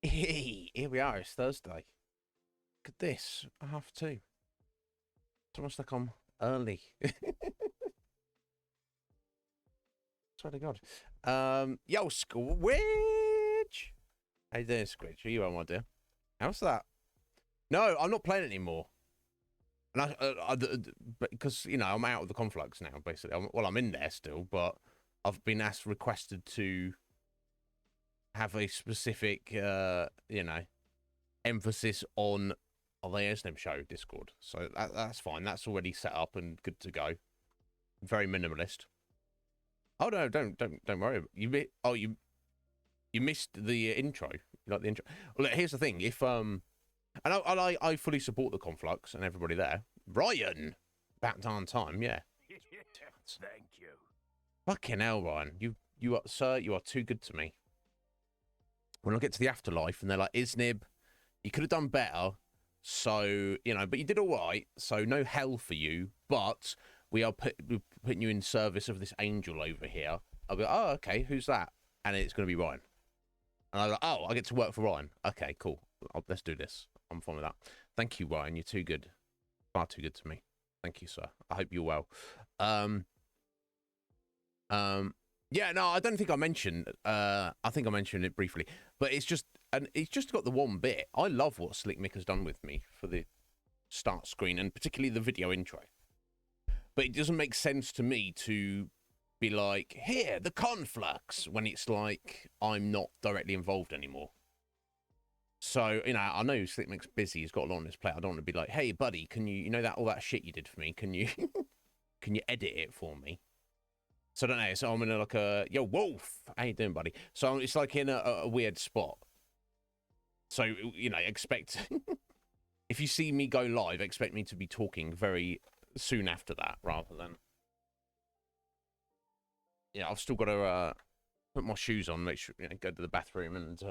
Hey, here we are. It's Thursday. Look at this. 2:30. It's almost like I'm early. Swear to God. Yo, Squidge. How you doing, Squidge? Are you on, my dear? How's that? No, I'm not playing it anymore. And because you know I'm out of the conflux now. Basically, I'm in there still, but I've been requested to have a specific, emphasis on the Iznib Show Discord. So that's fine. That's already set up and good to go. Very minimalist. Oh no, don't worry. You missed the intro. You like the intro? Well, look, here's the thing. If and I fully support the conflux and everybody there. Ryan, about darn time, yeah. Thank you. Fucking hell, Ryan. You are, sir. You are too good to me. When I get to the afterlife and they're like, Iznib, you could have done better. So, you know, but you did all right. So no hell for you. But we're putting you in service of this angel over here. I'll go, oh, okay, who's that? And it's going to be Ryan. And I'm like, oh, I get to work for Ryan. Okay, cool. Let's do this. I'm fine with that. Thank you, Ryan. You're too good. Far too good to me. Thank you, sir. I hope you're well. Yeah, no, I don't think I mentioned. I think I mentioned it briefly, but it's just got the one bit. I love what Slick Mick has done with me for the start screen and particularly the video intro. But it doesn't make sense to me to be like, here, the conflux, when it's like I'm not directly involved anymore. So, you know, I know Slick Mick's busy, he's got a lot on his plate. I don't want to be like, hey, buddy, can you know that all that shit you did for me? Can you can you edit it for me? So I don't know. So I'm in like a yo Wolf. How you doing, buddy? So it's like in a weird spot. So you know, expect if you see me go live, expect me to be talking very soon after that, rather than yeah. I've still got to put my shoes on, make sure go to the bathroom and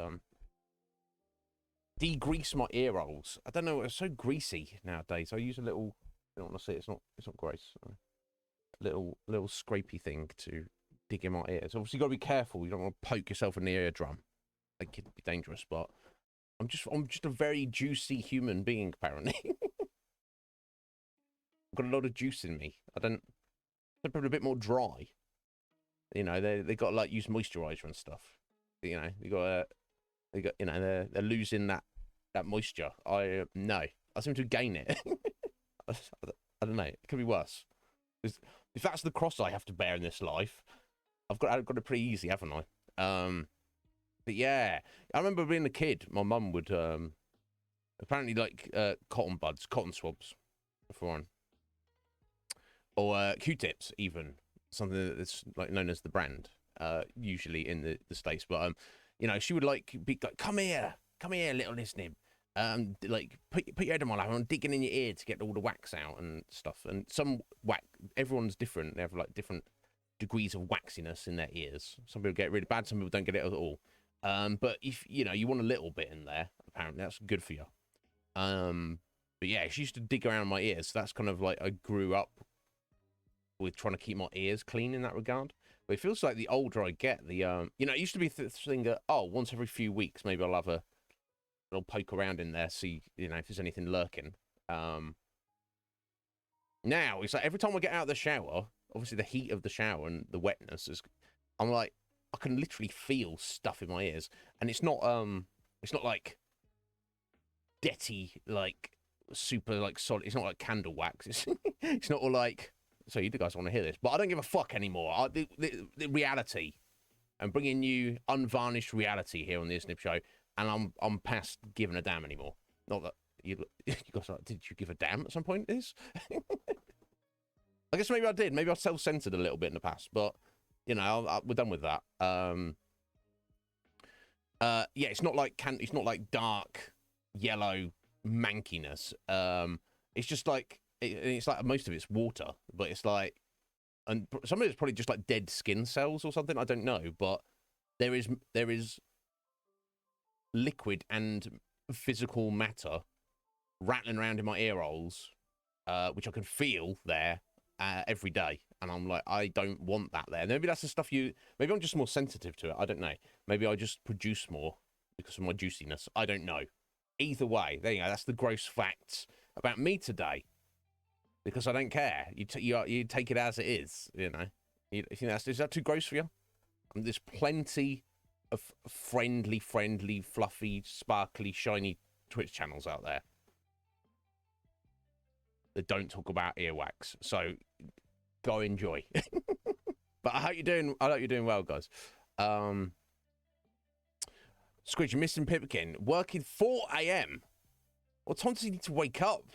degrease my ear rolls. I don't know. It's so greasy nowadays. I use a little. I don't want to see. It's not gross. Little scrapey thing to dig in my ears. Obviously, you got to be careful. You don't want to poke yourself in the eardrum. Like it'd be dangerous. But I'm just a very juicy human being. Apparently, I've got a lot of juice in me. They're probably a bit more dry. You know, they got to like use moisturizer and stuff. You know, you know they're losing that moisture. I seem to gain it. I don't know. It could be worse. If that's the cross I have to bear in this life, I've got it pretty easy, haven't I? But yeah, I remember being a kid. My mum would apparently like cotton swabs, for one, or Q-tips, even something that's like known as the brand, usually in the States. But you know, she would like be like, come here, little Iznib. Like put your head in my lap. I'm digging in your ear to get all the wax out and stuff. And some wax, everyone's different. They have like different degrees of waxiness in their ears. Some people get it really bad. Some people don't get it at all. But if you know you want a little bit in there, apparently that's good for you. But yeah, she used to dig around my ears. So that's kind of like I grew up with trying to keep my ears clean in that regard. But it feels like the older I get, the you know, it used to be the thing that once every few weeks maybe I'll have a little poke around in there, see you know if there's anything lurking. Now it's like every time I get out of the shower, obviously the heat of the shower and the wetness is, I'm like I can literally feel stuff in my ears, and it's not like detty like super like solid. It's not like candle wax. It's not all like. So you guys want to hear this, but I don't give a fuck anymore. The reality. I'm bringing you unvarnished reality here on the Iznib Show. And I'm past giving a damn anymore. Not that you guys are like, did you give a damn at some point? I guess maybe I did. Maybe I self-censored a little bit in the past, but you know, we're done with that. Yeah, it's not like dark yellow mankiness. It's just like it's like most of it's water, but it's like, and some of it's probably just like dead skin cells or something. I don't know, but there is liquid and physical matter rattling around in my ear holes, which I can feel there every day. And I'm like, I don't want that there. Maybe that's the stuff maybe I'm just more sensitive to it. I don't know. Maybe I just produce more because of my juiciness. I don't know. Either way, there you go. That's the gross facts about me today. Because I don't care. You take it as it is, you know. You think is that too gross for you? There's plenty of friendly, fluffy, sparkly, shiny Twitch channels out there that don't talk about earwax. So go enjoy. But I hope you're doing well, guys. Squidge, you're missing Pipkin. Working 4 a.m. What time does he need to wake up?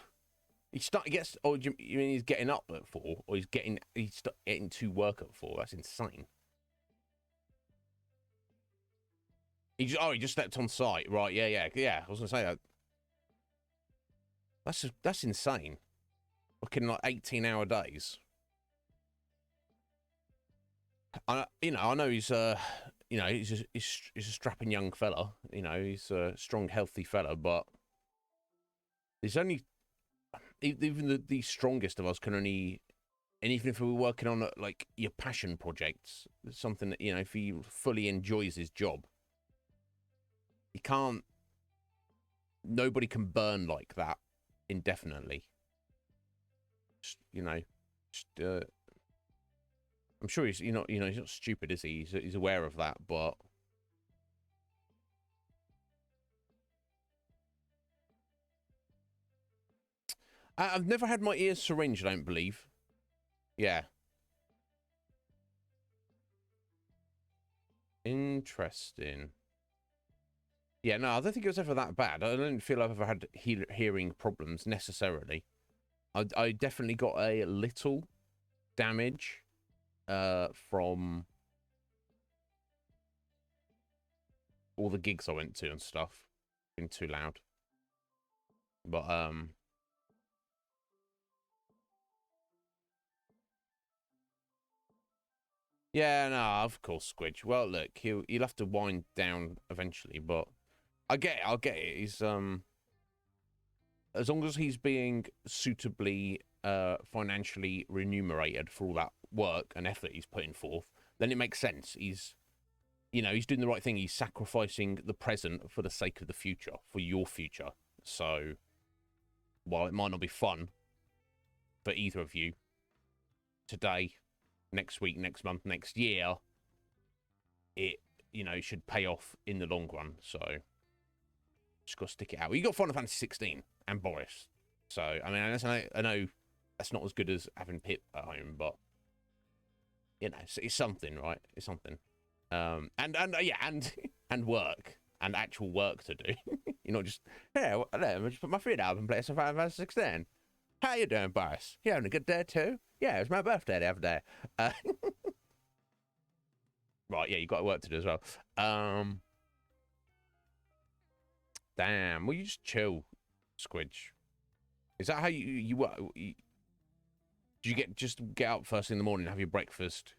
Oh, you mean he's getting up at 4, or he's getting to work at 4? That's insane. He just stepped on site, right? Yeah. I was gonna say that. That's insane. Working like 18-hour days. I know he's he's a strapping young fella. You know, he's a strong, healthy fella, but there's only even the strongest of us can only, and even if we were working on like your passion projects, something that, you know, if he fully enjoys his job, he can't. Nobody can burn like that indefinitely. Just, you know, I'm sure he's he's not stupid, is he? He's aware of that, but I've never had my ears syringed, I don't believe. Yeah. Interesting. Yeah, no, I don't think it was ever that bad. I don't feel I've ever had hearing problems necessarily. I definitely got a little damage from all the gigs I went to and stuff. Being too loud. But yeah, no, of course, Squidge. Well, look, he'll have to wind down eventually, but I'll get it. He's as long as he's being suitably financially remunerated for all that work and effort he's putting forth, then it makes sense. He's doing the right thing. He's sacrificing the present for the sake of the future, for your future. So while it might not be fun for either of you today, next week, next month, next year, it should pay off in the long run. So just got to stick it out. Well, you got Final Fantasy 16 and Boris. So I mean, I know that's not as good as having Pip at home, but you know, it's something, right? It's something. And work and actual work to do. You're not just, hey, let me just put my feet up and play some Final Fantasy 16. How you doing, Boris? You having a good day too? Yeah, it was my birthday the other day. Right, yeah, you got work to do as well. Damn, will you just chill, Squidge? Is that how you work? Do you just get up first thing in the morning, have your breakfast,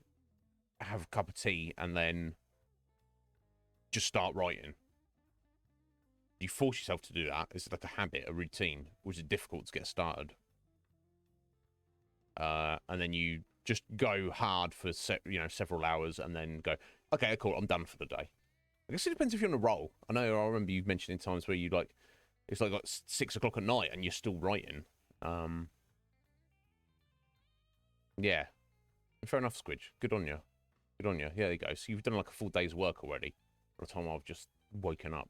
have a cup of tea, and then just start writing? Do you force yourself to do that? Is it like a habit, a routine? Or is it difficult to get started? And then you just go hard for several hours and then go, okay, cool, I'm done for the day. I guess it depends if you're on a roll. I remember you mentioning times where it's like 6 o'clock at night and you're still writing. Yeah. Fair enough, Squidge. Good on you. Good on you. Yeah, there you go. So you've done like a full day's work already by the time I've just woken up.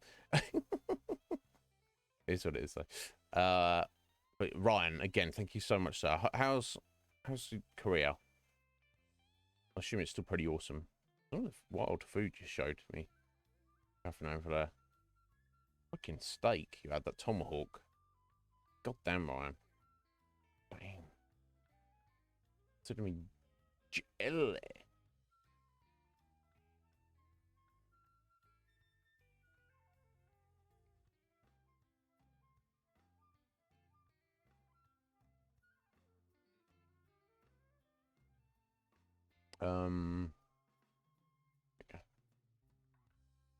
It's what it is, though. But Ryan, again, thank you so much, sir. How's Korea? I assume it's still pretty awesome. I don't know if wild food you showed me. Nothing over there. Fucking steak. You had that tomahawk. God damn, Ryan. Bang. Consider me jelly.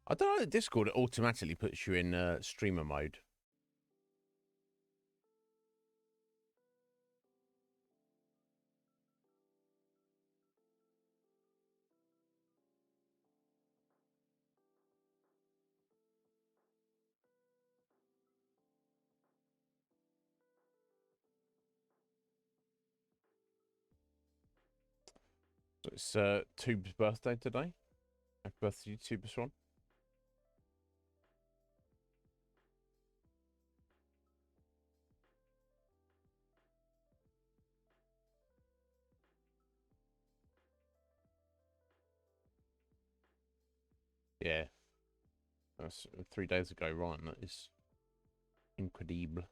I don't know, the Discord, it automatically puts you in streamer mode. So it's Tube's birthday today. Happy birthday, Tube's one. Yeah, that's 3 days ago, Ryan. That is incredible.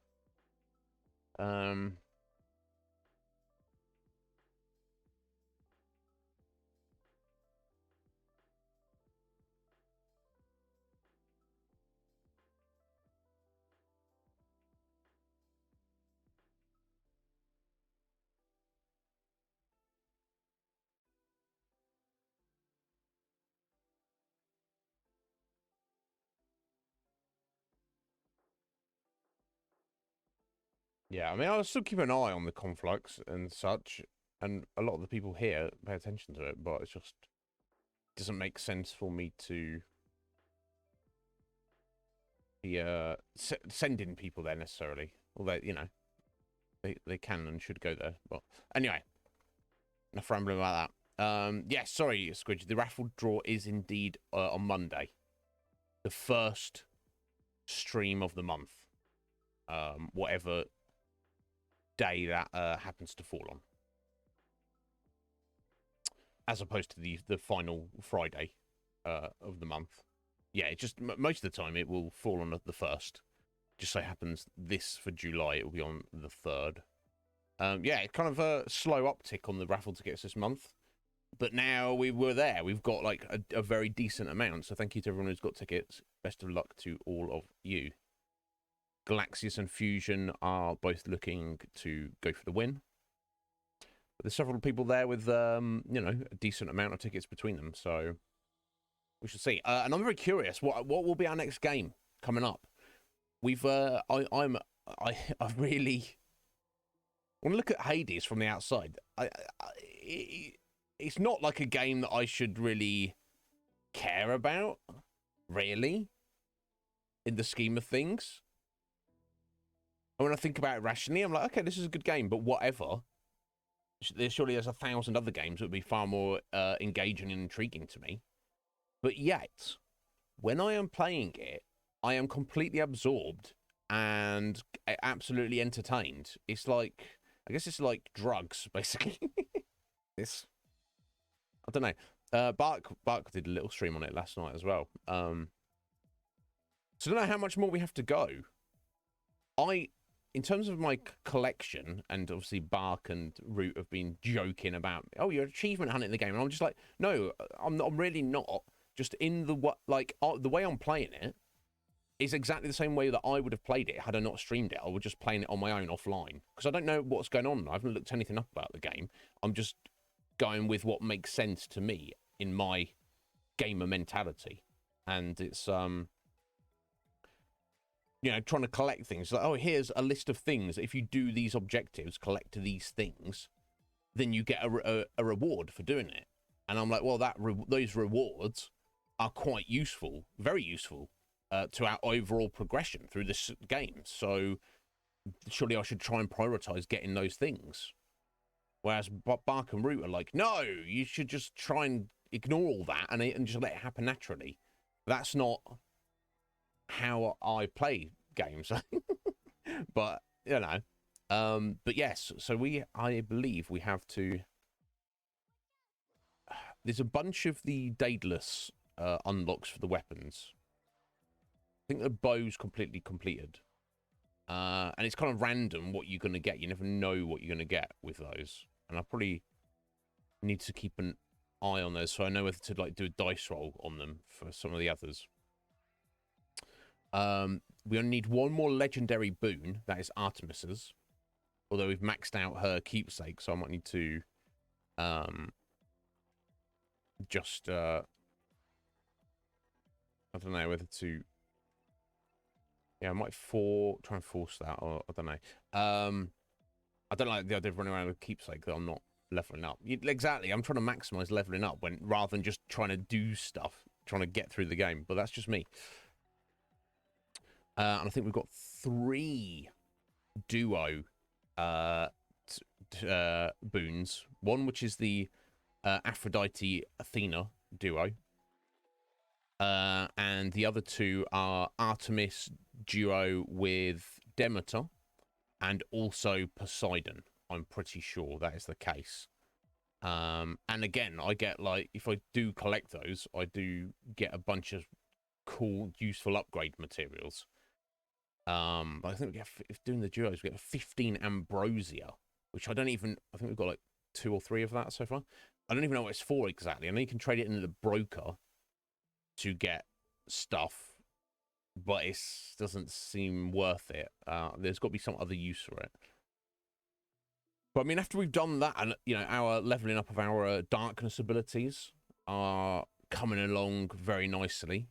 Yeah, I mean, I'll still keep an eye on the conflux and such, and a lot of the people here pay attention to it, but it's just doesn't make sense for me to be sending people there necessarily. Although, you know, they can and should go there. But anyway, enough rambling about that. Yeah, sorry, Squidge. The raffle draw is indeed on Monday, the first stream of the month. Whatever day that happens to fall on, as opposed to the final Friday of the month. Yeah, it just most of the time it will fall on the first. Just so happens this for July it will be on the 3rd. Yeah, kind of a slow uptick on the raffle tickets this month, but now we're there. We've got like a very decent amount. So thank you to everyone who's got tickets. Best of luck to all of you. Galaxius and Fusion are both looking to go for the win. But there's several people there with, you know, a decent amount of tickets between them. So we shall see. And I'm very curious. What will be our next game coming up? We've I really want to look at Hades from the outside. It's not like a game that I should really care about, really, in the scheme of things. And when I think about it rationally, I'm like, okay, this is a good game, but whatever. Surely there's 1,000 other games that would be far more engaging and intriguing to me. But yet, when I am playing it, I am completely absorbed and absolutely entertained. It's like, I guess it's like drugs, basically. It's, I don't know. Bark did a little stream on it last night as well. So I don't know how much more we have to go. In terms of my collection, and obviously Bark and Root have been joking about, oh, you're achievement hunting the game, and I'm just like, no, I'm really not. Just in the the way I'm playing it is exactly the same way that I would have played it had I not streamed it. I would just playing it on my own offline because I don't know what's going on. I haven't looked anything up about the game. I'm just going with what makes sense to me in my gamer mentality, and it's you know, trying to collect things. Like, oh, here's a list of things. If you do these objectives, collect these things, then you get a reward for doing it. And I'm like, well, those rewards are quite useful, very useful, to our overall progression through this game. So surely I should try and prioritize getting those things. Whereas Bark and Root are like, no, you should just try and ignore all that and just let it happen naturally. That's not how I play games. But, you know, but yes, so I believe we have to, there's a bunch of the Daedalus unlocks for the weapons. I think the bow's completely completed. And it's kind of random what you're going to get. You never know what you're going to get with those. And I probably need to keep an eye on those so I know whether to like do a dice roll on them for some of the others. We only need one more legendary boon. That is Artemis's. Although we've maxed out her keepsake, so I might need to just I don't know whether to. Yeah, I might try and force that, or I don't know. I don't like the idea of running around with keepsake that I'm not leveling up. Exactly, I'm trying to maximize leveling up rather than just trying to do stuff, trying to get through the game. But that's just me. And I think we've got 3 duo boons. One which is the Aphrodite Athena duo. And the other two are Artemis duo with Demeter and also Poseidon. I'm pretty sure that is the case. And again, I get like, if I do collect those, I do get a bunch of cool, useful upgrade materials. I think we get, if doing the duos, we get 15 Ambrosia, which I think we've got like 2 or 3 of that so far. I don't even know what it's for exactly. I know you can trade it in the broker to get stuff, but it doesn't seem worth it. There's got to be some other use for it. But I mean, after we've done that, and you know, our leveling up of our darkness abilities are coming along very nicely.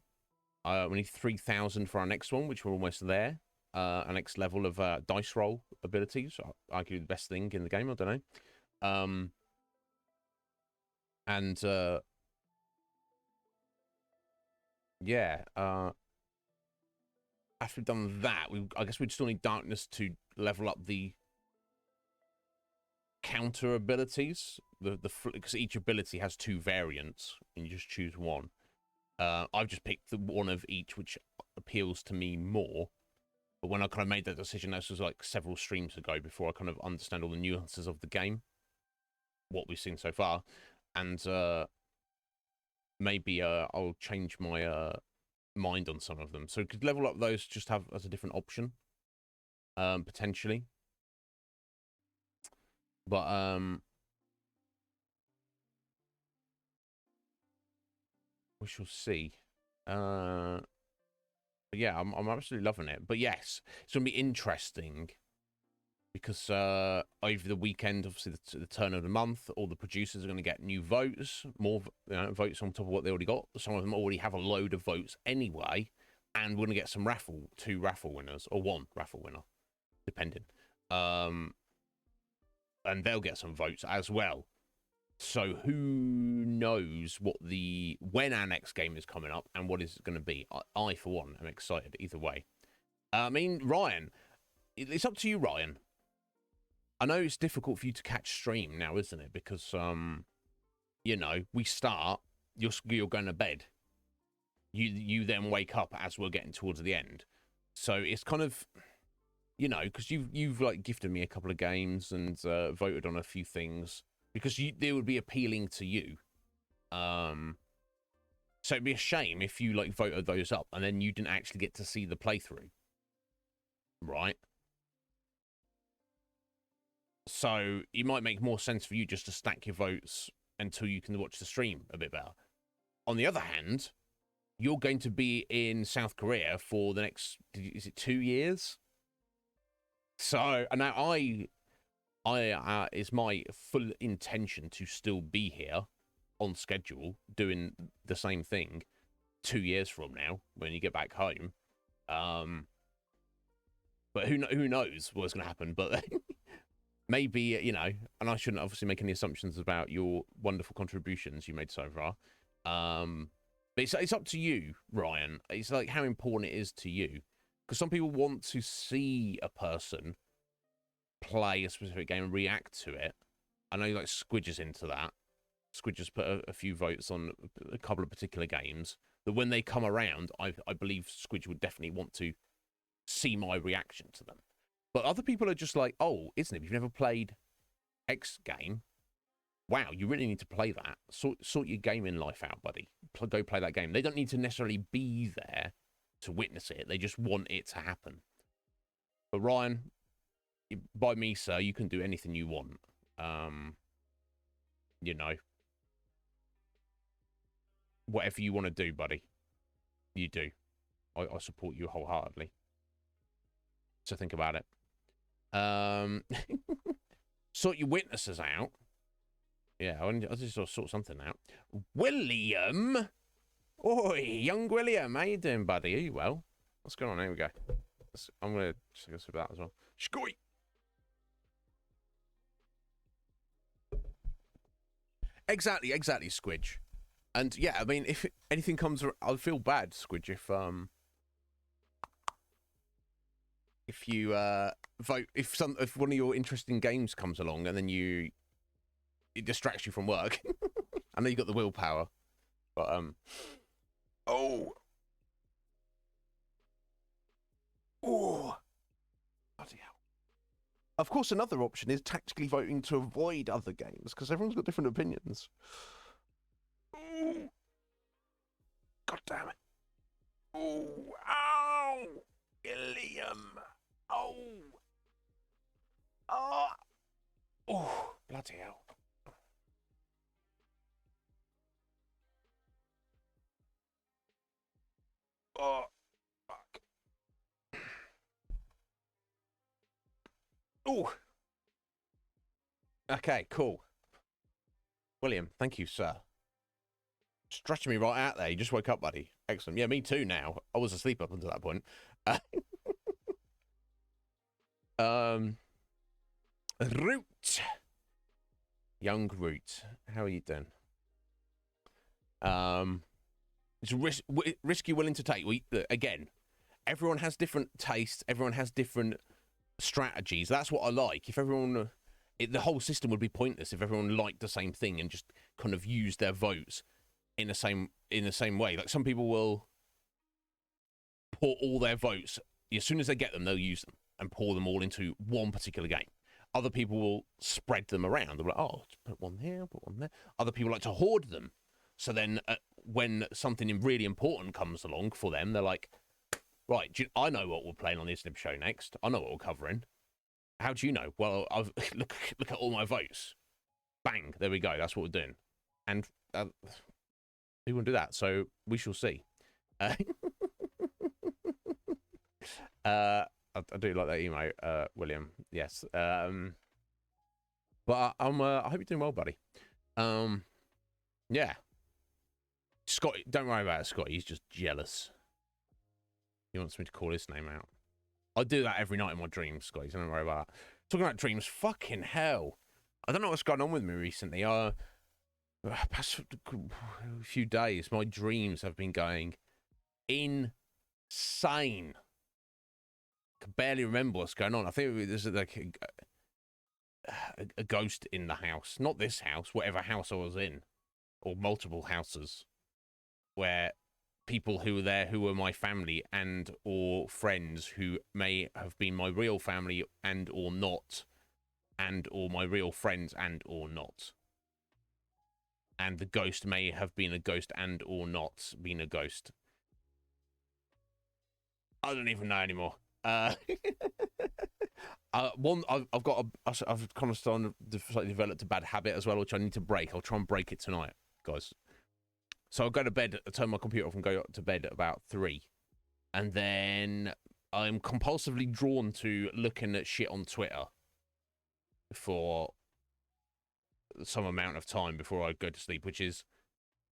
We need 3,000 for our next one, which we're almost there. Our next level of dice roll abilities, argue the best thing in the game. I don't know. Yeah. After we've done that, I guess we'd still need darkness to level up the counter abilities. Because each ability has 2 variants, and you just choose one. I've just picked the one of each, which appeals to me more. But when I kind of made that decision, this was like several streams ago, before I kind of understand all the nuances of the game, what we've seen so far, and maybe I'll change my mind on some of them. So could level up those, just have as a different option, potentially. But we shall see. But yeah, I'm absolutely loving it. But yes, it's gonna be interesting because over the weekend, obviously the turn of the month, all the producers are going to get new votes, more votes on top of what they already got. Some of them already have a load of votes anyway, and we're going to get some 2 raffle winners, or 1 raffle winner, depending. And they'll get some votes as well. So who knows when our next game is coming up and what is it going to be? I, for one, am excited either way. I mean, Ryan, it's up to you, Ryan. I know it's difficult for you to catch stream now, isn't it? Because, you know, we start, you're going to bed. You then wake up as we're getting towards the end. So it's kind of, you know, because you've like gifted me a couple of games and voted on a few things because they would be appealing to you. So it'd be a shame if you like voted those up and then you didn't actually get to see the playthrough, right? So it might make more sense for you just to stack your votes until you can watch the stream a bit better. On the other hand, you're going to be in South Korea for the next, is it 2 years? So now it's my full intention to still be here on schedule doing the same thing 2 years from now when you get back home. But who knows what's going to happen? But maybe, you know, and I shouldn't obviously make any assumptions about your wonderful contributions you made so far. But it's up to you, Ryan. It's like how important it is to you. Because some people want to see a person play a specific game and react to it. I know like Squidger's into that. Squidger's put a few votes on a couple of particular games. That when they come around, I believe Squidger would definitely want to see my reaction to them. But other people are just like, oh, Iznib, you've never played X game. Wow, you really need to play that. Sort your gaming life out, buddy. Go play that game. They don't need to necessarily be there to witness it. They just want it to happen. But Ryan, by me, sir, you can do anything you want. You know, whatever you want to do, buddy, you do. I support you wholeheartedly. So think about it. Sort your witnesses out. Yeah, I just sort something out. William! Oi, young William, how you doing, buddy? Are you well? What's going on? Here we go. I'm going to discuss about that as well. Shkoy! Exactly, Squidge. And yeah, I mean, if anything comes, I'll feel bad, Squidge, if you vote, if one of your interesting games comes along and then it distracts you from work. I know you got the willpower, but oh, oh, bloody hell. Of course, another option is tactically voting to avoid other games because everyone's got different opinions. Ooh. God damn it. Oh, ow, Gilliam. Oh, oh, bloody hell. Oh, fuck. Oh. Okay, cool. William, thank you, sir. Stretching me right out there. You just woke up, buddy. Excellent. Yeah, me too now. I was asleep up until that point. Root. Young Root. How are you doing? It's a risk you're willing to take. Again, everyone has different tastes. Everyone has different strategies. That's what I like. If everyone... the whole system would be pointless if everyone liked the same thing and just kind of used their votes in the same way. Like some people will put all their votes as soon as they get them, they'll use them and pour them all into one particular game. Other people will spread them around. They'll be like, oh, put one here, put one there. Other people like to hoard them. So then when something really important comes along for them, they're like, right, I know what we're playing on the Iznib Show next. I know what we're covering. How do you know? Well, I've look at all my votes. Bang, there we go. That's what we're doing. And we won't do that, so we shall see. I do like that emo, William. Yes. But I hope you're doing well, buddy. Yeah. Scott, don't worry about it, Scott. He's just jealous. He wants me to call his name out. I do that every night in my dreams, Scott. Don't worry about that. Talking about dreams, fucking hell. I don't know what's going on with me recently. Past few days, my dreams have been going insane. I can barely remember what's going on. I think there's like a ghost in the house. Not this house, whatever house I was in. Or multiple houses. Where people who were there who were my family and or friends who may have been my real family and or not. And or my real friends and or not. And the ghost may have been a ghost and or not been a ghost. I don't even know anymore. I've kind of started to developed a bad habit as well, which I need to break. I'll try and break it tonight, guys. So I'll go to bed, turn my computer off and go to bed at about 3. And then I'm compulsively drawn to looking at shit on Twitter for some amount of time before I go to sleep, which is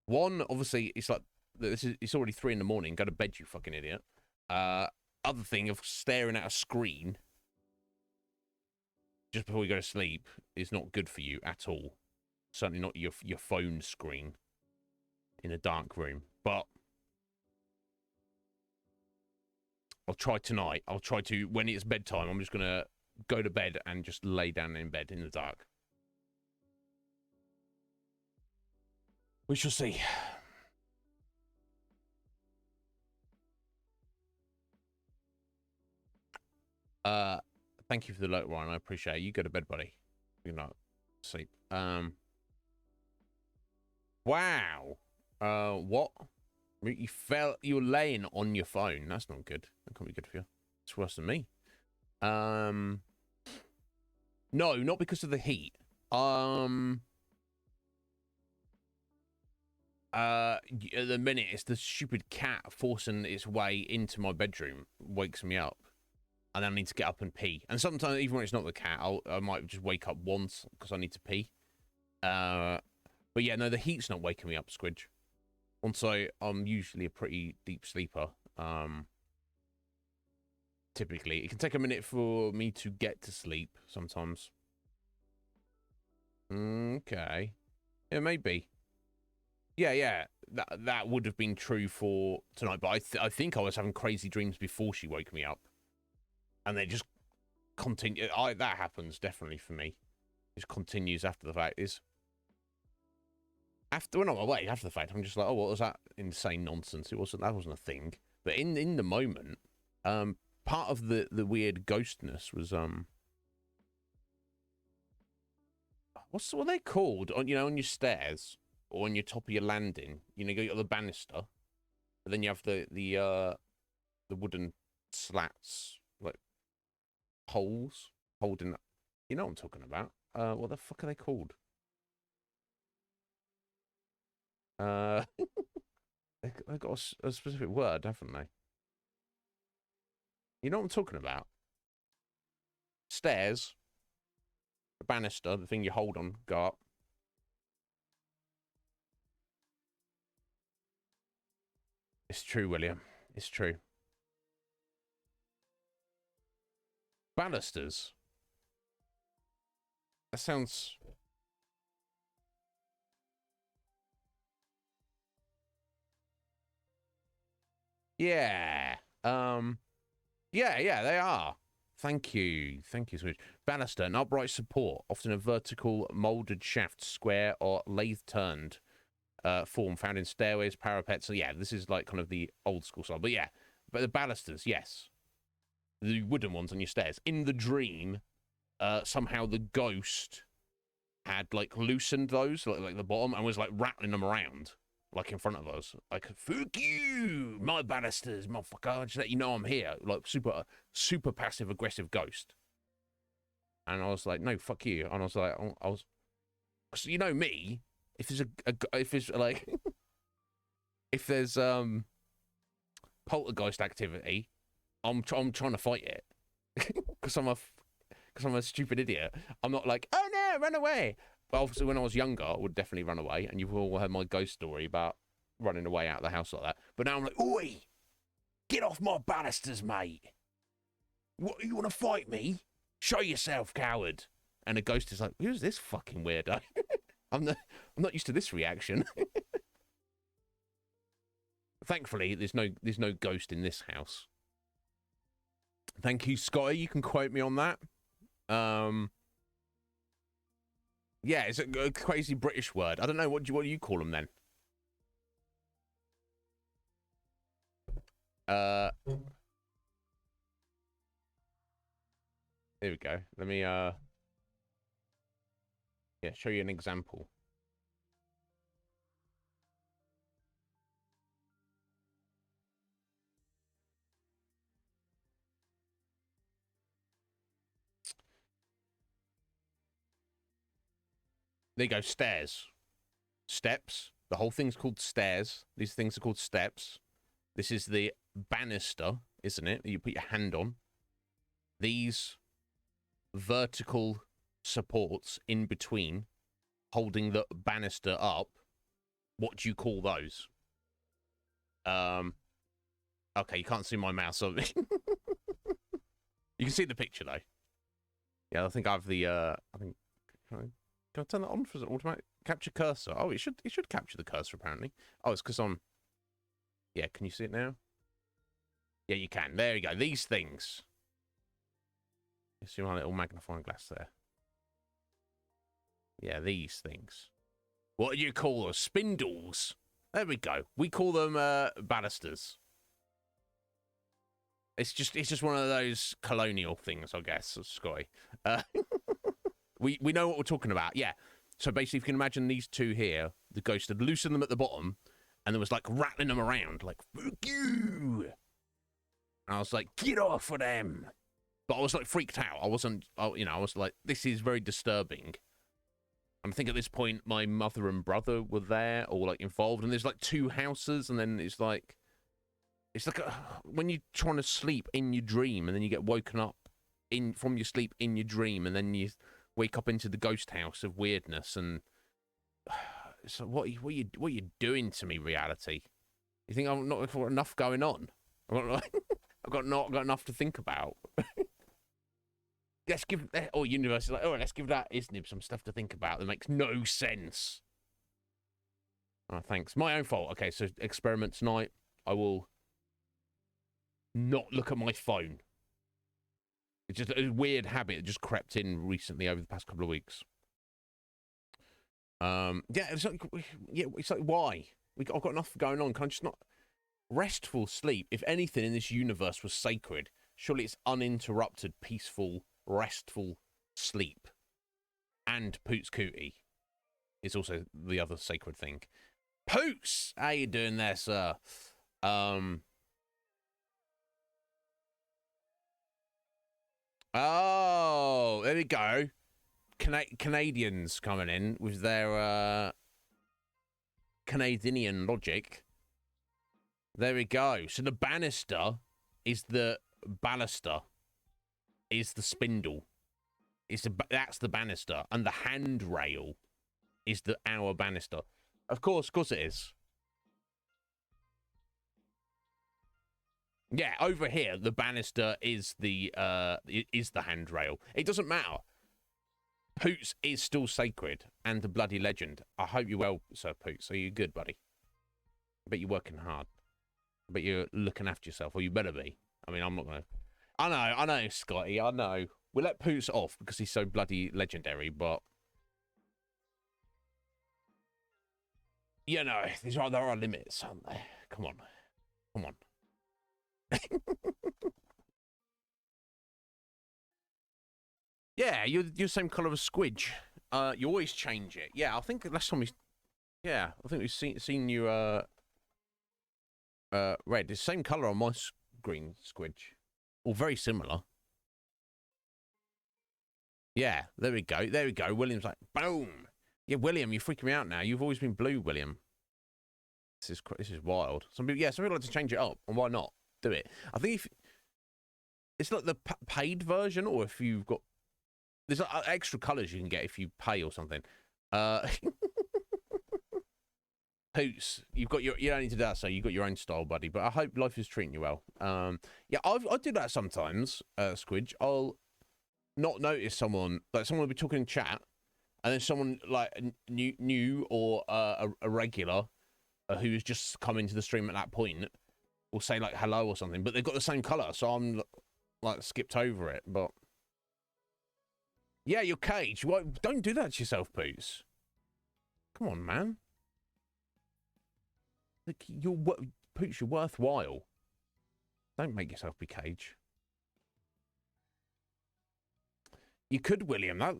one, obviously it's like it's already 3 in the morning. Go to bed, you fucking idiot. Other thing of staring at a screen just before you go to sleep is not good for you at all. Certainly not your phone screen in a dark room. But I'll try tonight. I'll try to, when it's bedtime, I'm just gonna go to bed and just lay down in bed in the dark. We shall see. Thank you for the alert, Ryan. I appreciate it. You go to bed, buddy. Good night. Sleep. Wow. What? You were laying on your phone. That's not good. That can't be good for you. It's worse than me. No, not because of the heat. At the minute, it's the stupid cat forcing its way into my bedroom wakes me up. And then I need to get up and pee. And sometimes, even when it's not the cat, I might just wake up once because I need to pee. But yeah, no, the heat's not waking me up, Squidge. Also, I'm usually a pretty deep sleeper. Typically. It can take a minute for me to get to sleep sometimes. Okay. Yeah, maybe. Yeah. That would have been true for tonight, but I think I was having crazy dreams before she woke me up. And they just continue. That happens definitely for me. It just continues after the fact. After, well, not away after the fact, I'm just like, oh, what was that insane nonsense? That wasn't a thing. But in the moment, part of the weird ghostness was what are they called on on your stairs or on your top of your landing? You got the banister, but then you have the wooden slats like holes holding. You know what I'm talking about? What the fuck are they called? They got a specific word, haven't they? You know what I'm talking about? Stairs, a banister, the thing you hold on, go up. It's true, William. It's true. Balusters. That sounds. Yeah. Yeah, they are. Thank you so much. Banister, an upright support, often a vertical molded shaft, square or lathe-turned form found in stairways, parapets. So yeah, this is like kind of the old school style. But yeah, but the balusters, yes, the wooden ones on your stairs. In the dream, somehow the ghost had like loosened those, like the bottom, and was like rattling them around. Like in front of us, like fuck you, my balusters, motherfucker. Just let you know I'm here. Like super passive aggressive ghost. And I was like, no, fuck you. And I was like, so you know me. If there's if there's like, if there's poltergeist activity, I'm trying to fight it because I'm a stupid idiot. I'm not like, oh no, run away. But obviously, when I was younger, I would definitely run away, and you've all heard my ghost story about running away out of the house like that. But now I'm like, oi, get off my balusters, mate. What, you want to fight me? Show yourself, coward. And the ghost is like, who's this fucking weirdo? I'm not used to this reaction. Thankfully, there's no ghost in this house. Thank you, Scotty. You can quote me on that. Yeah, it's a crazy British word. I don't know, what do you call them then? Here we go. Let me show you an example. There you go, stairs. Steps. The whole thing's called stairs. These things are called steps. This is the banister, isn't it? You put your hand on. These vertical supports in between, holding the banister up. What do you call those? Okay, you can't see my mouse. So you can see the picture though. Yeah, I think I have the. I think. Can I turn that on for automatic capture cursor? Oh, it should capture the cursor apparently. Oh, it's because I'm. Yeah, can you see it now? Yeah, you can. There you go. These things. You see my little magnifying glass there. Yeah, these things. What do you call them? Spindles. There we go. We call them balusters. It's just one of those colonial things, I guess, Scotty. We know what we're talking about. Yeah. So basically, if you can imagine these two here, the ghost had loosened them at the bottom, and there was like rattling them around, like fuck you. And I was like, get off of them. But I was like freaked out. I wasn't. I was like, this is very disturbing. And I think at this point, my mother and brother were there, or like involved, and there's like two houses, and then it's like when you're trying to sleep in your dream, and then you get woken up from your sleep in your dream, and then you wake up into the ghost house of weirdness, and so what are you doing to me, reality? You think I'm not got enough going on? I've got not got enough to think about. Let's give universe is like, oh, let's give that Iznib some stuff to think about that makes no sense. Oh, thanks. My own fault. Okay, so experiment tonight. I will not look at my phone. It's just a weird habit that just crept in recently over the past couple of weeks. Yeah, it's like why? I've got enough going on. Can I just not restful sleep? If anything in this universe was sacred, surely it's uninterrupted, peaceful, restful sleep. And Poots Cootie is also the other sacred thing. Poots, how you doing there, sir? Oh, there we go. Canadians coming in with their Canadian logic. There we go. So the banister is the baluster, is the spindle. That's the banister, and the handrail is our banister. Of course it is. Yeah, over here the banister is the handrail. It doesn't matter. Poots is still sacred and a bloody legend. I hope you're well, Sir Poots. Are you good, buddy? I bet you're working hard. I bet you're looking after yourself, or you better be. I mean, I'm not gonna. I know, Scotty. I know. We'll let Poots off because he's so bloody legendary, but you know, there are limits, aren't there? Come on. Yeah, you're the same colour as Squidge. You always change it. Yeah, I think last time we've seen you red. It's the same colour on my screen, Squidge. Or very similar. Yeah, there we go. William's like, boom. Yeah, William, you're freaking me out now. You've always been blue, William. This is wild. Some people like to change it up, and why not? Do it. I think if it's like the paid version, or if you've got there's like extra colours you can get if you pay or something. Poots, you don't need to do that, so you've got your own style, buddy. But I hope life is treating you well. Yeah, I do that sometimes, Squidge. I'll not notice someone will be talking in chat, and then someone like new or a regular who's just come into the stream at that point will say like hello or something, but they've got the same colour, so I'm like skipped over it. But yeah, your cage. Well, don't do that to yourself, Poots. Come on, man. Like, Poots, you're worthwhile. Don't make yourself be cage. You could, William. That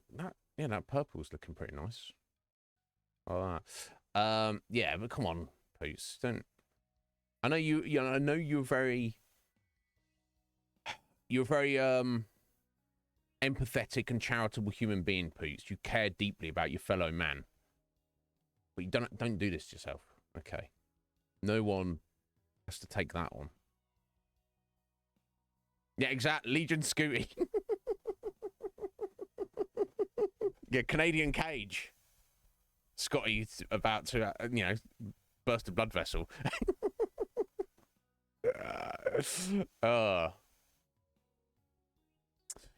purple's looking pretty nice. Oh, yeah, but come on, Poots. Don't. I know I know you're very empathetic and charitable human being, Poots. You care deeply about your fellow man. But you don't do this to yourself. Okay. No one has to take that on. Yeah, exactly. Legion Scooty. Yeah, Canadian cage. Scotty's about to, burst a blood vessel.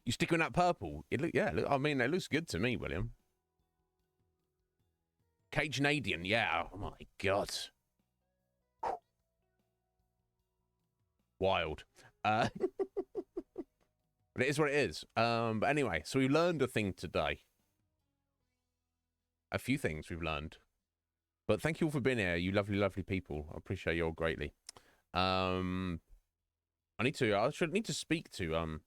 You stick with that purple? It looks good to me, William. Cage Canadian, yeah. Oh my god. Wild. But it is what it is. But anyway, so we learned a thing today. A few things we've learned. But thank you all for being here, you lovely, lovely people. I appreciate you all greatly. I should need to speak to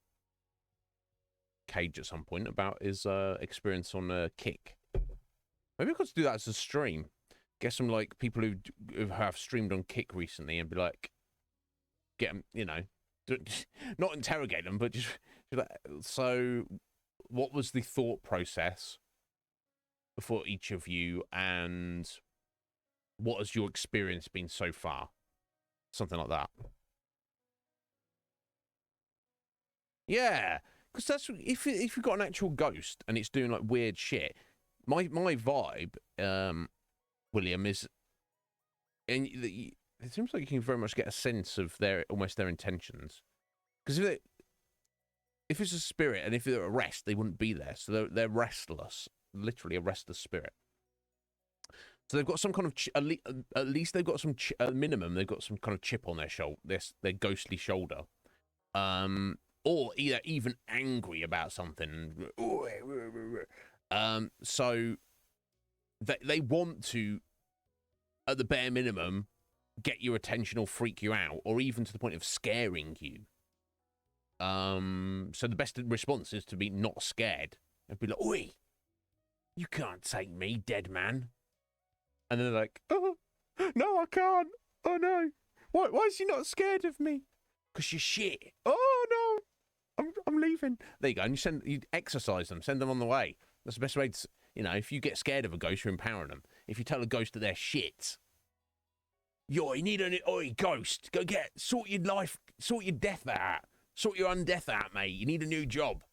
Cage at some point about his experience on Kick. Maybe I've got to do that as a stream. Get some like people who have streamed on Kick recently and be like, get them, not interrogate them, but just like, so what was the thought process for each of you, and what has your experience been so far? Something like that. Yeah, because that's if you've got an actual ghost and it's doing like weird shit. My vibe, William, is, and it seems like you can very much get a sense of their intentions. Because if it's a spirit and if they're at rest, they wouldn't be there. So they're restless, literally a restless spirit. So they've got some kind of at least they've got some minimum. They've got some kind of chip on their shoulder, their ghostly shoulder, or either even angry about something. So they want to, at the bare minimum, get your attention or freak you out, or even to the point of scaring you. So the best response is to be not scared and be like, "Oi, you can't take me, dead man." And then they're like, "Oh, no, I can't. Oh no, why is he not scared of me? Because you're shit. Oh no, I'm leaving." There you go. And you exercise them, send them on the way. That's the best way to, if you get scared of a ghost, you're empowering them. If you tell a ghost that they're shit, you need oi, ghost, go sort your life, sort your death out. Sort your undeath out, mate. You need a new job.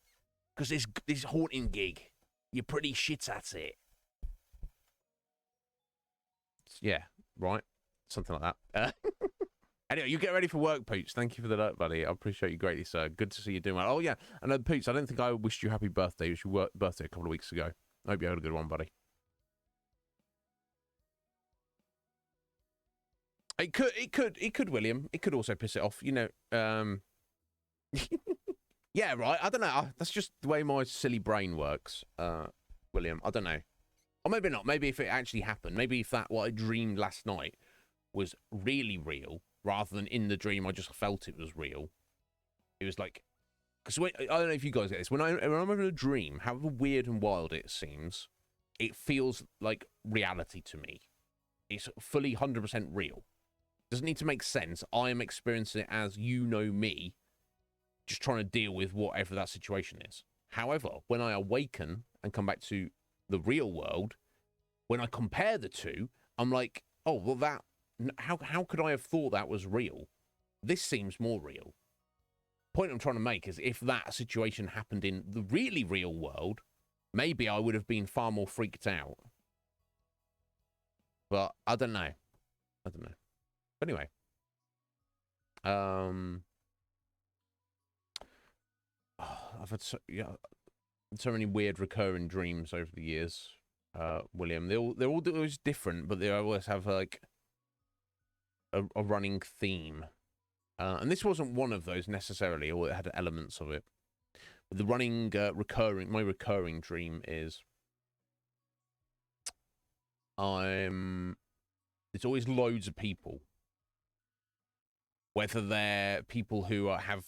Because this haunting gig, you're pretty shit at it. Yeah, right. Something like that. Anyway, you get ready for work, Pooch. Thank you for the alert, buddy. I appreciate you greatly, sir. Good to see you doing well. Oh, yeah. And Pooch, I don't think I wished you happy birthday. It was your birthday a couple of weeks ago. I hope you had a good one, buddy. It could, William. It could also piss it off. Yeah, right. I don't know. That's just the way my silly brain works, William. I don't know. Or maybe not. Maybe if it actually happened. Maybe if what I dreamed last night was really real, rather than in the dream I just felt it was real. It was like... Because I don't know if you guys get this. When I'm in a dream, however weird and wild it seems, it feels like reality to me. It's fully 100% real. Doesn't need to make sense. I am experiencing it as me, just trying to deal with whatever that situation is. However, when I awaken and come back to the real world, when I compare the two, I'm like, oh, well, how could I have thought that was real? This seems more real. Point I'm trying to make is if that situation happened in the really real world, maybe I would have been far more freaked out. But I don't know. But anyway. I've had so many weird recurring dreams over the years, William. They're all always different, but they always have like a running theme. And this wasn't one of those necessarily, or it had elements of it. But the running, my recurring dream is it's always loads of people. Whether they're people who I have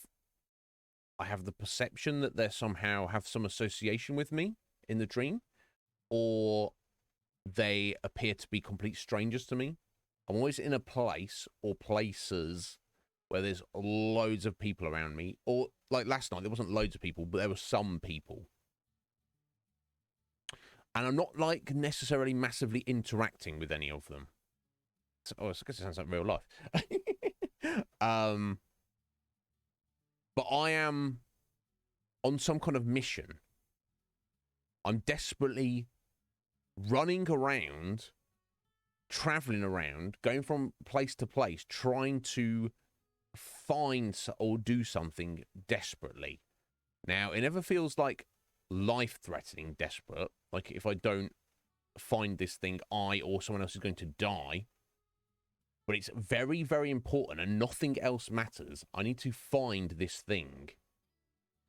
the perception that they somehow have some association with me in the dream, or they appear to be complete strangers to me. I'm always in a place or places where there's loads of people around me. Or, like last night, there wasn't loads of people, but there were some people. And I'm not, like, necessarily massively interacting with any of them. I guess it sounds like real life. But I am on some kind of mission. I'm desperately running around, traveling around, going from place to place, trying to find or do something desperately. Now, it never feels like life-threatening desperate. Like, if I don't find this thing, I or someone else is going to die. But it's very, very important, and nothing else matters. I need to find this thing.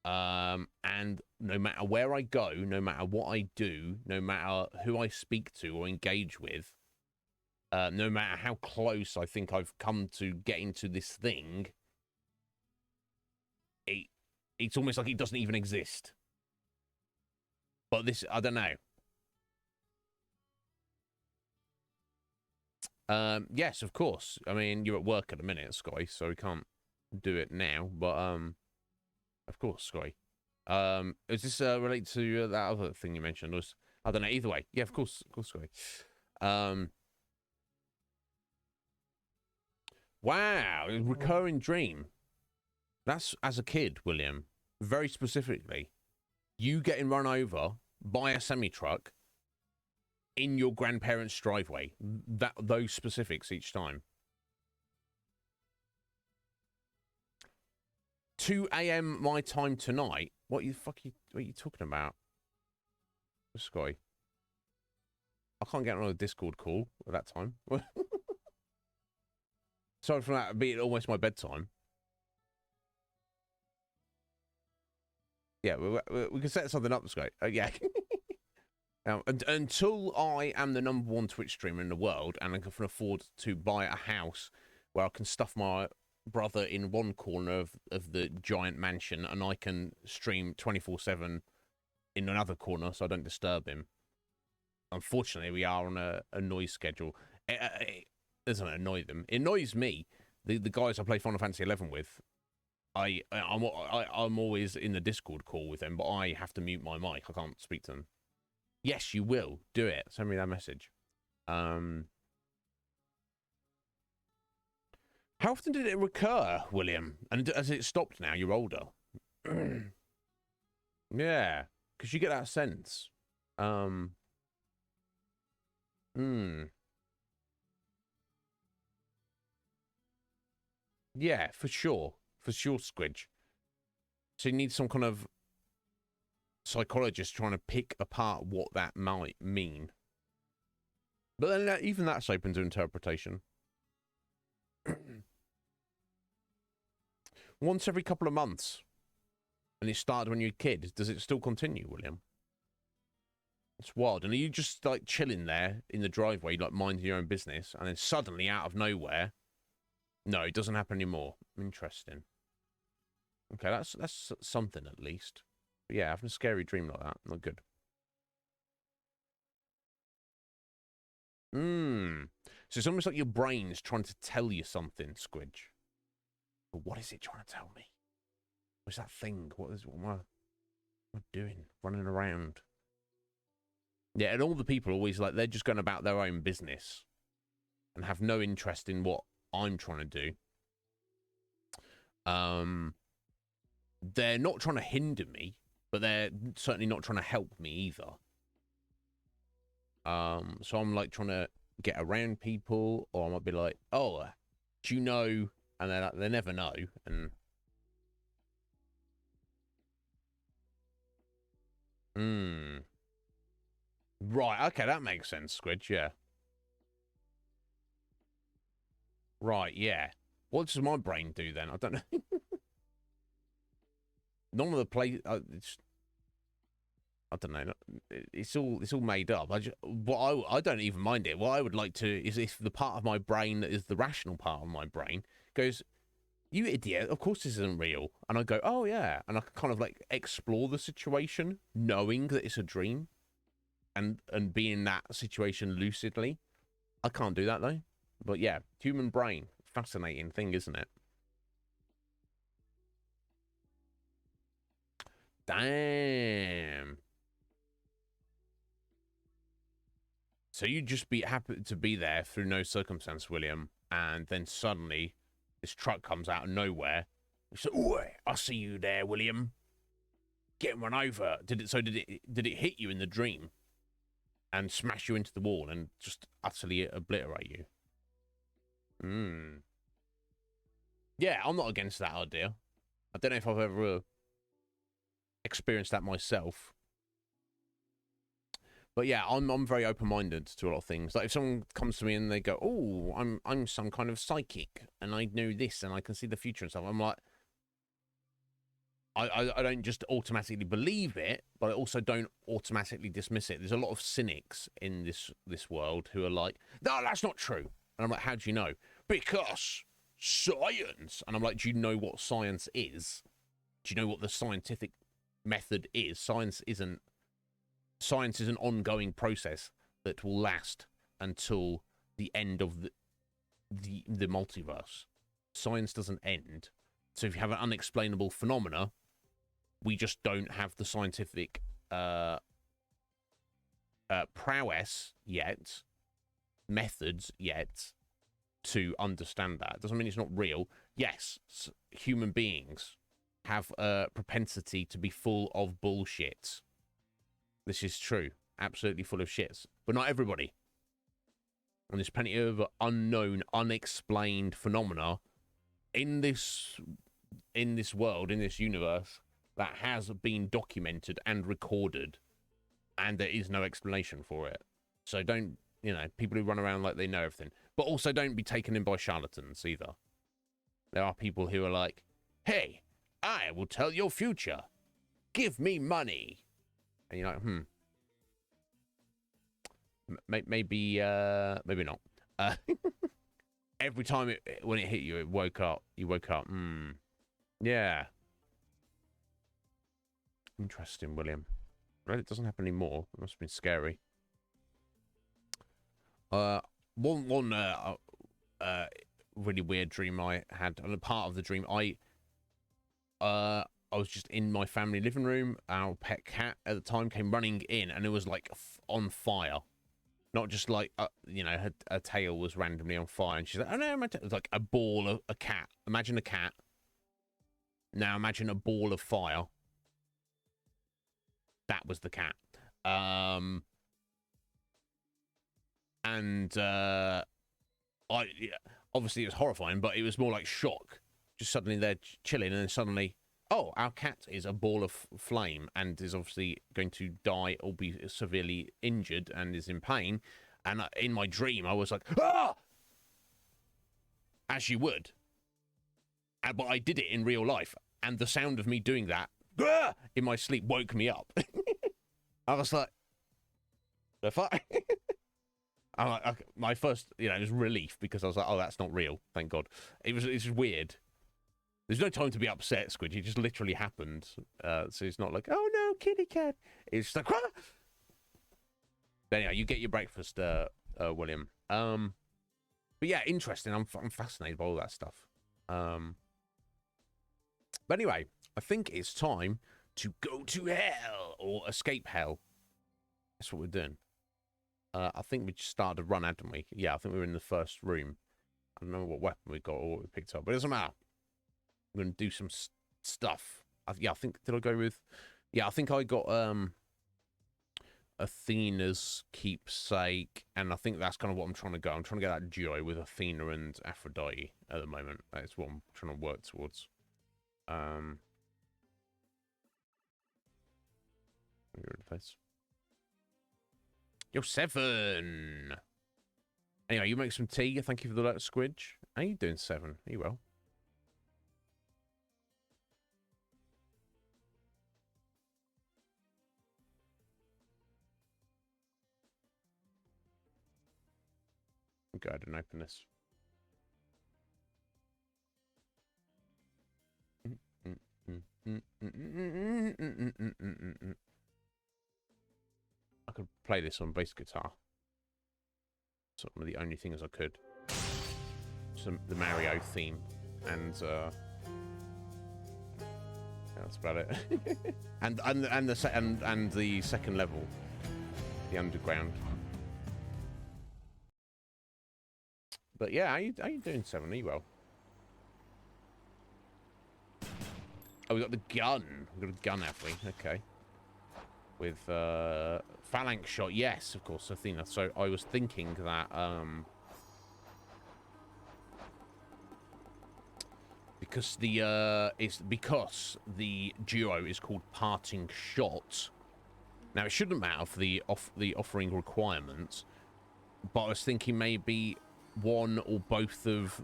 And no matter where I go, no matter what I do, no matter who I speak to or engage with, no matter how close I think I've come to getting to this thing, it's almost like it doesn't even exist. But this, I don't know. Yes, of course. I mean, you're at work at the minute, Sky, so we can't do it now. But of course, Sky. Is this related to that other thing you mentioned? I don't know. Either way, yeah, of course, Sky. Wow, recurring dream. That's as a kid, William. Very specifically, you getting run over by a semi-truck in your grandparents' driveway. Those specifics each time. 2 a.m. my time tonight. What are you talking about? Sky. I can't get on a Discord call at that time. Sorry for that being almost my bedtime. Yeah, we can set something up, Sky. Yeah. Now, until I am the #1 Twitch streamer in the world and I can afford to buy a house where I can stuff my brother in one corner of the giant mansion and I can stream 24/7 in another corner so I don't disturb him. Unfortunately, we are on a noise schedule. It doesn't annoy them. It annoys me. The guys I play Final Fantasy 11 with, I'm always in the Discord call with them, but I have to mute my mic. I can't speak to them. Yes, you will. Do it. Send me that message. How often did it recur, William? And has it stopped now? You're older. Yeah, because you get that sense. Yeah, for sure. For sure, Squidge. So you need some kind of psychologist trying to pick apart what that might mean. But then even that's open to interpretation. Once every couple of months. And it started when you were a kid. Does it still continue, William? It's wild. And are you just like chilling there in the driveway, like minding your own business, and then suddenly out of nowhere, no, it doesn't happen anymore. Interesting. Okay, that's something at least. But yeah, having a scary dream like that, not good. So it's almost like your brain's trying to tell you something, Squidge. But what is it trying to tell me? What's that thing? What am I doing? Running around. Yeah, and all the people are always like, they're just going about their own business and have no interest in what I'm trying to do. They're not trying to hinder me, but they're certainly not trying to help me either. So I'm like trying to get around people, or I might be like, oh, do you know? And they're like, they never know. And right, okay, that makes sense, Squidge, yeah. Right, yeah. What does my brain do then? I don't know. None of the play. I don't know. It's all made up. I don't even mind it. What I would like to is if the part of my brain that is the rational part of my brain goes, "You idiot! Of course this isn't real." And I go, "Oh yeah," and I can kind of like explore the situation, knowing that it's a dream, and be in that situation lucidly. I can't do that though. But yeah, human brain, fascinating thing, isn't it? Damn. So you just be happy to be there through no circumstance, William, and then suddenly this truck comes out of nowhere. It's like, "Oi, I see you there, William. Get run over." Did it hit you in the dream and smash you into the wall and just utterly obliterate you? Yeah, I'm not against that idea. I don't know if I've ever experienced that myself. But yeah, I'm very open-minded to a lot of things. Like if someone comes to me and they go, "Oh, I'm some kind of psychic and I know this and I can see the future and stuff," I'm like, I don't just automatically believe it, but I also don't automatically dismiss it. There's a lot of cynics in this world who are like, "No, that's not true." And I'm like, "How do you know?" "Because science." And I'm like, "Do you know what science is? Do you know what the scientific method is? Science is an ongoing process that will last until the end of the multiverse. Science doesn't end. So if you have an unexplainable phenomena, we just don't have the scientific prowess yet, methods yet, to understand that. It doesn't mean it's not real. Yes, human beings have a propensity to be full of bullshit. This is true. Absolutely full of shits. But not everybody. And there's plenty of unknown, unexplained phenomena in this world, in this universe, that has been documented and recorded, and there is no explanation for it. So don't, people who run around like they know everything. But also don't be taken in by charlatans either. There are people who are like, "Hey, I will tell your future. Give me money." And you're like, Maybe not. Every time when it hit you, it woke up. You woke up. Yeah. Interesting, William. Right, it doesn't happen anymore. It must have been scary. One really weird dream I had. And a part of the dream, I was just in my family living room. Our pet cat at the time came running in, and it was like on fire. Not just like you know, her tail was randomly on fire, and she's like, "Oh no, it was like a ball of a cat. Imagine a cat. Now imagine a ball of fire. That was the cat. And obviously it was horrifying, but it was more like shock. Just suddenly they're chilling, and then suddenly, oh, our cat is a ball of flame and is obviously going to die or be severely injured and is in pain. And in my dream, I was like, ah! As you would. But I did it in real life, and the sound of me doing that in my sleep woke me up. I was like, the fuck? My first, you know, it was relief because I was like, oh, that's not real. Thank God. It's weird. There's no time to be upset, Squidgy. It just literally happened. So it's not like, oh no, kitty cat. It's just like, ah! But anyway, you get your breakfast, William. But yeah, interesting. I'm fascinated by all that stuff. But anyway, I think it's time to go to hell or escape hell. That's what we're doing. I think we just started a run, hadn't we? Yeah, I think we were in the first room. I don't know what weapon we got or what we picked up, but it doesn't matter. I'm going to do some stuff. Yeah, I think, did I go with... Yeah, I think I got Athena's keepsake, and I think that's kind of what I'm trying to go. I'm trying to get that duo with Athena and Aphrodite at the moment. That's what I'm trying to work towards. Get rid of this. Yo, 7. Anyway, you make some tea. Thank you for the squidge. How you doing, 7? Are you well? Go ahead and open this. I could play this on bass guitar. It's one of the only things I could. The Mario theme, and yeah, that's about it. and the second level, the underground. But yeah, how you doing, 7? Are you well? Oh, we got the gun. We got a gun, have we? Okay. With phalanx shot, yes, of course, Athena. So I was thinking that because the duo is called parting shot. Now it shouldn't matter for the offering requirements, but I was thinking maybe one or both of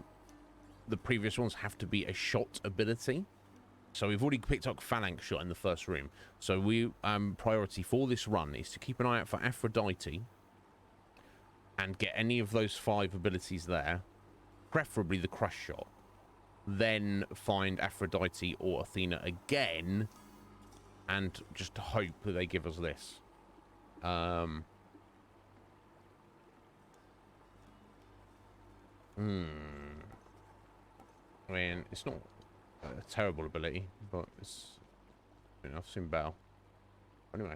the previous ones have to be a shot ability. So we've already picked up phalanx shot in the first room. So we priority for this run is to keep an eye out for Aphrodite and get any of those 5 abilities there, preferably the crush shot. Then find Aphrodite or Athena again and just hope that they give us this. I mean, it's not a terrible ability, but it's, you know, I've seen better. Anyway,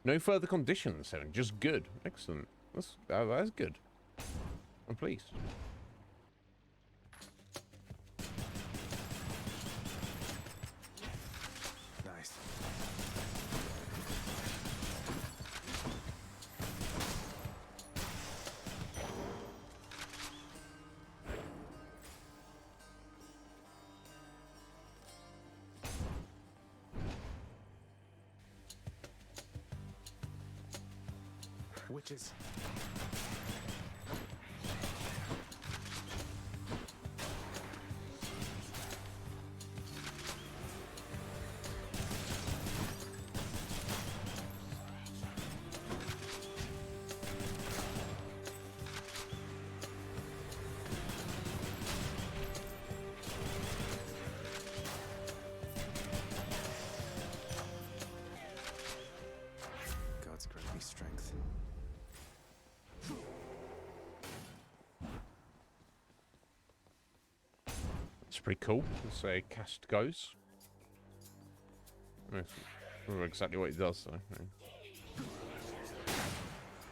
no further conditions, 7. Just good. Excellent. That's good. I'm pleased. Nice. Witches. It's pretty cool. Let's say cast goes. I don't remember exactly what it does, though.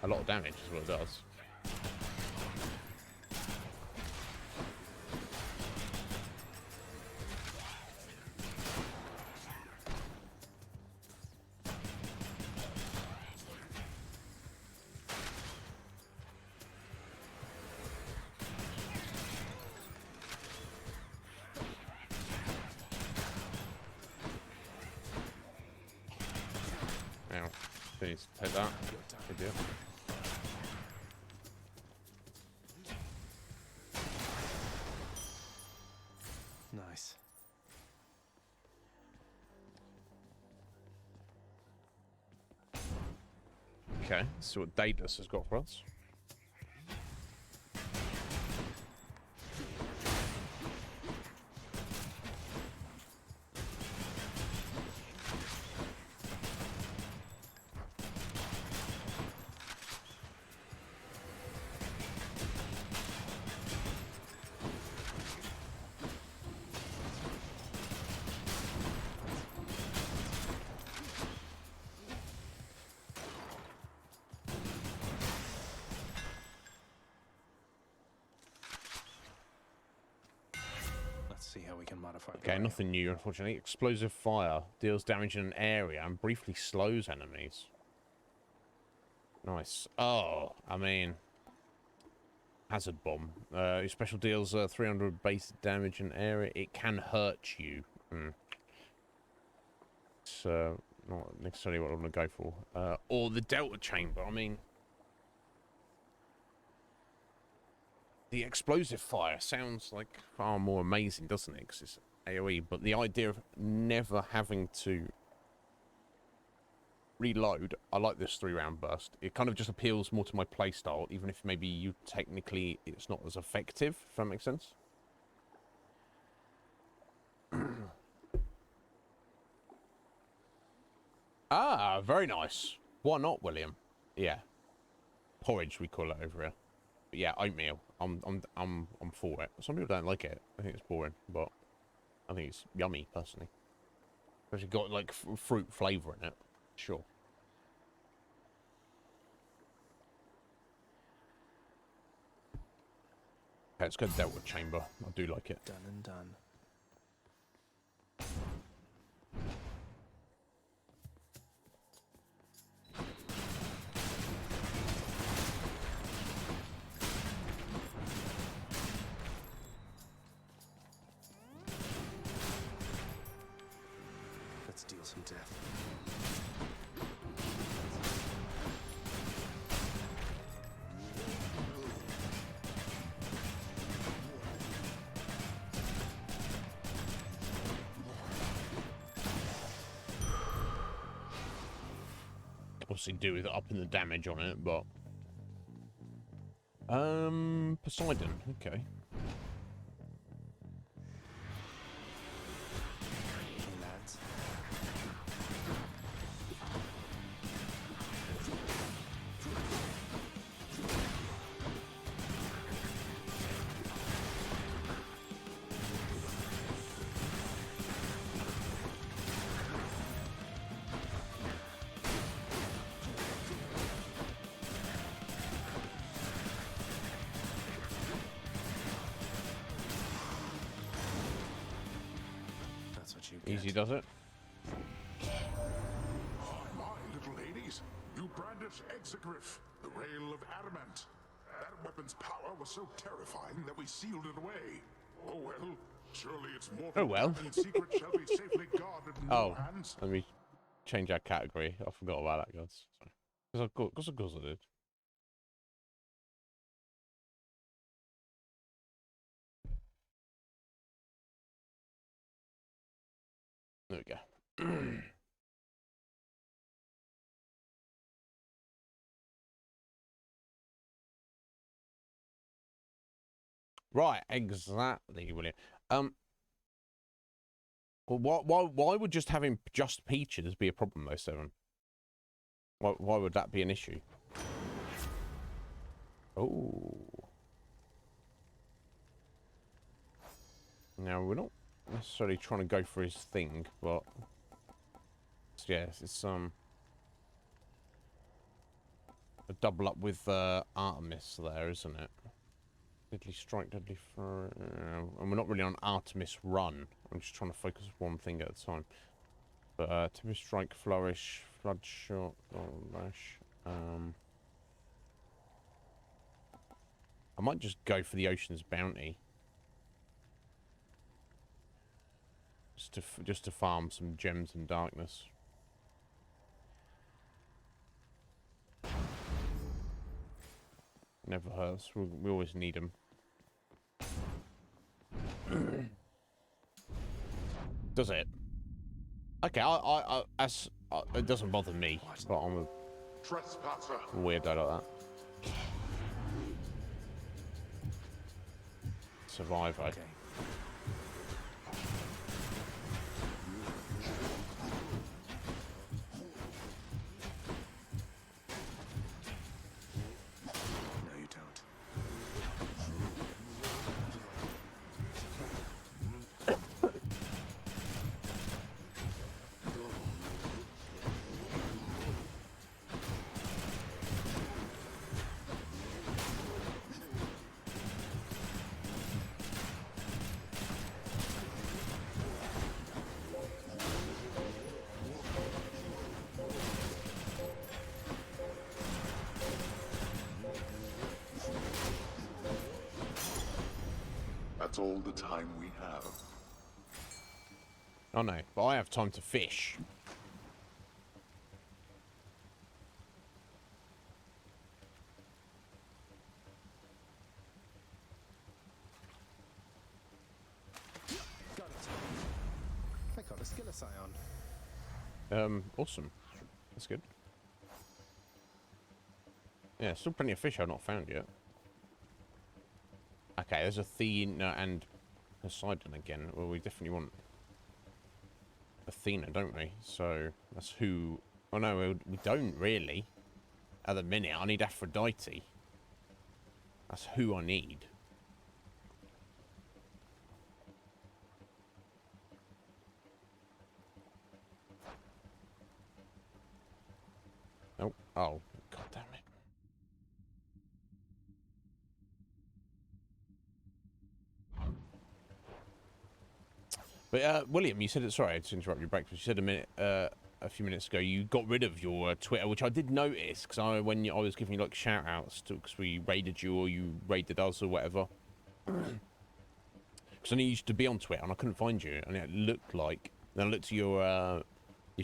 A lot of damage is what it does. Now, please take that. Good deal. Nice. Okay, let's see what Daedalus has got for us. Let's see how we can modify. Okay, nothing new, unfortunately. Explosive fire deals damage in an area and briefly slows enemies. Nice. Oh, I mean, hazard bomb. Your special deals 300 base damage in an area. It can hurt you. It's not necessarily what I want to go for. Or the Delta Chamber. I mean, the explosive fire sounds like far more amazing, doesn't it? Because it's AoE, but the idea of never having to reload, I like this 3-round burst. It kind of just appeals more to my playstyle, even if maybe you technically it's not as effective, if that makes sense. Ah, very nice. Why not, William? Yeah, porridge we call it over here. But yeah, oatmeal. I'm for it. Some people don't like it. I think it's boring, but I think it's yummy personally. Especially got like fruit flavor in it. Sure. Okay, let's go to Delta Chamber. I do like it. Done and done. Let's deal some death. Obviously do with upping the damage on it, but Poseidon, okay. Lads. That's what you get. Easy does it. My little ladies, you brandish Exegriff, the rail of adamant. That weapon's power was so terrifying that we sealed it away. Oh well, surely its mortal Oh well. and secret shall be safely guarded in Oh, your hands. let me change our category. I forgot about that, guys. Because of course I did. There we go. Right, exactly, William. Well, why would just having just peaches be a problem, though, Seven? Why would that be an issue? Oh. Now, we're not necessarily trying to go for his thing, but... Yes, it's, a double up with, Artemis there, isn't it? Deadly strike, deadly throw... and we're not really on Artemis run. I'm just trying to focus one thing at a time. But, Tempest strike, flourish, flood shot, lash, I might just go for the Ocean's Bounty. Just to farm some gems and darkness. Never hurts. We always need them. Does it? Okay, it doesn't bother me, but I'm a Trespasser. weirdo like that. Survivor. Okay. No, you don't. That's all the time we have. Oh no, but I have time to fish. Got it. I got a skill scion. Awesome. That's good. Yeah, still plenty of fish I've not found yet. Okay, there's Athena and Poseidon again. Well, we definitely want Athena, don't we? So, that's who... Oh no, we don't really. At the minute, I need Aphrodite. That's who I need. Oh, oh, god damn it. But, William, you said it, sorry to interrupt your breakfast. You said a few minutes ago you got rid of your Twitter, which I did notice, because when I was giving you, like, shout-outs, because we raided you or you raided us or whatever. Because I knew you used to be on Twitter, and I couldn't find you, and it looked like... Then I looked at your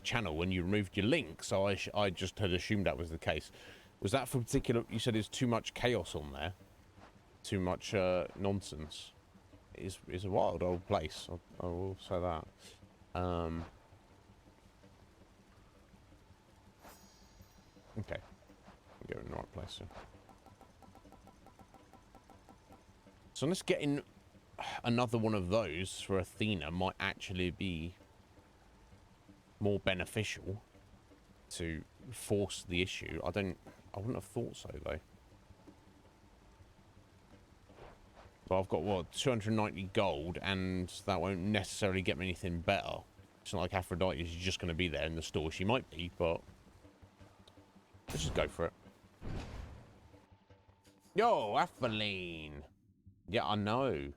channel and you removed your link, so I just had assumed that was the case. Was that for particular... You said there's too much chaos on there? Too much nonsense? Is a wild old place. I will say that. Okay, go in the right place. So let's get in. Another one of those for Athena might actually be more beneficial to force the issue. I wouldn't have thought so though. But I've got, what, 290 gold, and that won't necessarily get me anything better. It's not like Aphrodite is just going to be there in the store. She might be, but... Let's just go for it. Yo, Apheline! Yeah, I know.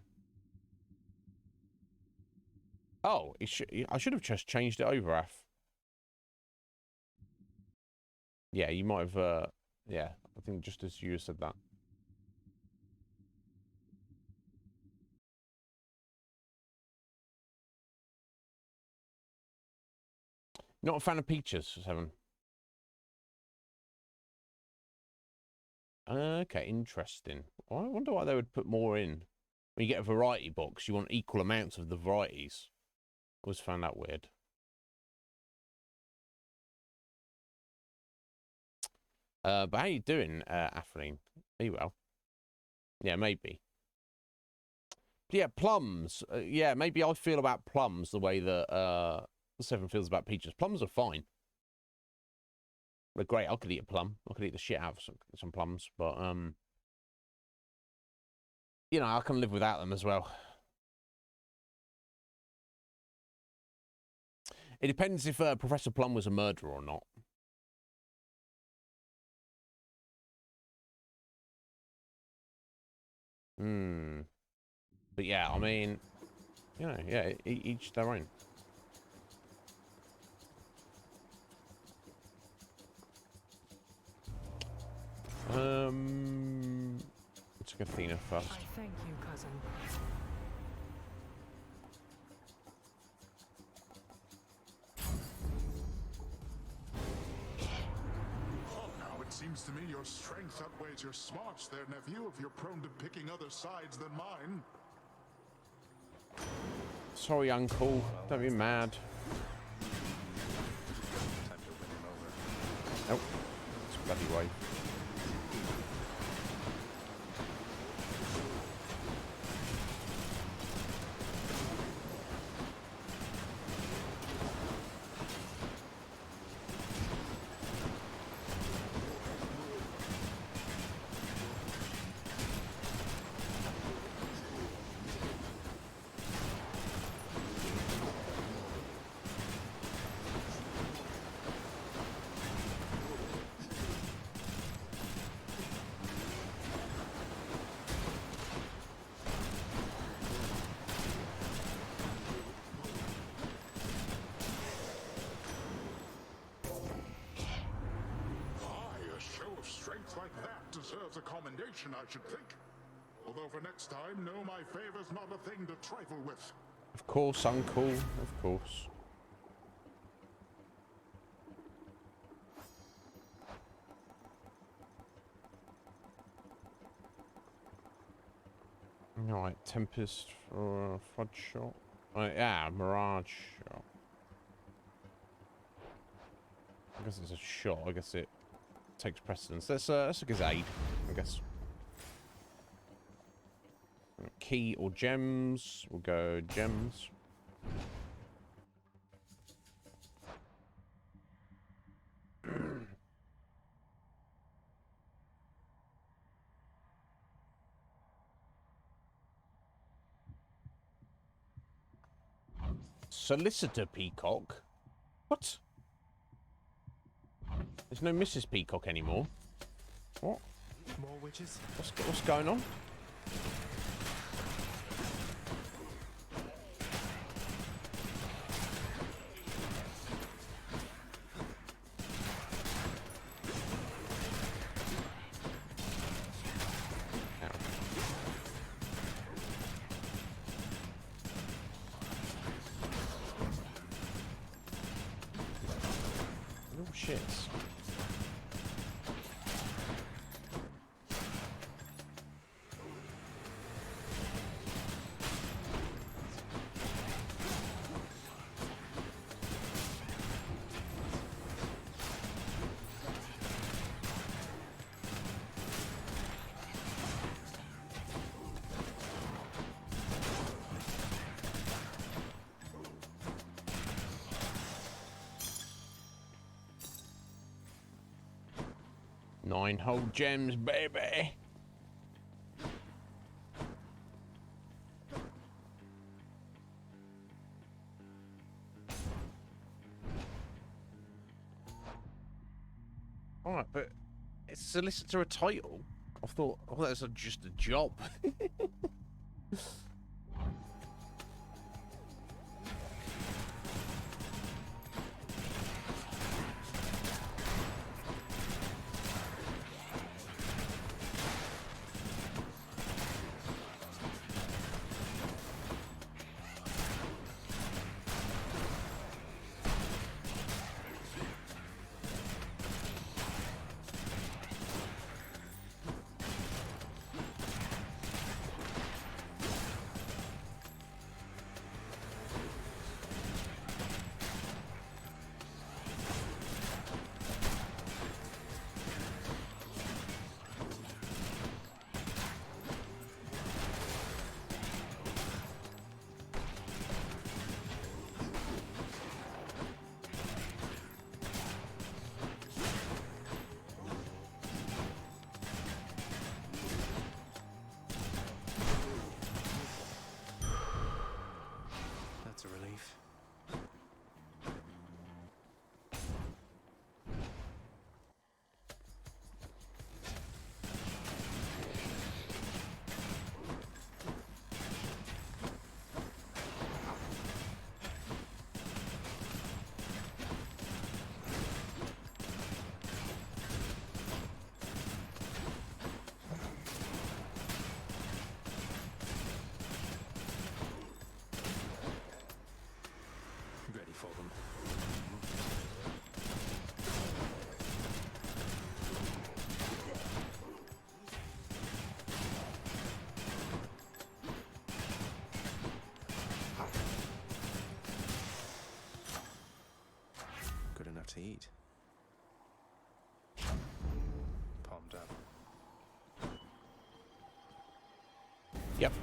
Oh, I should have just changed it over, Aph. Yeah, you might have, yeah, I think just as you said that. Not a fan of peaches, Seven. Okay, interesting. I wonder why they would put more in. When you get a variety box, you want equal amounts of the varieties. Always found that weird. But how you doing, Apheline? Are you well? Yeah, maybe. Yeah, plums. Yeah, maybe I feel about plums the way that Seven feels about peaches. Plums are fine. They're great. I could eat a plum. I could eat the shit out of some plums, but you know, I can live without them as well. It depends if Professor Plum was a murderer or not. But yeah, I mean, you know, yeah, each their own. Let's take Athena first. I thank you, cousin. Now it seems to me your strength outweighs your smarts there, nephew, if you're prone to picking other sides than mine. Sorry, Uncle. Don't be mad. Time to win him over. Nope. It's a bloody way. Like that deserves a commendation, I should think. Although for next time, know my favor's not a thing to trifle with. Of course, Uncle. Of course. Alright, Tempest for Flood Shot. Yeah, Mirage Shot. I guess it's a shot. I guess it takes precedence. That's a Gazade, I guess. Key or gems? We'll go gems. Solicitor Peacock? What? There's no Mrs. Peacock anymore. What? More witches? What's going on? Oh shit. Nine whole gems, baby. Alright, but is solicitor a title? I thought that was just a job. eat. Palmed up. Yep.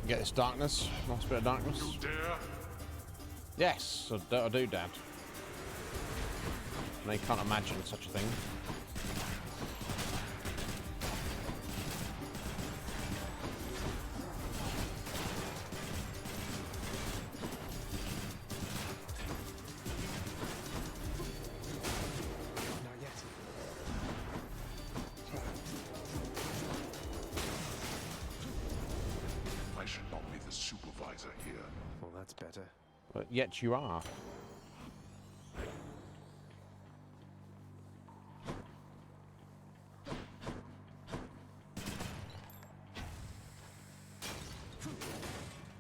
Get this darkness. Nice bit of darkness. You dare? Yes, I do, Dad. They can't imagine such a thing. Not yet. I should not be the supervisor here. Well, that's better. But yet you are.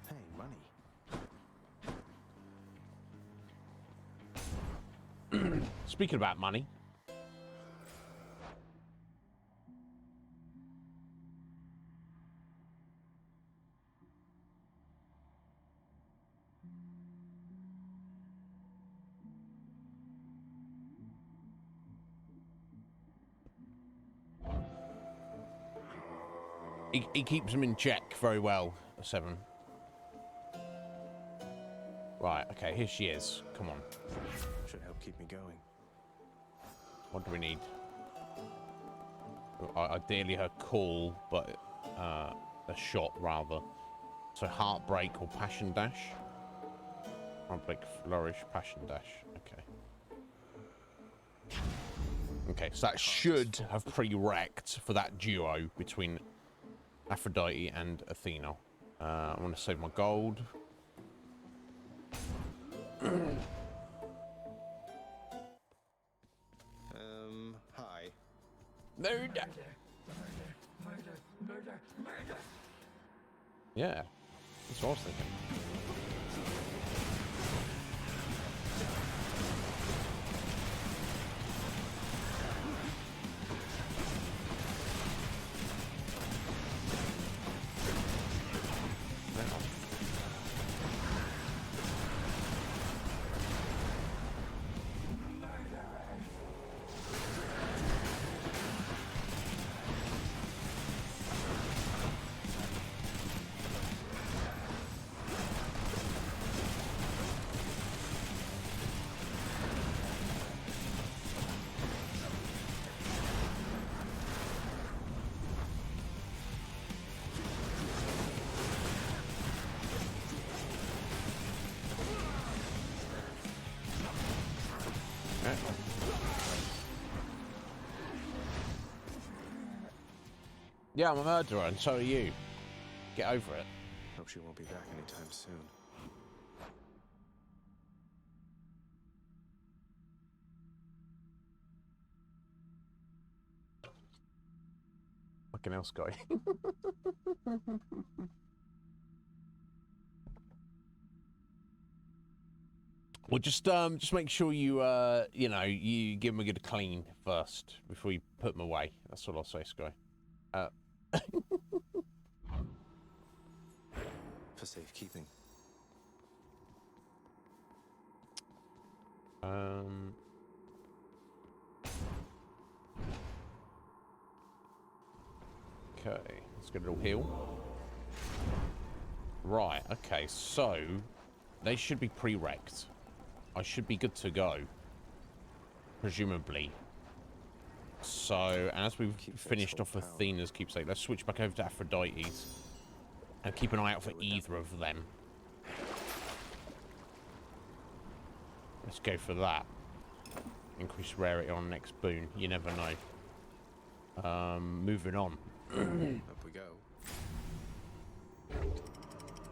Hey, money. Speaking about money. He keeps him in check very well, 7. Right, okay, here she is. Come on. Should help keep me going. What do we need? Ideally her call, but a shot rather. So heartbreak or passion dash. Heartbreak, flourish, passion dash. Okay. Okay, so that should have pre-wrecked for that duo between Aphrodite and Athena. I want to save my gold. Hi. Murder. Yeah, that's what I was thinking. Yeah, I'm a murderer, and so are you. Get over it. Hope she won't be back anytime soon. Fucking hell, Sky. Well, just make sure you, you know, you give them a good clean first before you put them away. That's all I'll say, Sky. For safekeeping. Okay, let's get a little heal. Right, okay, so they should be pre-wrecked. I should be good to go, presumably. So, as we've finished off Athena's keepsake, let's switch back over to Aphrodite's and keep an eye out for either of them. Let's go for that. Increase rarity on next boon. You never know. Moving on. Up we go.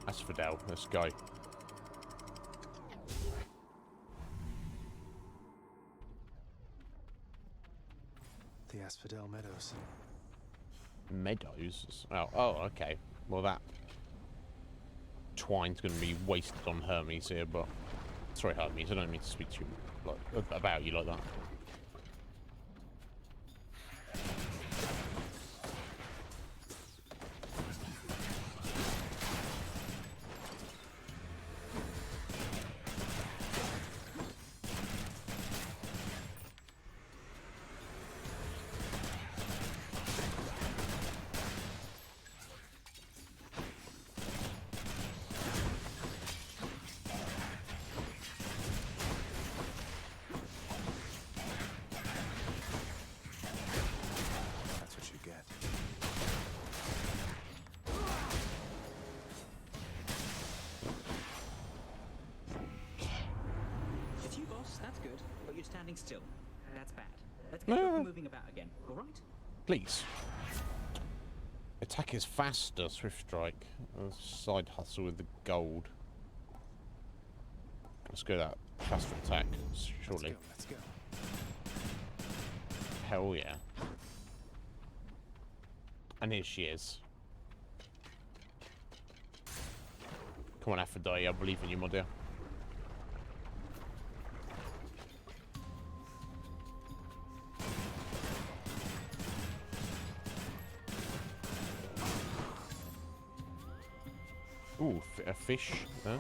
Asphodel, let's go. The Asphodel Meadows. Meadows? Oh, okay. Well, that twine's going to be wasted on Hermes here, but... Sorry, Hermes, I don't mean to speak to you like, about you like that. standing still. That's bad. Let's get you moving about again, all right? Please. Attack is faster, Swift Strike. Side hustle with the gold. Let's go that faster attack, surely. Let's go. Hell yeah. And here she is. Come on, Aphrodite, I believe in you, my dear. Ooh, a fish. Huh?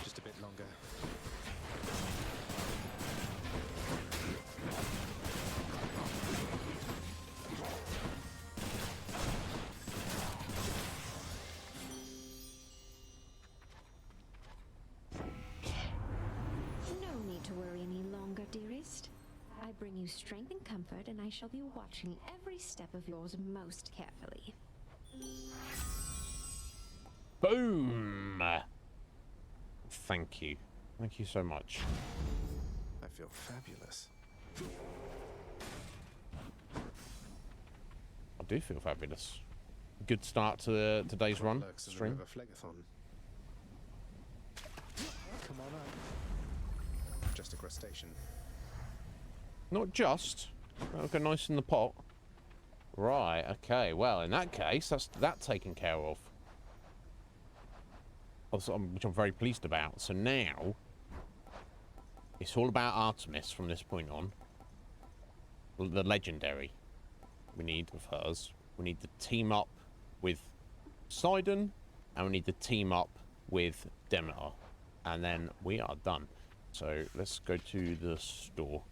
Just a bit longer. No need to worry any longer, dearest. I bring you strength and comfort, and I shall be watching every step of yours most carefully. Boom! Thank you. Thank you so much. I feel fabulous. I do feel fabulous. Good start to today's run Lurks in the stream. river Phlegathon. Come on up. Just a crustacean. Not just. That'll go nice in the pot. Right, okay. Well, in that case, that's that taken care of. Also, which I'm very pleased about. So now, it's all about Artemis from this point on. The legendary we need of hers. We need to team up with Poseidon, and we need to team up with Demeter. And then we are done. So let's go to the store.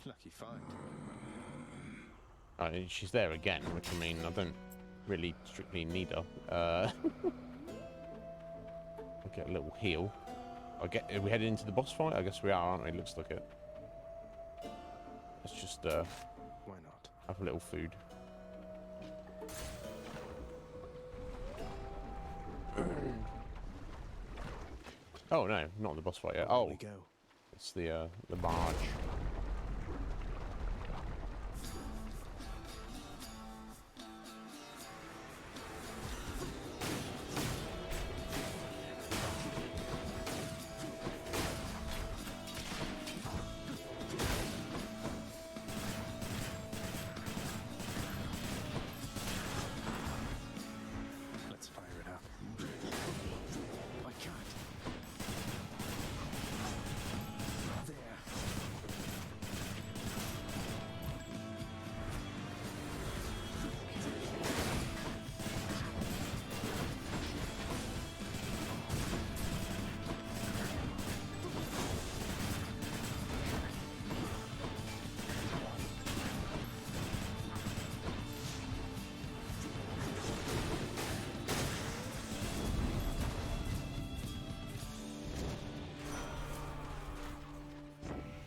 Lucky find. She's there again, which I mean, I don't really strictly need her. I'll get a little heal. Are we headed into the boss fight? I guess we are, aren't we? Looks like it. Let's just Why not? have a little food. Oh no, not the boss fight yet. On Oh, we go. it's the barge. Let's fire it up. I can't. There.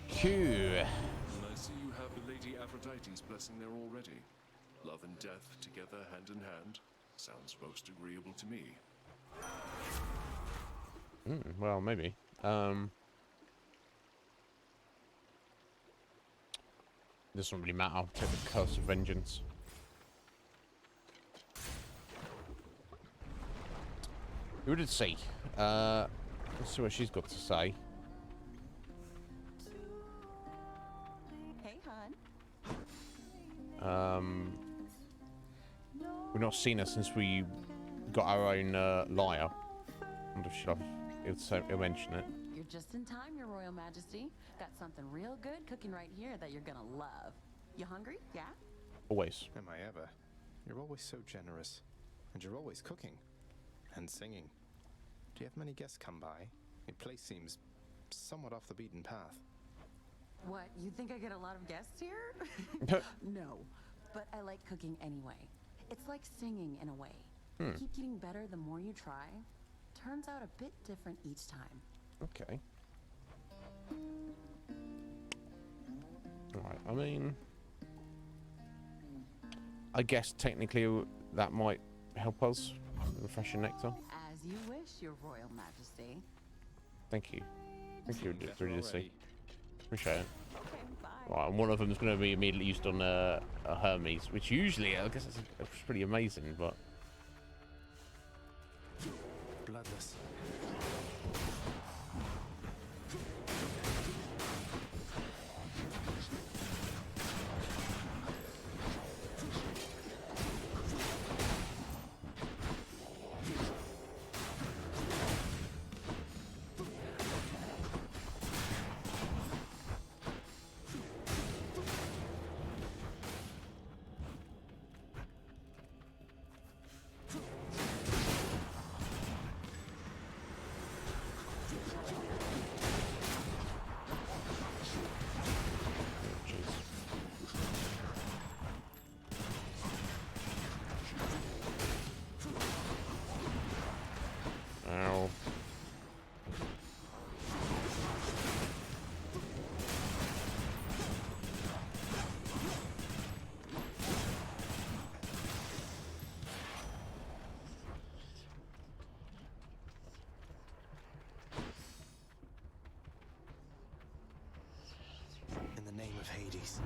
Q. And I see you have the Lady Aphrodite's blessing there already. Love and death together hand in hand. Sounds most agreeable to me. Well, maybe. Doesn't really matter. I'll take the curse of vengeance. Who did see? Let's see what she's got to say. Hey, hon. We've not seen her since we got our own lyre. I wonder if she'll mention it. You're You're just in time, Your Royal Majesty. Got something real good cooking right here that you're gonna love. You hungry? Yeah? Always. Am I ever? You're always so generous. And you're always cooking. And singing. Do you have many guests come by? Your place seems somewhat off the beaten path. What, you think I get a lot of guests here? No, but I like cooking anyway. It's like singing in a way. Keep getting better the more you try. Turns out a bit different each time. Okay. Alright, I mean... I guess technically that might help us. Refreshing nectar. As you wish, Your Royal Majesty. Thank you. Thank you, Better Drizzy. already. Appreciate it. Okay, bye. Right, and one of them is going to be immediately used on a Hermes, which usually, I guess it's pretty amazing, but... Bloodless. Ow. In the name of Hades.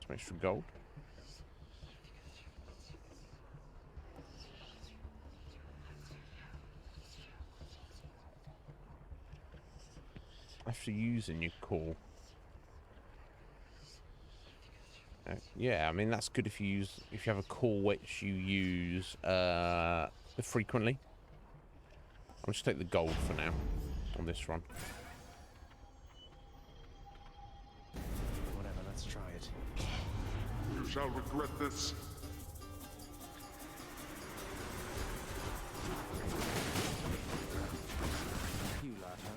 Some extra gold. After using your core. Yeah, I mean that's good if you have a core which you use frequently. I'll just take the gold for now on this run. Whatever, let's try it. You shall regret this. You laugh, huh?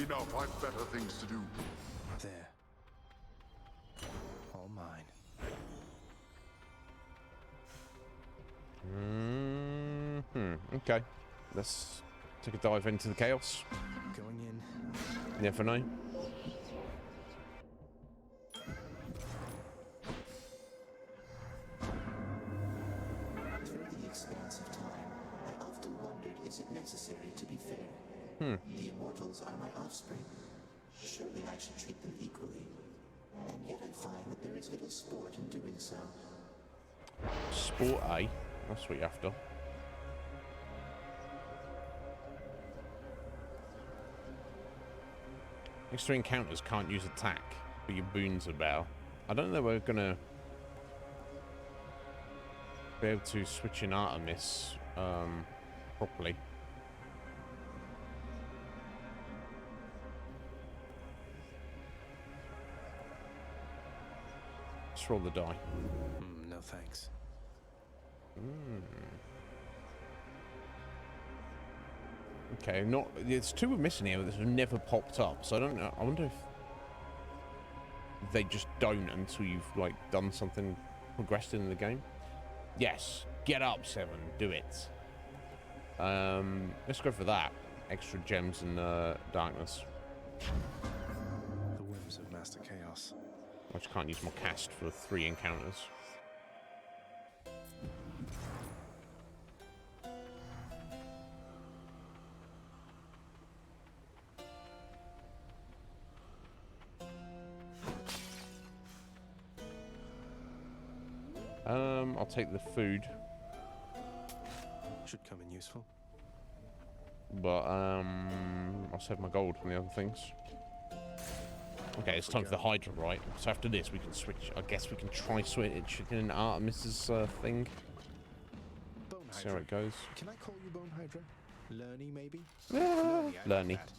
Enough, I've better things to do. There. All mine. Okay. Let's take a dive into the chaos. Going in. You never know. Through the expanse of time, I often wondered, is it necessary to be fair? The immortals are my offspring. Surely I should treat them equally. And yet I find that there is little sport in doing so. Sport A. That's what you're after. Extra encounters can't use attack, but your boons are better. I don't know we're gonna be able to switch in Artemis properly. Let's roll the die. No thanks. Okay, there's two we're missing here that have never popped up, so I don't know. I wonder if they just don't until you've like done something, progressed in the game. Yes, get up, 7, do it. Let's go for that. Extra gems and darkness. The whims of Master Chaos. I just can't use my cast for 3 encounters. I'll take the food. Should come in useful. But I'll save my gold from the other things. Okay, it's time for the Hydra, right? So after this, we can switch. I guess we can try switching in Artemis's thing. Bone Hydra. See how it goes. Can I call you Bone Hydra? Lerny, maybe? I Lerny. like that.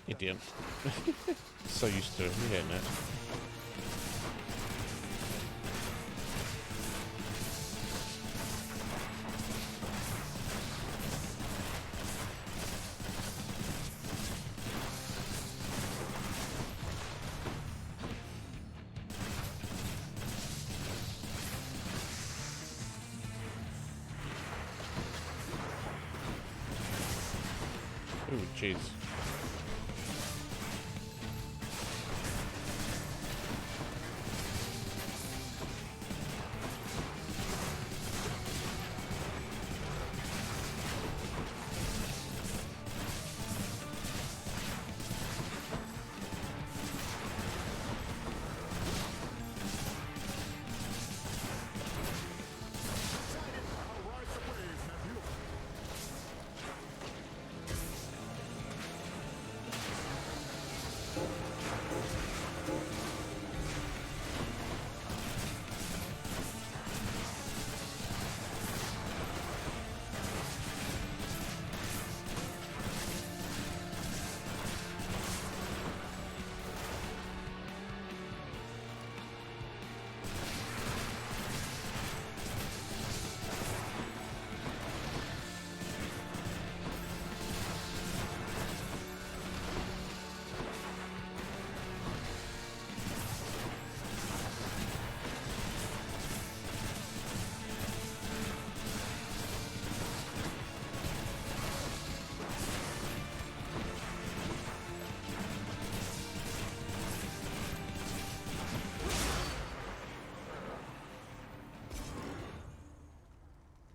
Idiot. So used to hitting it. Ooh, jeez.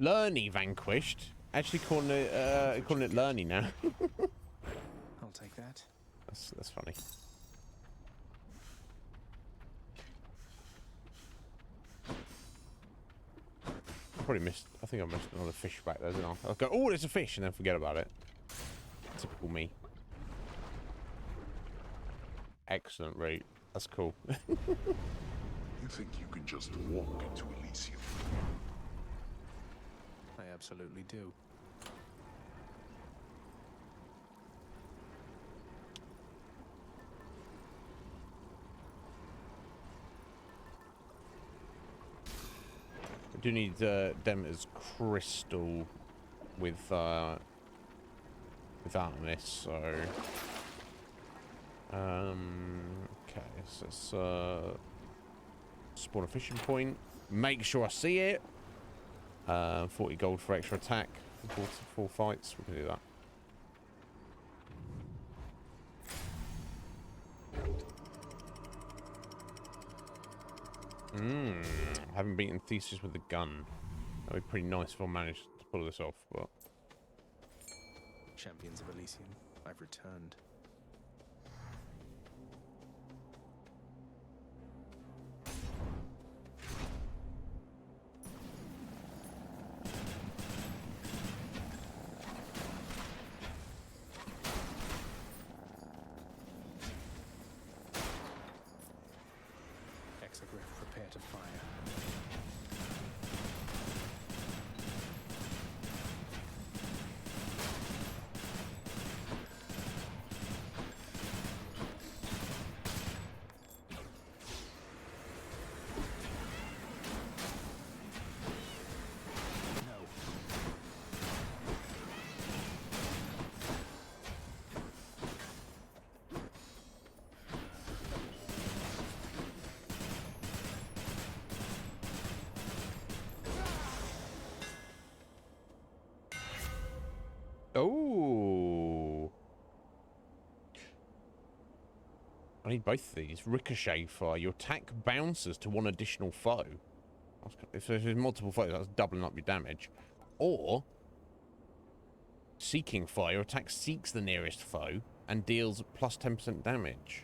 Lerny vanquished. Actually calling it Lerny now. I'll take that. That's funny. Probably missed. I think I missed another fish back there, didn't I? I'll go, oh, there's a fish, and then forget about it. Typical me. Excellent route. That's cool. You think you can just walk into Elysium? I absolutely do. I do need Demeter's crystal with Artemis, so okay, so it's spawn a fishing point. Make sure I see it. 40 gold for extra attack. 4 fights. We can do that. I haven't beaten Theseus with the gun. That'd be pretty nice if I managed to pull this off, but... Champions of Elysium, I've returned. prepare to fire. Oh. I need both of these. Ricochet fire. Your attack bounces to one additional foe. If there's multiple foes, that's doubling up your damage. Or Seeking fire. Your attack seeks the nearest foe and deals plus 10% damage.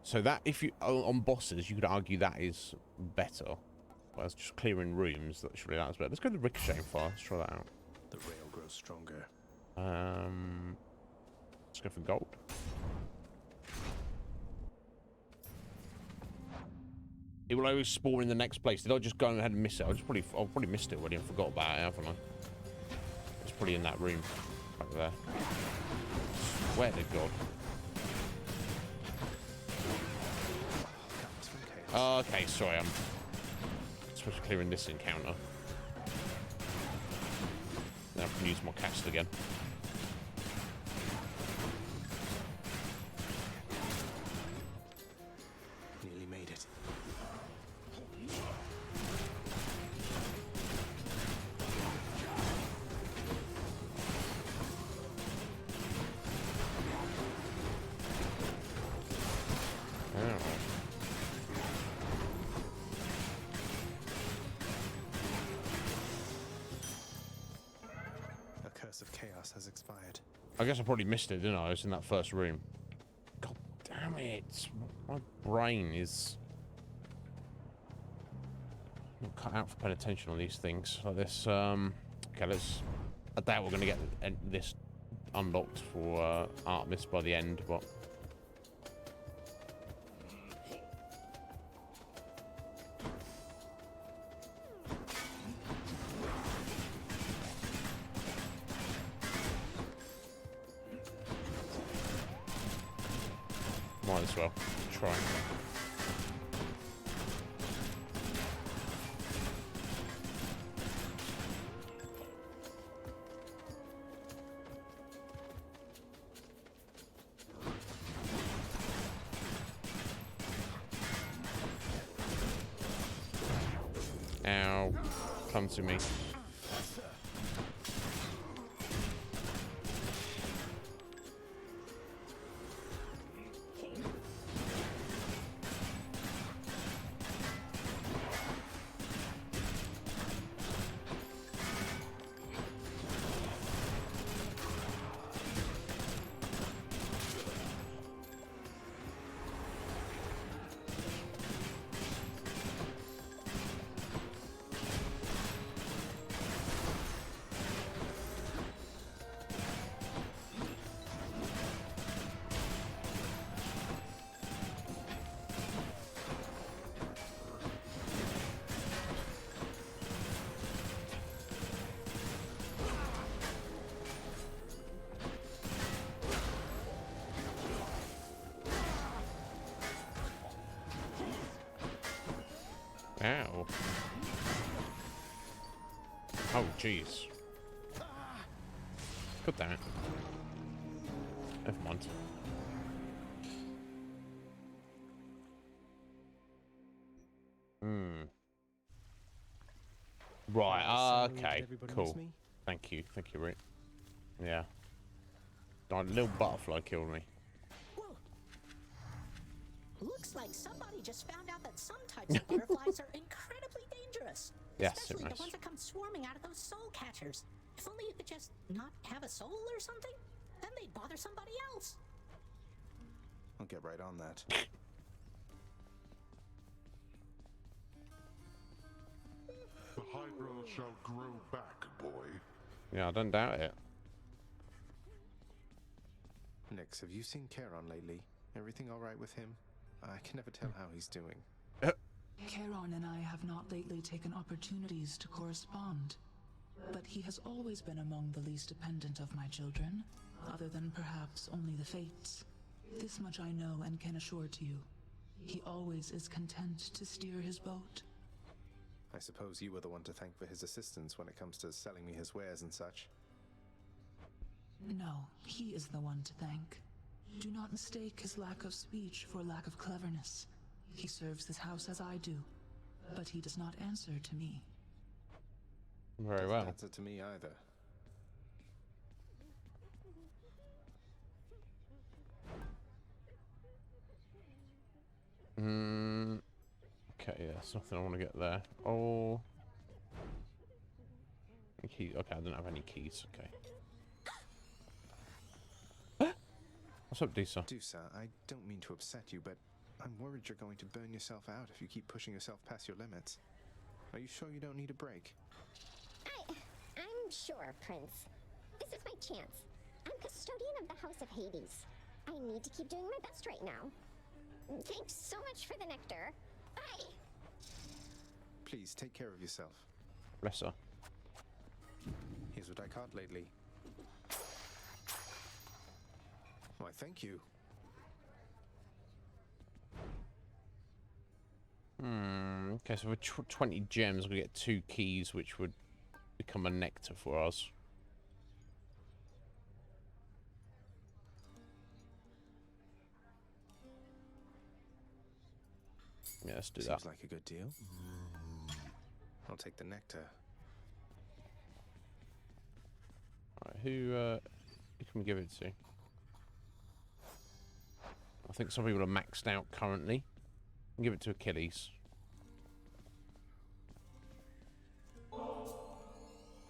So that, if you on bosses, you could argue that is better. Whereas just clearing rooms, that's really better. Let's go to Ricochet fire. Let's try that out. The rail grows stronger. Let's go for gold. It will always spawn in the next place. Did I just go ahead and miss it? I've probably missed it already and forgot about it, haven't I? It's probably in that room back there. Swear to God. Oh, okay, sorry, I'm supposed to be clearing this encounter. Then I can use my cast again. Nearly made it. Of chaos has expired. I guess I probably missed it, didn't I? I was in that first room. God damn it. My brain is not cut out for paying attention on these things like this. Okay, let's... I doubt we're going to get this unlocked for Artemis by the end, but... Might as well try. Ow. Come to me. Ow. Oh, jeez. Put that. Never mind. Right, okay, cool. Thank you, Rick. Yeah. A little butterfly killed me. Whoa. Looks like somebody just found out that some types of butterflies are incredibly dangerous. Yes, especially the ones that come swarming out of those soul catchers. If only you could just not have a soul or something, then they'd bother somebody else. I'll get right on that. The Hydra shall grow back, boy. Yeah, I don't doubt it. Nix, have you seen Charon lately? Everything all right with him? I can never tell how he's doing. Charon and I have not lately taken opportunities to correspond, but he has always been among the least dependent of my children, other than perhaps only the fates. This much I know and can assure to you. He always is content to steer his boat. I suppose you were the one to thank for his assistance when it comes to selling me his wares and such. No, he is the one to thank. Do not mistake his lack of speech for lack of cleverness. He serves this house as I do, but he does not answer to me. Very Doesn't well. answer to me either. Okay, yeah, there's nothing I want to get there. Oh. Key. Okay, I don't have any keys. Okay. What's up, Disa? Dusa, I don't mean to upset you, but I'm worried you're going to burn yourself out if you keep pushing yourself past your limits. Are you sure you don't need a break? I'm sure, Prince. This is my chance. I'm custodian of the House of Hades. I need to keep doing my best right now. Thanks so much for the nectar. Bye! Please, take care of yourself. Bless her. Here's what I caught lately. Why, thank you. Okay, so for 20 gems, we get 2 keys, which would become a nectar for us. Yeah, let's do that. Seems like a good deal. I'll take the nectar. Alright, who can we give it to? I think some people are maxed out currently. I'll give it to Achilles.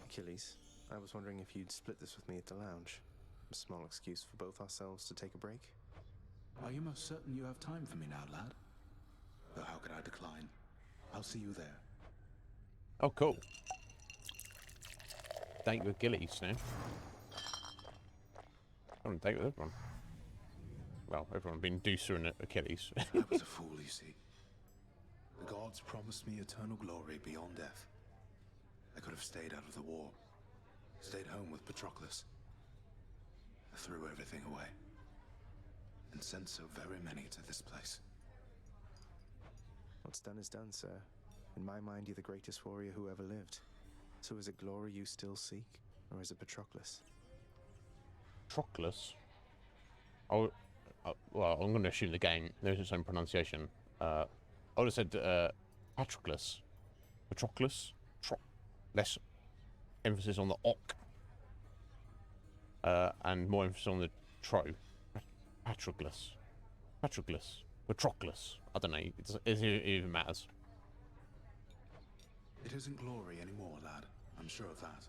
Achilles, I was wondering if you'd split this with me at the lounge. A small excuse for both ourselves to take a break. Are you most certain you have time for me now, lad? Though how could I decline? I'll see you there. Oh, cool. Date with Achilles now. I'm on a date with everyone. Well, everyone being Deucer and Achilles. I was a fool, you see. The gods promised me eternal glory beyond death. I could have stayed out of the war. Stayed home with Patroclus. I threw everything away. And sent so very many to this place. What's done is done, sir. In my mind, you're the greatest warrior who ever lived. So is it glory you still seek? Or is it Patroclus? Patroclus? Oh, well, I'm going to assume the game. There's its own pronunciation. I would have said Patroclus. Patroclus? Less emphasis on the ok. And more emphasis on the tro. Patroclus. Patroclus. Patroclus. I don't know. It even matters. It isn't glory anymore, lad. I'm sure of that.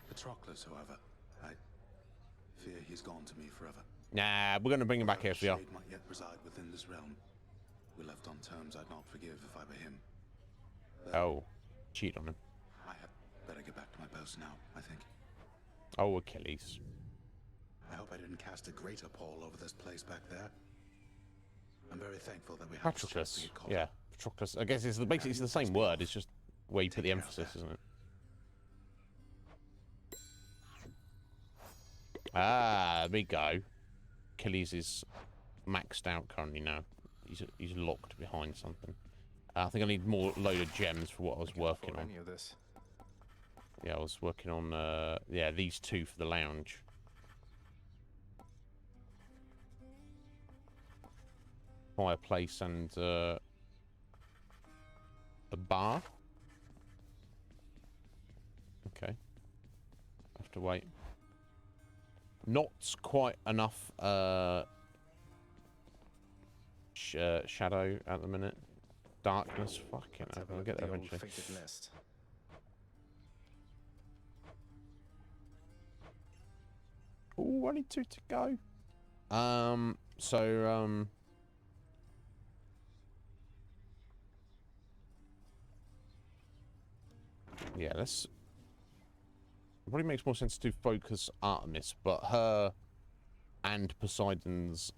Patroclus, however, I fear he's gone to me forever. Nah, we're going to bring him back here for you. Shade might yet reside within this realm. We left on terms I'd not forgive if I were him. But oh, cheat on him. I had better get back to my post now, I think. Oh, Achilles. I hope I didn't cast a greater pall over this place back there. I'm very thankful that we have this chance to Patroclus. get caught. Yeah, Patroclus. I guess it's basically it's the same word. It's just where you put the emphasis, isn't it? Ah, there we go. Achilles is maxed out currently now. He's locked behind something. I think I need more load of gems for what I was working on. Any of this. Yeah, I was working on yeah, these 2 for the lounge. Fireplace and a bar. Okay. Have to wait. Not quite enough shadow at the minute. Darkness. Fucking hell. I'll get there eventually. Oh, only 2 to go. Yeah, let's... It probably makes more sense to focus Artemis, but her and Poseidon's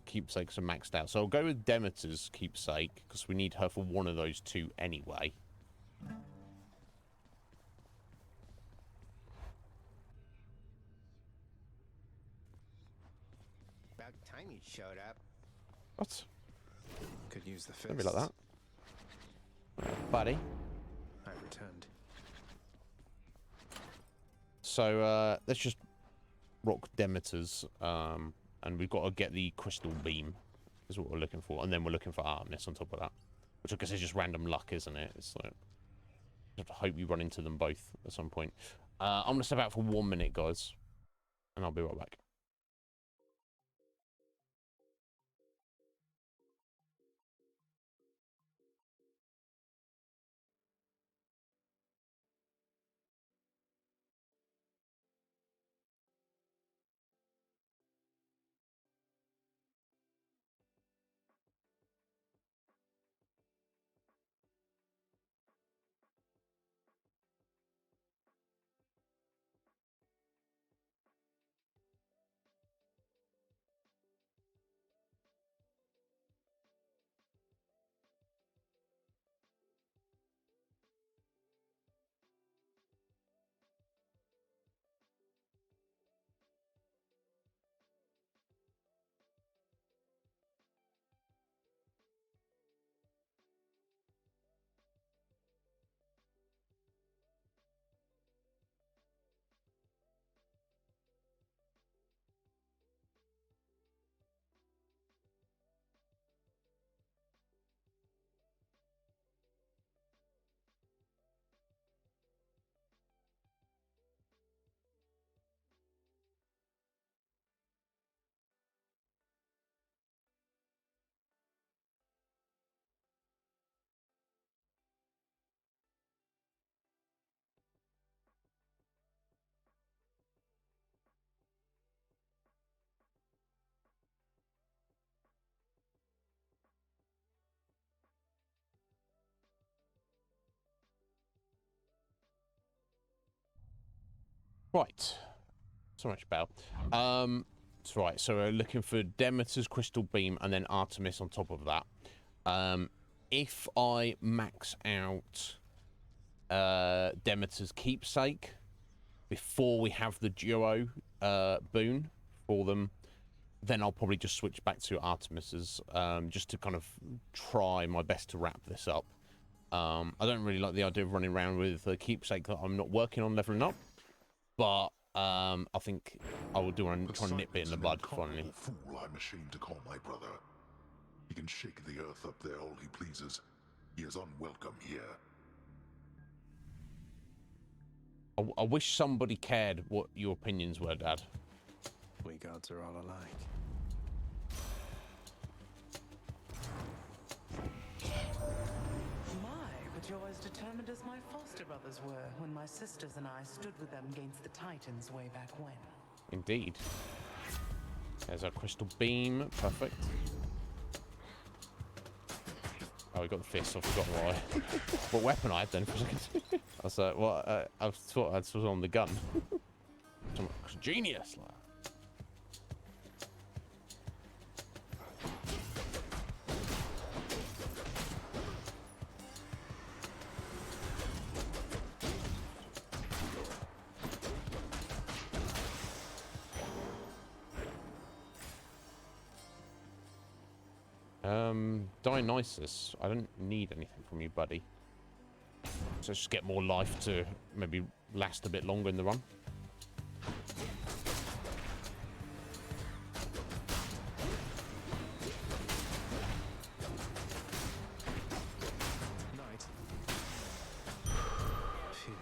keepsakes are maxed out. So I'll go with Demeter's keepsake, because we need her for one of those two anyway. About time you showed up. What? Could use the fist. Don't be like that. Buddy. I've returned. So, let's just rock Demeter's, and we've got to get the crystal beam, is what we're looking for. And then we're looking for Artemis on top of that. Which I guess is just random luck, isn't it? It's like, you have to hope you run into them both at some point. I'm going to step out for 1 minute, guys. And I'll be right back. Right. So much better. That's right. So we're looking for Demeter's crystal beam and then Artemis on top of that. If I max out Demeter's keepsake before we have the duo boon for them, then I'll probably just switch back to Artemis's just to kind of try my best to wrap this up. I don't really like the idea of running around with a keepsake that I'm not working on leveling up. But I think I will try and nip it in the bud finally. Fool, I'm ashamed to call my brother. He can shake the earth up there all he pleases. He is unwelcome here. I wish somebody cared what your opinions were, Dad. We gods are all alike. But you're as determined as my foster brothers were when my sisters and I stood with them against the Titans way back when. Indeed. There's our crystal beam. Perfect. Oh, we got the fist. I forgot what weapon I had then for a second. I was like, well, I thought I was on the gun. Genius. Like. Dionysus, I don't need anything from you, buddy. So just get more life to maybe last a bit longer in the run. Night. Phew.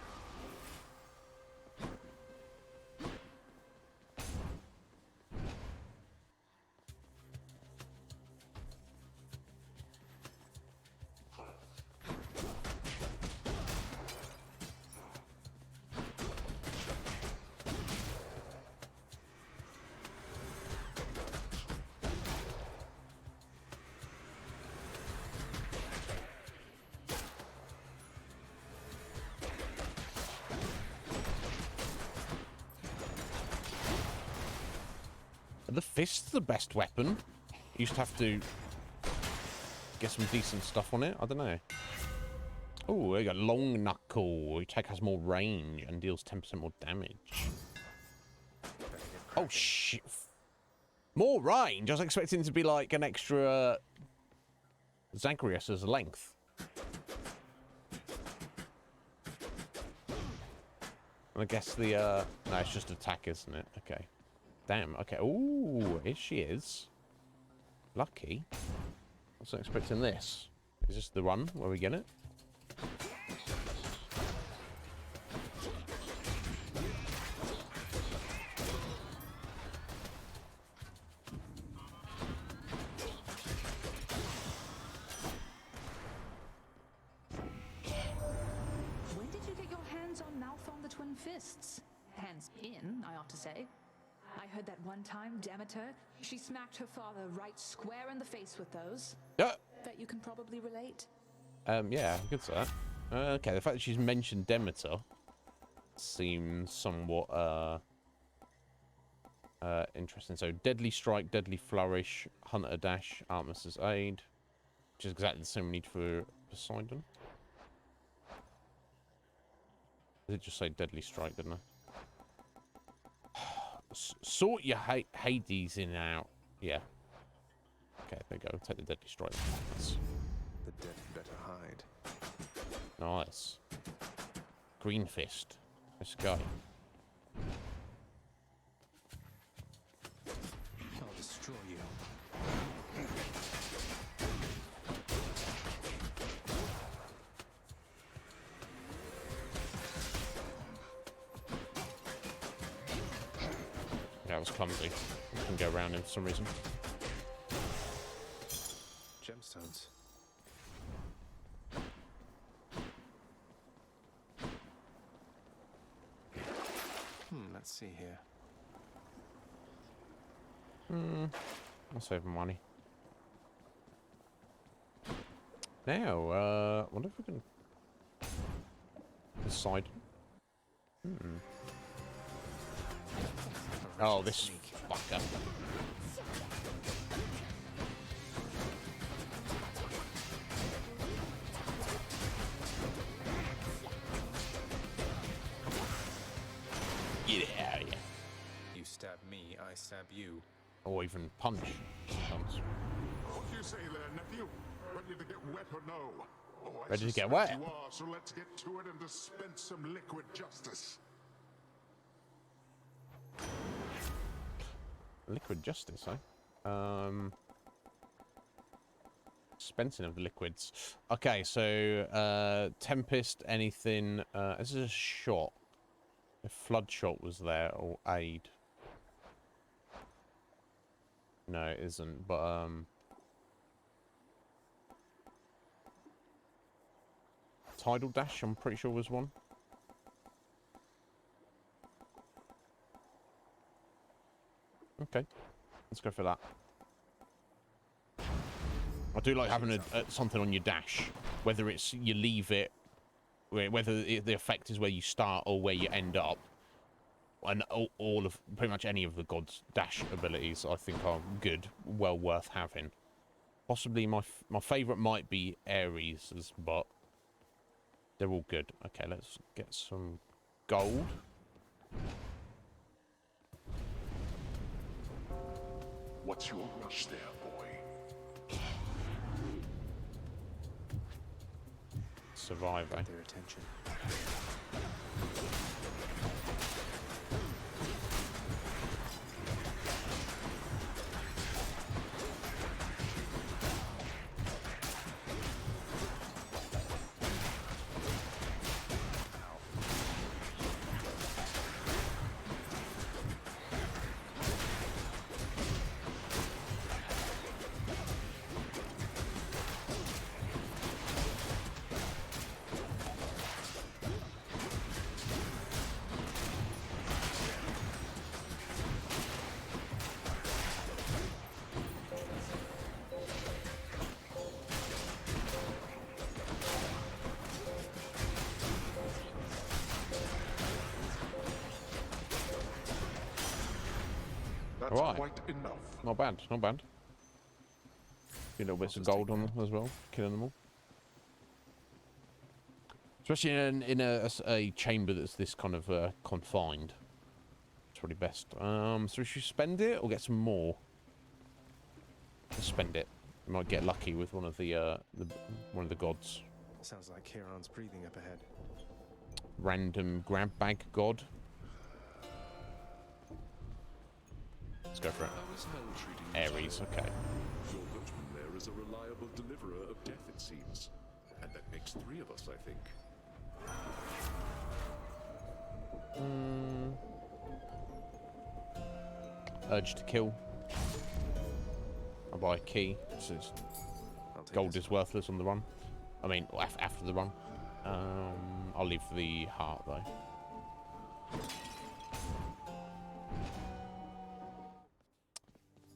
The fist's the best weapon. used to have to get some decent stuff on it. I don't know. Oh, we got long knuckle. Attack has more range and deals 10% more damage. Oh shit! More range. I was expecting it to be like an extra Zagreus's length. I guess the no, it's just attack, isn't it? Okay. Damn. Okay. Ooh, here she is. Lucky. I wasn't expecting this. Is this the run where we get it? When did you get your hands on Malphon the Twin Fists? Hands in, I ought to say. I heard that one time Demeter, she smacked her father right square in the face with those. Yeah. Bet you can probably relate. Yeah, I could say that. Okay, the fact that she's mentioned Demeter seems somewhat interesting. So Deadly Strike, Deadly Flourish, Hunter Dash, Artemis's Aid, which is exactly the same we need for Poseidon. I did just say Deadly Strike, didn't I? Sort your Hades in and out. Yeah. Okay, there you go. Take the Deadly Strike. The dead better hide. Nice. Green Fist. Let's go. I'll destroy you. That was clumsy. I can go around him for some reason. Gemstones. Let's see here. I'll save money. Now, wonder if we can decide. Oh, this fucker. Get out of here. You stab me, I stab you. Or even punch. Sometimes. What do you say there, nephew? Ready to get wet or no? Oh, I Ready to get suspect wet? You are, so let's get to it and dispense some liquid justice. Liquid justice, eh? Dispensing of liquids. Okay, so Tempest, anything. This is a shot. If Flood Shot was there, or Aid. No, it isn't, but Tidal Dash, I'm pretty sure was one. Okay, let's go for that. I do like having something on your dash, whether it's you leave it, whether the effect is where you start or where you end up, and all of pretty much any of the gods' dash abilities I think are good, well worth having. Possibly my favourite might be Ares's, but they're all good. Okay, let's get some gold. What's your rush there, boy? Survive, eh? Their attention. That's Right. quite enough. Not bad, not bad. few little bits of gold on them as well, killing them all. Especially in a chamber that's this kind of confined. It's probably best. So we should spend it or get some more. Let's spend it. We might get lucky with one of the gods. Sounds like Charon's breathing up ahead. Random grab bag god. Let's go for it. How is hell treating you, Ares, child? okay. Your boatman there is a reliable deliverer of death, it seems. And that makes 3 of us, I think. Urge to kill. I'll buy a key. So gold is worthless on the run. I mean, after the run. I'll leave the heart though.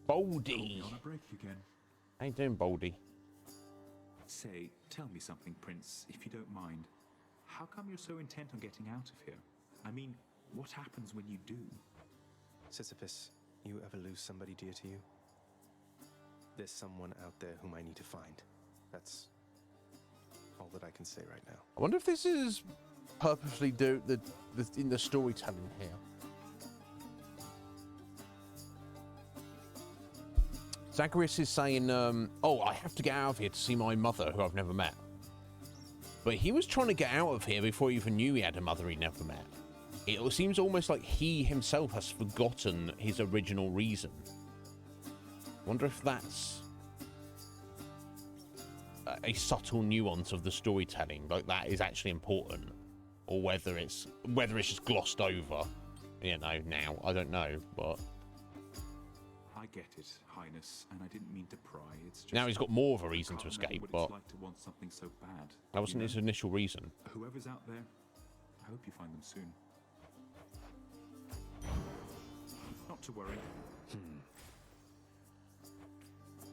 Baldy. On a break again. How you doing, Baldy? Say, tell me something, Prince, if you don't mind. How come you're so intent on getting out of here? I mean, what happens when you do? Sisyphus, you ever lose somebody dear to you? There's someone out there whom I need to find. That's all that I can say right now. I wonder if this is purposely in the storytelling here. Zagreus is saying, oh, I have to get out of here to see my mother, who I've never met. But he was trying to get out of here before he even knew he had a mother he never met. It seems almost like he himself has forgotten his original reason. Wonder if that's a subtle nuance of the storytelling, like that is actually important, or whether it's just glossed over. You know, now I don't know, but I get it, Highness, and I didn't mean to pry. It's just now he's got more of a reason to escape. What But it's like to want something so bad. that wasn't his initial reason. Whoever's out there, I hope you find them soon. Not to worry.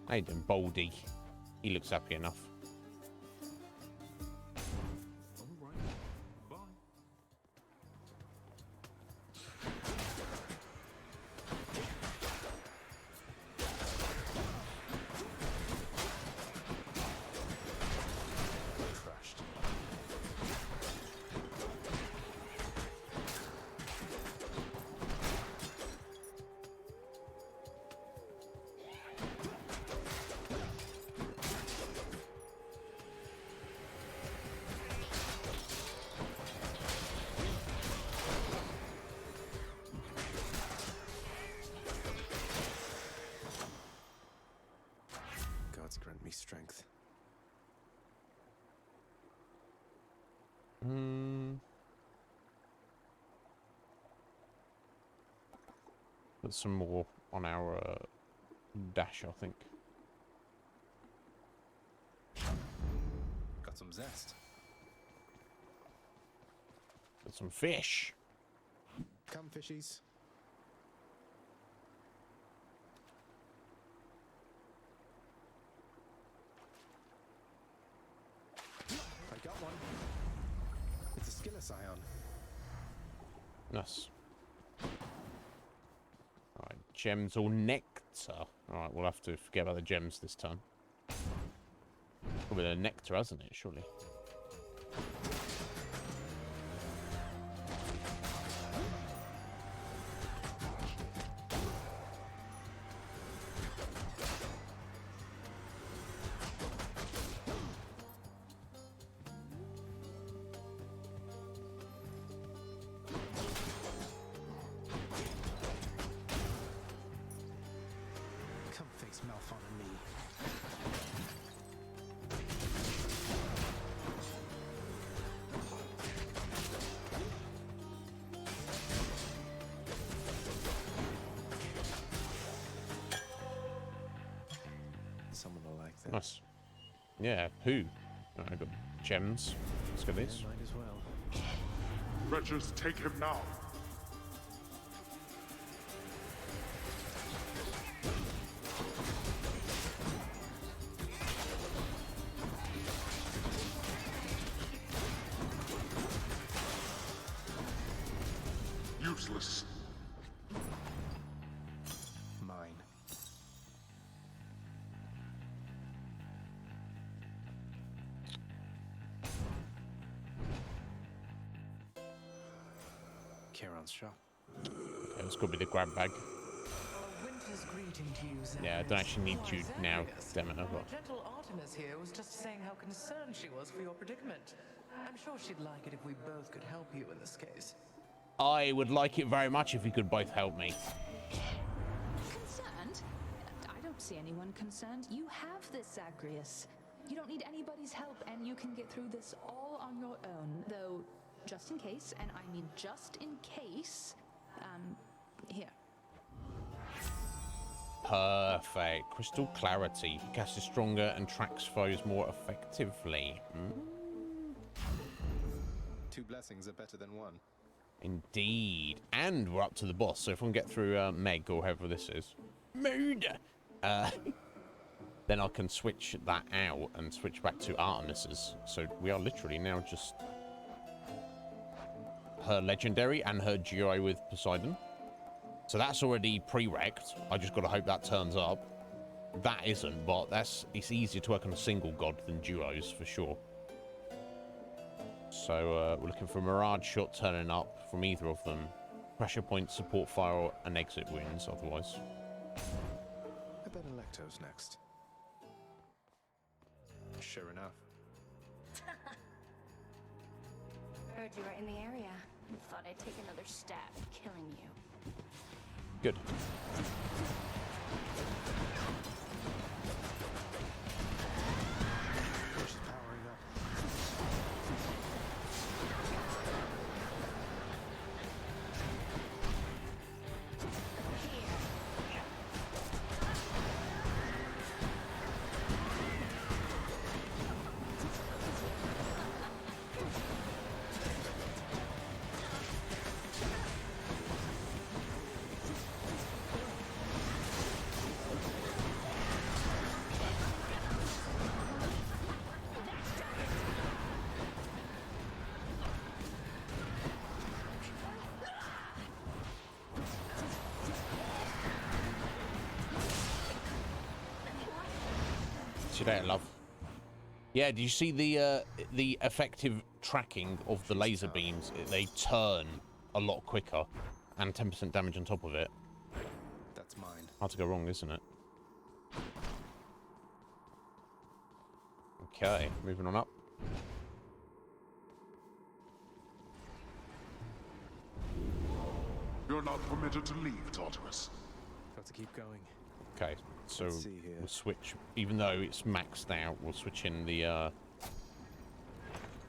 How you doing, Baldy? He looks happy enough. All right. Bye. Crashed. Gods grant me strength. Put some more on our dash, I think. Got some zest. Put some fish. Come, fishies. I got one. It's a skilless ion. Nice. Alright, gems or nectar. Alright, we'll have to forget about the gems this time. Probably the nectar, hasn't it, surely? Come face Malphon and me. Someone will like that. Nice. Yeah, who? I got gems. Let's get this. Yeah, might as well. Wretches, take him now. Useless. Mine. Charon's shop. Okay, it's got to be the grab bag. Winter's greeting to you, Zacharias. Yeah, I don't actually need you now, damn it. Our gentle Artemis here was just saying how concerned she was for your predicament. I'm sure she'd like it if we both could help you in this case. I would like it very much if you could both help me. Concerned? I don't see anyone concerned. You have this, Zacharias. You don't need anybody's help, and you can get through this all on your own. Though, just in case, and I mean just in case, here. Perfect. Crystal clarity. Cast is stronger and tracks foes more effectively. Two blessings are better than one. Indeed. And we're up to the boss, so if we can get through Meg, or whoever this is, murder, then I can switch that out and switch back to Artemis's. So we are literally now just her legendary and her duo with Poseidon. So that's already pre-wrecked. I just got to hope that turns up. That isn't, but it's easier to work on a single god than duos for sure. So we're looking for a Mirage shot turning up from either of them. Pressure point, support fire, and exit wounds otherwise. I bet Electo's next. Sure enough. Heard you were in the area. Thought I'd take another stab at killing you. Good. She's powering up. See that, love. Yeah, did you see the effective tracking of the laser beams? They turn a lot quicker, and 10% damage on top of it. That's mine. Hard to go wrong, isn't it? Okay, moving on up. You're not permitted to leave, Tartarus. Got to keep going. Okay, so Let's see here. we'll switch, even though it's maxed out, we'll switch in the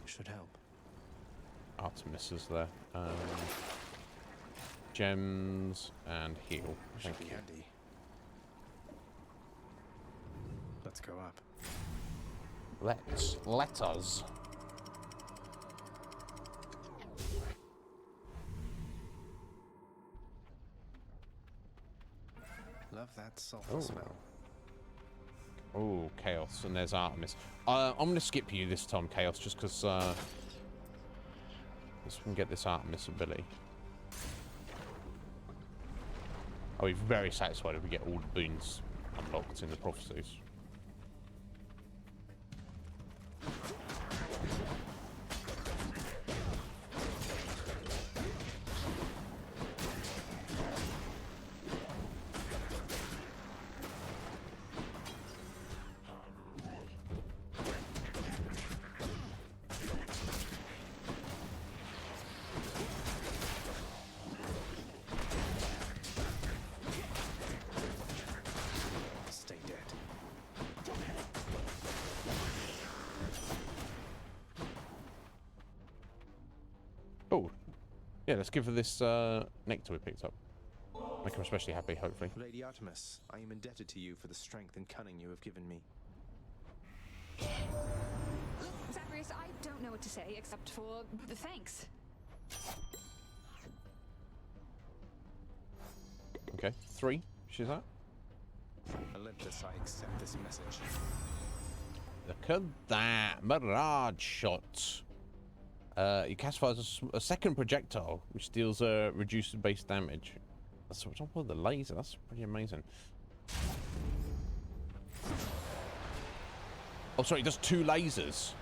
Should help. Artemis's there. Gems and heal. Thank you. Candy. Let's go up. Let us. Love that sulfur smell. Oh, Chaos, and there's Artemis. I'm going to skip you this time, Chaos, just because we can get this Artemis ability. I'll be very satisfied if we get all the boons unlocked in the prophecies. Stay dead. Oh, yeah, let's give her this nectar we picked up. Make her especially happy, hopefully. Lady Artemis, I am indebted to you for the strength and cunning you have given me. Zacharias, I don't know what to say except for the thanks. Okay, 3, she's at. Olympus, I accept this message. Look at that, Mirage shot. You cast fires a second projectile, which deals reduced base damage. That's on top of the laser. That's pretty amazing. Oh, sorry, it does 2 lasers.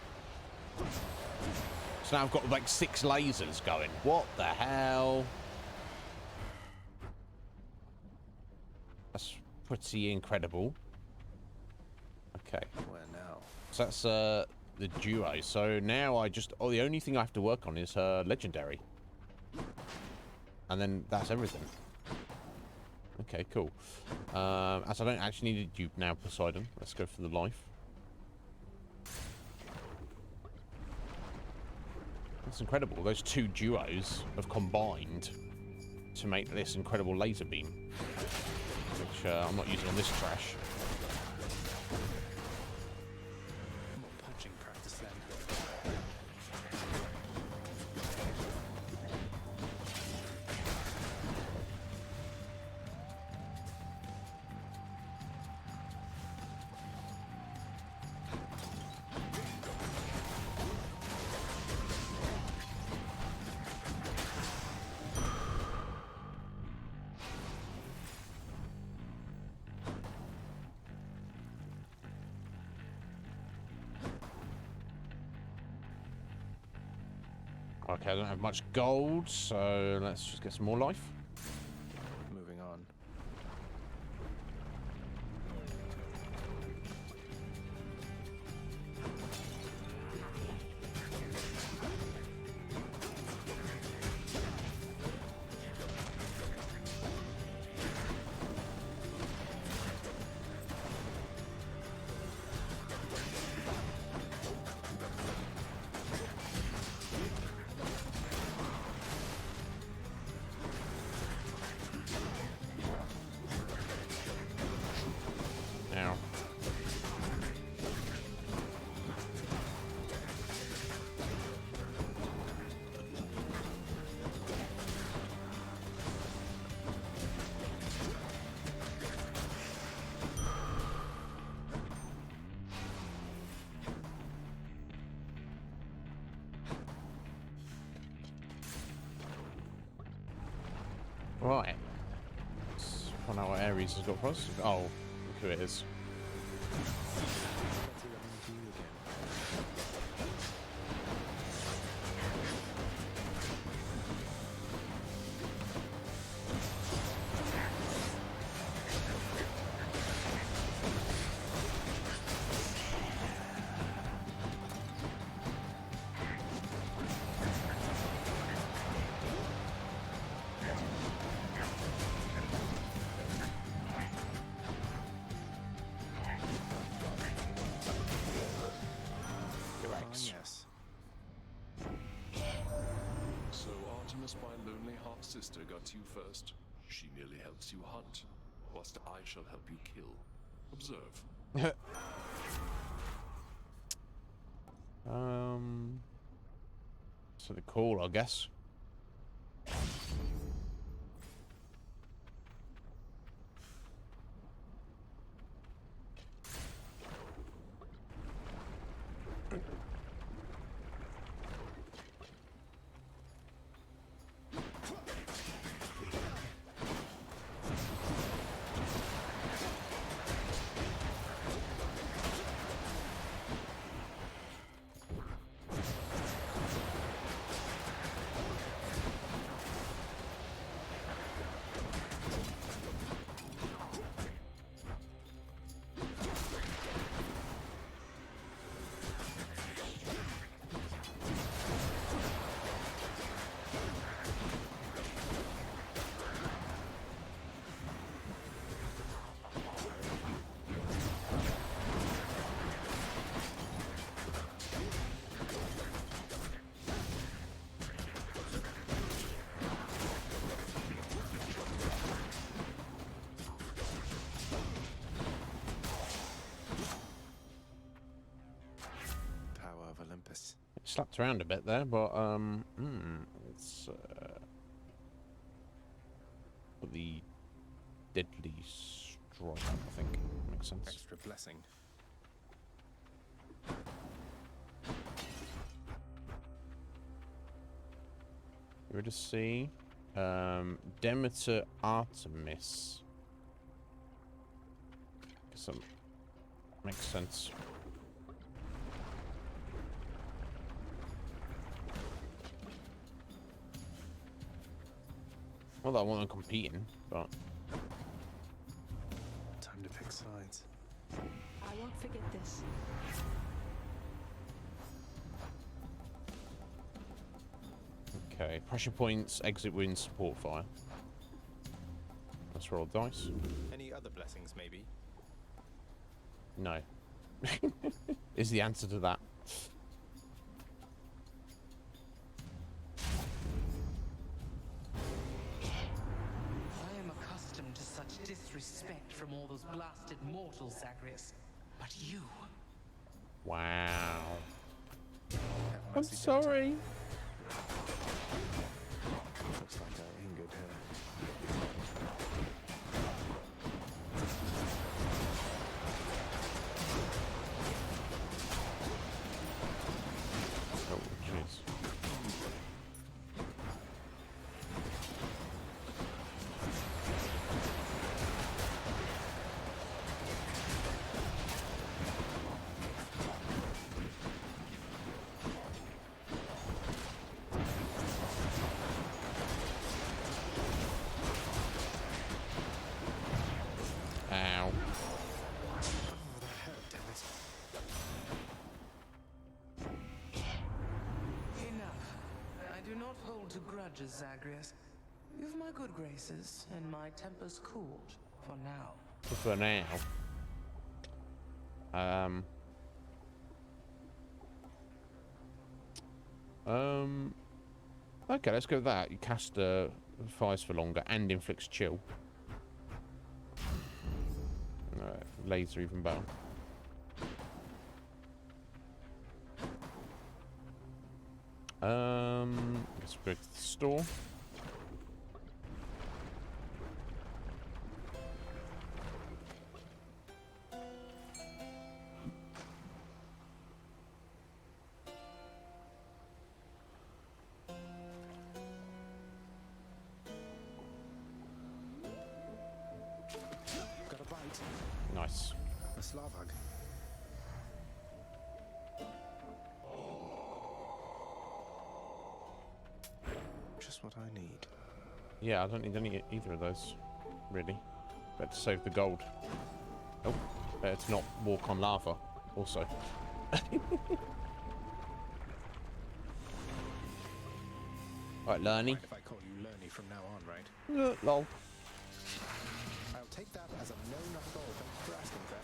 So now I've got like 6 lasers going. What the hell? pretty incredible. Okay. Where now? So that's the duo. So now the only thing I have to work on is her legendary. And then that's everything. Okay, cool. As I don't actually need a dupe now, Poseidon. Let's go for the life. That's incredible. Those two duos have combined to make this incredible laser beam, which I'm not using on this trash. More punching practice then. Okay, I don't have much gold, so let's just get some more life. Moving on. Now. Right. Let's find out what Ares has got for us. Oh, look who it is. Yes. So Artemis, my lonely half-sister, got you first. She merely helps you hunt, whilst I shall help you kill. Observe. So the call, I guess. Slapped around a bit there, but it's the deadly strike, I think makes sense. Extra blessing. We're to see Demeter Artemis. Guess that makes sense. Not that I want them competing, but dark sides. I won't forget this. Okay, pressure points, exit wounds, support fire. Let's roll dice. Any other blessings, maybe? No. Is the answer to that. I am accustomed to such disrespect from all those blasted mortals, Zagreus. But you... Wow. I'm sorry. Looks like I'm in good hands. Oh, jeez. Ow. Oh, that hurt, damn it. Enough. I do not hold to grudges, Zagreus. You've my good graces, and my temper's cooled for now. For now. Okay, let's go with that. You cast fires for longer and inflicts chill. Laser even better. Let's go to the store. Got a bite. Nice. A Slavhug. Just what I need. Yeah, I don't need any either of those, really. Better to save the gold. Oh, better to not walk on lava, also. Right, Lerny. If I call you Lerny from now on, right? Lol. I'll take that as a no, not at all. Thanks for asking, friend.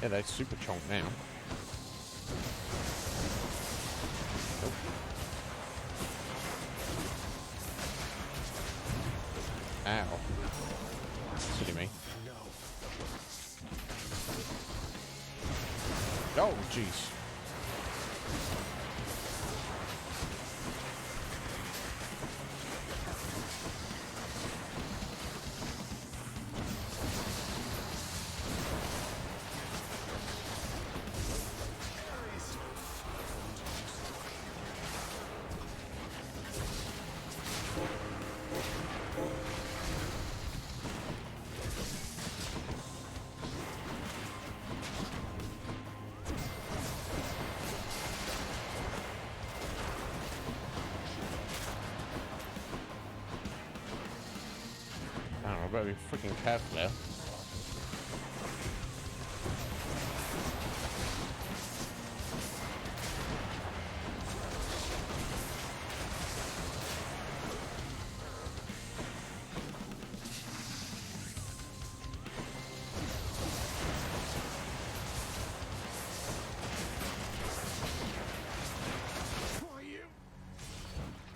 Yeah, they're super chonk now. Ow. Silly me. No. Oh, jeez. I better be freaking careful now.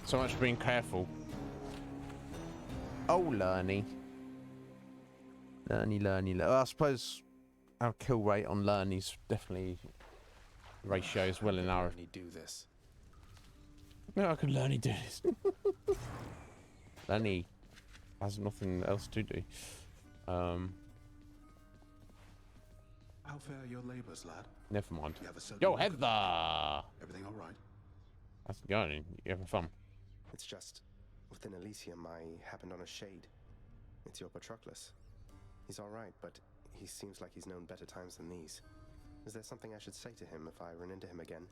So much for being careful. Oh, Lerny. Lerny. I suppose our kill rate on Lerny's definitely ratios well in our... Do this. No, I could Lerny do this. Lenny has nothing else to do. How fare your labors, lad? Never mind. You have a certain Yo, look Heather! about you. Everything all right? How's it going? You having fun? It's just, within Elysium, I happened on a shade. It's your Patroclus. He's all right, but he seems like he's known better times than these. Is there something I should say to him if I run into him again?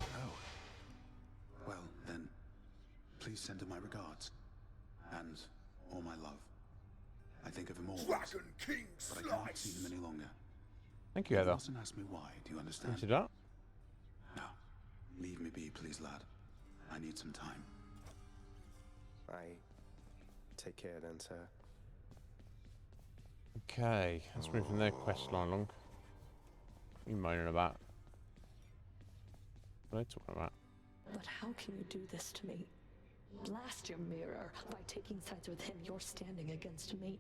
Oh. Well, then, please send him my regards. And all my love. I think of him always. Dragon King but I cannot see him any longer. Thank you, Heather. You mustn't ask me why, do you understand? You see that? No. Leave me be, please, lad. I need some time. I take care then, sir. Okay, let's move from their quest line along. What are you moaning about? What are they talking about? But how can you do this to me? Blast your mirror. By taking sides with him, you're standing against me.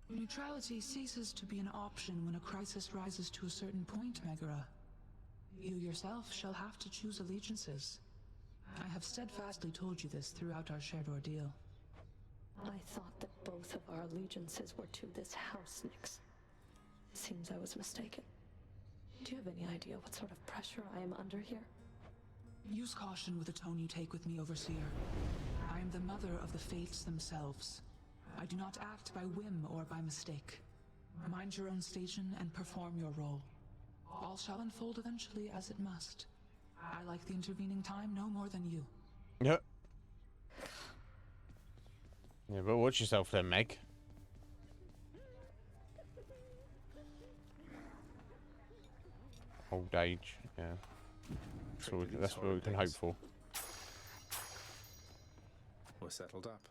Neutrality ceases to be an option when a crisis rises to a certain point, Megara. You yourself shall have to choose allegiances. I have steadfastly told you this throughout our shared ordeal. I thought that both of our allegiances were to this house, Nyx. Seems I was mistaken. Do you have any idea what sort of pressure I am under here? Use caution with the tone you take with me, Overseer. I am the mother of the fates themselves. I do not act by whim or by mistake. Mind your own station and perform your role. All shall unfold eventually as it must. I like the intervening time no more than you. Yep. Yeah, but watch yourself then, Meg. Old age, yeah. That's what we can hope for. We're settled up.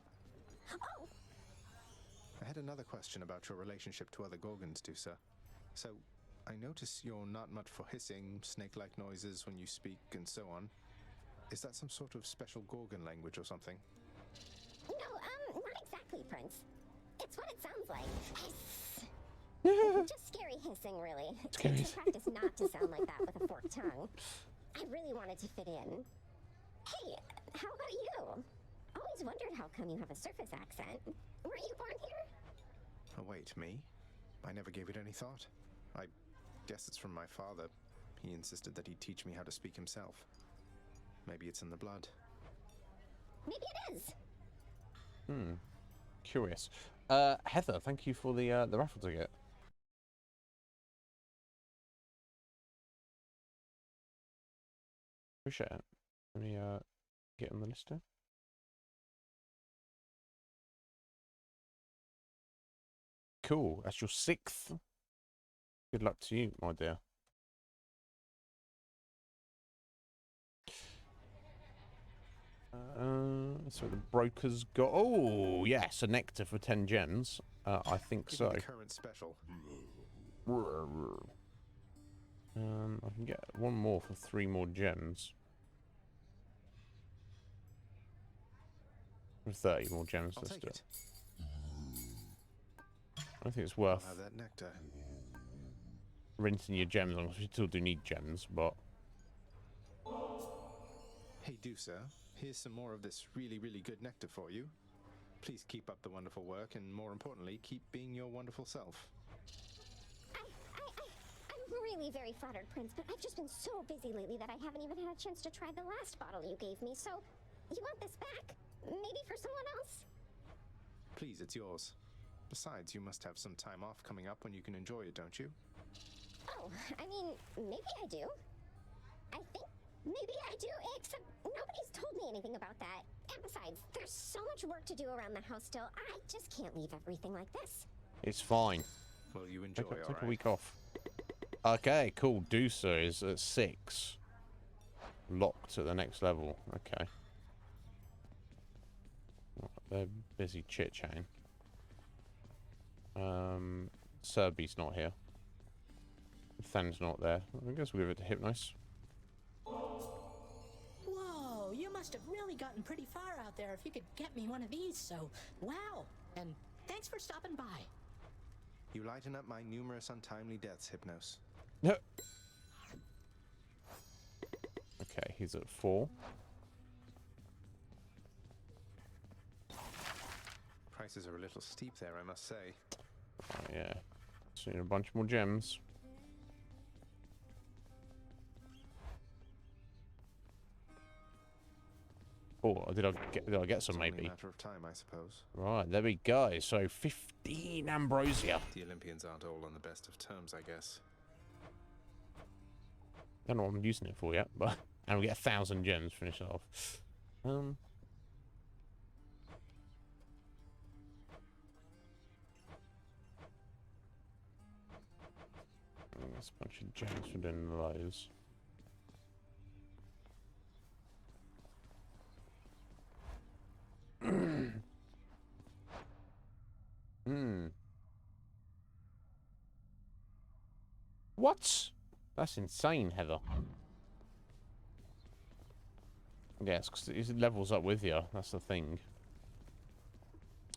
Oh! I had another question about your relationship to other Gorgons, Dusa. So, I notice you're not much for hissing, snake-like noises when you speak, and so on. Is that some sort of special Gorgon language or something? No, not exactly, Prince. It's what it sounds like. Just scary hissing, really. Scary. To practice not to sound like that with a forked tongue. I really wanted to fit in. Hey, how about you? Always wondered how come you have a surface accent. Were you born here? Oh, wait, me? I never gave it any thought. I guess it's from my father. He insisted that he'd teach me how to speak himself. Maybe it's in the blood. Maybe it is. Curious. Heather, thank you for the raffle ticket. Appreciate it. Let me get on the list here. Cool. That's your 6th. Good luck to you, my dear. So the broker's got. Oh yes, a nectar for 10 gems. I think Give so. me the current special. I can get one more for 3 more gems. For 30 more gems. I'll Let's take do it. I don't think it's worth I'll have that nectar. rinsing your gems on, because you still do need gems, but Hey, Dusa, here's some more of this really, really good nectar for you. Please keep up the wonderful work, and more importantly, keep being your wonderful self. I'm really very flattered, Prince, but I've just been so busy lately that I haven't even had a chance to try the last bottle you gave me, so you want this back? Maybe for someone else? Please, it's yours. Besides, you must have some time off coming up when you can enjoy it, don't you? Oh, I mean, maybe I do. I think maybe I do, except nobody's told me anything about that. And besides, there's so much work to do around the house still. I just can't leave everything like this. it's fine. Well, you enjoy, Take a week off. Okay, cool. Dusa is at 6. Locked at the next level. Okay. They're busy chit-chatting. Serby's not here. Than's not there. I guess we'll give it to Hypnos. Whoa, you must have really gotten pretty far out there if you could get me one of these, so wow. And thanks for stopping by. You lighten up my numerous untimely deaths, Hypnos. Yep. Okay, he's at 4. prices are a little steep there, I must say. Oh, yeah. Seen a bunch more gems. Oh, did I get some, It's only maybe? a matter of time, I suppose. Right, there we go. So 15 ambrosia. The Olympians aren't all on the best of terms, I guess. Don't know what I'm using it for yet, but and we get 1,000 gems to finish it off. That's a bunch of gems for doing those. What? That's insane, Heather. Yes, because it levels up with you. That's the thing.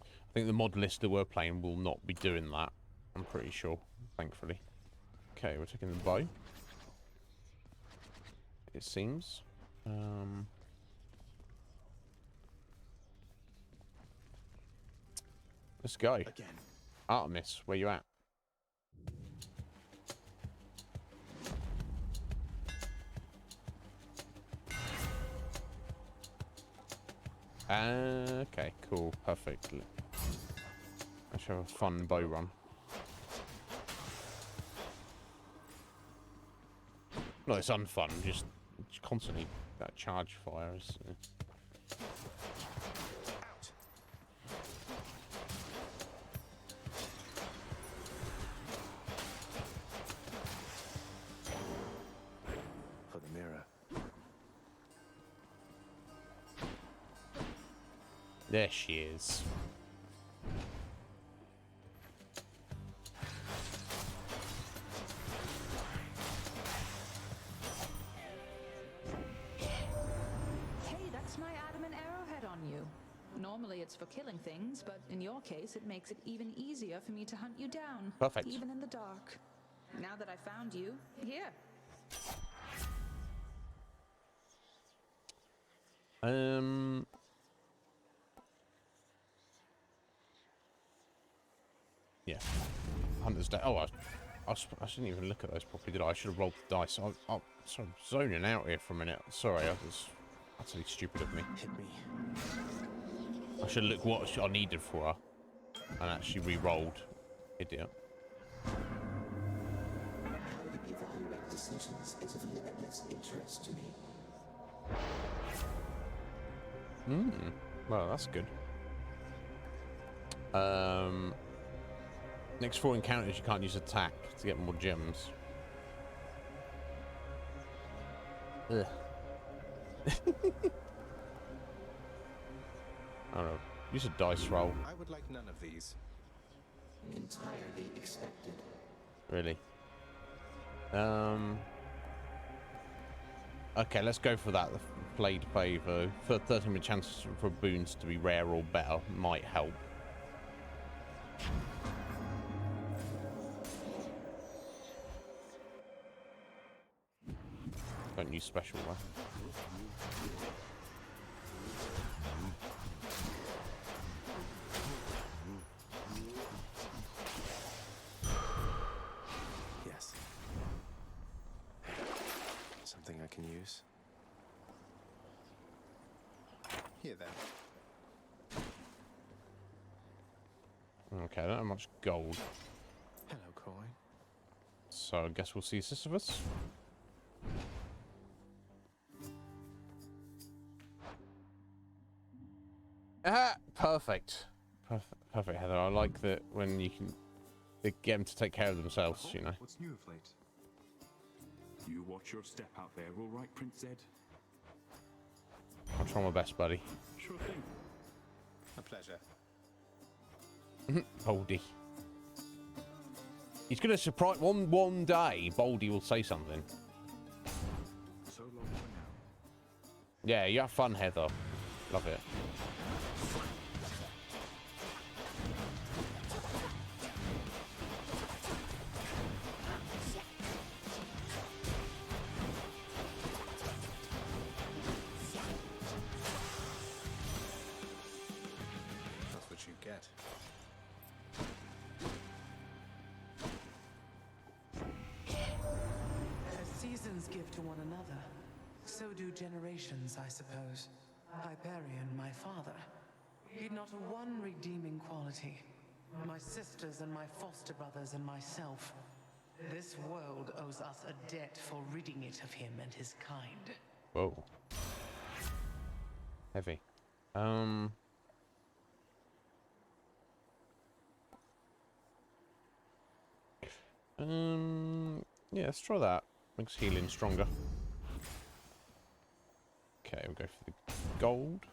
I think the mod list that we're playing will not be doing that. I'm pretty sure, thankfully. Okay, we're taking the bow. It seems. Let's go. Again. Artemis, where you at? Okay, cool, perfect. Let's have a fun bow run. No, it's unfun, just constantly that charge fire is... For the mirror. There she is. Hey, that's my adamant arrowhead on you. Normally it's for killing things, but in your case it makes it even easier for me to hunt you down. Perfect. Even in the dark. Now that I found you, here. Yeah. Hunter's Day. Oh, I shouldn't even look at those properly, did I? I should have rolled the dice. I'm sort of zoning out here for a minute. Sorry, I was utterly stupid of me. Hit me. I should look what I needed for her and actually re-rolled. Idiot. How you evaluate decisions is of limitless interest to me. Well, that's good. Next 4 encounters, you can't use attack to get more gems. Ugh. I don't know. Use a dice roll. I would like none of these. Entirely expected. Really. Okay, let's go for that. The Flayed Favor. For 13% chance for boons to be rare or better might help. Don't use special one. Yes. Something I can use. Here then. Okay, I don't have much gold. Hello, coin. So I guess we'll see Sisyphus. Ah, perfect. Perfect, Heather. I like that when you can get them to take care of themselves, you know. What's new of late? You watch your step out there, all right, Prince Zed? I'll try my best, buddy. Sure thing. A pleasure. Baldy. He's gonna surprise one day. Baldy will say something. So long for now. Yeah, you have fun, Heather. Love it. That's what you get. humans give to one another, so do generations, I suppose. Hyperion, my father, he'd not a one redeeming quality. My sisters and my foster brothers and myself. This world owes us a debt for ridding it of him and his kind. Whoa. Heavy. Yeah, let's try that. Makes healing stronger. Okay, we'll go for the gold.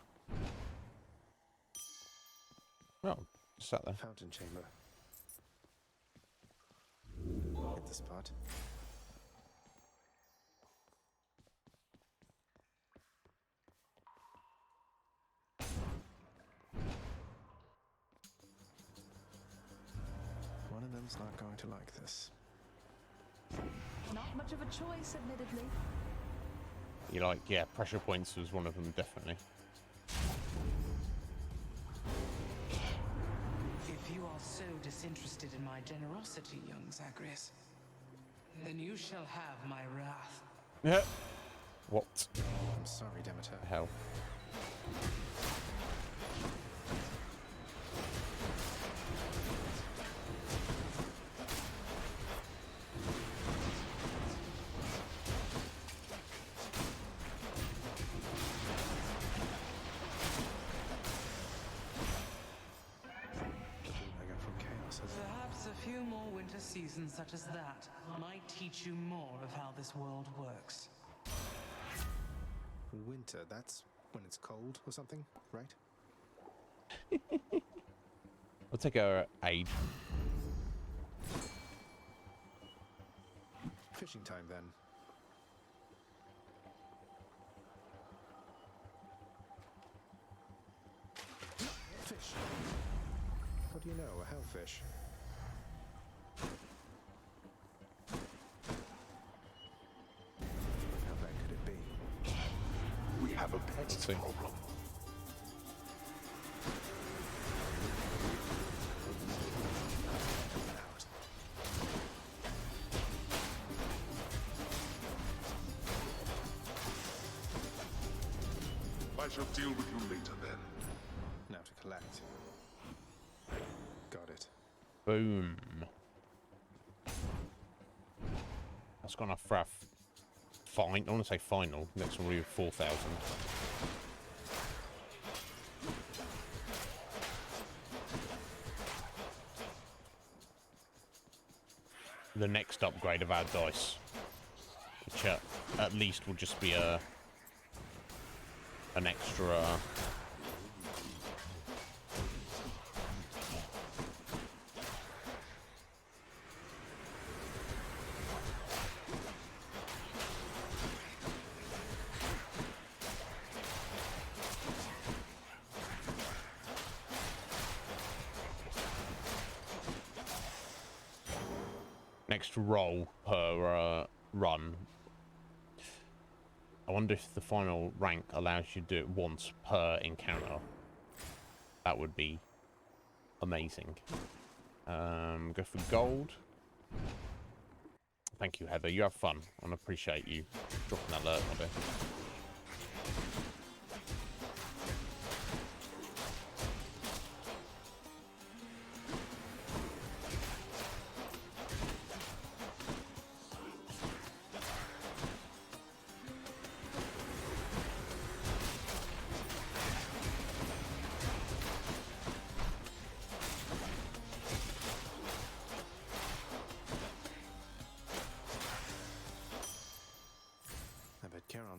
Oh, sat there. Fountain chamber. Hit the spot. One of them's not going to like this. Not much of a choice, admittedly. You like, yeah, pressure points was one of them, definitely. If you are so disinterested in my generosity, young Zagreus, then you shall have my wrath. Yeah. What? I'm sorry, Demeter. Hell. Perhaps a few more winter seasons such as that might teach you more of how this world works. Winter, that's when it's cold or something, right? I'll take our aid. Fishing time then. Fish. What do you know, a hellfish? How bad could it be? We have a pest problem. I shall deal with you later then. Now to collect. Got it. Boom. That's gone off for our fine. I want to say final. Next one will be 4,000. The next upgrade of our dice, which at least will just be an extra. Next roll per run. I wonder if the final rank allows you to do it once per encounter. That would be amazing. Go for gold. Thank you, Heather. You have fun, and I appreciate you dropping that alert on it.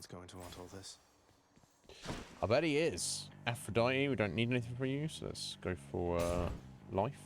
Going to want all this. I bet he is. Aphrodite, we don't need anything from you, so let's go for life.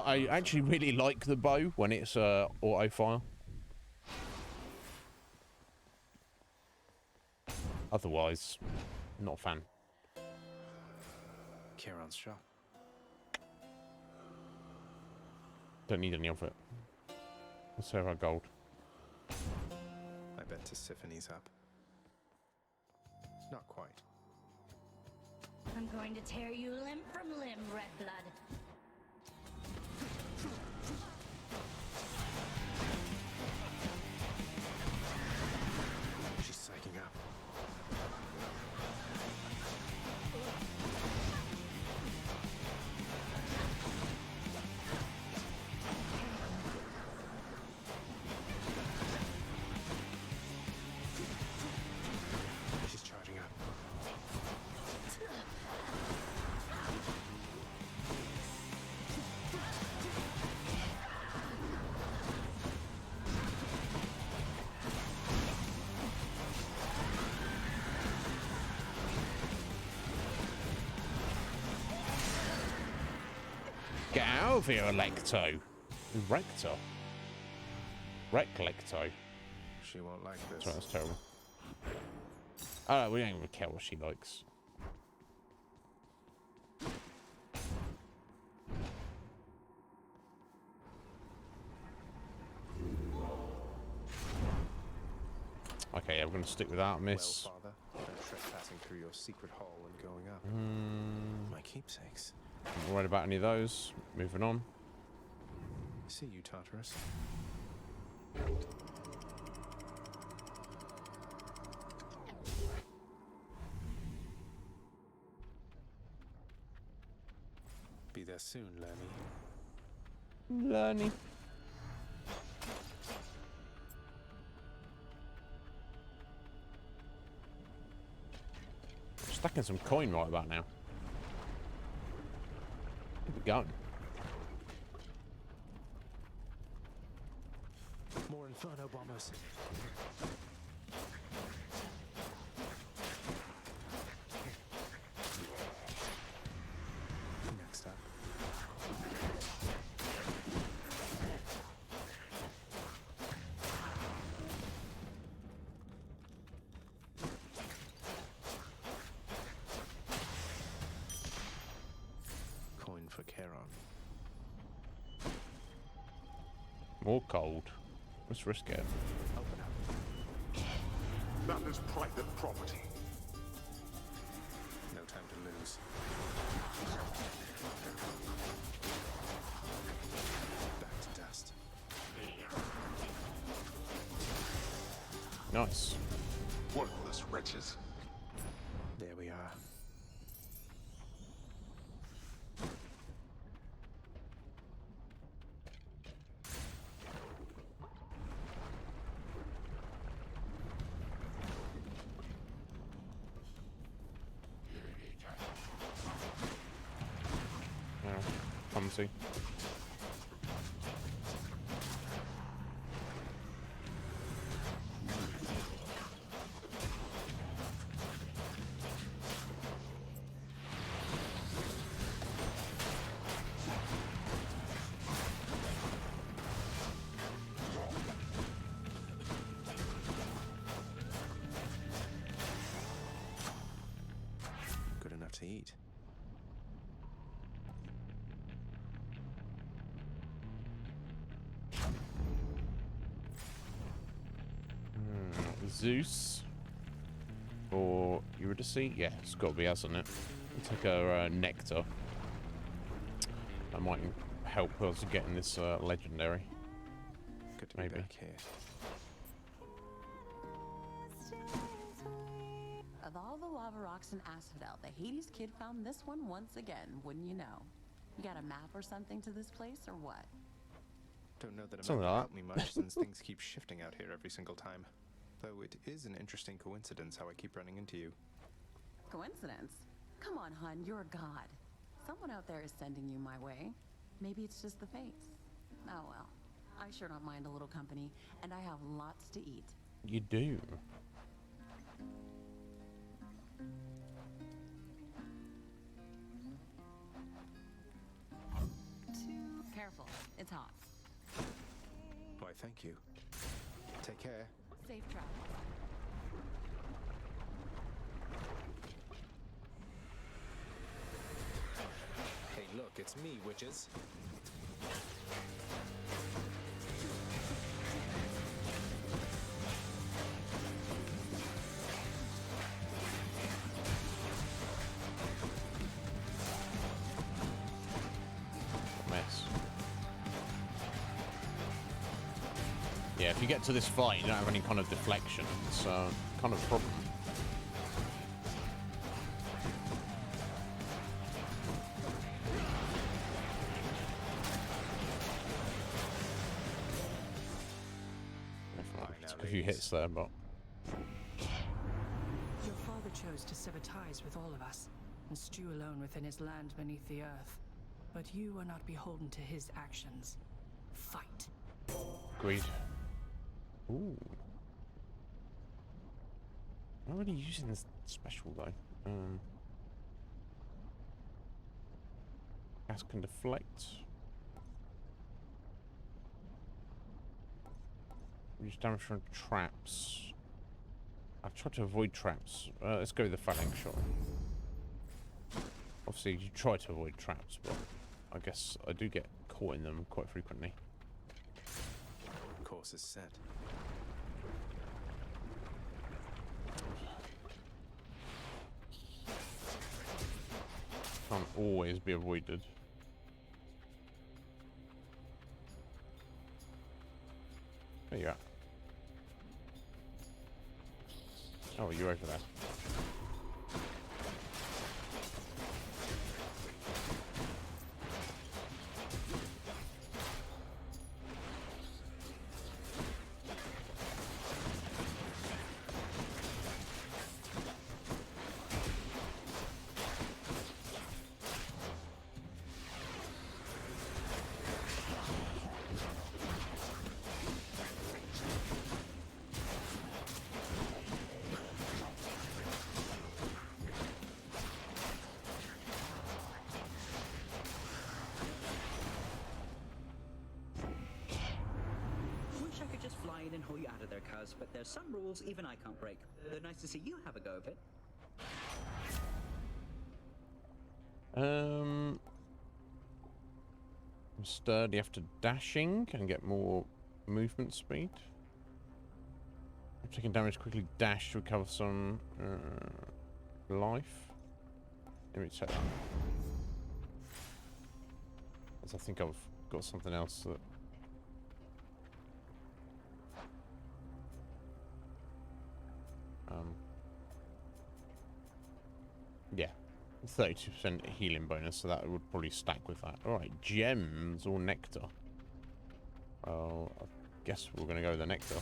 I actually really like the bow when it's auto fire. Otherwise, not a fan. Kieran's shop. Don't need any of it. Let's save our gold. I bet Tisiphony's up. Not quite. I'm going to tear you limb from limb, Red Blood. She's psyching up. She's charging up. Get out of here, Electo. Rector. Reclecto. She won't like this. Sorry, that's terrible. Oh, we don't even care what she likes. Okay, yeah, we're going to stick with Artemis. Well, Father, I'm trespassing through your secret hall and going up. My keepsakes. I'm not worried about any of those. Moving on. See you, Tartarus. Be there soon, Lerny. Lerny. Stacking some coin right about now. Where we going? More Inferno bombers. Next up. Coin for Charon. More cold. Let's risk it. Open up. That is private property. No time to lose. Back to dust. Nice. Worthless wretches. There we are. Clumsy. Good enough to eat. Zeus or Eurydice? Yeah, it's got to be, hasn't it? We'll take our nectar. That might help us getting this legendary. Good to maybe. be back here. Of all the lava rocks in Asphodel, the Hades kid found this one once again, wouldn't you know? You got a map or something to this place, or what? Don't know that it Something might like help me much since things keep shifting out here every single time. Though it is an interesting coincidence how I keep running into you. Coincidence? Come on, hun, you're a god. Someone out there is sending you my way. Maybe it's just the fates. Oh well. I sure don't mind a little company, and I have lots to eat. You do. Careful, it's hot. Why, thank you. Take care. Safe travels. it's me, witches. Mess. Yeah, if you get to this fight, you don't have any kind of deflection. It's kind of a problem. Took a few hits there, but Your father chose to sever ties with all of us and stew alone within his land beneath the earth. But you are not beholden to his actions. Fight. agreed. Ooh. I'm not really using this special though. Gas can deflect. Reduce damage from traps. I've tried to avoid traps. Let's go with the phalanx shot. Obviously, you try to avoid traps, but I guess I do get caught in them quite frequently. Course is set. Can't always be avoided. There you are. Oh, you're over there. And haul you out of there, cuz, but there's some rules even I can't break. They're nice to see you have a go of it. Sturdy after dashing and get more movement speed. Taking damage, quickly dash to recover some life. Let me check. I think I've got something else that. Yeah, 32% healing bonus, so that would probably stack with that. Alright, gems or nectar? Well, I guess we're going to go with the nectar.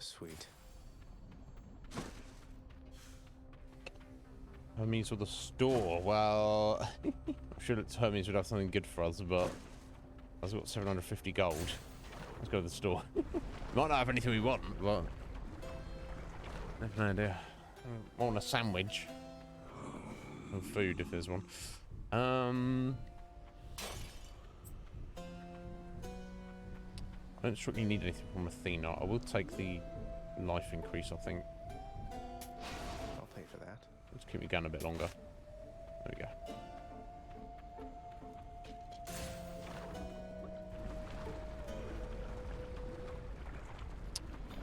Sweet. Hermes or the store? Well, I'm sure that Hermes would have something good for us, but I've got 750 gold. Let's go to the store. Might not have anything we want, but I have no idea. I want a sandwich. And food if there's one. I don't strictly need anything from Athena. I will take the life increase, I think. I'll pay for that. Let's keep it going a bit longer. There we go.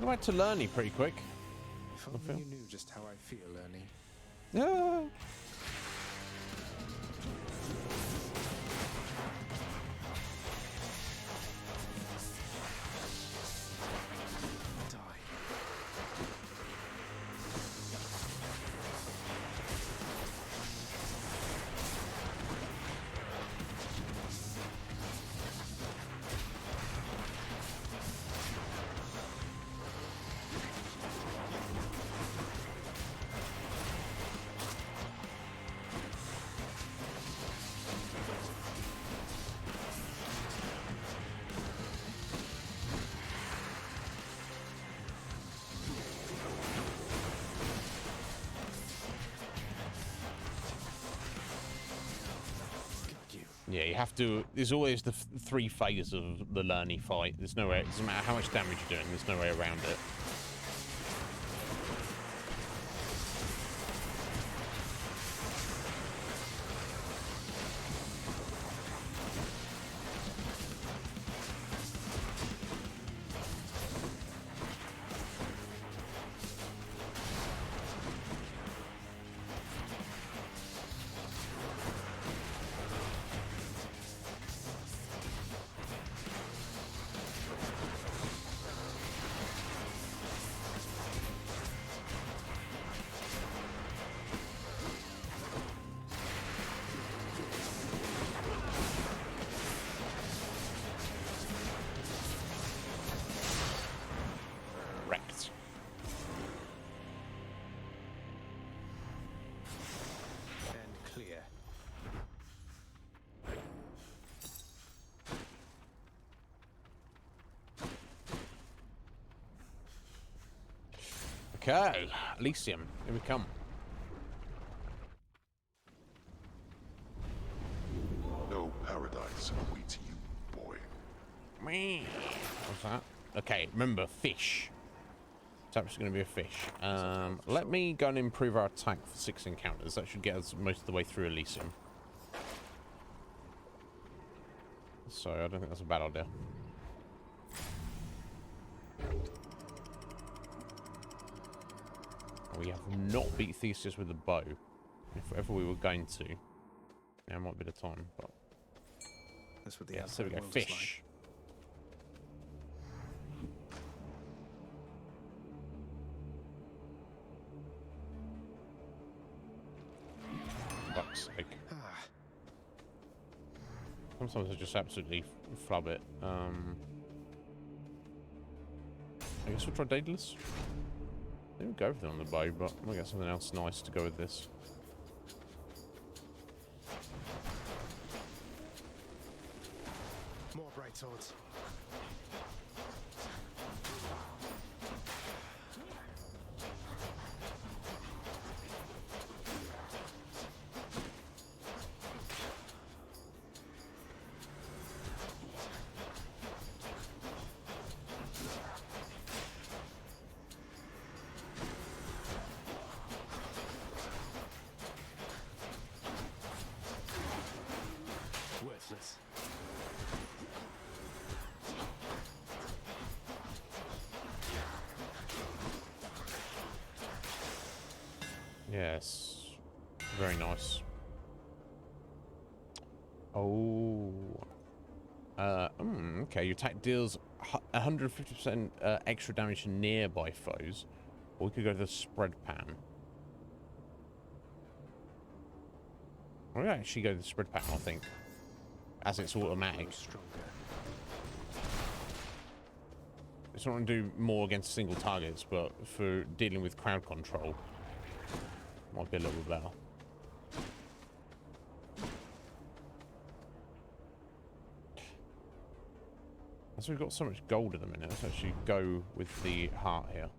I went to Lerny pretty quick. If only you knew just how I feel, Ernie. Yeah. Yeah, you have to. There's always the three phases of the Lerny fight. There's no way. It doesn't matter how much damage you're doing. There's no way around it. Okay, Elysium, here we come. No paradise awaits you, boy. What's that? Okay, remember, fish. It's actually going to be a fish. Let me go and improve our attack for 6 encounters. That should get us most of the way through Elysium. So, I don't think that's a bad idea. We have not beat Theseus with a bow. If ever we were going to. Now might be the time, but... That's what the yeah, so we go. Fish. Fuck's sake. Sometimes I just absolutely flub it. I guess we'll try Daedalus. I didn't go with it on the bow, but I might get something else nice to go with this. More bright swords. Worthless. Yes. Very nice. Oh. Okay, your attack deals 150% extra damage to nearby foes. Or we could go to the spread pattern. We'll actually go to the spread pattern, I think. As it's automatic. It's not going to do more against single targets, but for dealing with crowd control, might be a little bit better. As we've got so much gold at the minute, let's actually go with the heart here.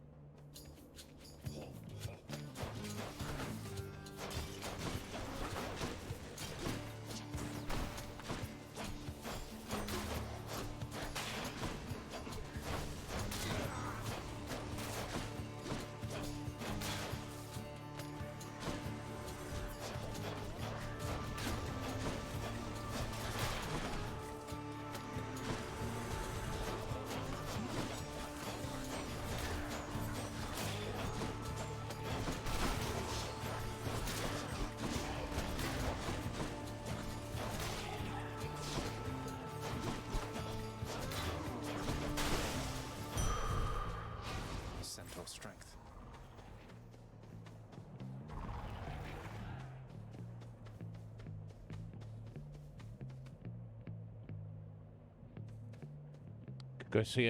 Strength. Could go see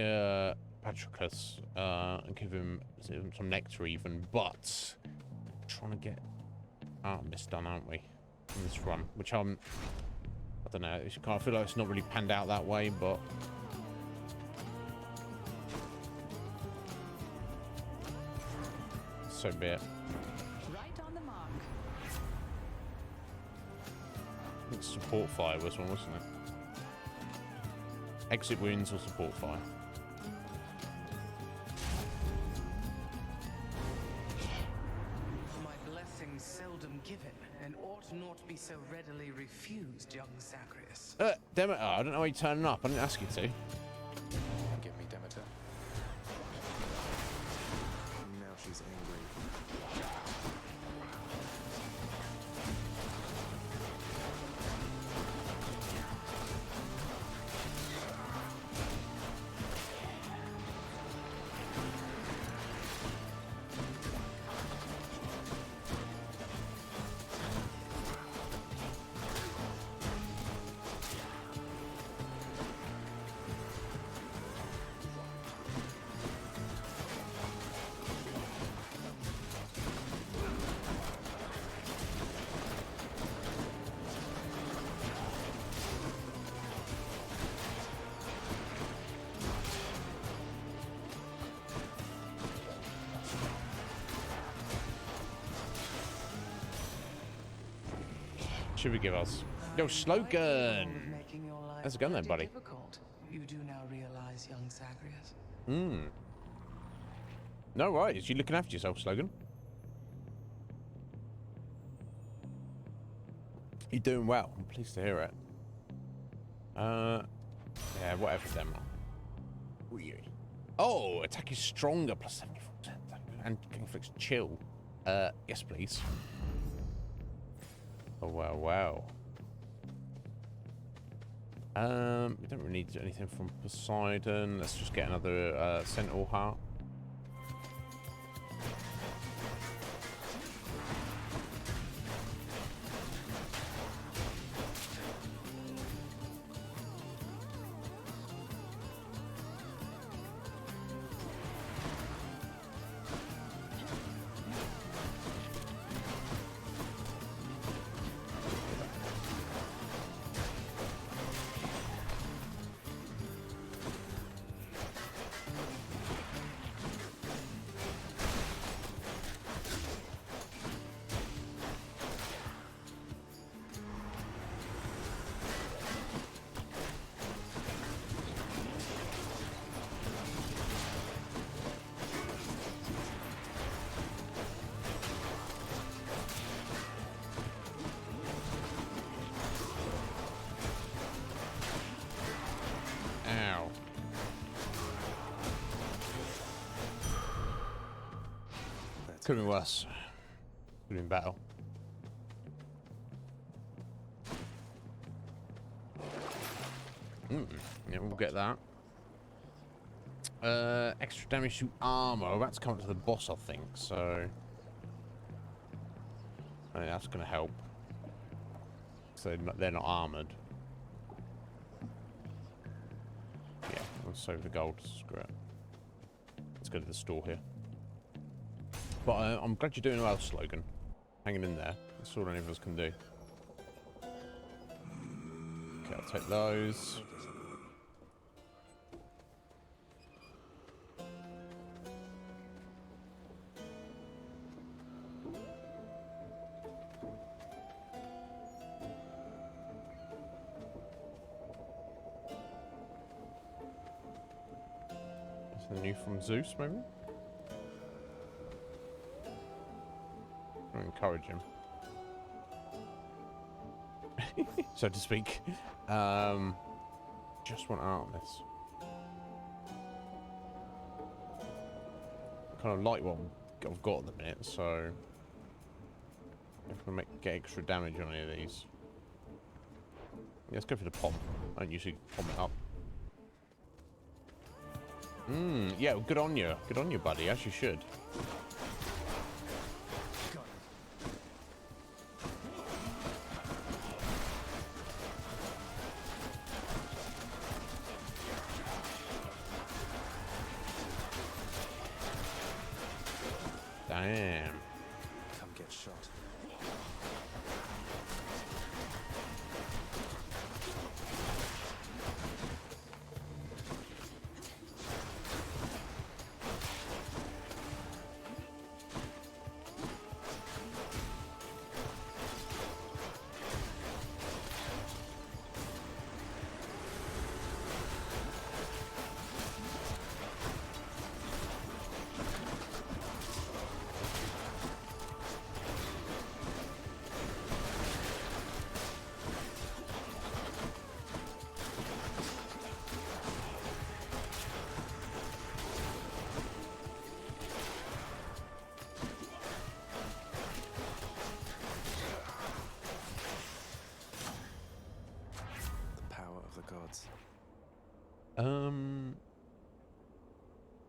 Patroclus and give him some nectar even, but trying to get Artemis done, aren't we? In this run, which I don't know. I feel like it's not really panned out that way, but. So be it. Right on the mark. I think support fire was one, wasn't it? Exit wounds or support fire. My blessings seldom given, and ought not be so readily refused, young Zagreus. Demeter, I don't know why you're turning up. I didn't ask you to. Give me Demeter. Now she's angry. Should we give us? Yo, slogan! How's it going then, buddy? Difficult. You do now realize, young Zagreus. No worries. You looking after yourself, slogan? You're doing well. I'm pleased to hear it. Yeah, whatever, them. Weird. Oh, attack is stronger, plus 74%. And inflicts chill. Yes, please. Oh, wow, wow. We don't really need anything from Poseidon. Let's just get another Centaur heart. Could have been worse. Could have been better. Yeah, we'll get that. Extra damage to armor. We're about to come up to the boss, I think, so I mean, that's going to help. So they're not armored. Yeah, let's save the gold. Screw it. Let's go to the store here. But I'm glad you're doing well, slogan. Hanging in there. That's all any of us can do. Okay, I'll take those. Is there new from Zeus, maybe? I'll encourage him. So to speak. Just want out of this. Kind of like what I've got at the minute, so if we get extra damage on any of these. Yeah, let's go for the pomp. I don't usually pomp it up. Yeah, well, good on you. Good on you, buddy, as you should. Damn. Come get shot.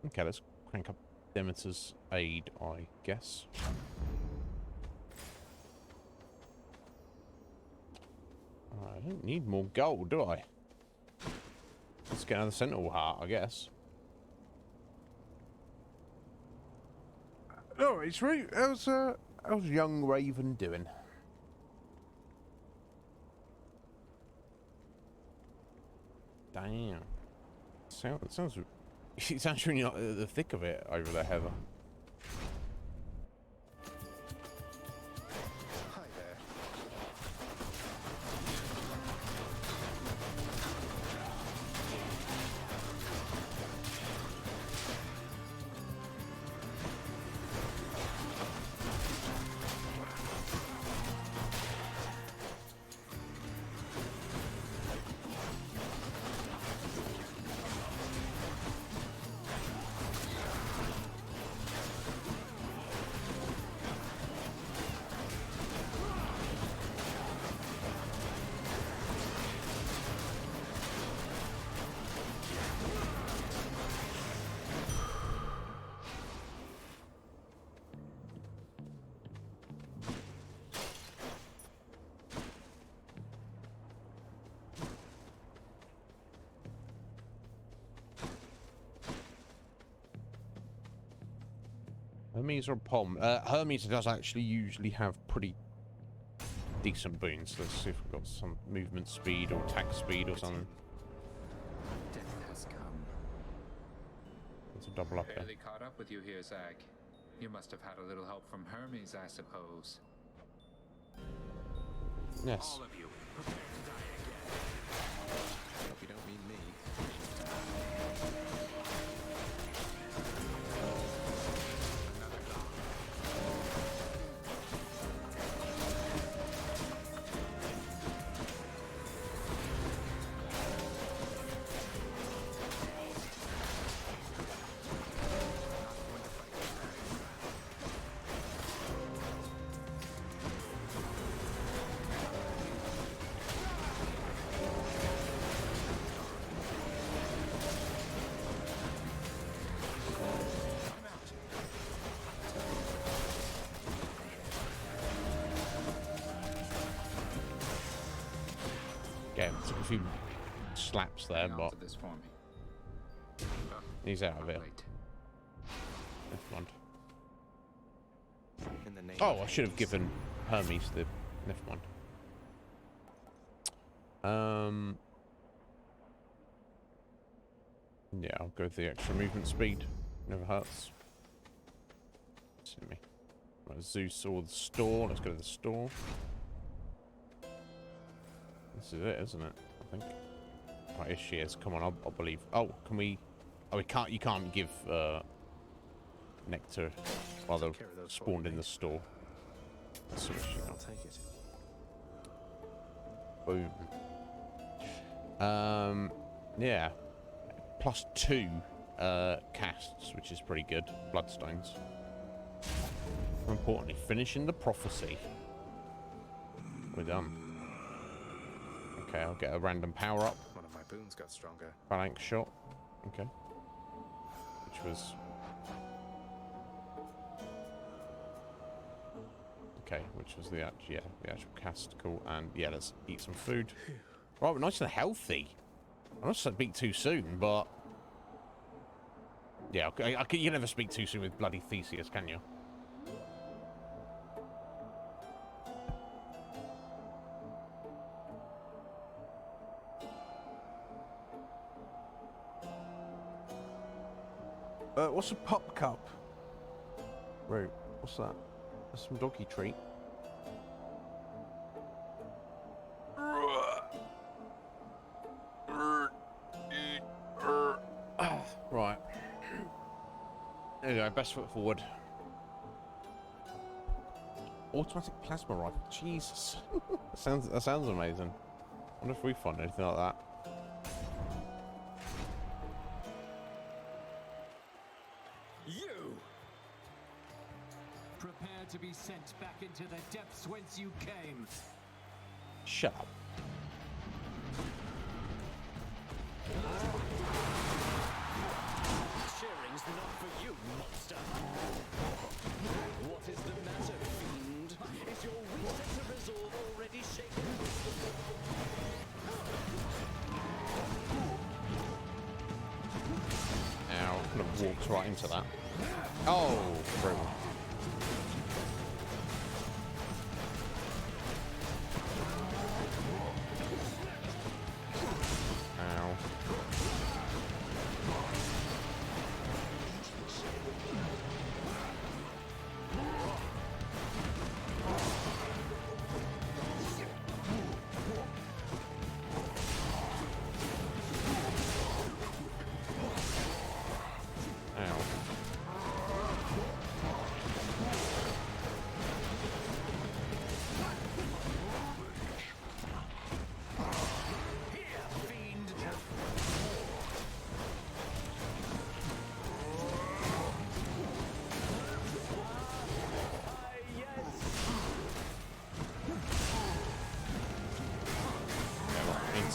Okay, let's crank up Demeter's aid, I guess. I don't need more gold, do I? Let's get another Sentinel heart, I guess. No, it's right. How's young Raven doing? Damn. Sounds. It sounds really not the thick of it over there, Heather. Hi there. Hermes or Pom? Hermes does actually usually have pretty decent boons. Let's see if we've got some movement speed or attack speed or something. Death has come. There's a double up there. Barely caught up with you here, Zag. You must have had a little help from Hermes, I suppose. Yes. All of you, prepare to die again. Hope you don't mean me. Yeah, took a few slaps there, but This for me. he's out of it. Never mind. In the name Oh, of I should have Hades. given Hermes the. Never mind. Yeah, I'll go with the extra movement speed. Never hurts. See me. Right, Zeus or the store. Let's go to the store. This is it, isn't it? I think. Right, here she is. Come on, I'll believe. Oh, can we? Oh, we can't. You can't give nectar while they're spawned in the store. Let's see what she got. I'll take it. Boom. Yeah. +2 casts, which is pretty good. Bloodstones. More importantly, finishing the prophecy. We're done. Okay, I'll get a random power up. One of my boons got stronger. Phalanx shot. Okay. Which was. Okay, which was the actual cast. Cool. And yeah, let's eat some food. Right, we're nice and healthy. I'm not supposed to speak too soon, but yeah, you can never speak too soon with bloody Theseus, can you? What's a pop cup? Right, what's that? That's some doggy treat. Right. There you go, best foot forward. Automatic plasma rifle. Jesus. that sounds amazing. I wonder if we find anything like that. You! Prepare to be sent back into the depths whence you came. Shut up. Cheering's not What is the matter, fiend? Is your will to resolve already shaken? Ow, could have walked right into that. Oh, through. Ow.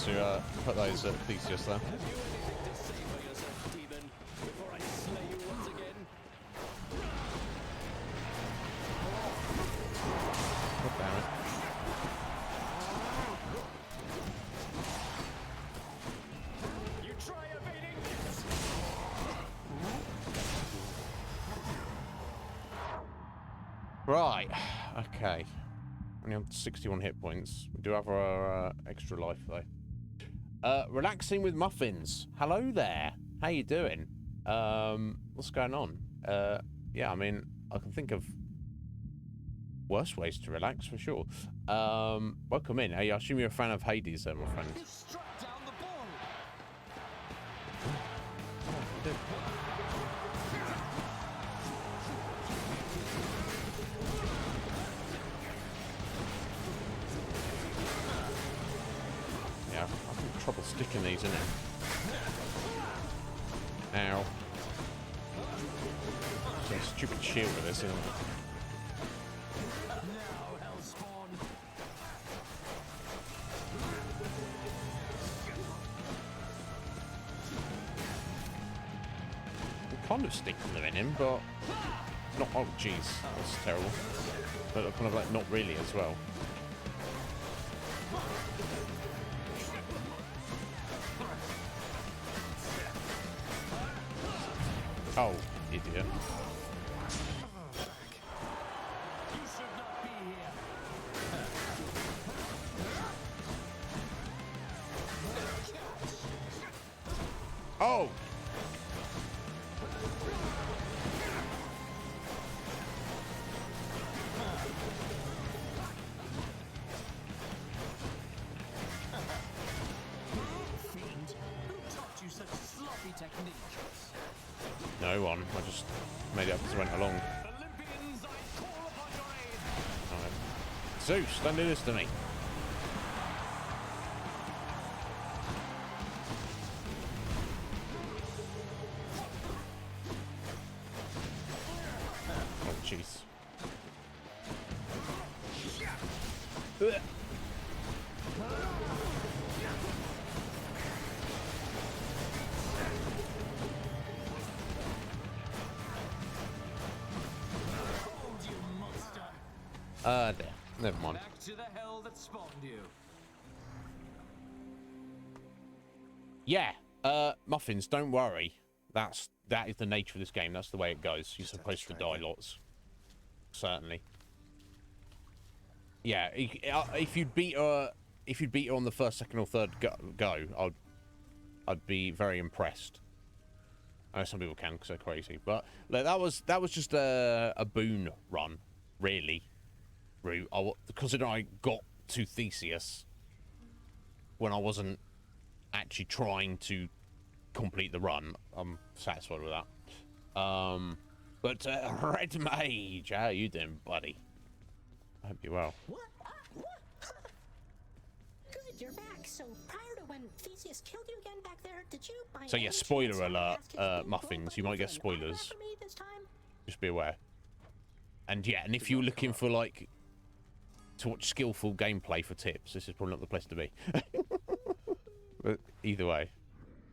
To put those at Theseus there. God damn it. You try evading this. Right, okay. Only have 61 hit points. We do have our extra life though. Relaxing with muffins. Hello there. How you doing? What's going on? Yeah, I mean, I can think of worse ways to relax for sure. Welcome in. Hey, I assume you're a fan of Hades, my friend. You struck down the ball. Yeah, I'm having trouble sticking these in there. Ow. It's a stupid shield with this, isn't it? I'm kind of sticking them in him, but not. Oh, jeez, that's terrible. But kind of like not really as well. Oh, idiot. You should not be here. Oh! Fiend, who taught you such sloppy technique? No one. I just made it up as I went along. Olympians, I call upon your aid. Alright. Zeus, don't do this to me. Oh, jeez. Ugh. There. Never mind. Back to the hell that spawned you. Yeah. Muffins, don't worry. That is the nature of this game. That's the way it goes. You're supposed to die lots. Certainly. Yeah. If you'd beat her on the first, second, or third go, I'd be very impressed. I know some people can because they're crazy, but like, that was just a boon run, really. Route. Considering I got to Theseus when I wasn't actually trying to complete the run, I'm satisfied with that. But Red Mage, how you doing, buddy? I hope you're well. What? Good, you're back. So prior to when Theseus killed you again back there, did you by So yeah, any spoiler chance alert, ask his Muffins, you might get for an spoilers. autograph from me this time? Just be aware. And yeah, and if you're looking for like to watch skillful gameplay for tips, this is probably not the place to be. But either way.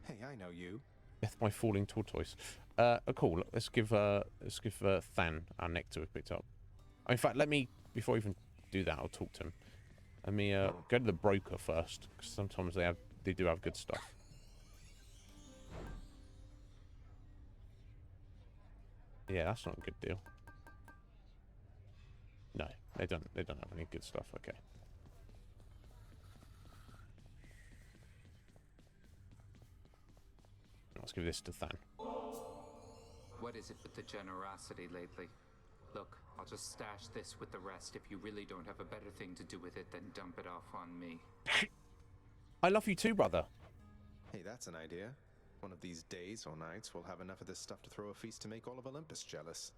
Hey, I know you. Death by Falling Tortoise. Cool. Let's give Than our nectar we picked up. In fact, before I even do that, I'll talk to him. Let me go to the broker first, because sometimes they do have good stuff. Yeah, that's not a good deal. No, they don't have any good stuff. Okay. Let's give this to Than. What is it with the generosity lately? Look, I'll just stash this with the rest. If you really don't have a better thing to do with it, then dump it off on me. I love you too, brother. Hey, that's an idea. One of these days or nights, we'll have enough of this stuff to throw a feast to make all of Olympus jealous.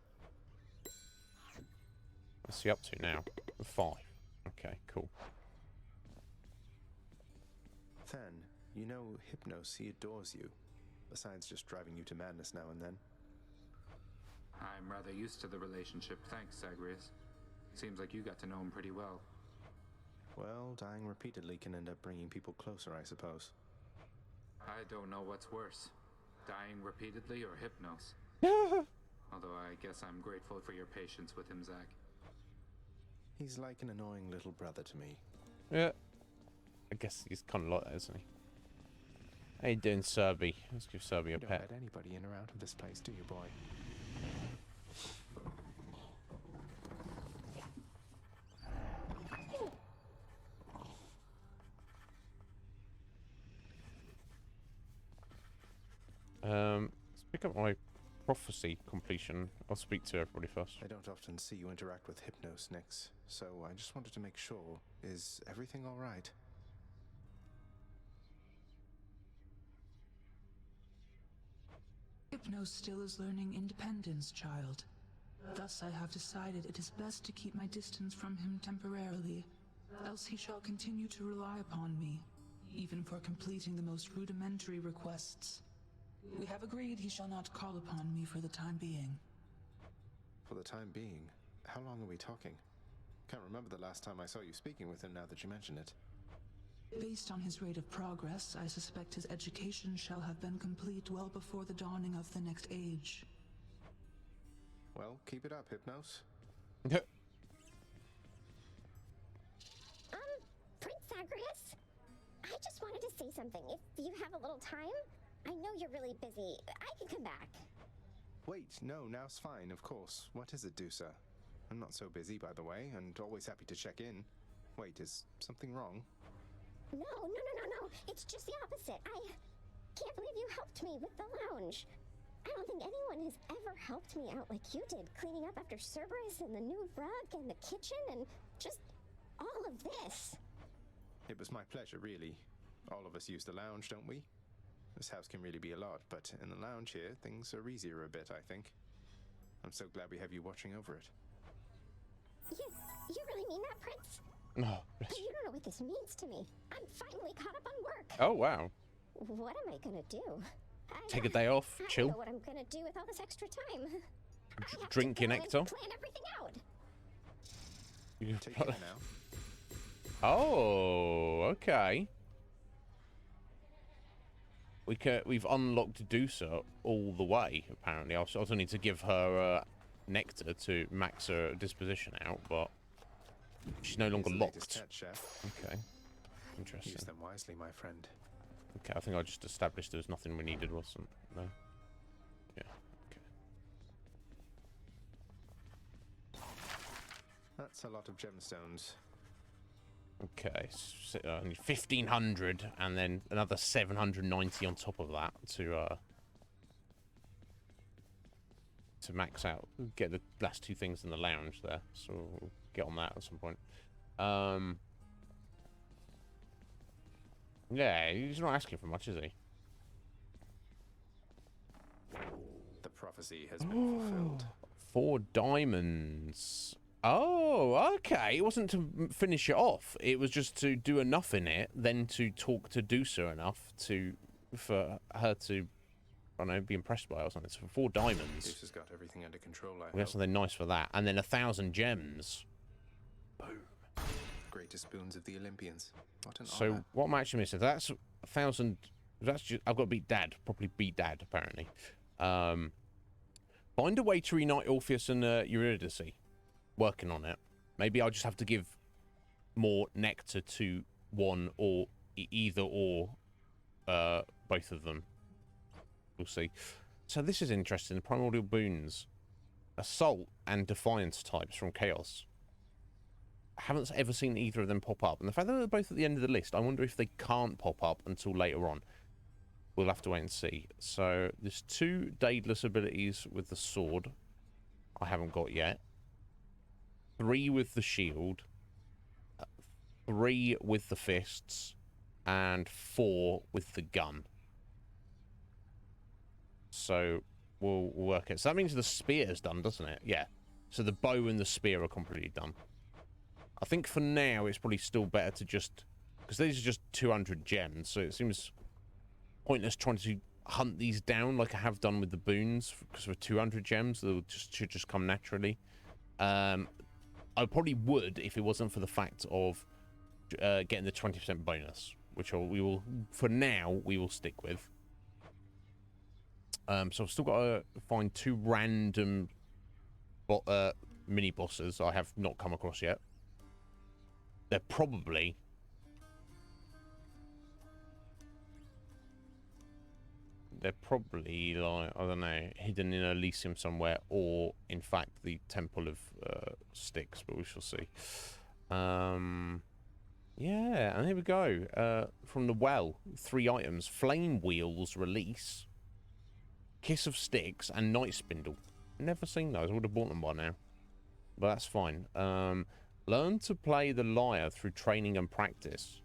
What's he up to now? 5. Okay, cool. Than, you know Hypnos, he adores you. Besides just driving you to madness now and then. I'm rather used to the relationship, thanks, Zagreus. Seems like you got to know him pretty well. Well, dying repeatedly can end up bringing people closer, I suppose. I don't know what's worse, dying repeatedly or Hypnos. Although I guess I'm grateful for your patience with him, Zach. He's like an annoying little brother to me. Yeah. I guess he's kind of like that, isn't he? How you doing, Serby? Let's give Serby a You don't pet. let anybody in or out of this place, do you, boy? Let's pick up my prophecy completion. I'll speak to everybody first. I don't often see you interact with Hypnos, Nyx, so I just wanted to make sure. Is everything all right? Hypnos still is learning independence, child. Thus I have decided it is best to keep my distance from him temporarily, else he shall continue to rely upon me, even for completing the most rudimentary requests. We have agreed he shall not call upon me for the time being. For the time being? How long are we talking? Can't remember the last time I saw you speaking with him now that you mention it. Based on his rate of progress, I suspect his education shall have been complete well before the dawning of the next age. Well, keep it up, Hypnos. Prince Zagreus? I just wanted to say something. If you have a little time, I know you're really busy. I can come back. Wait, no, now's fine, of course. What is it, Dusa? I'm not so busy, by the way, and always happy to check in. Wait, is something wrong? No. It's just the opposite. I can't believe you helped me with the lounge. I don't think anyone has ever helped me out like you did, cleaning up after Cerberus and the new rug and the kitchen and just all of this. It was my pleasure, really. All of us use the lounge, don't we? This house can really be a lot, but in the lounge here, things are easier a bit, I think. I'm so glad we have you watching over it. You really mean that, Prince? No. You don't know what this means to me. I'm finally caught up on work. Oh, wow. What am I gonna do? Take a day off, I chill. don't know what I'm gonna do with all this extra time. Drink your nectar. Plan everything out. You Take it now. Oh, okay. We've unlocked Dusa all the way. Apparently, I also need to give her nectar to max her disposition out, but she's no longer locked. Cat chef. Okay, interesting. Use them wisely, my friend. Okay, I think I just established there was nothing we needed, wasn't? No. Yeah. Okay. That's a lot of gemstones. Okay, so only 1,500, and then another 790 on top of that to max out. Get the last 2 things in the lounge there, so we'll get on that at some point. Yeah, he's not asking for much, is he? The prophecy has been fulfilled. 4 diamonds. Oh, okay. It wasn't to finish it off. It was just to do enough in it, then to talk to Dusa enough for her to, I don't know, be impressed by it or something. So 4 diamonds. Dusa's got everything under control, I We got something nice for that. And then 1,000 gems. Boom. Greatest boons of the Olympians. What an So honor. what am I actually missing? That's 1,000. That's just, I've got to beat Dad. Probably beat Dad, apparently. Find a way to reunite Orpheus and Eurydice. Working on it. Maybe I'll just have to give more nectar to one or either or both of them. We'll see. So this is interesting. The primordial boons. Assault and Defiance types from Chaos. I haven't ever seen either of them pop up. And the fact that they're both at the end of the list, I wonder if they can't pop up until later on. We'll have to wait and see. So there's 2 Daedalus abilities with the sword. I haven't got yet. 3 with the shield. 3 with the fists. And 4 with the gun. So we'll work it. So that means the spear's done, doesn't it? Yeah. So the bow and the spear are completely done. I think for now it's probably still better to just... Because these are just 200 gems, so it seems pointless trying to hunt these down like I have done with the boons. Because for 200 gems, they'll should just come naturally. I probably would if it wasn't for the fact of getting the 20% bonus. Which we will, for now, we will stick with. So I've still got to find 2 random mini bosses I have not come across yet. They're probably like, I don't know, hidden in Elysium somewhere, or in fact the Temple of Styx, but we shall see. Yeah, and here we go. From the well, 3 items: Flame Wheels release, Kiss of Styx, and Night Spindle. Never seen those. I would have bought them by now, but that's fine. Learn to play the lyre through training and practice.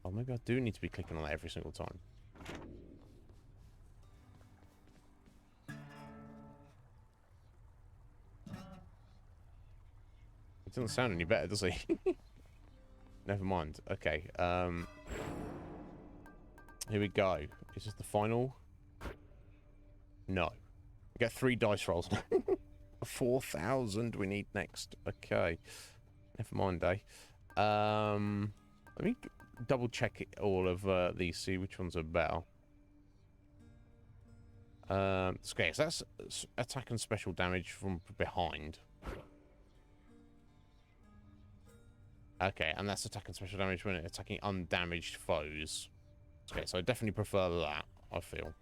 Oh, maybe I do need to be clicking on that every single time. It doesn't sound any better, does he? Never mind. Okay. Here we go. Is this the final? No. We get 3 dice rolls. 4,000 we need next. Okay. Never mind, eh? Let me double check all of these, see which ones are better. Okay, so that's attack and special damage from behind. Okay, and that's attack and special damage when attacking undamaged foes. Okay, so I definitely prefer that, I feel.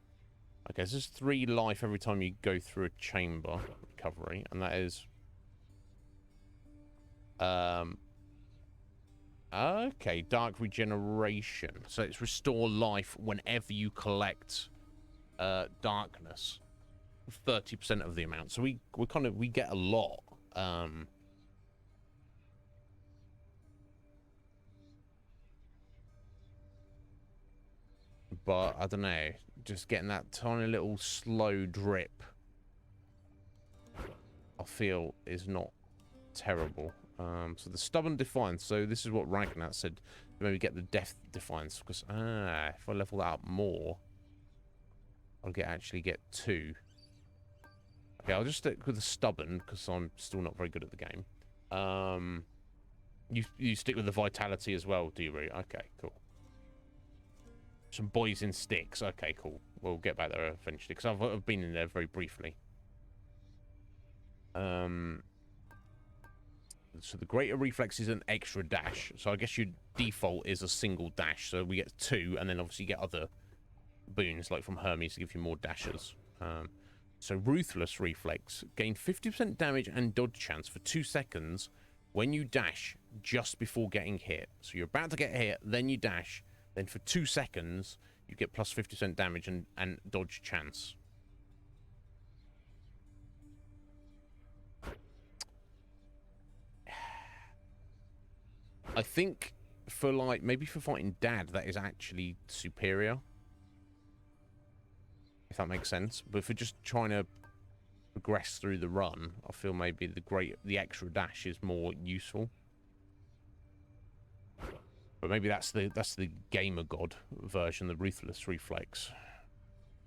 Okay, so there's 3 life every time you go through a chamber recovery, and that is... Okay, Dark Regeneration. So it's restore life whenever you collect darkness. 30% of the amount. So we get a lot. But I don't know, just getting that tiny little slow drip, I feel, is not terrible. So the Stubborn Defiance. So this is what Ragnar said. Maybe get the Death Defiance, because if I level that up more, I'll actually get 2. Okay, I'll just stick with the Stubborn because I'm still not very good at the game. You stick with the Vitality as well, do you, Roo? Okay, cool. Some boys in sticks. Okay, cool. We'll get back there eventually, because I've been in there very briefly. So the greater reflex is an extra dash. So I guess your default is a single dash. So we get 2, and then obviously you get other boons, like from Hermes, to give you more dashes. So Ruthless Reflex. Gain 50% damage and dodge chance for 2 seconds when you dash just before getting hit. So you're about to get hit, then you dash. Then for 2 seconds, you get plus 50% damage and dodge chance. I think for like, maybe for fighting Dad, that is actually superior. If that makes sense. But for just trying to progress through the run, I feel maybe the extra dash is more useful. But maybe that's the Gamer God version, the Ruthless Reflex.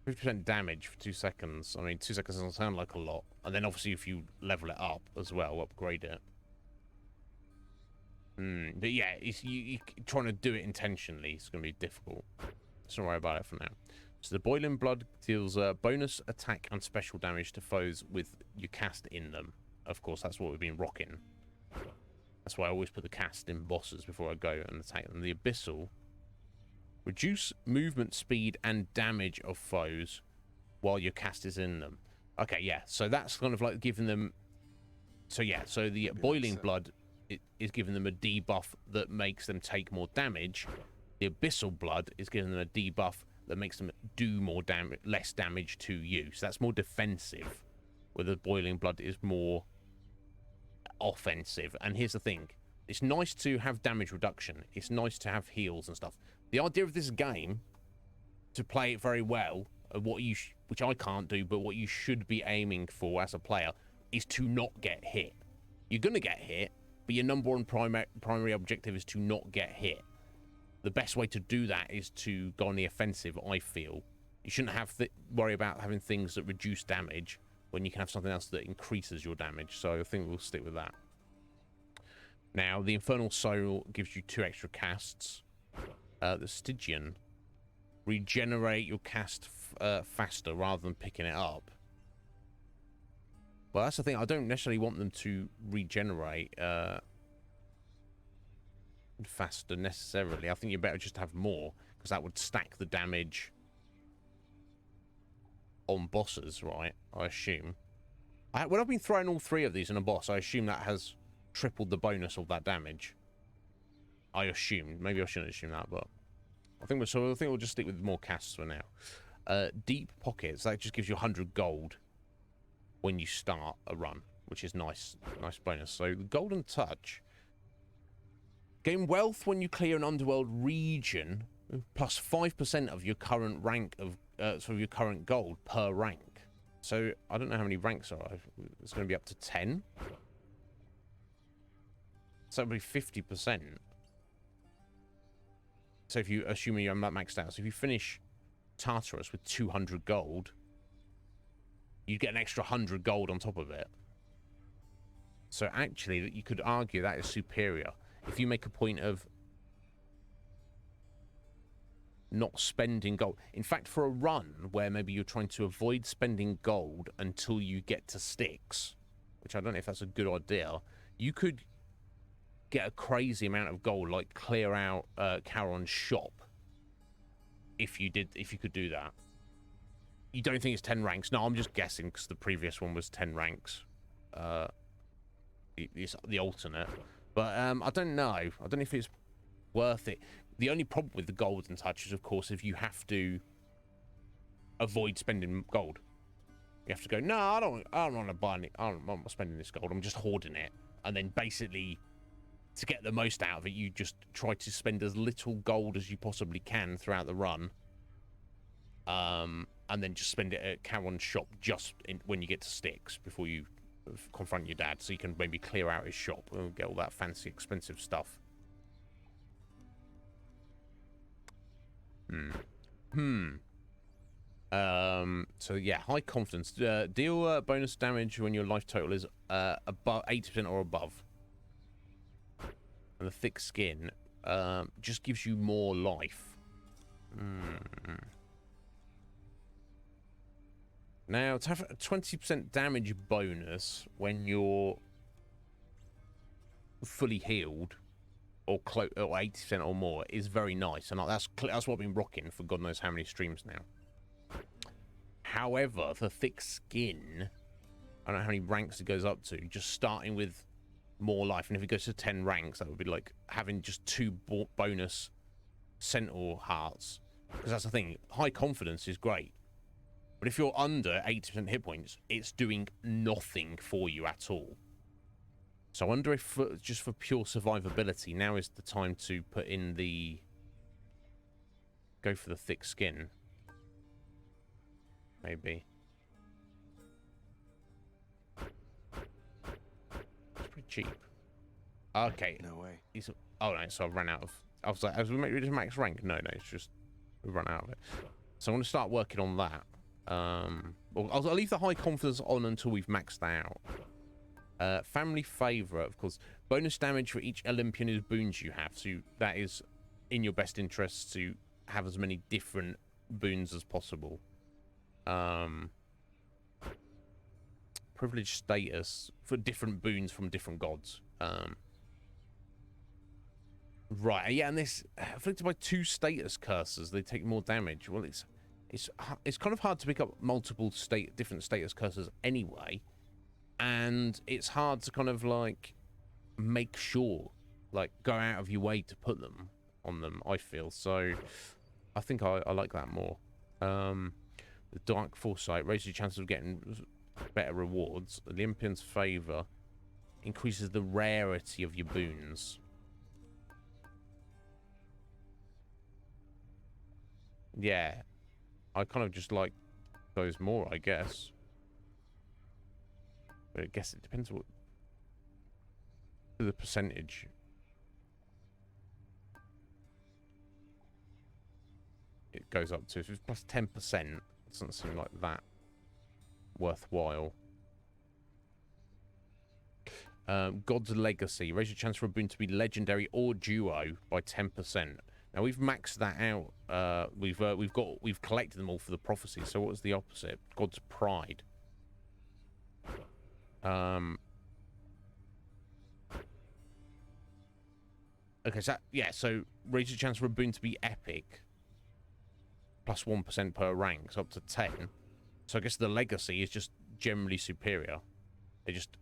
50% damage for 2 seconds. I mean, 2 seconds doesn't sound like a lot. And then obviously if you level it up as well, upgrade it. But yeah, you trying to do it intentionally, it's going to be difficult. Let's not worry about it for now. So the Boiling Blood deals bonus attack and special damage to foes with your cast in them. Of course, that's what we've been rocking. That's why I always put the cast in bosses before I go and attack them. The Abyssal. Reduce movement speed and damage of foes while your cast is in them. Okay, yeah. So that's kind of like giving them... So yeah, so the Boiling Blood is giving them a debuff that makes them take more damage. The Abyssal Blood is giving them a debuff that makes them do more damage, less damage to you. So that's more defensive, where the Boiling Blood is more offensive. And here's the thing. It's nice to have damage reduction. It's nice to have heals and stuff. The idea of this game, to play it very well, which I can't do, but what you should be aiming for as a player, is to not get hit. You're going to get hit, but your number one primary objective is to not get hit. The best way to do that is to go on the offensive, I feel. You shouldn't have to worry about having things that reduce damage when you can have something else that increases your damage. So I think we'll stick with that. Now, the Infernal Soul gives you 2 extra casts. The Stygian. Regenerate your cast faster rather than picking it up. Well, that's the thing. I don't necessarily want them to regenerate faster necessarily. I think you better just have more, because that would stack the damage on bosses, right? I assume. When I've been throwing all 3 of these in a boss, I assume that has tripled the bonus of that damage. I assumed. Maybe I shouldn't assume that, but I think we'll just stick with more casts for now. Deep Pockets. That just gives you 100 gold when you start a run, which is nice bonus. So Golden Touch. Gain wealth when you clear an underworld region, plus 5% of your current rank of your current gold per rank. So I don't know how many ranks are. It's going to be up to 10. So it'll be 50%. So if you assuming you're maxed out, so if you finish Tartarus with 200 gold, you get an extra 100 gold on top of it. So actually, you could argue that is superior. If you make a point of not spending gold. In fact, for a run where maybe you're trying to avoid spending gold until you get to Styx, which I don't know if that's a good idea, you could get a crazy amount of gold, like clear out Charon's shop. If you could do that. You don't think it's 10 ranks? No, I'm just guessing because the previous one was 10 ranks. It's the alternate. But I don't know. I don't know if it's worth it. The only problem with the Golden Touch is, of course, if you have to avoid spending gold. You have to go, no, I don't want to buy any. I'm not spending this gold. I'm just hoarding it. And then basically, to get the most out of it, you just try to spend as little gold as you possibly can throughout the run. And then just spend it at Charon's shop when you get to Styx before you confront your dad, so you can maybe clear out his shop and get all that fancy, expensive stuff. So yeah, high confidence. Deal bonus damage when your life total is above 80% or above. And the thick skin just gives you more life. Now, to have a 20% damage bonus when you're fully healed, or 80% or more, is very nice, and that's what I've been rocking for God knows how many streams now. However, for thick skin, I don't know how many ranks it goes up to. Just starting with more life, and if it goes to 10 ranks, that would be like having just 2 bonus Centaur hearts. Because that's the thing, high confidence is great. But if you're under 80% hit points, it's doing nothing for you at all. So I wonder if, just for pure survivability, now is the time to put in the... Go for the thick skin. Maybe. It's pretty cheap. Okay. No way. Oh, no, so I've run out of... I was like, just max rank? No, it's just... We've run out of it. So I'm going to start working on that. I'll leave the high confidence on until we've maxed out. Family favourite, of course. Bonus damage for each Olympian boons you have. So that is in your best interest to have as many different boons as possible. Privileged status for different boons from different gods. Right, yeah, and this afflicted by 2 status curses, they take more damage. Well, it's kind of hard to pick up multiple different status curses anyway, and it's hard to kind of like make sure, like, go out of your way to put them on them, I feel. So I think I like that more. The Dark Foresight raises your chances of getting better rewards. Olympian's Favor increases the rarity of your boons. Yeah, I kind of just like those more, I guess. But I guess it depends what the percentage. It goes up to. If it's plus 10%, it doesn't seem like that worthwhile. God's Legacy. Raise your chance for a boon to be legendary or duo by 10%. Now we've maxed that out. We've collected them all for the prophecy. So what was the opposite? God's Pride. Okay, so yeah, so raise your chance for a boon to be epic. Plus 1% per rank, so up to 10. So I guess the legacy is just generally superior. It just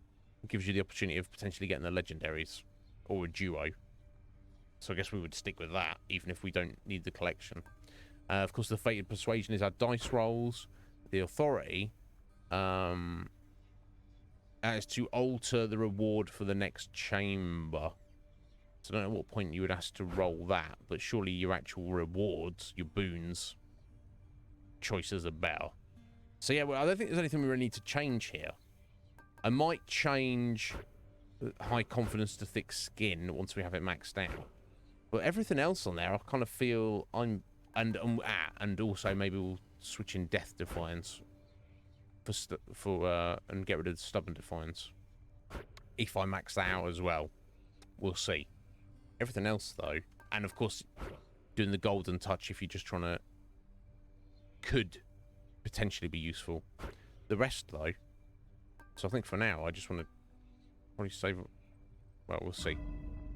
gives you the opportunity of potentially getting the legendaries or a duo. So I guess we would stick with that, even if we don't need the collection. Of course, the Fated Persuasion is our dice rolls. The Authority is to alter the reward for the next chamber. So I don't know what point you would ask to roll that, but surely your actual rewards, your boons, choices are better. So yeah, well, I don't think there's anything we really need to change here. I might change high confidence to thick skin once we have it maxed out. But everything else on there, I kind of feel and also maybe we'll switch in Death Defiance and get rid of the Stubborn Defiance if I max that out as well. We'll see. Everything else though, and of course doing the Golden Touch if you're just trying to, could potentially be useful. The rest though, so I think for now I just want to probably save. Well, we'll see.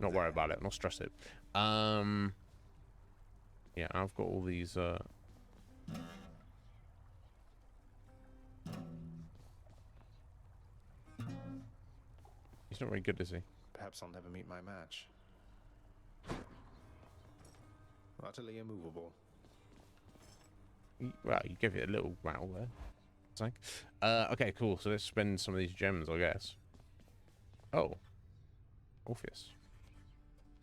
Not worry about it. Not stress it. Yeah, I've got all these. He's not very good, is he? Perhaps I'll never meet my match. Utterly immovable. Well, you give it a little rattle there. It's like, okay, cool. So let's spend some of these gems, I guess. Oh, Orpheus.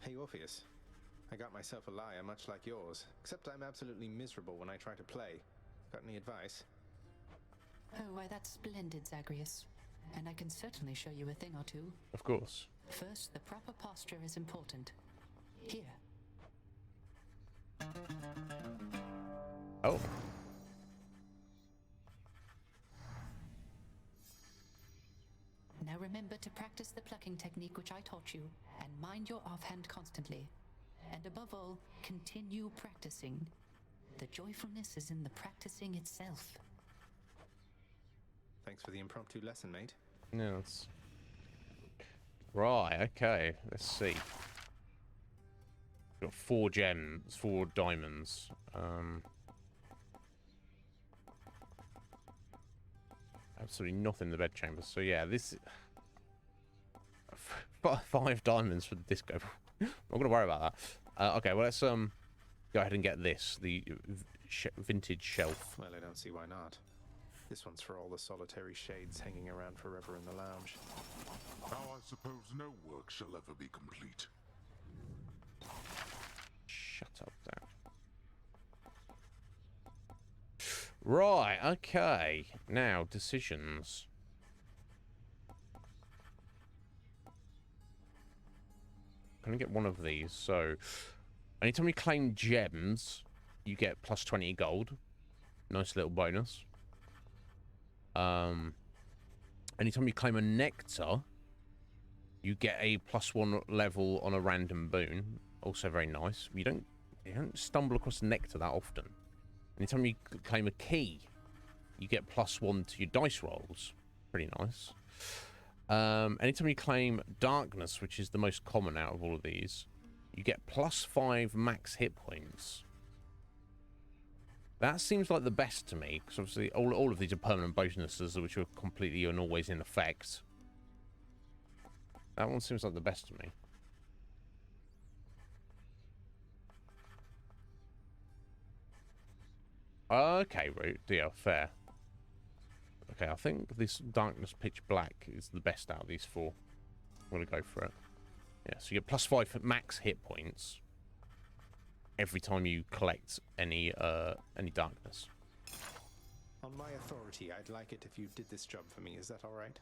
Hey, Orpheus. I got myself a lyre much like yours, except I'm absolutely miserable when I try to play. Got any advice? Oh, why, that's splendid, Zagreus. And I can certainly show you a thing or two. Of course. First, the proper posture is important. Here. Oh. Now remember to practice the plucking technique which I taught you, and mind your offhand constantly. And above all, continue practicing. The joyfulness is in the practicing itself. Thanks for the impromptu lesson, mate. No, it's... Right, okay. Let's see. Got 4 gems, 4 diamonds. Absolutely nothing in the bedchamber. So yeah, this 5 diamonds for the disco. I'm not gonna worry about that. Okay, well let's go ahead and get this, the vintage shelf. Well, I don't see why not. This one's for all the solitary shades hanging around forever in the lounge. Now I suppose no work shall ever be complete. Shut up, Dan. Right, okay. Now, decisions. Can I get one of these? So, anytime you claim gems, you get plus 20 gold. Nice little bonus. Anytime you claim a nectar, you get a +1 level on a random boon. Also very nice. You don't stumble across nectar that often. Anytime you claim a key, you get +1 to your dice rolls. Pretty nice. Anytime you claim darkness, which is the most common out of all of these, you get +5 max hit points. That seems like the best to me, because obviously all of these are permanent bonuses, which are completely and always in effect. That one seems like the best to me. Okay, Root. Yeah, fair. Okay, I think this darkness pitch black is the best out of these four. I'm going to go for it. Yeah, so you get +5 max hit points every time you collect any darkness. On my authority, I'd like it if you did this job for me. Is that all right?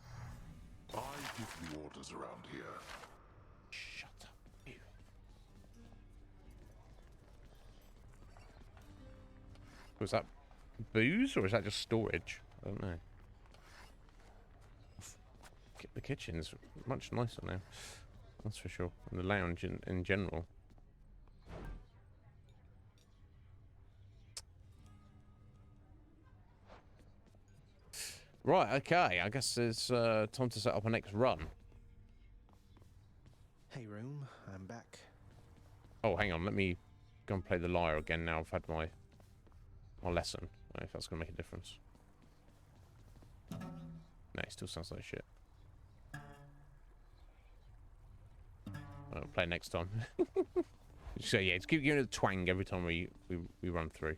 I give the orders around here. Shut up, you. Was that booze or is that just storage? I don't know. The kitchen's much nicer now, that's for sure. And the lounge in general. Right, okay. I guess it's time to set up our next run. Hey, room. I'm back. Oh, hang on. Let me go and play the lyre again now I've had my lesson. I don't know if that's going to make a difference. No, it still sounds like shit. I'll play next time. So yeah, just keep giving it a twang every time we run through.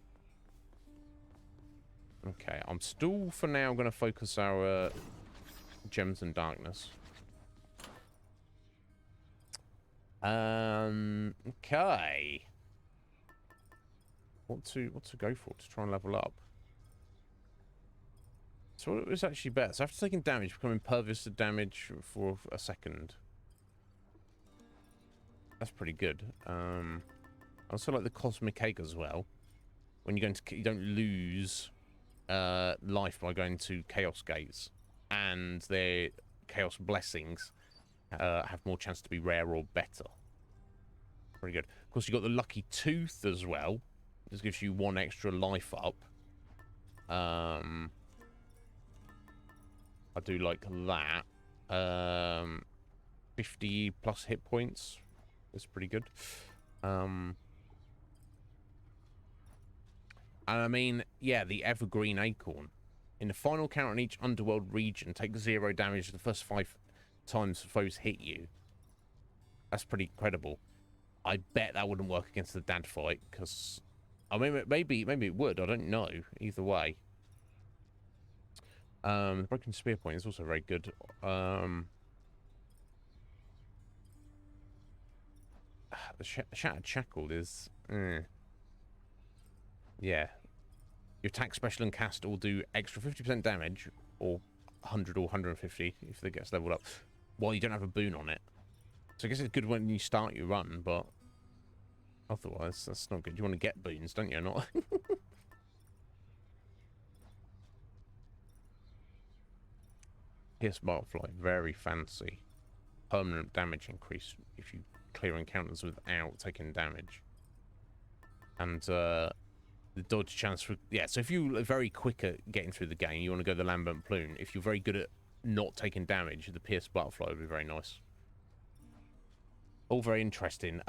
Okay, I'm still for now going to focus our gems and darkness. Okay. What to go for to try and level up? So what was actually better? So after taking damage, become impervious to damage for a second. That's pretty good. I also like the cosmic egg as well. When you're going to, you don't lose life by going to chaos gates, and their chaos blessings have more chance to be rare or better. Pretty good. Of course, you've got the lucky tooth as well. This gives you 1 extra life up. I do like that. 50 plus hit points. That's pretty good. And I mean, yeah, the evergreen acorn. In the final count on each underworld region, take 0 damage the first 5 times foes hit you. That's pretty credible. I bet that wouldn't work against the dad fight, because I mean, maybe it would. I don't know. Either way. The broken spear point is also very good. The shattered shackle is... yeah. Your attack, special, and cast all do extra 50% damage, or 100 or 150 if it gets leveled up, while you don't have a boon on it. So I guess it's good when you start your run, but otherwise that's not good. You want to get boons, don't you? Not. Pierce Butterfly, very fancy. Permanent damage increase if you clear encounters without taking damage. And the dodge chance for... yeah, so if you're very quick at getting through the game, you want to go the Lambent Plume. If you're very good at not taking damage, the Pierce Butterfly would be very nice. All very interesting.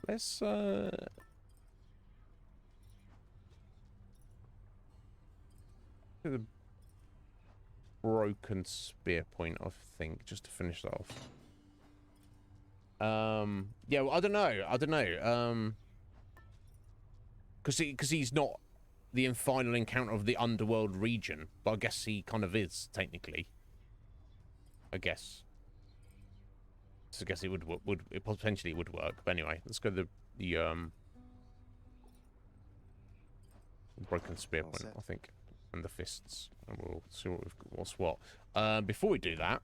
Let's... the broken spear point, I think, just to finish that off. Yeah, well, I don't know. Because he's not the final encounter of the underworld region, but I guess he kind of is technically. I guess. So I guess it it potentially would work. But anyway, let's go to the broken spear point, I think, and the fists, and we'll see what's what. Before we do that,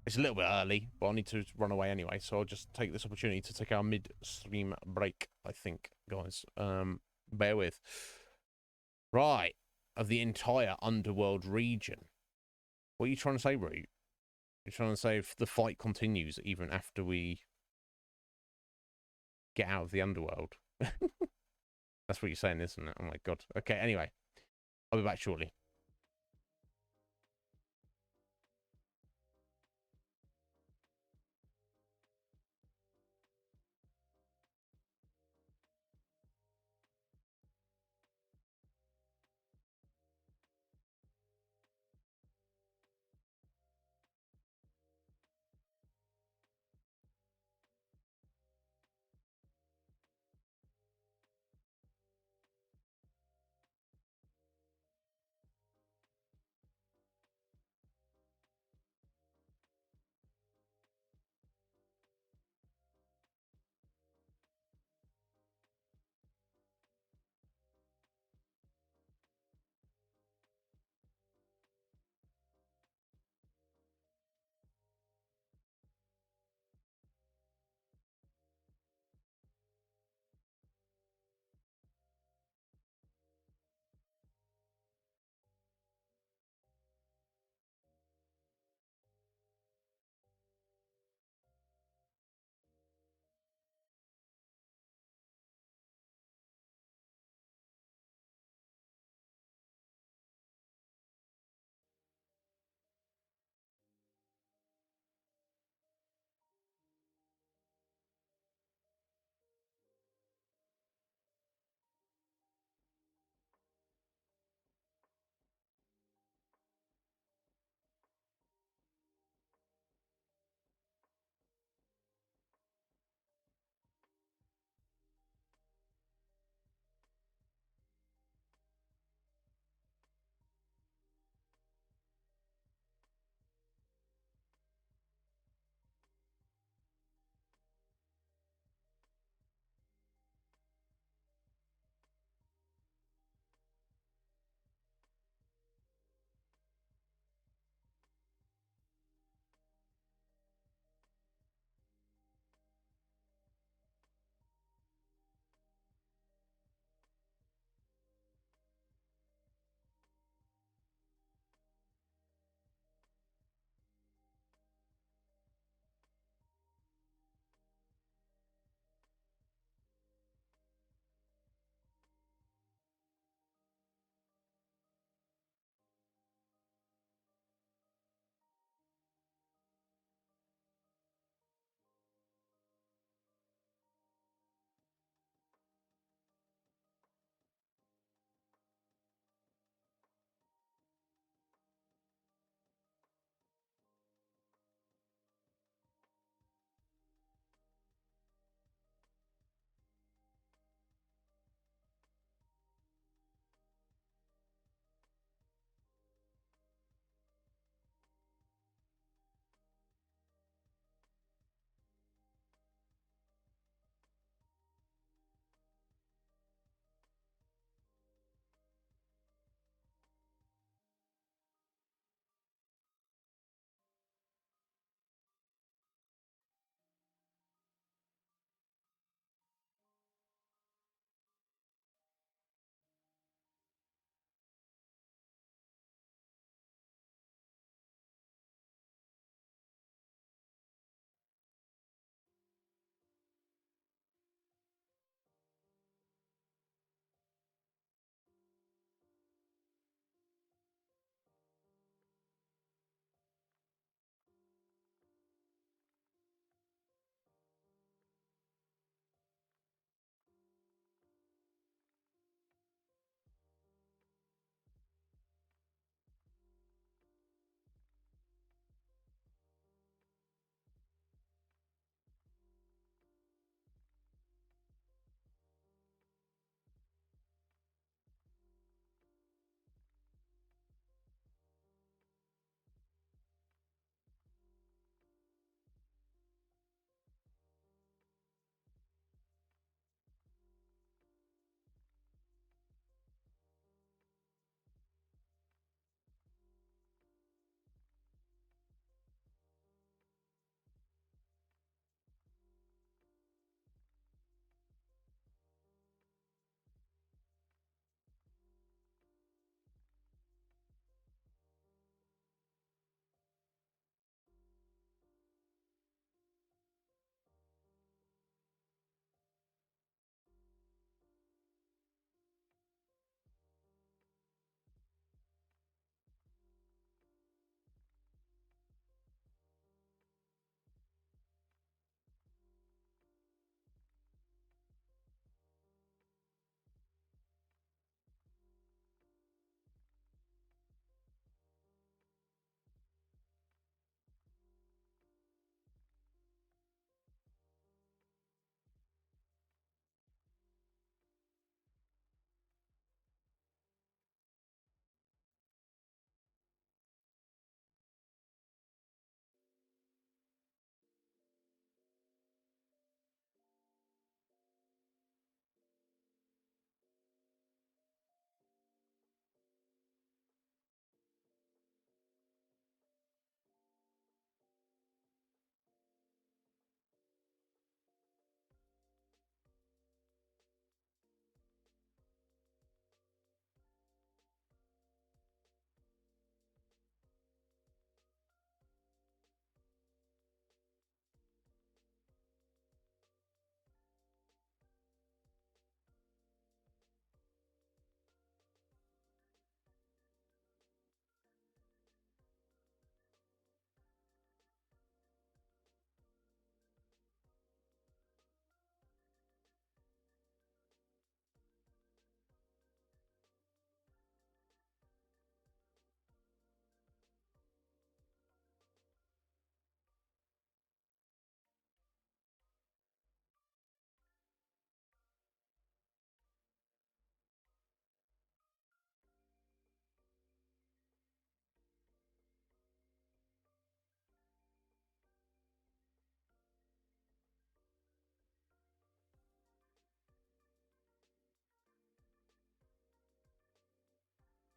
it's a little bit early, but I need to run away anyway, so I'll just take this opportunity to take our mid-stream break, I think, guys. Bear with. Right, of the entire underworld region. What are you trying to say, Root? You're trying to say if the fight continues even after we get out of the underworld? That's what you're saying, isn't it? Oh my god. Okay, anyway. I'll be back shortly.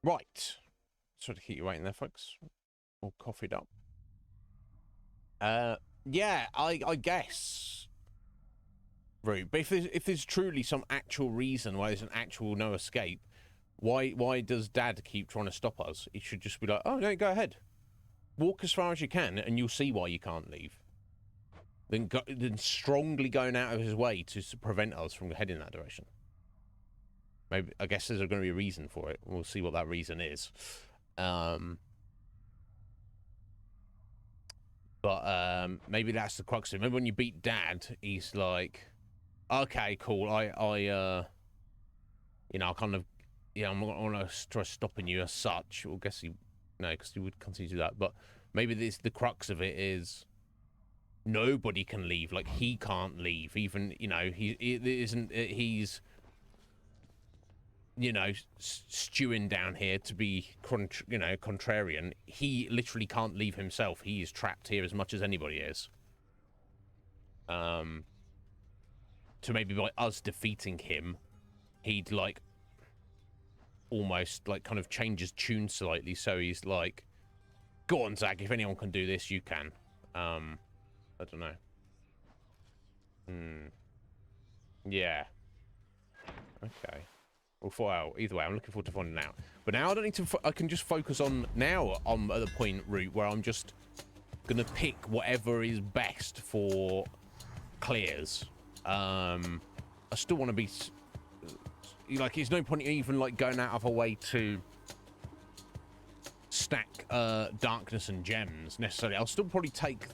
Right. Sorry to keep you waiting there, folks. All coffeeed up. Yeah, I guess. Rude. But if there's truly some actual reason why there's an actual no escape, why does Dad keep trying to stop us? He should just be like, oh no, go ahead. Walk as far as you can, and you'll see why you can't leave. Then strongly going out of his way to prevent us from heading that direction. Maybe, I guess there's going to be a reason for it. We'll see what that reason is. But maybe that's the crux of it. Remember when you beat Dad, he's like, okay, cool. I kind of, yeah, I'm not going to try stopping you as such. Well, guess because he would continue to do that. But maybe the crux of it is nobody can leave. Like, he can't leave. Even, he's stewing down here to be, contrarian. He literally can't leave himself. He is trapped here as much as anybody is. To maybe by us defeating him, he'd like almost like kind of change his tune slightly. So he's like, go on, Zach, if anyone can do this, you can. I don't know. Yeah. Okay. We'll find out. Either way, I'm looking forward to finding out. But now I don't need to. I can just focus on now. I'm at the point route where I'm just gonna pick whatever is best for clears. I still want to be like. There's no point even like going out of a way to stack darkness and gems necessarily. I'll still probably take,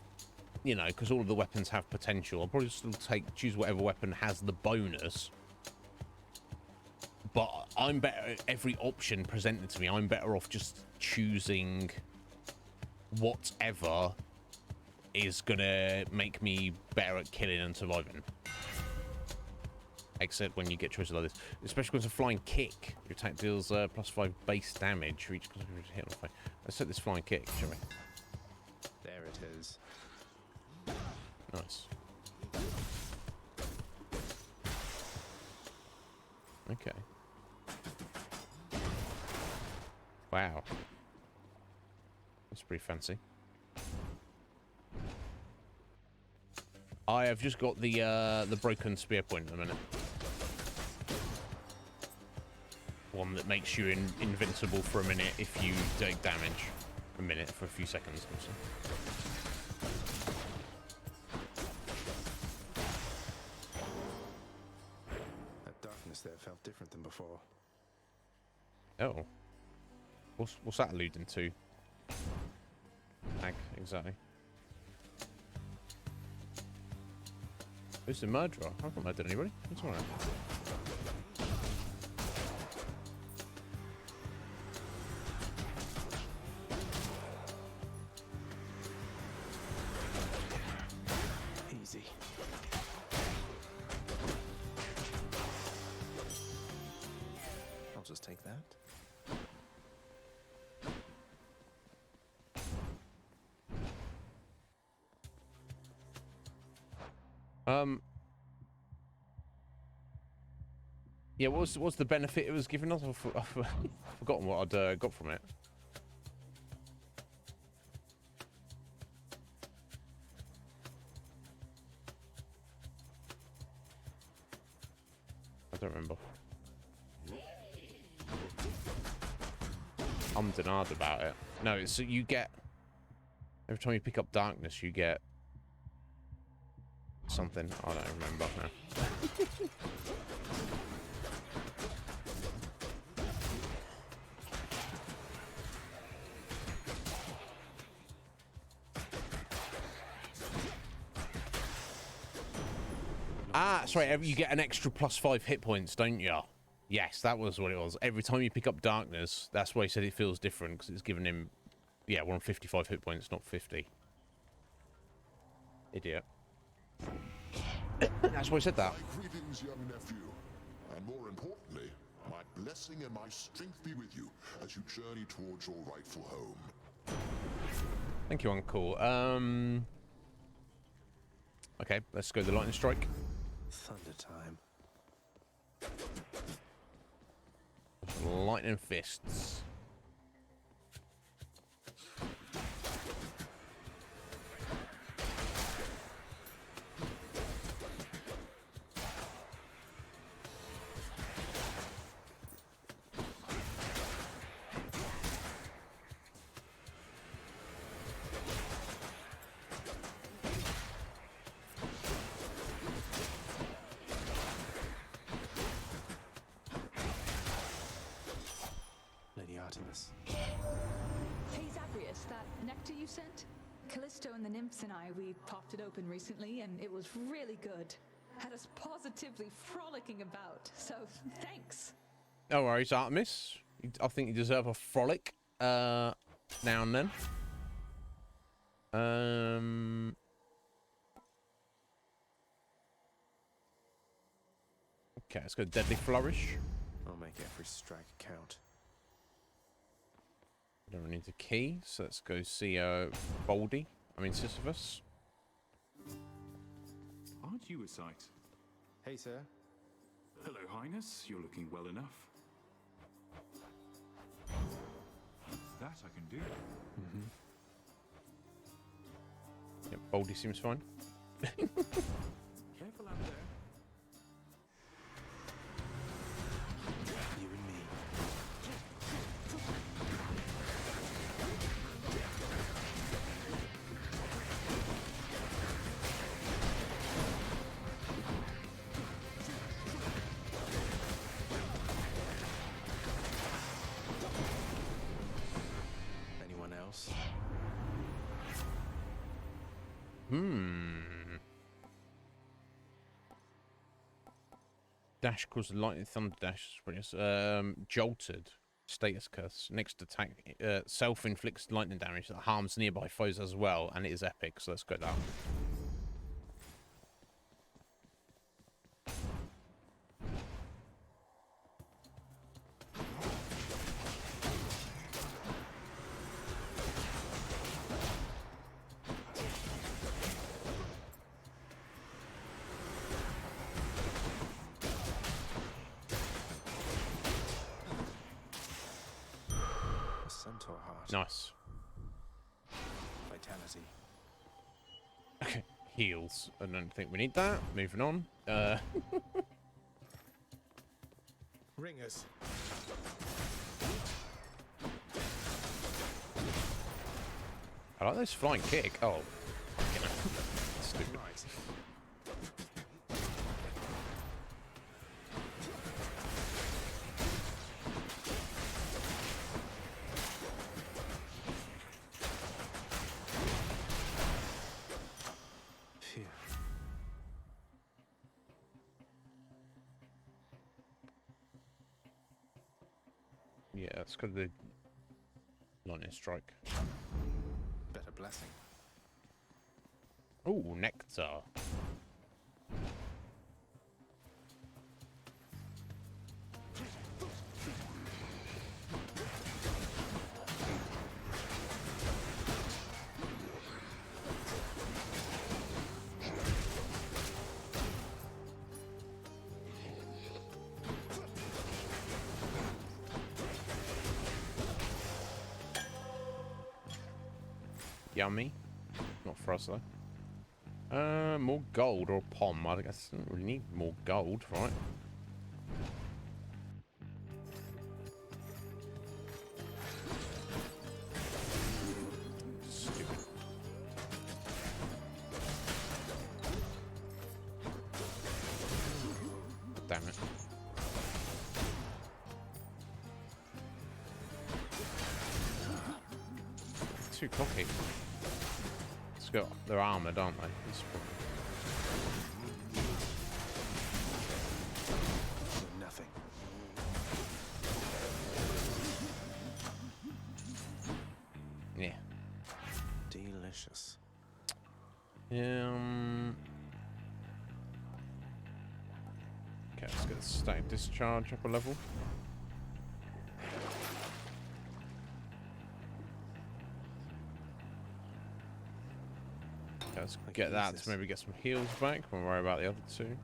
because all of the weapons have potential. I'll probably still choose whatever weapon has the bonus. But I'm better at every option presented to me. I'm better off just choosing whatever is gonna make me better at killing and surviving. Except when you get choices like this, especially when it's a flying kick. Your attack deals +5 base damage for each hit on fire. Let's set this flying kick, shall we? There it is. Nice. Okay. Wow. That's pretty fancy. I have just got the broken spear point in a minute. One that makes you invincible for a minute if you take damage. A minute for a few seconds. Also. That darkness there felt different than before. Oh. What's that alluding to? Exactly. Who's the murderer? I haven't murdered anybody. It's alright. Easy. I'll just take that. Yeah, what's the benefit it was giving us? I've forgotten what I'd got from it. I don't remember. I'm denied about it. No, it's you get every time you pick up darkness, you get something. I don't remember now. Sorry, you get an extra +5 hit points, don't you? Yes, that was what it was. Every time you pick up darkness, that's why he said it feels different, because it's giving him, yeah, we're on 55 hit points, not 50. Idiot. That's why I said that. My greetings, young nephew. And more importantly, my blessing and my strength be with you as you journey towards your rightful home. Thank you, Uncle. Okay, let's go the lightning strike. Thunder time. Lightning fists. sent? Callisto and the nymphs and we popped it open recently, and it was really good. Had us positively frolicking about, so thanks. No worries, Artemis. I think you deserve a frolic now and then. Okay, let's go Deadly Flourish. I'll make every strike count. Don't need a key, so let's go see Sisyphus. Aren't you a sight? Hey, sir. Hello, Highness. You're looking well enough. That I can do. Yep, Baldy seems fine. Careful out there. You and me. Anyone else? Dash causes lightning thunder dash. Jolted. Status curse. Next attack self-inflicts lightning damage that harms nearby foes as well, and it is epic, so let's go that one. Nice. Vitality. Okay, heals. I don't think we need that. Moving on. Ringers. I like this flying kick. Oh, stupid. Right. Yeah, it's got the lightning strike. Better blessing. Oh, nectar. Yummy. Not for us though. More gold or pom. I guess I don't really need more gold, right? Stupid. Damn it. Too cocky. They're armored, aren't they? Nothing. Yeah. Delicious. Okay, let's get the static discharge up a level. Let's get that to maybe get some heals back. We'll worry about the other two.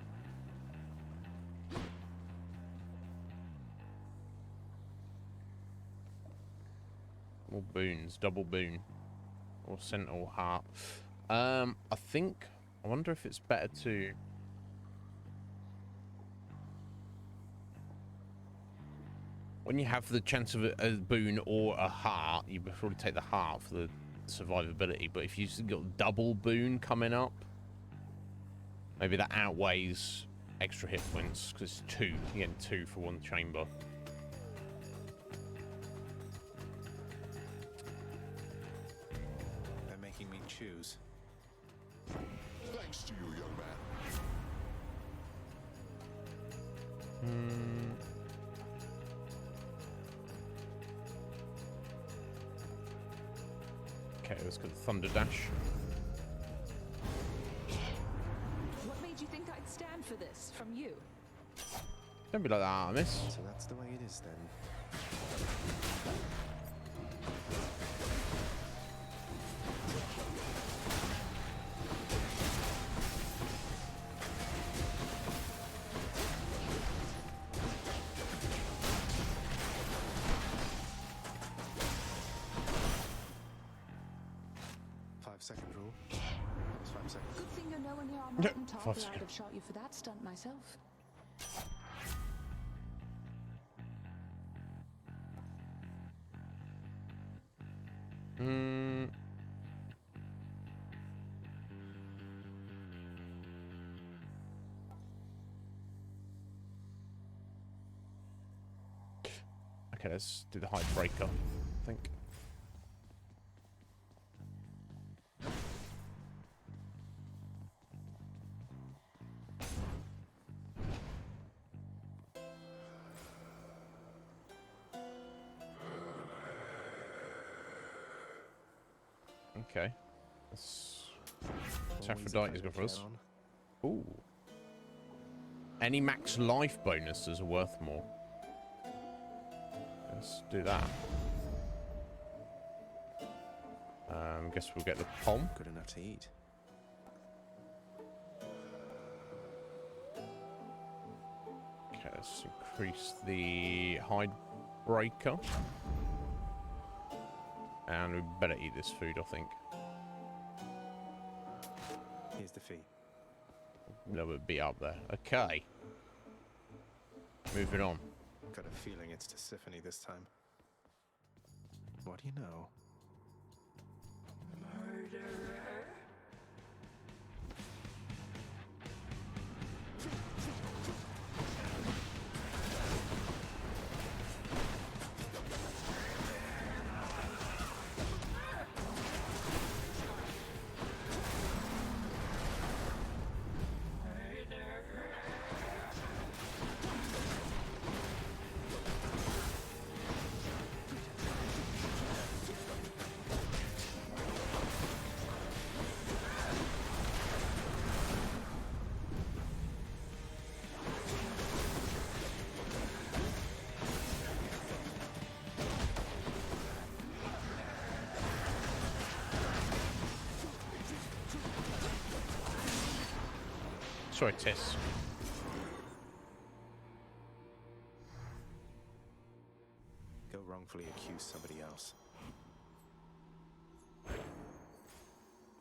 More boons, double boon, or sentinel heart. I wonder if it's better to. When you have the chance of a boon or a heart, you probably take the heart for the survivability, but if you've got double boon coming up, maybe that outweighs extra hit points, because it's two. You're getting two for one chamber. Okay, let's go to Thunder Dash. What made you think I'd stand for this from you? Don't be like that, Artemis. So that's the way it is then. 5-second rule. That was 5 seconds. Good thing you're nowhere near our mountain top, or I'd have shot you for that stunt myself. Okay, let's do the high breaker, I think. Okay. Let's Aphrodite's go for us. Ooh. Any max life bonuses are worth more. Let's do that. Guess we'll get the pom. Good enough to eat. Okay, let's increase the hide breaker. And we better eat this food, I think. Here's the fee. That would be up there. Okay. Moving on. Got a feeling it's Tisiphone this time. What do you know? Sorry, Tess. Go wrongfully accuse somebody else.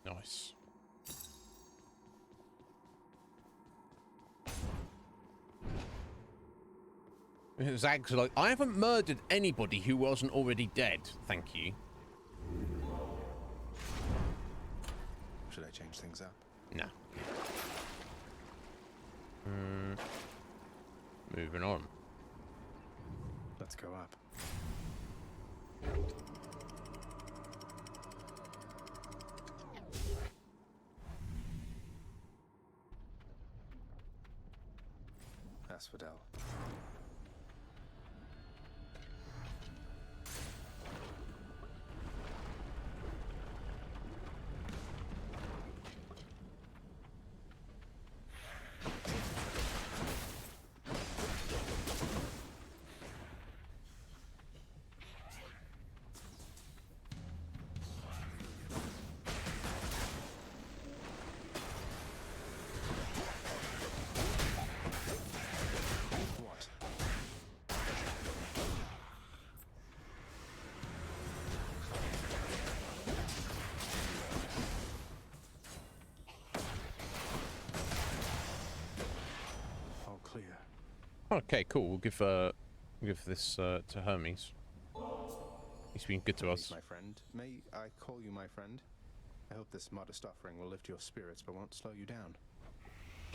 Nice. Zag's like, I haven't murdered anybody who wasn't already dead. Thank you. Should I change things up? No. Moving on. Let's go up. Asphodel. Okay, cool. We'll give this to Hermes. He's been good to us. My friend, may I call you my friend? I hope this modest offering will lift your spirits, but won't slow you down.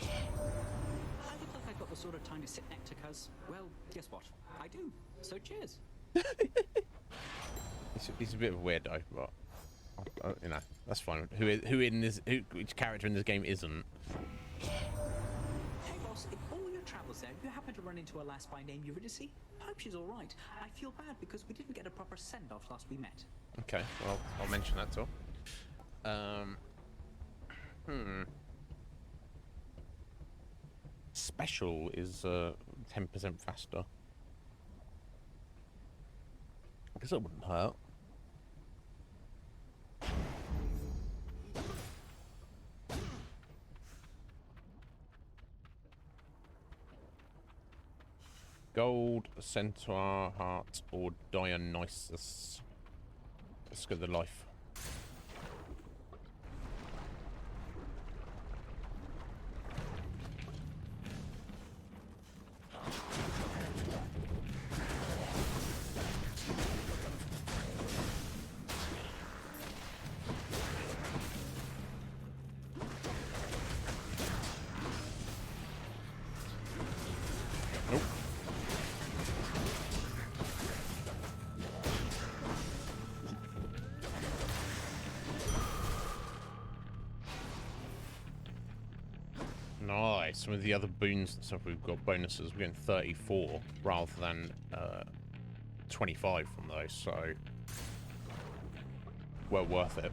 I look like I've got the sort of time to sit nectar, cuz, well, guess what? I do. So cheers. He's a bit of a weirdo, but you know, that's fine. Which character in this game isn't? Hey boss, if all you're travels there, you happen to run into a lass by name Eurydice? I hope she's alright. I feel bad because we didn't get a proper send-off last we met. Okay, well, I'll mention that too. Special is 10% faster. I guess that wouldn't hurt. Gold, Centaur, Heart, or Dionysus. Let's go the life. Nice. With the other boons and stuff, we've got bonuses. We're getting 34 rather than 25 from those, so well worth it.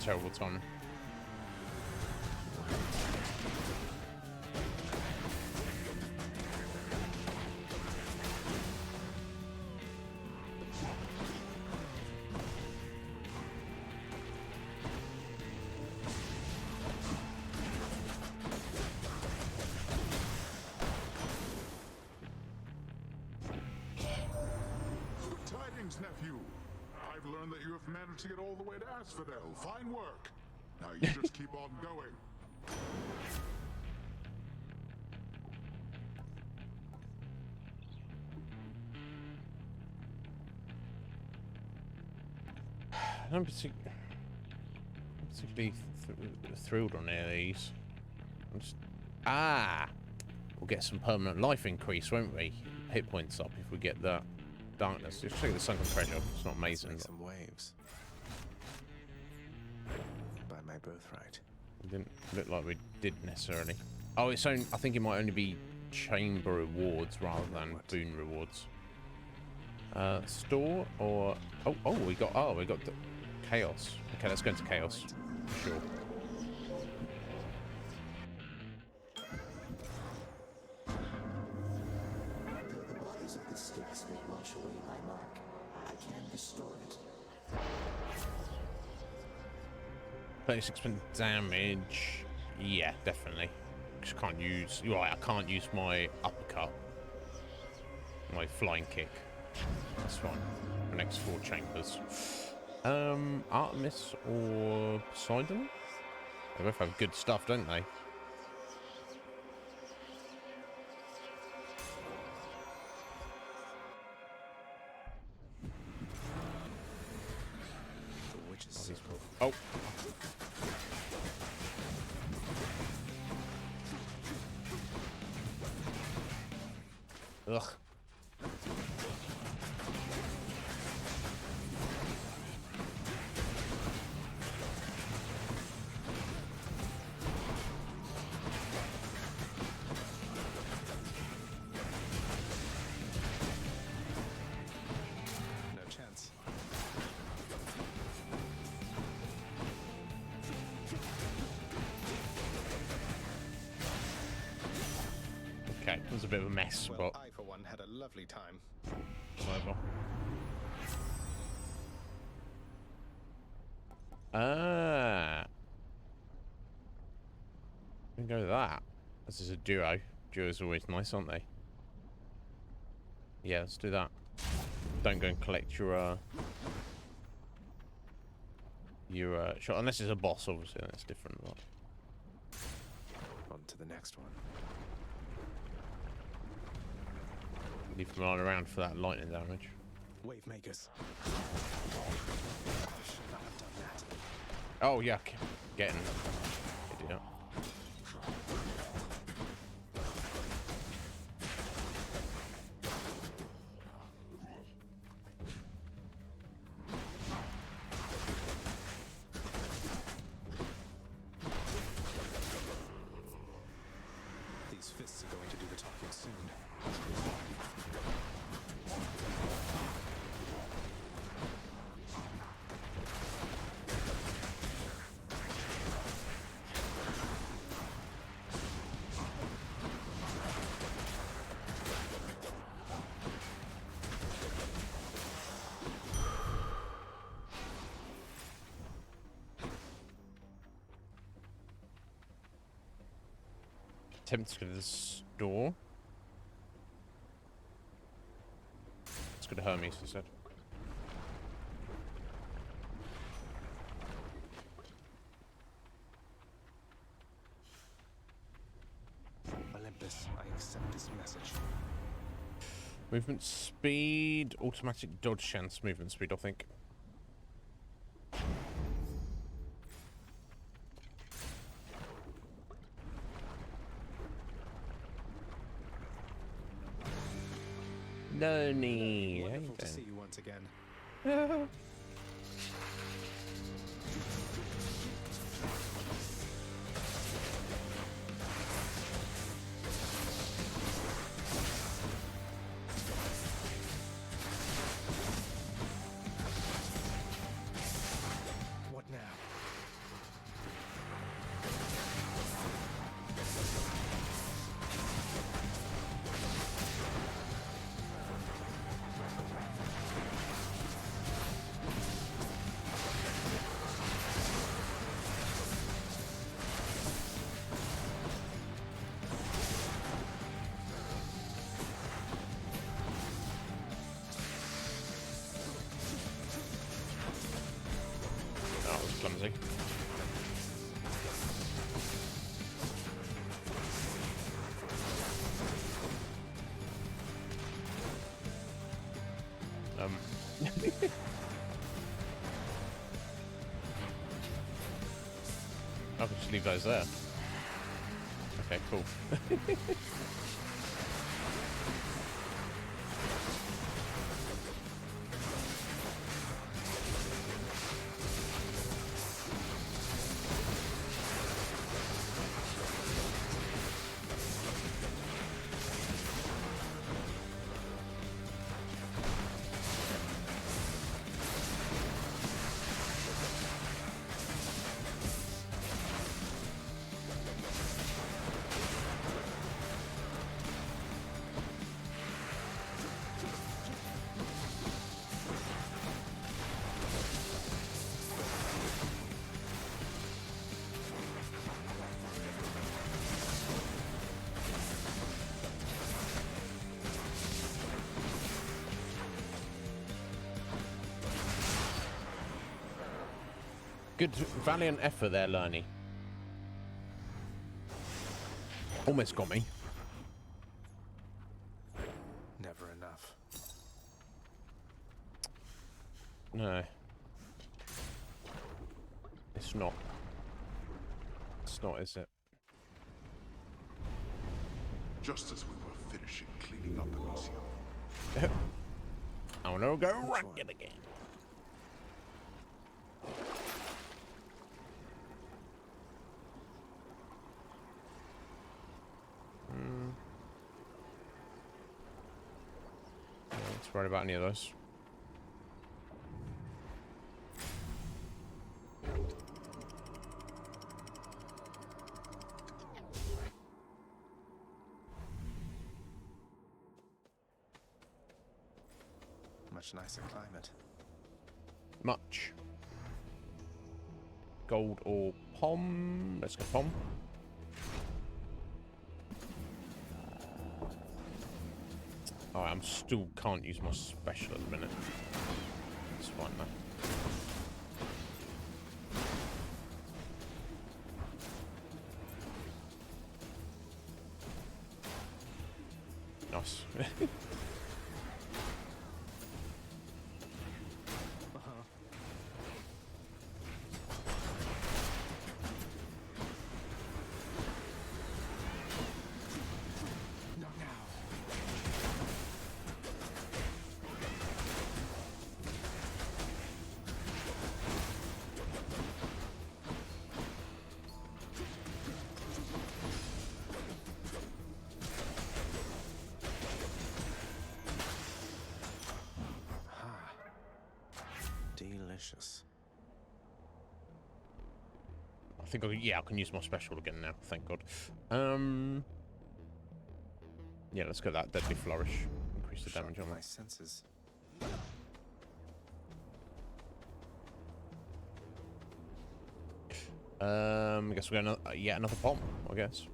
Terrible time. Good tidings, nephew. I've learned that you have managed to get all the way to Asphodel. Fine work. Now you just keep on going. I'm particularly thrilled on any of these. We'll get some permanent life increase, won't we? Hit points up if we get that darkness. Just check the sunken treasure. It's not amazing. Make some waves. By my birthright. It didn't look like we did necessarily. Oh, it's only. I think it might only be chamber rewards rather than boon rewards. Store or we got the chaos. Okay, let's go into chaos. Sure. The bodies of the sticks may wash away my mark. I can restore it. 36% damage. Yeah, definitely. Just can't use. Right, I can't use my uppercut. My flying kick. That's fine. The next 4 chambers. Artemis or Poseidon? They both have good stuff, don't they? The witch's secret. Oh. Ugh. No chance. Okay, it was a bit of a mess, Well, but I, for one, had a lovely time. whatever. We can go with that. This is a duo. Duos are always nice, aren't they? Yeah, let's do that. Don't go and collect your shot unless it's a boss, obviously. That's different. But On to the next one. leave them all around for that lightning damage. Wave makers. Should not have done that. Oh yeah, getting idiot. These fists are going to do the talking soon. Attempt to go to the store. Let's go to Hermes, he said. Olympus, I accept this message. Movement speed, automatic dodge chance, movement speed, I think. Lonely. Wonderful to see you once again. What now? That was clumsy. I could just leave those there. Okay, cool. Good, valiant effort there, Lerny. Almost got me. Never enough. No. It's not. It's not, is it? Just as we were finishing cleaning up Elysium. I want to go ragged again. Let's worry about any of those. Much nicer climate. Much. Gold or pom? Let's go pom. Alright, I'm still can't use my special at the minute. It's fine though. Nice. delicious. I think I can use my special again now. Thank God. Yeah, let's go that deadly flourish. Increase the damage on my that. senses. I guess we're going to another bomb. I guess.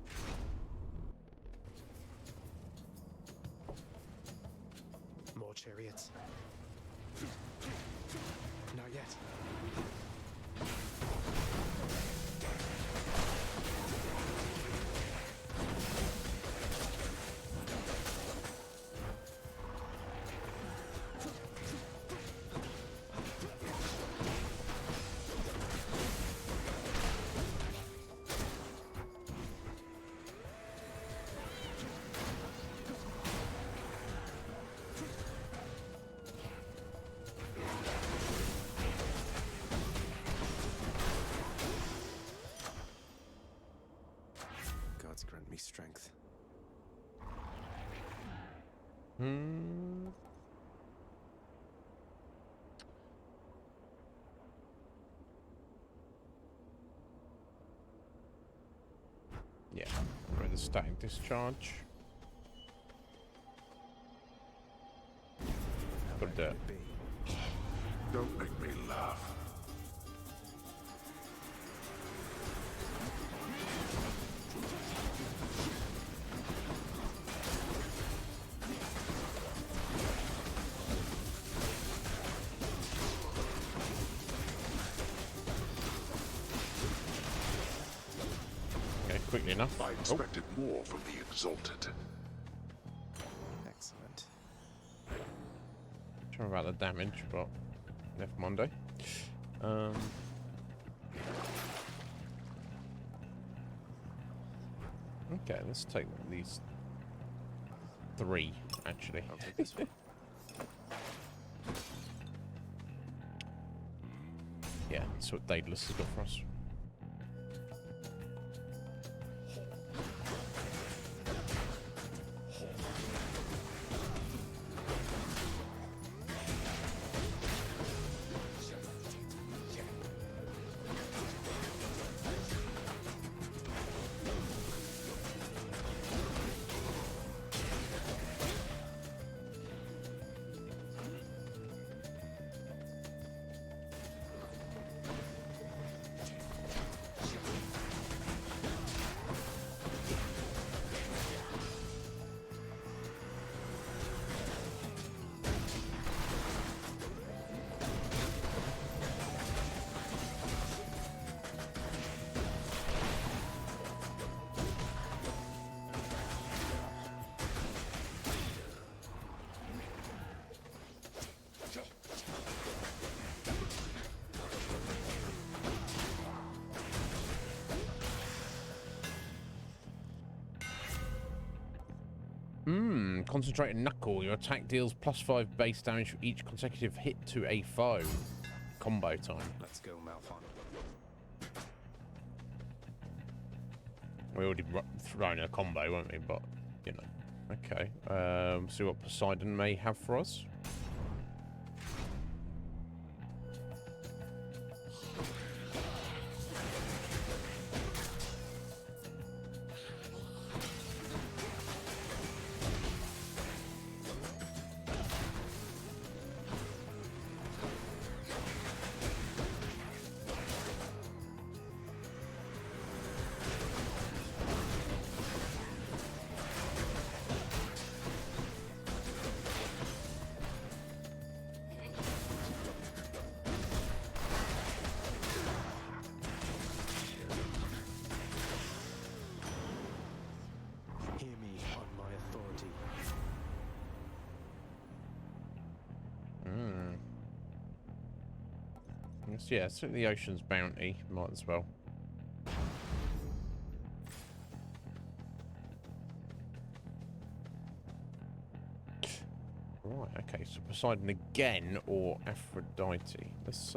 More chariots. Not yet. Gods grant me strength. Yeah, we're in the static discharge. Got dirt. Don't make me laugh. Okay, quickly enough. I expected more from the Exalted. Excellent. Sure about the damage, but never Monday. Okay, let's take these 3 actually. I'll take this one. Yeah, that's what Daedalus has got for us. Concentrated Knuckle. Your attack deals +5 base damage for each consecutive hit to a foe. Combo time. Let's go, Malphon. We already thrown a combo, won't we? But, you know. Okay. See what Poseidon may have for us. Hear me on my authority. Yes, yeah, so the Ocean's Bounty might as well. Right, okay, so Poseidon again or Aphrodite. Let's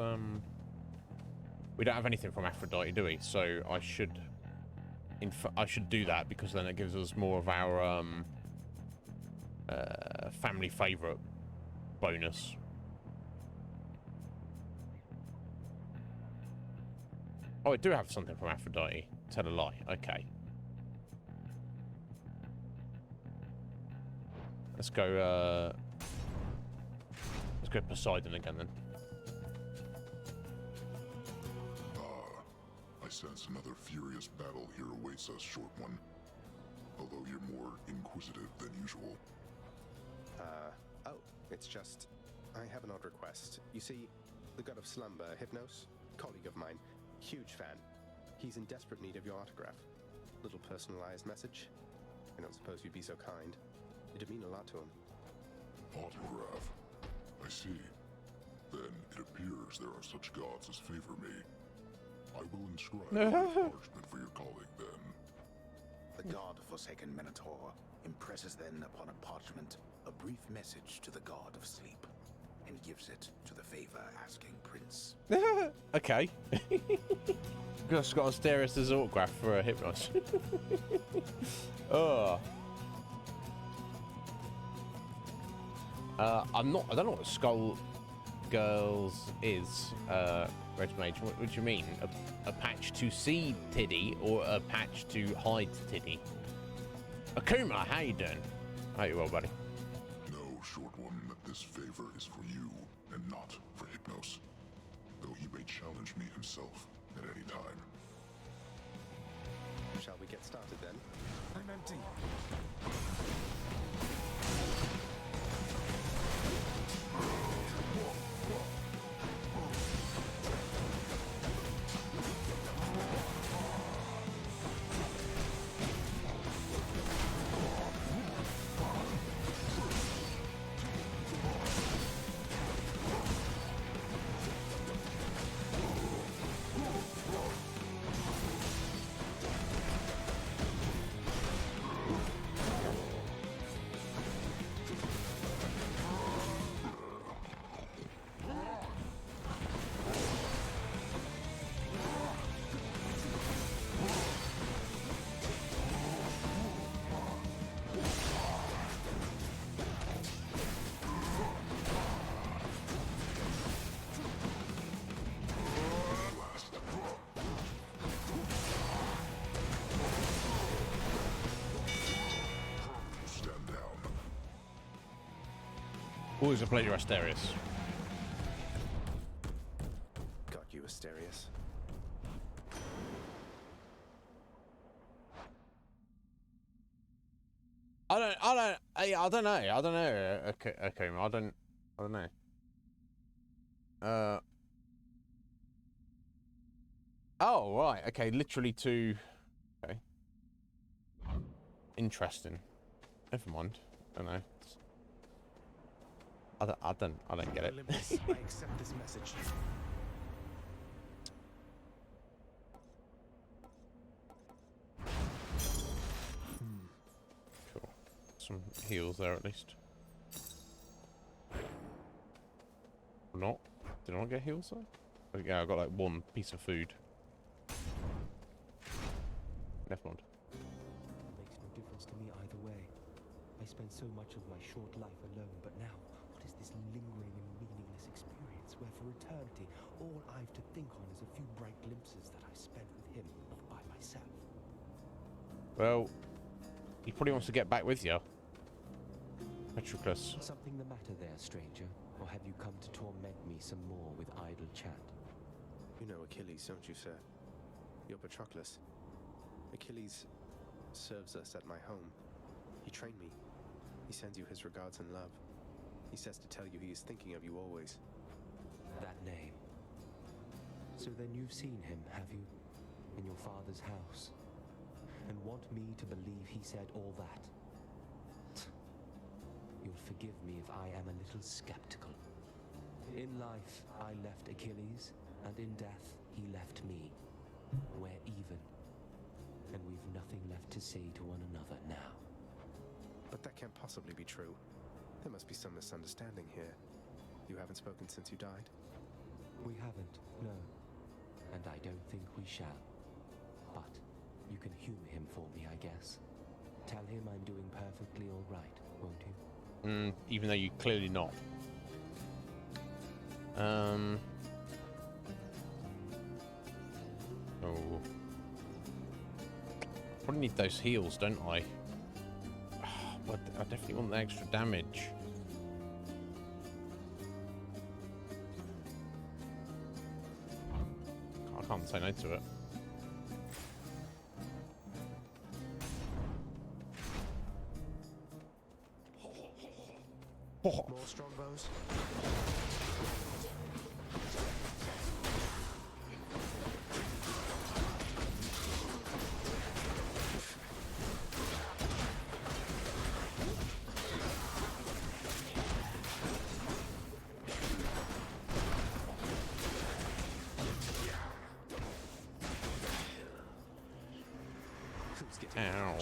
we don't have anything from Aphrodite, do we? So I should I should do that because then it gives us more of our family favorite bonus. Oh, I do have something from Aphrodite. Tell a lie. Okay. Let's go Poseidon again then. I sense another furious battle here awaits us, Short One. Although you're more inquisitive than usual. Oh, it's just... I have an odd request. You see, the god of slumber, Hypnos, colleague of mine, huge fan. He's in desperate need of your autograph. Little personalized message. I don't suppose you'd be so kind. It'd mean a lot to him. Autograph? I see. Then it appears there are such gods as favor me. I will inscribe a parchment for your colleague then. The god-forsaken Minotaur impresses then upon a parchment a brief message to the god of sleep, and gives it to the favor-asking prince. Okay. Just got Asterius' autograph for a Hypnos. Oh. I don't know what Skull Girls is, Red Mage. What do you mean? A patch to see Tiddy or a patch to hide Tiddy? Akuma, how you doing? How you well, buddy? Know, Short One, that this favor is for you and not for Hypnos. Though he may challenge me himself at any time. Shall we get started then? I'm empty. Always a pleasure, Asterius. Got you, Asterius. I don't know. Okay, I don't know. Oh, right. Okay, literally two. Okay. Interesting. Never mind. I don't know. I don't get it. Olympus, I accept this message. Cool. Some heals there at least. Or not? Did I not get heals though? Oh, yeah, I got like one piece of food. Never mind. It makes no difference to me either way. I spent so much of my short life alone, but now, what is this lingering and meaningless experience where for eternity all I've to think on is a few bright glimpses that I spent with him, not by myself? Well, he probably wants to get back with you. Patroclus. Something the matter there, stranger? Or have you come to torment me some more with idle chat? You know Achilles, don't you, sir? You're Patroclus. Achilles serves us at my home. He trained me. He sends you his regards and love. He says to tell you he is thinking of you always. That name. So then you've seen him, have you? In your father's house? And want me to believe he said all that? You'll forgive me if I am a little skeptical. In life, I left Achilles, and in death, he left me. We're even. And we've nothing left to say to one another now. But that can't possibly be true. There must be some misunderstanding here. You haven't spoken since you died? We haven't, no. And I don't think we shall. But you can humor him for me, I guess. Tell him I'm doing perfectly all right, won't you? Even though you're clearly not. Oh. Probably need those heals, don't I? But I definitely want the extra damage. I can't say no to it. More strongbows. Ow.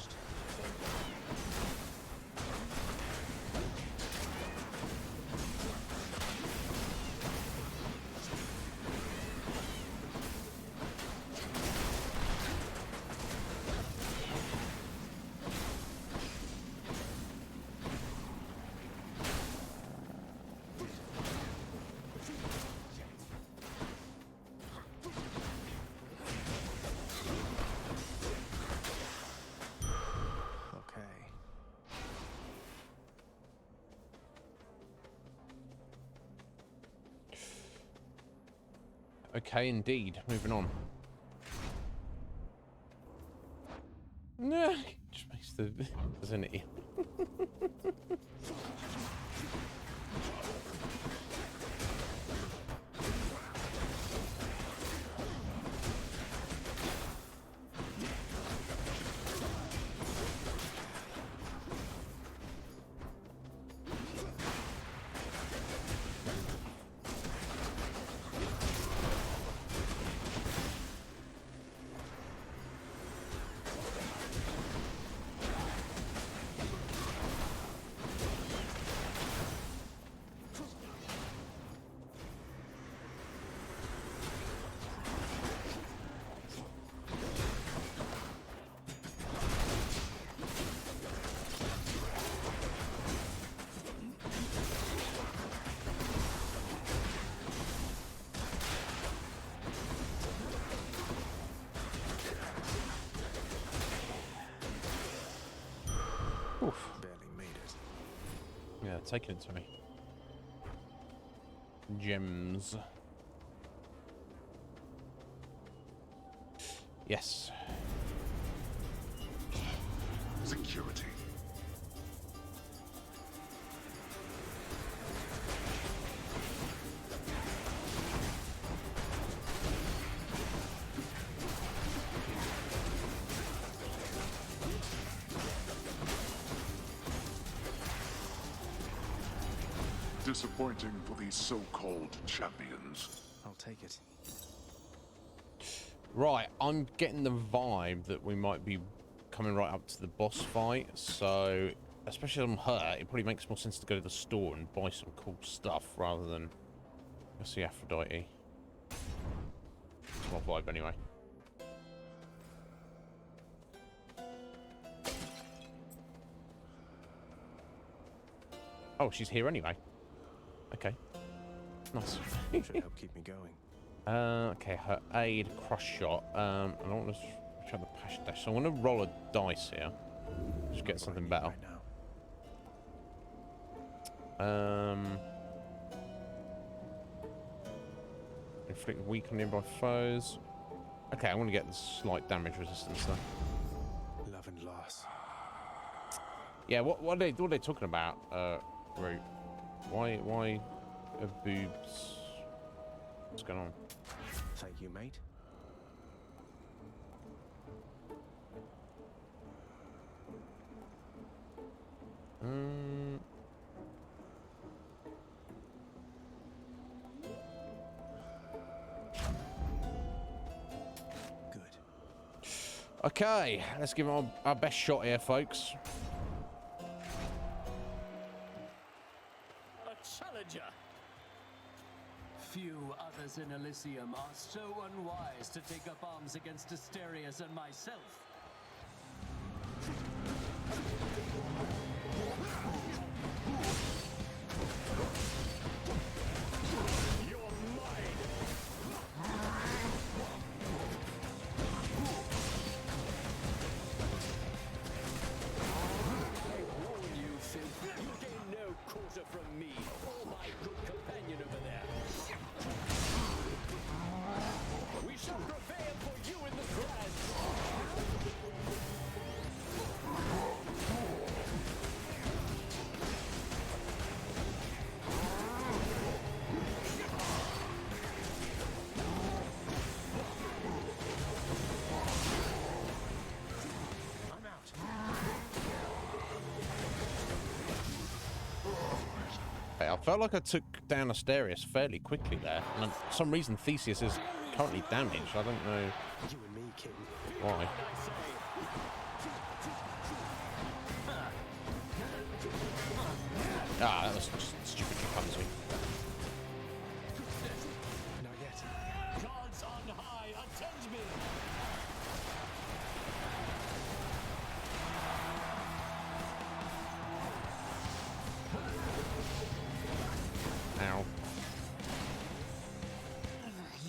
Okay, indeed. Moving on. Nah, just makes the vicinity. Oof. Barely made it. Yeah, taking it to me. Gems. Yes. Security. Disappointing for these so-called champions. I'll take it. Right, I'm getting the vibe that we might be coming right up to the boss fight, so especially on her, it probably makes more sense to go to the store and buy some cool stuff rather than go see Aphrodite. It's my vibe anyway. Oh, she's here anyway. Okay. Nice. Should help keep me going. Okay, her aid, crush shot. I don't want to try the passion dash, so I'm going to roll a dice here. Just get something better. Inflict weak on nearby foes. Okay, I'm going to get the slight damage resistance though. Love and loss. Yeah, what are they talking about, Root? Why boobs? What's going on? Thank you, mate. Good. Okay, let's give it our best shot here, folks. Challenger. Few others in Elysium are so unwise to take up arms against Asterius and myself. You're mine. Felt like I took down Asterius fairly quickly there. And for some reason, Theseus is currently damaged. I don't know You and me, King. why. Ah, that was just stupid clumsy. Not yet. Gods on high, attend me! Ow.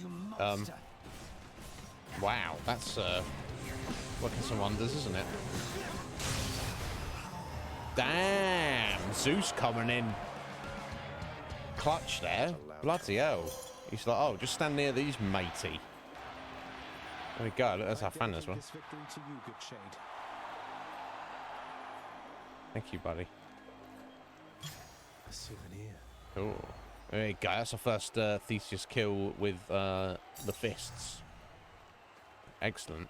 You monster. Wow, that's working some wonders, isn't it? Damn, Zeus coming in clutch there. Bloody hell. He's like, oh, just stand near these, matey. There we go. Look, that's our fan as well. This victory to you, good shade. Thank you, buddy. A souvenir. Cool. There you go. That's our first Theseus kill with the fists. Excellent.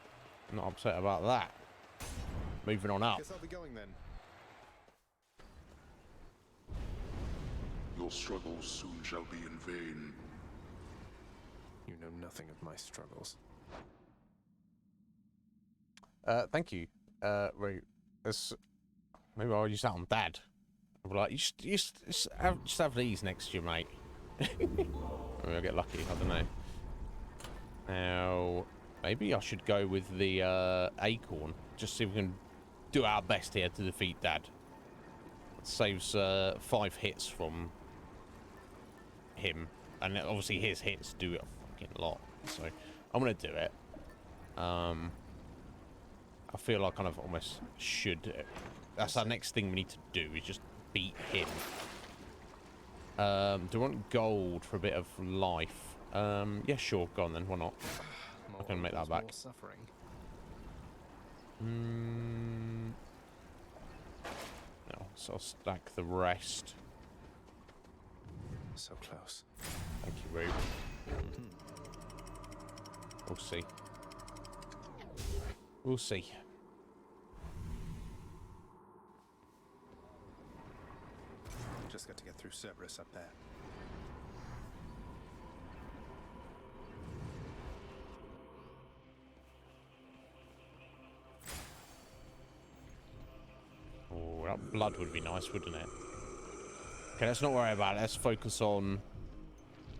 Not upset about that. Moving on up. Guess I'll be going then. Your struggles soon shall be in vain. You know nothing of my struggles. Thank you. Right. Maybe I'll use that on Dad. I'll be like, you just have these next to you, mate. Maybe I'll get lucky. I don't know. Now, maybe I should go with the acorn. Just see if we can do our best here to defeat Dad. It saves 5 hits from him, and obviously his hits do a fucking lot. So I'm gonna do it. I feel like I kind of almost should. That's our next thing we need to do, is just beat him. Do I want gold for a bit of life? Yeah, sure. Go on then. Why not? I can make that back. Suffering. No, so I'll stack the rest. So close. Thank you, Rube. We'll see. We'll see. Just got to get through Cerberus up there. Oh, that blood would be nice, wouldn't it? Okay, let's not worry about it. Let's focus on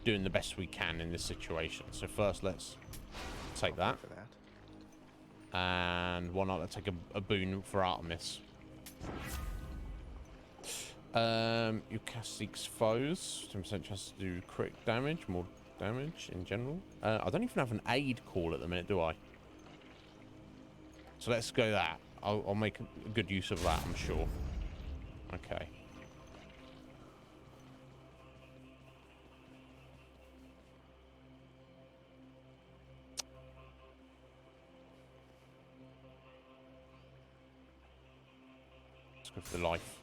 doing the best we can in this situation. So first, let's take that. And why not? Let's take a boon for Artemis. You cast 6 foes. 10% chance to do crit damage, more damage in general. I don't even have an aid call at the minute, do I? So let's go that. I'll make a good use of that, I'm sure. Okay. Let's go for the life.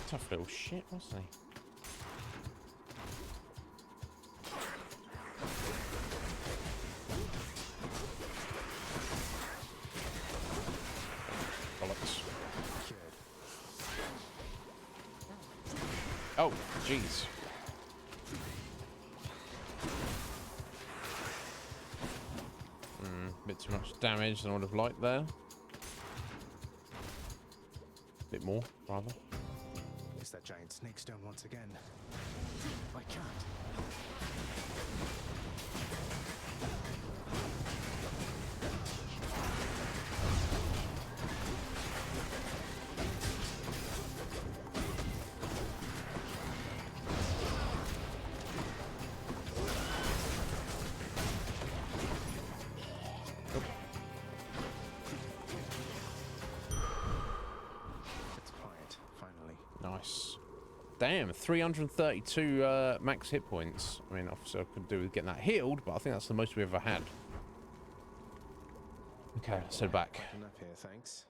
Tough little shit, wasn't he? Bollocks. Oh, jeez. Bit too much damage than I would have liked there. Bit more, rather. Is that giant snake stone once again? I can't. Nice. Damn, 332 max hit points. I mean, obviously I could do with getting that healed, but I think that's the most we've ever had. Okay, let's head back. Enough here, thanks.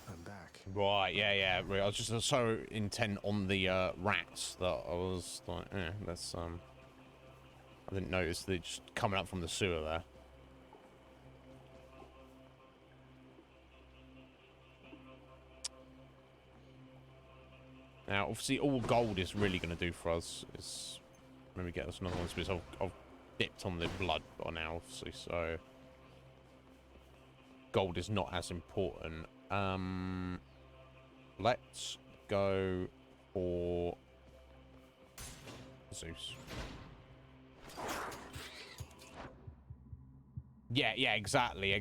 I'm back. Right, yeah. I was just so intent on the rats that I was like, that's I didn't notice they just coming up from the sewer there. Now, obviously, all gold is really going to do for us is maybe get us another one. Because I've dipped on the blood by now, obviously, so gold is not as important. Let's go for Zeus. Yeah, exactly.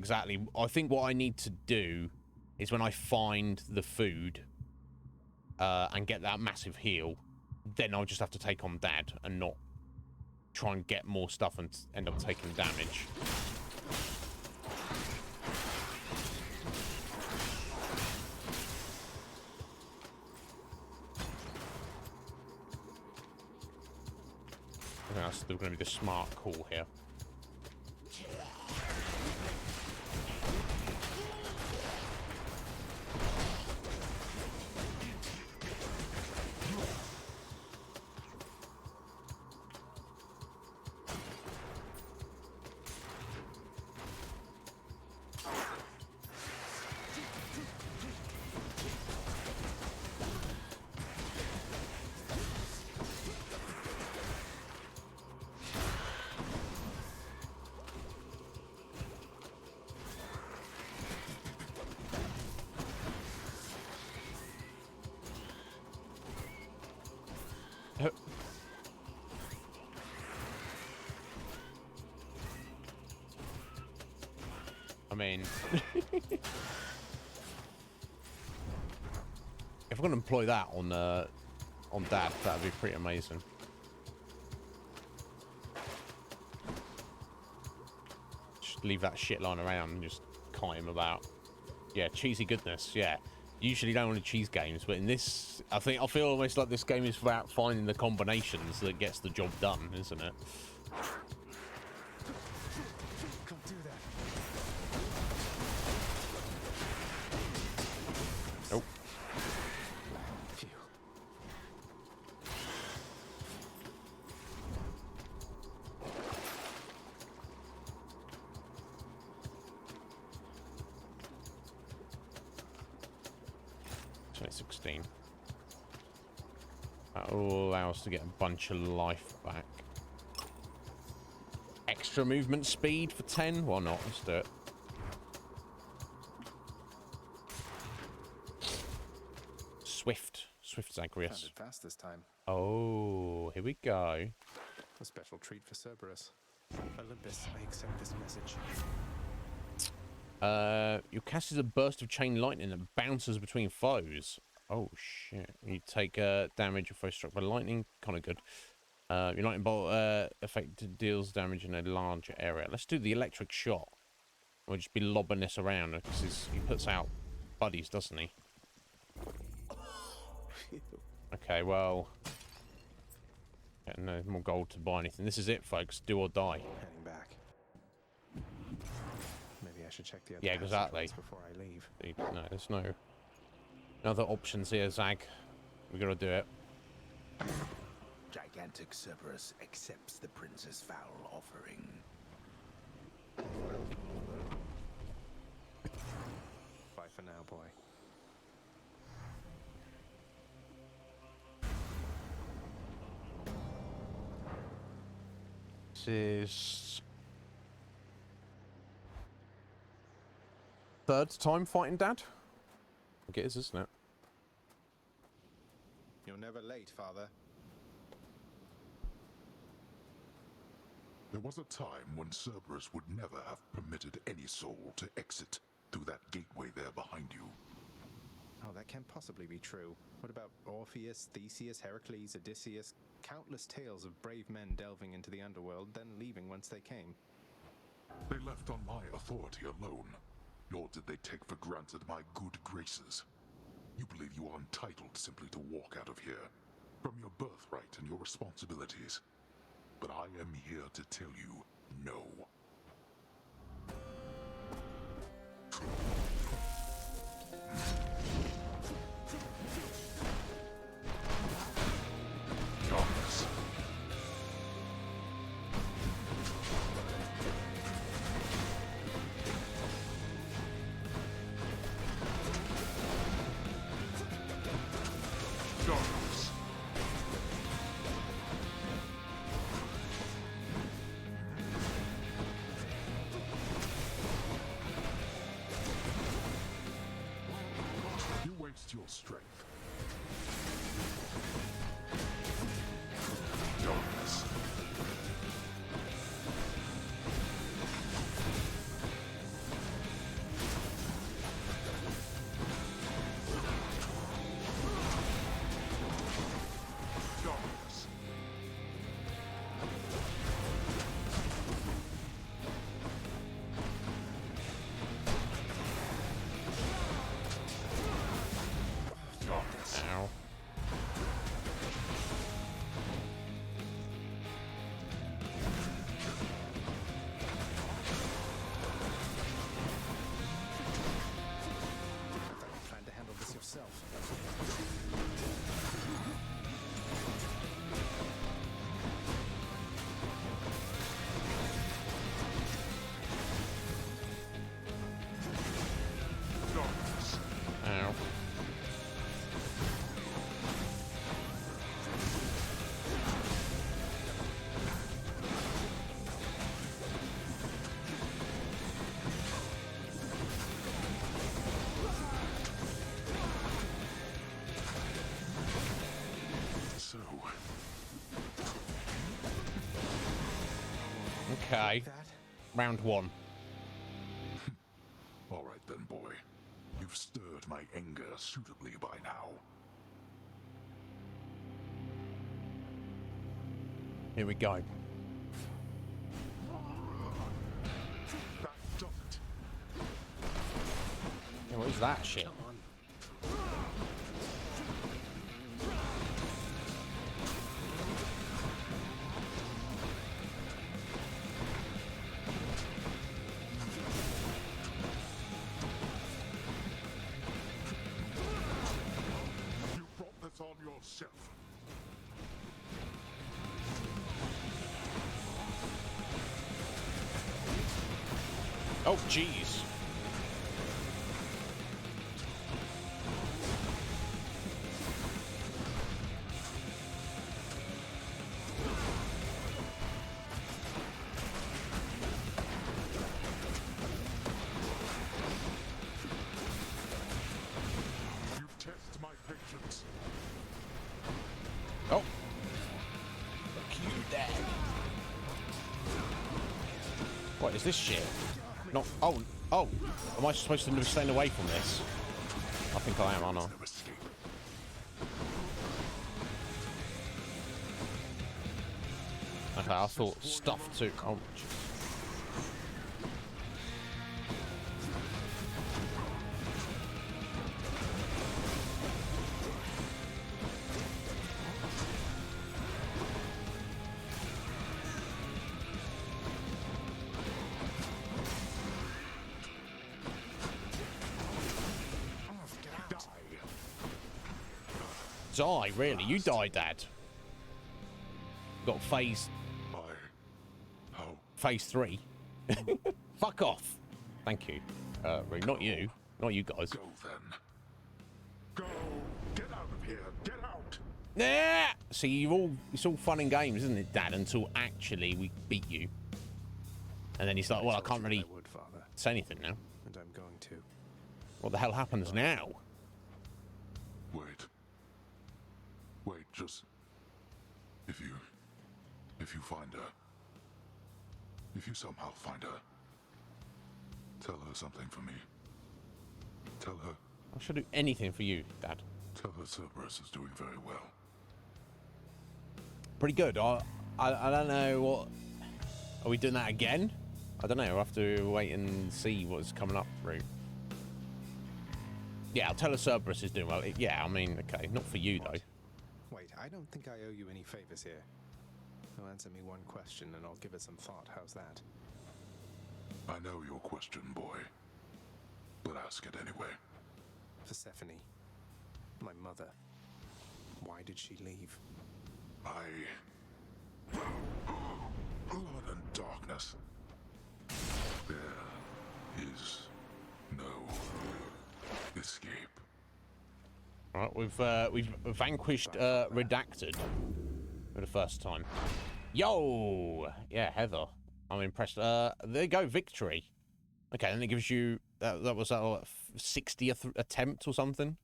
I think what I need to do is when I find the food and get that massive heal, then I'll just have to take on Dad and not try and get more stuff and end up taking damage. I think that's still going to be the smart call here. I mean, if we're going to employ that on Dad, that'd be pretty amazing. Just leave that shit lying around and just kite him about. Yeah, cheesy goodness. Yeah, usually don't want to cheese games, but in this, I feel almost like this game is about finding the combinations that gets the job done, isn't it? Nope. Phew. 2016. That will allow us to get a bunch of life back. Extra movement speed for 10? Why not? Let's do it. Swift Zagreus. Found it fast this time. Oh, here we go. A special treat for Cerberus. Olympus, I accept this message. Your cast is a burst of chain lightning that bounces between foes. Oh shit! You take damage if foes struck by lightning. Kind of good. Your lightning bolt effect deals damage in a larger area. Let's do the electric shot. We'll just be lobbing this around because he puts out buddies, doesn't he? Okay, well, no more gold to buy anything. This is it, folks. Do or die. Heading back. Maybe I should check the other exactly. before I leave. No, there's no other options here, Zag. We gotta do it. Gigantic Cerberus accepts the prince's foul offering. Bye for now, boy. This is third time fighting Dad? I think it is, isn't it? You're never late, Father. There was a time when Cerberus would never have permitted any soul to exit through that gateway there behind you. Oh, that can't possibly be true. What about Orpheus, Theseus, Heracles, Odysseus? Countless tales of brave men delving into the underworld, then leaving whence they came. They left on my authority alone, nor did they take for granted my good graces. You believe you are entitled simply to walk out of here, from your birthright and your responsibilities. But I am here to tell you, no. Darkness. Darkness. You waste your strength. Darkness. Darkness. Darkness. Ow. I thought you planned to handle this yourself. Darkness. Ow. So, Okay. Round one. all right then, boy. You've stirred my anger suitably by now. Here we go. That does it. Yeah, what is that shit? You brought this on yourself. Oh, jeez. You test my patience. Oh. Fuck you, Dad. What is this shit? Not. Oh. Oh. Am I supposed to be staying away from this? I think I am, aren't I? No escape. Okay, I thought stuff too. Oh, jeez. Die, really? You die, Dad. Got phase. Phase 3. Fuck off. Thank you. Really, not you. Not you guys. Go then. Go. Get out of here. Get out. Yeah. See, it's all fun and games, isn't it, Dad? Until actually we beat you, and then he's like, "Well, I can't really say anything now." And I'm going to. What the hell happens now? Wait. Wait, just... If you find her... If you somehow find her... Tell her something for me. Tell her... I should do anything for you, Dad. Tell her Cerberus is doing very well. Pretty good. I don't know what... Are we doing that again? I don't know. We'll have to wait and see what's coming up through. Yeah, I'll tell her Cerberus is doing well. Yeah, I mean, okay, not for you, though. Wait, I don't think I owe you any favors here. So answer me one question and I'll give it some thought. How's that? I know your question, boy. But ask it anyway. Persephone, my mother, why did she leave? Blood and darkness. There is no escape. All right, we've vanquished Redacted for the first time. Yo, yeah, Heather, I'm impressed. There you go, victory. Okay, then it gives you that was our 60th attempt or something.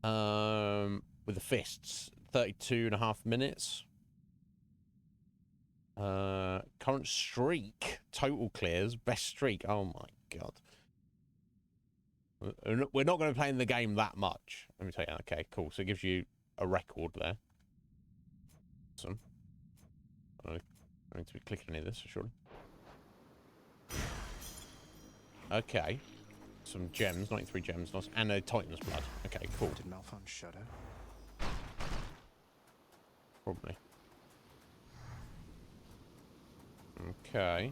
With the fists, 32.5 minutes. Current streak, total clears, best streak. Oh my god. We're not going to play in the game that much. Let me tell you. Okay, cool. So it gives you a record there. Awesome. I don't need to be clicking any of this, surely. Okay. Some gems, 93 gems, nice. And a Titan's blood. Okay, cool. Did Malphon shudder? Probably. Okay.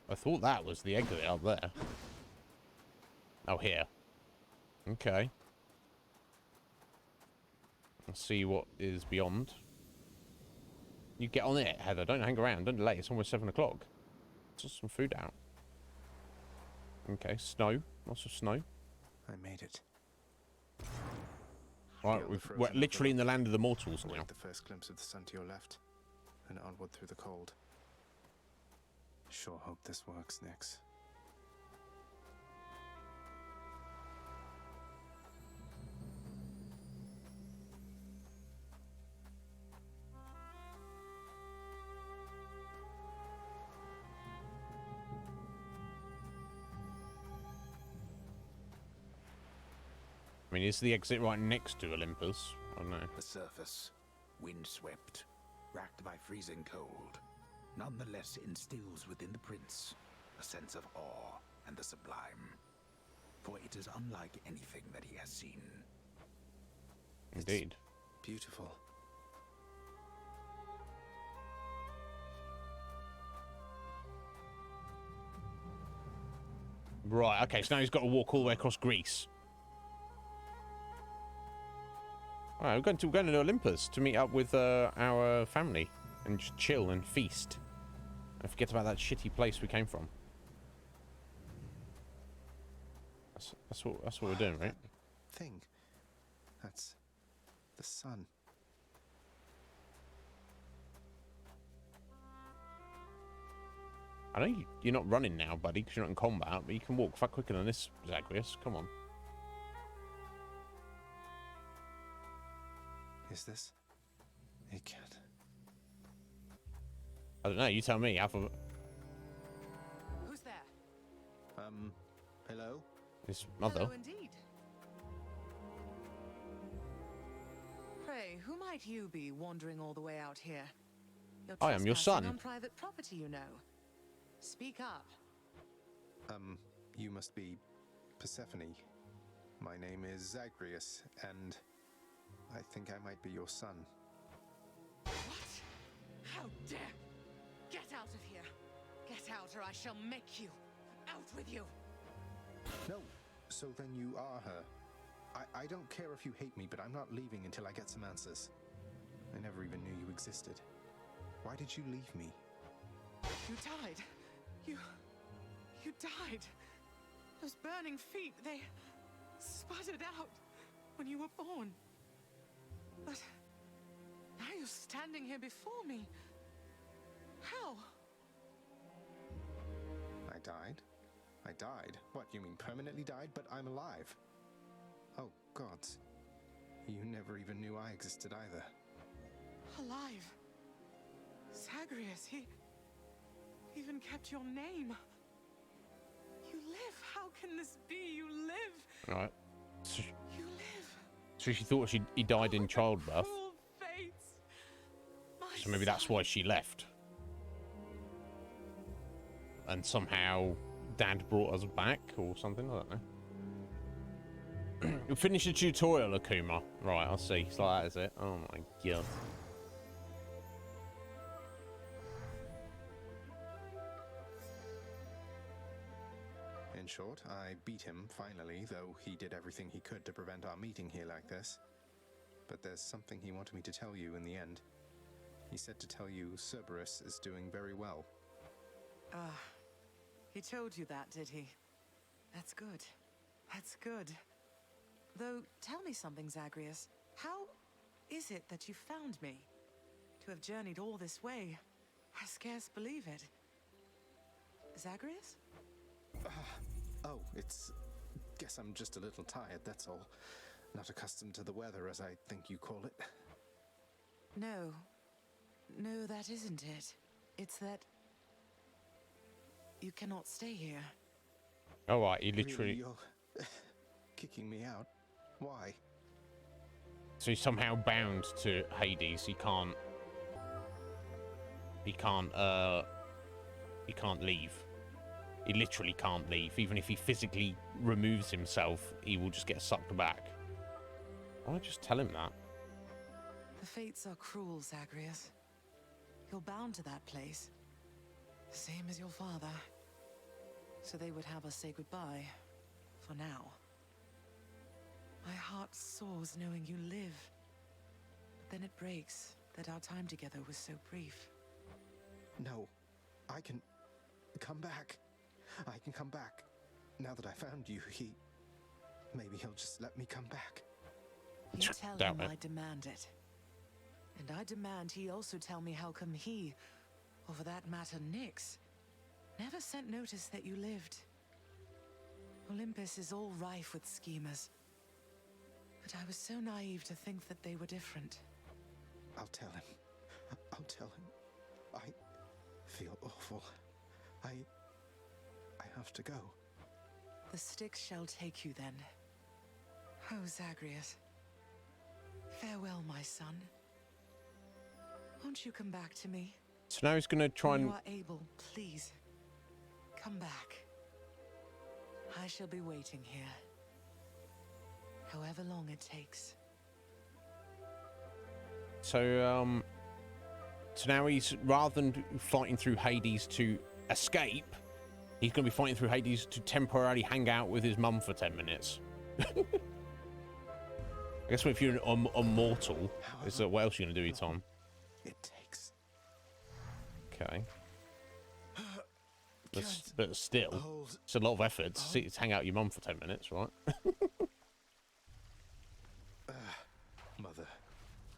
I thought that was the exit up there. Oh, here. Okay. Let's see what is beyond. You get on it, Heather. Don't hang around. Don't delay. It's almost 7 o'clock. Just some food out. Okay, snow. Lots of snow. I made it. Right, we're literally in the land of the mortals now. The first glimpse of the sun to your left, and onward through the cold. Sure hope this works, Nyx. I mean, is the exit right next to Olympus? I don't know. The surface, windswept, racked by freezing cold, nonetheless instills within the prince a sense of awe and the sublime. For it is unlike anything that he has seen. Indeed. Beautiful. Right, okay, so now he's got to walk all the way across Greece. Alright, we're going to Olympus to meet up with our family and just chill and feast. And forget about that shitty place we came from. That's what we're doing, right? Thing. That's the sun. I know you're not running now, buddy, because you're not in combat, but you can walk far quicker than this, Zagreus. Come on. Is this a cat? I don't know. You tell me. Alpha. Who's there? Hello? His mother. Hello indeed. Pray, who might you be wandering all the way out here? You're I am your son. trespassing on private property, you know. Speak up. You must be Persephone. My name is Zagreus, and I think I might be your son. What? How dare! Get out of here! Get out, or I shall make you! Out with you! No, so then you are her. I don't care if you hate me, but I'm not leaving until I get some answers. I never even knew you existed. Why did you leave me? You died. You died. Those burning feet, they sputtered out when you were born. But now you're standing here before me. How? I died? I died? What, you mean permanently died? But I'm alive. Oh, gods. You never even knew I existed either. Alive. Zagreus, he even kept your name. You live. How can this be? You live. All right. You live. So she thought he died in childbirth. Cruel fates. My So maybe that's why she left. and somehow Dad brought us back or something. I don't know. You finished the tutorial, Akuma. Right, I'll see. So that is it. Oh my god. In short, I beat him finally, though he did everything he could to prevent our meeting here like this. But there's something he wanted me to tell you in the end. He said to tell you Cerberus is doing very well. He told you that, did he? That's good. That's good. Though, tell me something, Zagreus. How is it that you found me? To have journeyed all this way, I scarce believe it. Zagreus? Oh, it's... Guess I'm just a little tired, that's all. Not accustomed to the weather, as I think you call it. No. No, that isn't it. It's that... you cannot stay here. Oh, right, he literally... Really, you're kicking me out? Why? So he's somehow bound to Hades. He can't leave. He literally can't leave. Even if he physically removes himself, he will just get sucked back. Why don't I just tell him that? The fates are cruel, Zagreus. You're bound to that place. Same as your father. So they would have us say goodbye. For now. My heart soars knowing you live. But then it breaks that our time together was so brief. No. I can... come back. I can come back. Now that I found you, maybe he'll just let me come back. You tell him I demand it. And I demand he also tell me how come he, or for that matter Nyx, never sent notice that you lived. Olympus is all rife with schemers. But I was so naive to think that they were different. I'll tell him. I'll tell him. I feel awful. I have to go. The Styx shall take you then. Oh, Zagreus. Farewell, my son. Won't you come back to me? So now he's gonna try and... When you are able, please. Come back. I shall be waiting here. However long it takes. So now he's, rather than fighting through Hades to escape, he's going to be fighting through Hades to temporarily hang out with his mum for 10 minutes. I guess if you're an immortal, what else are you going to do with your time? It takes. Okay. But still, it's a lot of effort to hang out with your mum for 10 minutes, right? Mother,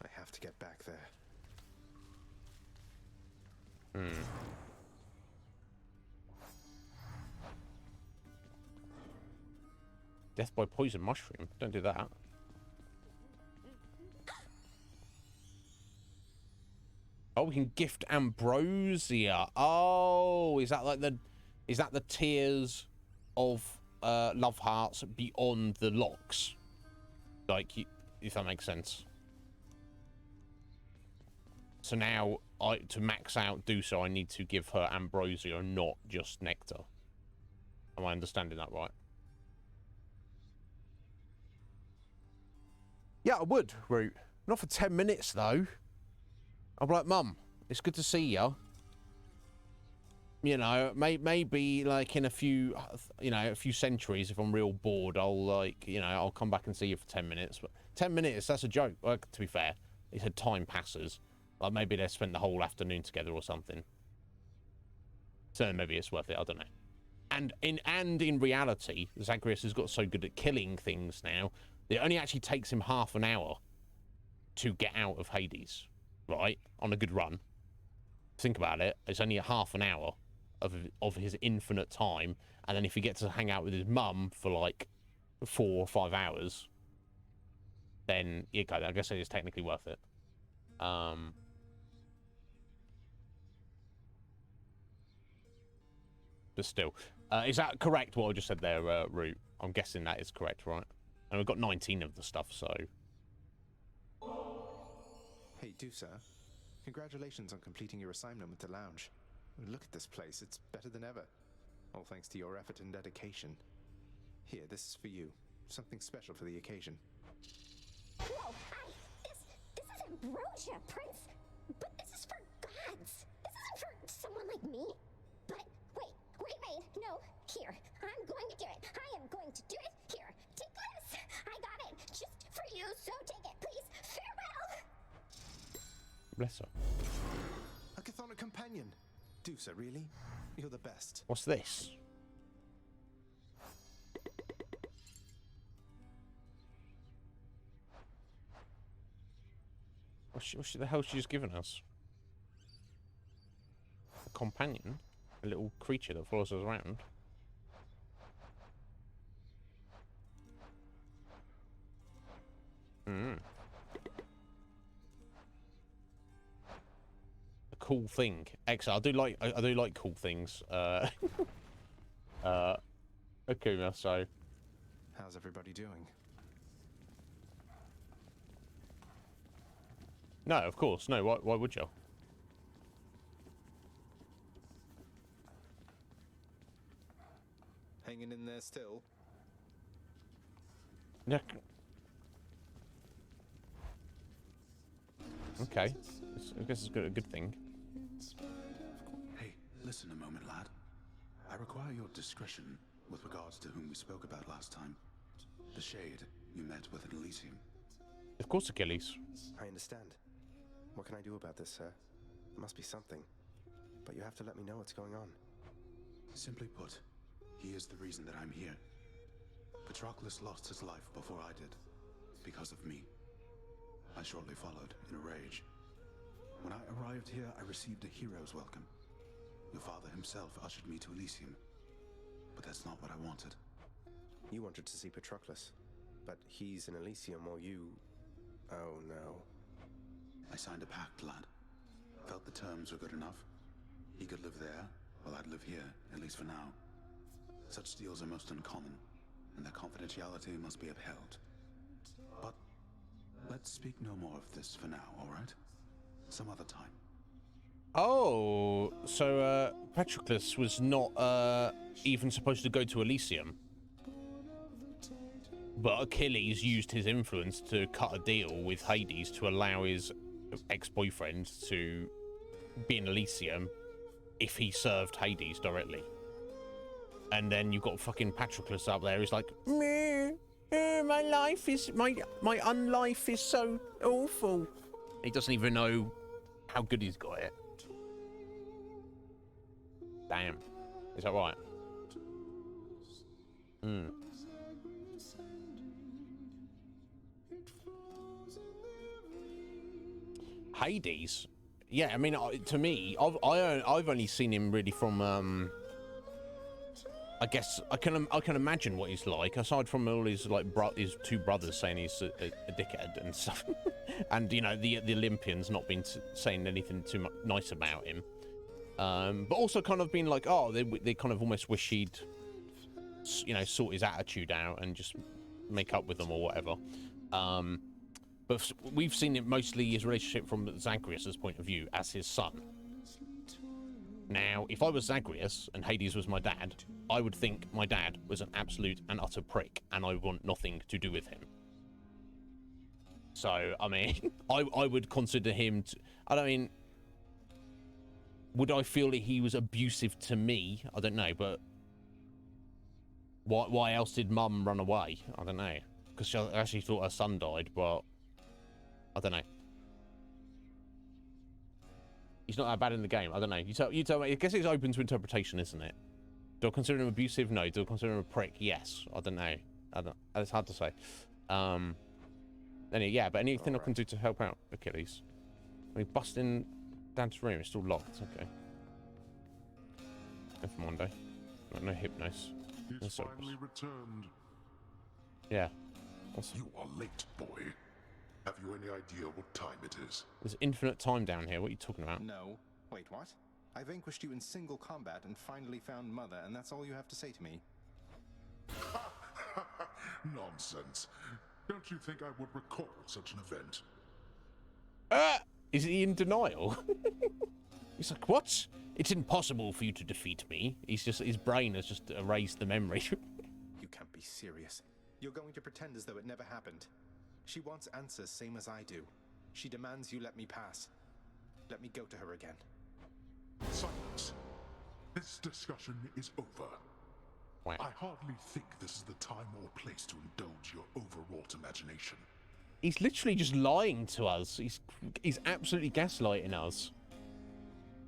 I have to get back there. Death by poison mushroom. Don't do that. Oh, we can gift ambrosia. Oh, is that like the tiers of love hearts beyond the locks? Like, if that makes sense. So now, to max out do so, I need to give her ambrosia, not just nectar. Am I understanding that right? Yeah, I would, Root. Not for 10 minutes, though. I'll be like, Mum, it's good to see you. You know, maybe, like, in a few centuries, if I'm real bored, I'll come back and see you for 10 minutes. But 10 minutes, that's a joke. Well, to be fair, he said time passes. Like, maybe they spent the whole afternoon together or something. So maybe it's worth it, I don't know. And in reality, Zagreus has got so good at killing things now, it only actually takes him half an hour to get out of Hades, right? On a good run. Think about it. It's only a half an hour of his infinite time, and then if he gets to hang out with his mum for like 4 or 5 hours, then okay, I guess it is technically worth it. But still, is that correct? What I just said there, Root? I'm guessing that is correct, right? And we've got 19 of the stuff, so. Hey, Dusa. Congratulations on completing your assignment with the lounge. Look at this place. It's better than ever. all thanks to your effort and dedication. Here, this is for you. Something special for the occasion. Whoa, this isn't Broja, Prince. But this is for gods. This isn't for someone like me. But wait, no, here. I'm going to do it. I am going to do it. Here, take this. I got it. Just for you, so take it, please. Farewell. Bless her. A Chthonic companion. Dusa, really? You're the best. What's this? What the hell she just given us? A companion? A little creature that follows us around? A cool thing. Excellent. I do like cool things. Okay, so. How's everybody doing? No, of course. No, why would you? Hanging in there still? Yeah. Okay. I guess it's a good thing. Hey, listen a moment, lad. I require your discretion with regards to whom we spoke about last time. The Shade you met with in Elysium. Of course, Achilles. I understand. What can I do about this, sir? There must be something. But you have to let me know what's going on. Simply put, he is the reason that I'm here. Patroclus lost his life before I did, because of me. I shortly followed, in a rage. When I arrived here, I received a hero's welcome. Your father himself ushered me to Elysium. But that's not what I wanted. You wanted to see Patroclus, but he's in Elysium while you... Oh, no. I signed a pact, lad. Felt the terms were good enough. He could live there, while I'd live here, at least for now. Such deals are most uncommon, and their confidentiality must be upheld. But let's speak no more of this for now, all right? Some other time. Oh, so Patroclus was not even supposed to go to Elysium. But Achilles used his influence to cut a deal with Hades to allow his ex-boyfriend to be in Elysium if he served Hades directly. And then you've got fucking Patroclus up there who's like, meh, my life is, my unlife is so awful. He doesn't even know how good he's got it. Damn. Is that right? Hades? Yeah, I mean, to me, I've only seen him really from, I guess I can imagine what he's like, aside from all his like his two brothers saying he's a dickhead and stuff, and you know the Olympians not been saying anything too much nice about him, but also kind of being like, oh, they kind of almost wish he'd, you know, sort his attitude out and just make up with them or whatever. But we've seen it mostly his relationship from Zagreus' point of view as his son. Now, if I was Zagreus and Hades was my dad, I would think my dad was an absolute and utter prick, and I want nothing to do with him. So, I mean, I would consider him to... I mean, would I feel that he was abusive to me? I don't know, but... Why else did Mum run away? I don't know. Because she actually thought her son died, but... I don't know. He's not that bad in the game. I don't know. You tell me. I guess it's open to interpretation, isn't it? Do I consider him abusive? No. Do I consider him a prick? Yes. I don't know. It's hard to say. Anyway, yeah, but anything I can do to help out Achilles? I mean, busting Dad's room. It's still locked. Okay. Never mind, eh? No hypnos. He's finally returned. Yeah. Awesome. You are late, boy. Have you any idea what time it is? There's infinite time down here. What are you talking about? No. Wait, what? I vanquished you in single combat and finally found Mother, and that's all you have to say to me? Nonsense. Don't you think I would recall such an event? Is he in denial? He's like, what? It's impossible for you to defeat me. His brain has just erased the memory. You can't be serious. You're going to pretend as though it never happened. She wants answers same as I do. She demands you let me pass. Let me go to her again. Silence. This discussion is over. Wow. I hardly think this is the time or place to indulge your overwrought imagination. He's literally just lying to us. He's absolutely gaslighting us.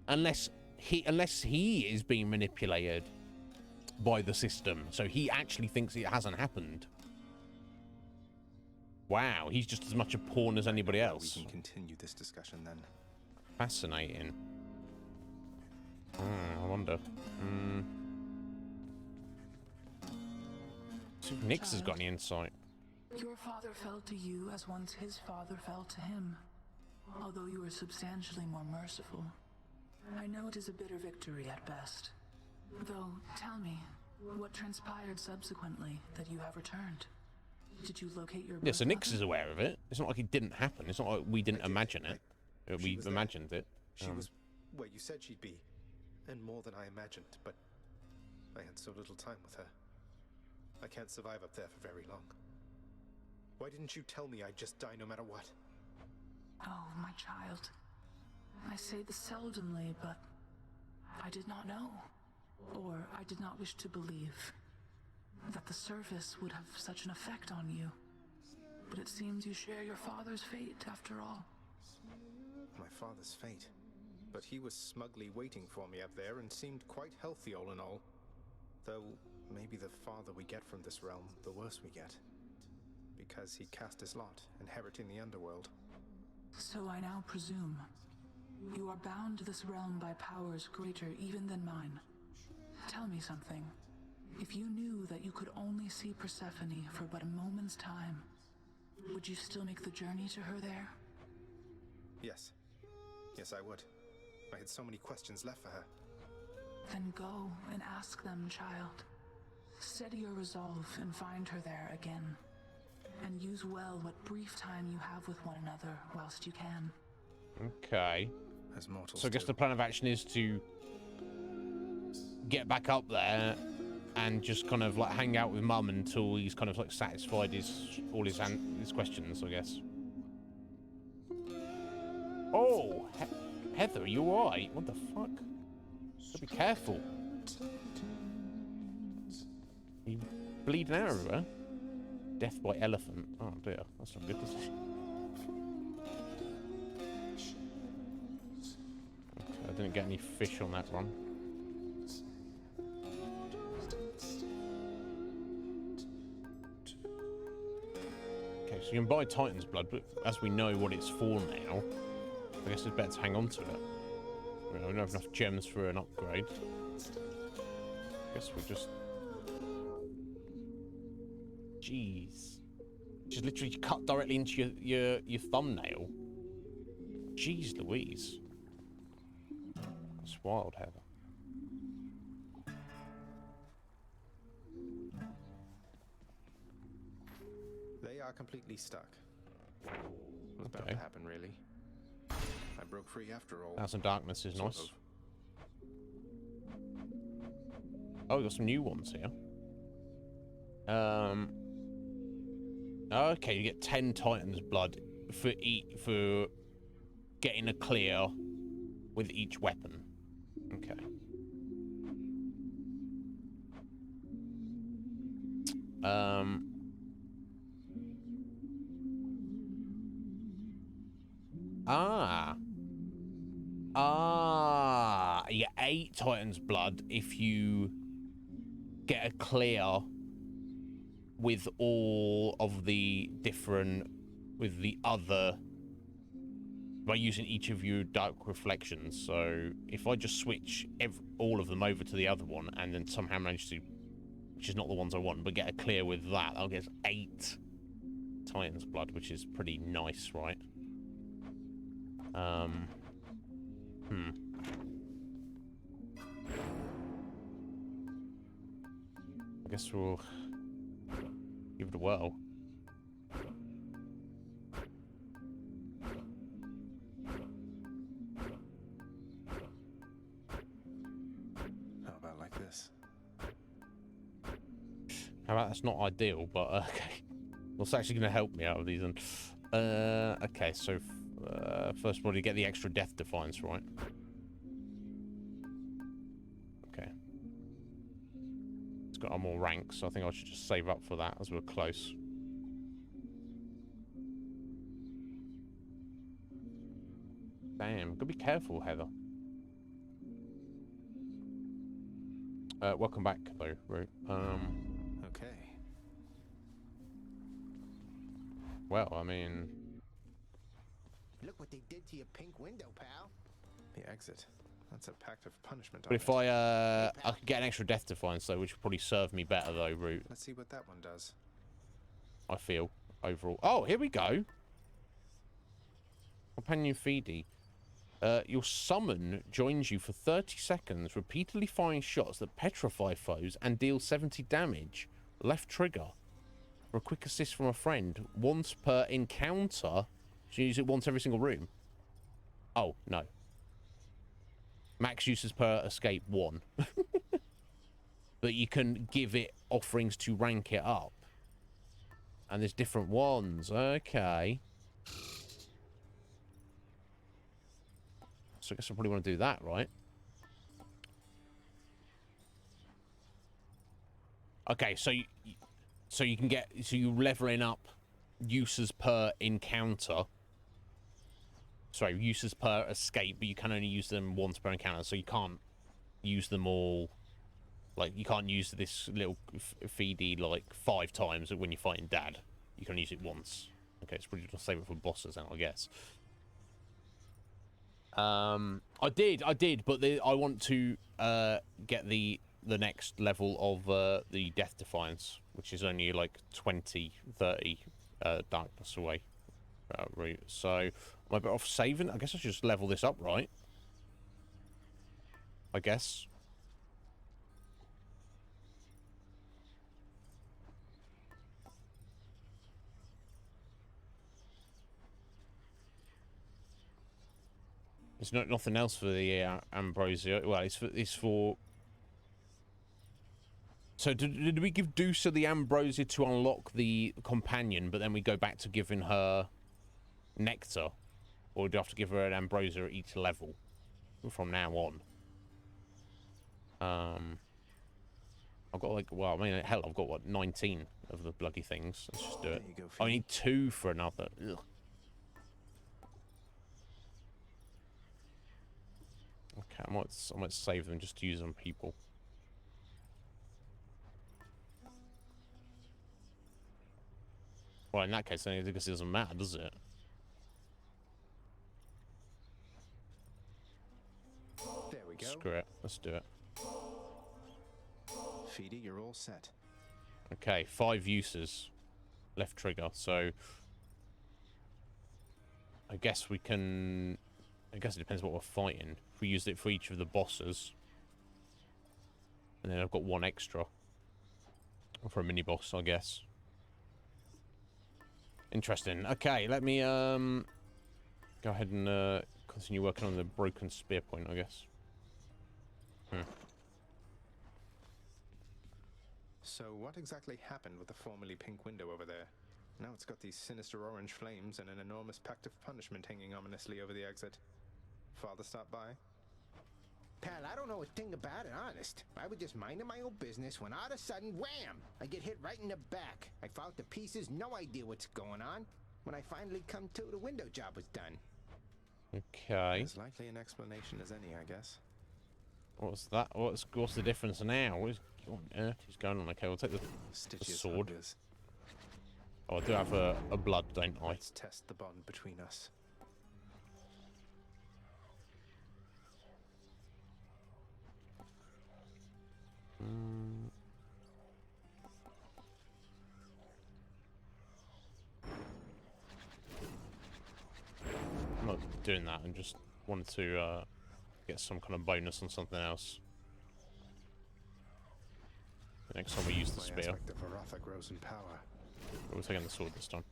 Unless he is being manipulated by the system, so he actually thinks it hasn't happened. Wow, he's just as much a pawn as anybody else. We can continue this discussion then. Fascinating. I wonder. See if Nyx has got any insight. Your father fell to you as once his father fell to him, although you were substantially more merciful. I know it is a bitter victory at best. Though, tell me, what transpired subsequently that you have returned? Did you locate your... Yeah, so Nyx is aware of it. It's not like it didn't happen. It's not like we didn't imagine it. We imagined it. She was where you said she'd be, and more than I imagined, but I had so little time with her. I can't survive up there for very long. Why didn't you tell me I'd just die no matter what? Oh, my child. I say this seldomly, but I did not know, or I did not wish to believe, that the service would have such an effect on you. But it seems you share your father's fate, after all. My father's fate? But he was smugly waiting for me up there and seemed quite healthy all in all. Though, maybe the farther we get from this realm, the worse we get. Because he cast his lot, inheriting the underworld. So I now presume you are bound to this realm by powers greater even than mine. Tell me something. If you knew that you could only see Persephone for but a moment's time, would you still make the journey to her there? Yes. Yes, I would. I had so many questions left for her. Then go and ask them, child. Steady your resolve and find her there again. And use well what brief time you have with one another whilst you can. Okay. As mortals so I guess the plan of action is to get back up there and just kind of like hang out with Mum until he's kind of like satisfied all his questions, I guess. Oh, Heather, are you alright? What the fuck? Gotta be careful. Are you bleeding out of her? Death by elephant. Oh dear, that's not good, is it? Okay, I didn't get any fish on that one. Okay, so you can buy Titan's blood, but as we know what it's for now, I guess it's better to hang on to it. We don't have enough gems for an upgrade. I guess we'll just... Jeez. Just literally cut directly into your thumbnail. Jeez Louise. That's wild, Heather. They are completely stuck. What's about to happen, really? I broke free after all. House of Darkness is nice. Oh, we got some new ones here. Okay, you get 10 Titan's blood for getting a clear with each weapon. Okay. You get 8 Titan's blood if you get a clear with all of the different, with the other, by using each of your dark reflections. So if I just switch all of them over to the other one and then somehow manage to, which is not the ones I want, but get a clear with that, I'll get 8 Titan's blood, which is pretty nice, right? I guess we'll give it a whirl. How about that's not ideal, but okay. What's actually going to help me out of these? And okay, so first of all, you get the extra death defiance, right? Okay. It's got more ranks, so I think I should just save up for that as we're close. Damn, gotta be careful, Heather. Welcome back, though, Root. Okay. Well, I mean... Look what they did to your pink window, pal. The exit. That's a pact of punishment. But if I could get an extra death defiance, though, which would probably serve me better, though, Root. Let's see what that one does. I feel, overall. Oh, here we go. Companion Feedy. Your summon joins you for 30 seconds, repeatedly firing shots that petrify foes and deal 70 damage. Left trigger. For a quick assist from a friend. Once per encounter. So you use it once every single room. Oh, no. Max uses per escape 1. But you can give it offerings to rank it up. And there's different ones. Okay. So I guess I probably want to do that, right? Okay, so you can get, so you're leveling up uses per encounter. Sorry, uses per escape, but you can only use them once per encounter, so you can't use them all. Like, you can't use this little feedy like 5 times when you're fighting Dad. You can use it once. Okay, it's probably just save it for bosses then, I guess. I did, but I want to get the next level of the Death Defiance, which is only like 20, 30 darkness away. Route. So am I better off saving? I guess I should just level this up, right? I guess. There's nothing else for the Ambrosia. Well, it's for. So did we give Dusa the Ambrosia to unlock the companion, but then we go back to giving her nectar, or do you have to give her an Ambrosia at each level from now on? I've got like, well, I mean, hell, I've got what, 19 of the bloody things. Let's just do it. I need 2 for another. Ugh. Okay, I might save them just to use on people. Well, in that case, then I guess it doesn't matter, does it? There we go. Screw it. Let's do it. Feedy, you're all set. Okay, 5 uses. Left trigger, so... I guess we can... I guess it depends what we're fighting. If we used it for each of the bosses. And then I've got 1 extra. For a mini-boss, I guess. Interesting. Okay, let me go ahead and continue working on the broken spear point, I guess. So what exactly happened with the formerly pink window over there? Now it's got these sinister orange flames and an enormous pact of punishment hanging ominously over the exit. Father stopped by? Pal, I don't know a thing about it, honest. I was just minding my own business when all of a sudden, wham! I get hit right in the back. I fall to pieces, no idea what's going on. When I finally come to, the window job was done. Okay. As likely an explanation as any, I guess. What's that? What's the difference now? What on earth is going on? Okay, we'll take the sword. Hungers. Oh, I do have a blood, don't I? Let's test the bond between us. I'm not doing that. I just wanted to get some kind of bonus on something else. The next time we use the spear. The Varatha grows in power. We're taking the sword this time.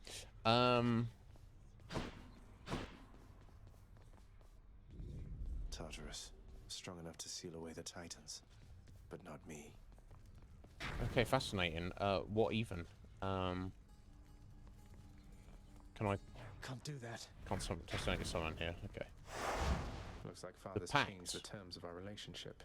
Tartarus, strong enough to seal away the Titans, but not me. Okay, fascinating. What even? Can I... Can't do that. Can't testing someone here. Okay. Looks like Father's pact. changed the terms of our relationship.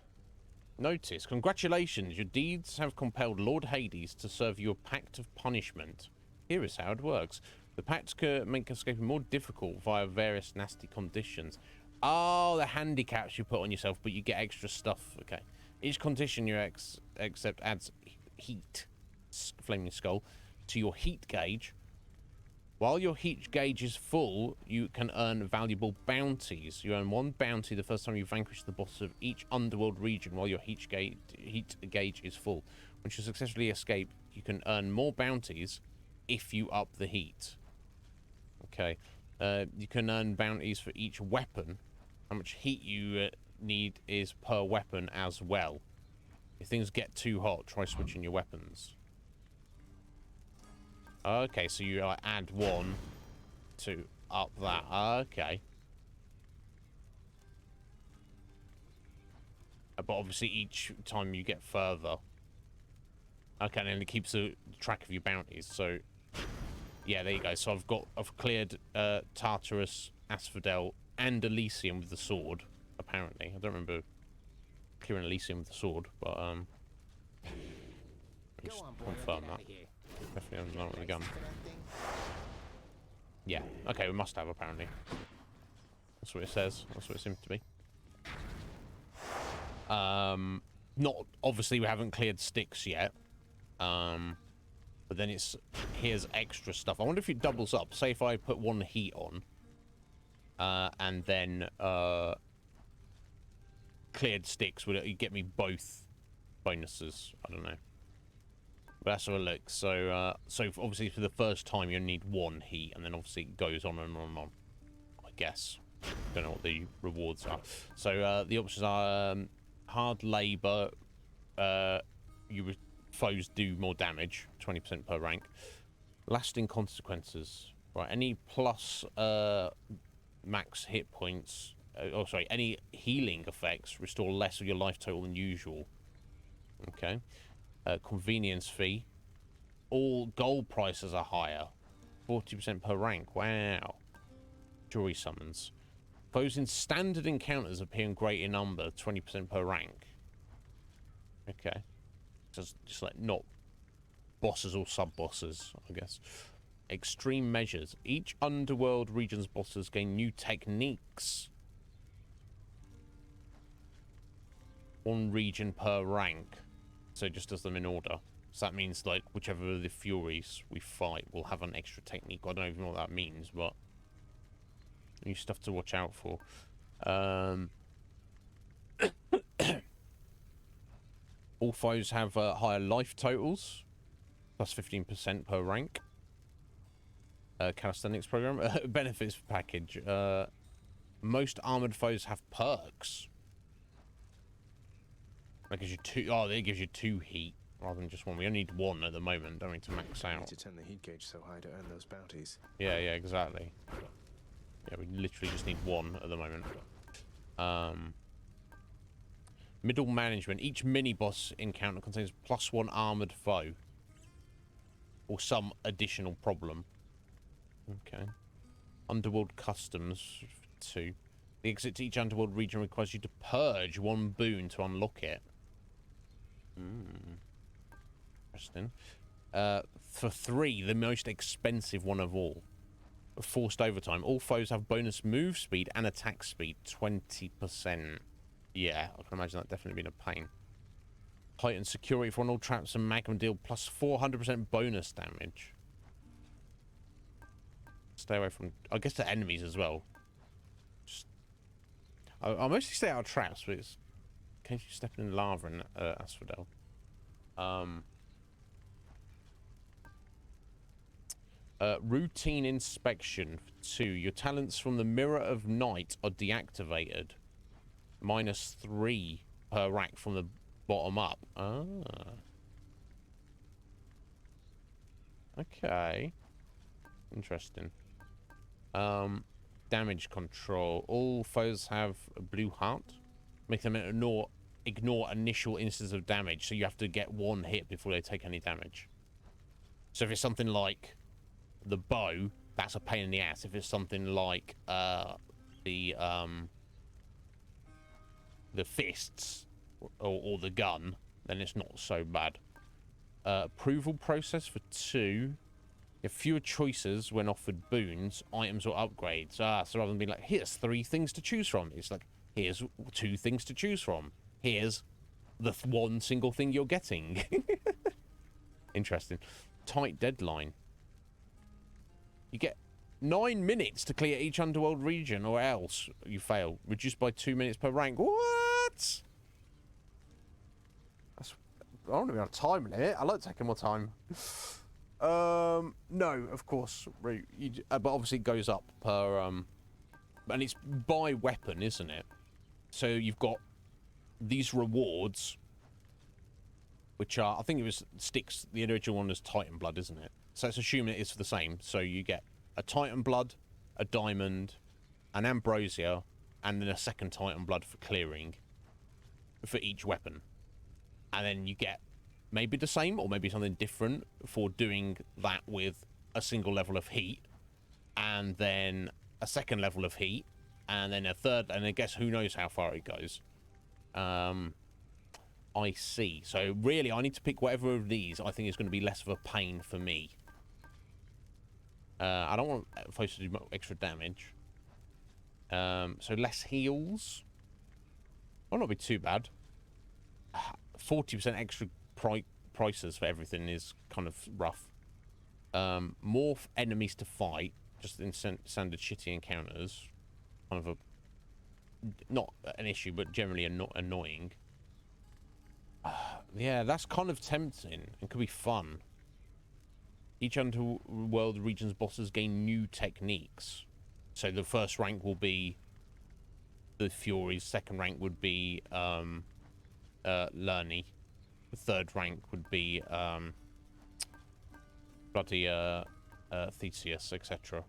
Notice. Congratulations. Your deeds have compelled Lord Hades to serve you a pact of punishment. Here is how it works. The pact can make escaping more difficult via various nasty conditions. Oh, the handicaps you put on yourself, but you get extra stuff. Okay. Each condition you accept adds heat, flaming skull, to your heat gauge. While your heat gauge is full, you can earn valuable bounties. You earn 1 bounty the first time you vanquish the boss of each underworld region while your heat gauge is full. Once you successfully escape, you can earn more bounties if you up the heat. Okay. You can earn bounties for each weapon. How much heat you need is per weapon as well. If things get too hot, try switching your weapons. Okay, so you add 1 to up that. Okay. But obviously each time you get further. Okay, and then it keeps a track of your bounties. So, yeah, there you go. So I've cleared Tartarus, Asphodel, and Elysium with the sword. Apparently, I don't remember clearing Elysium with the sword, but just confirm that. Definitely not with the gun. Yeah. Okay, we must have apparently. That's what it says. That's what it seems to be. Not obviously we haven't cleared sticks yet. But then it's here's extra stuff. I wonder if it doubles up. Say if I put 1 heat on, and then cleared sticks, would it get me both bonuses? I don't know. But let's have a look. So, so obviously for the first time you need 1 heat, and then obviously it goes on and on and on. I guess. Don't know what the rewards are. So the options are hard labour. Foes do more damage, 20% per rank. Lasting consequences. Right, any plus max hit points. Any healing effects restore less of your life total than usual. Okay. Convenience fee. All gold prices are higher. 40% per rank. Wow. Jury summons. Foes in standard encounters appear in greater number. 20% per rank. Okay. Just like not bosses or sub-bosses, I guess. Extreme measures. Each underworld region's bosses gain new techniques. 1 region per rank. So it just does them in order. So that means, like, whichever of the Furies we fight will have an extra technique. I don't even know what that means, but new stuff to watch out for. All foes have higher life totals, plus 15% per rank. Calisthenics program. Benefits package. Most armored foes have perks. That gives you 2. Oh, it gives you 2 heat rather than just 1. We only need 1 at the moment, don't we, to max I out. need to turn the heat gauge so high to earn those bounties. Yeah, exactly. Yeah, we literally just need 1 at the moment. Middle management. Each mini-boss encounter contains +1 armored foe. Or some additional problem. Okay. Underworld customs. 2. The exit to each underworld region requires you to purge 1 boon to unlock it. Interesting. For 3, the most expensive one of all. Forced overtime. All foes have bonus move speed and attack speed. 20%. Yeah, I can imagine that definitely being a pain. Heightened security for all traps and magma deal plus 400% bonus damage. Stay away from, I guess, the enemies as well. Just, I'll mostly stay out of traps, but it's in case you step in lava in Asphodel. Routine inspection. 2. Your talents from the Mirror of Night are deactivated. -3 per rack from the bottom up. Okay. Interesting. Damage control. All foes have a blue heart. Make them ignore ignore initial instances of damage, so you have to get one hit before they take any damage. So if it's something like the bow, that's a pain in the ass. If it's something like the fists or the gun, then it's not so bad. Approval process for 2. You have fewer choices when offered boons, items, or upgrades. So rather than being like, here's 3 things to choose from, it's like, here's 2 things to choose from. Here's the one single thing you're getting. Interesting. Tight deadline. You get 9 minutes to clear each underworld region, or else you fail. Reduced by 2 minutes per rank. What? That's, I don't want to be on a time limit. I like taking more time. No, of course. But obviously it goes up per... and it's by weapon, isn't it? So you've got these rewards, which are... I think it was sticks... The original one is Titan Blood, isn't it? So it's assuming it is the same. So you get a Titan Blood, a Diamond, an Ambrosia, and then a second Titan Blood for clearing for each weapon. And then you get maybe the same or maybe something different for doing that with a single level of heat, and then a second level of heat, and then a third, and I guess who knows how far it goes. I see. So really, I need to pick whatever of these I think is going to be less of a pain for me. I don't want folks to do extra damage. So less heals. Will not be too bad. 40% extra prices for everything is kind of rough. More enemies to fight, just in standard shitty encounters. Kind of a... Not an issue, but generally annoying. Yeah, that's kind of tempting and could be fun. Each underworld region's bosses gain new techniques. So the first rank will be the Furies, second rank would be Lerny. The third rank would be bloody Theseus, etc.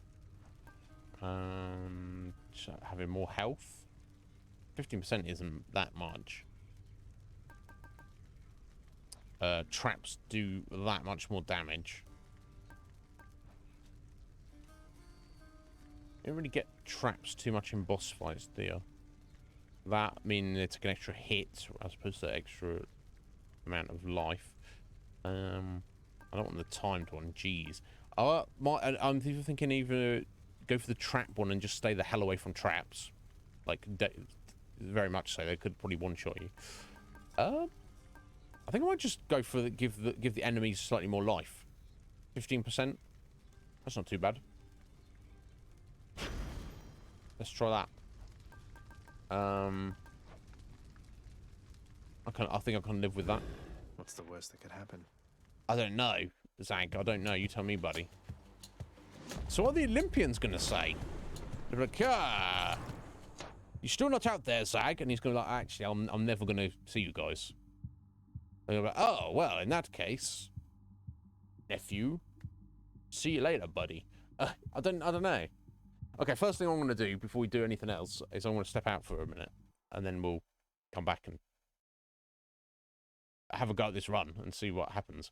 Having more health. 15% isn't that much. Traps do that much more damage. You don't really get traps too much in boss fights, do you? That means they take an extra hit as opposed to extra amount of life. I don't want the timed one. Jeez. I'm either thinking either go for the trap one and just stay the hell away from traps. Like, very much so. They could probably one-shot you. I think I might just go for give the enemies slightly more life. 15%. That's not too bad. Let's try that. I think I can live with that. What's the worst that could happen? I don't know, Zag. I don't know. You tell me, buddy. So what are the Olympians gonna say? They're like, ah, you're still not out there, Zag. And he's gonna be like, actually, I'm never gonna see you guys. And they're like, oh well, in that case, nephew, see you later, buddy. I don't know. Okay, first thing I'm going to do before we do anything else is I want to step out for a minute, and then we'll come back and have a go at this run and see what happens.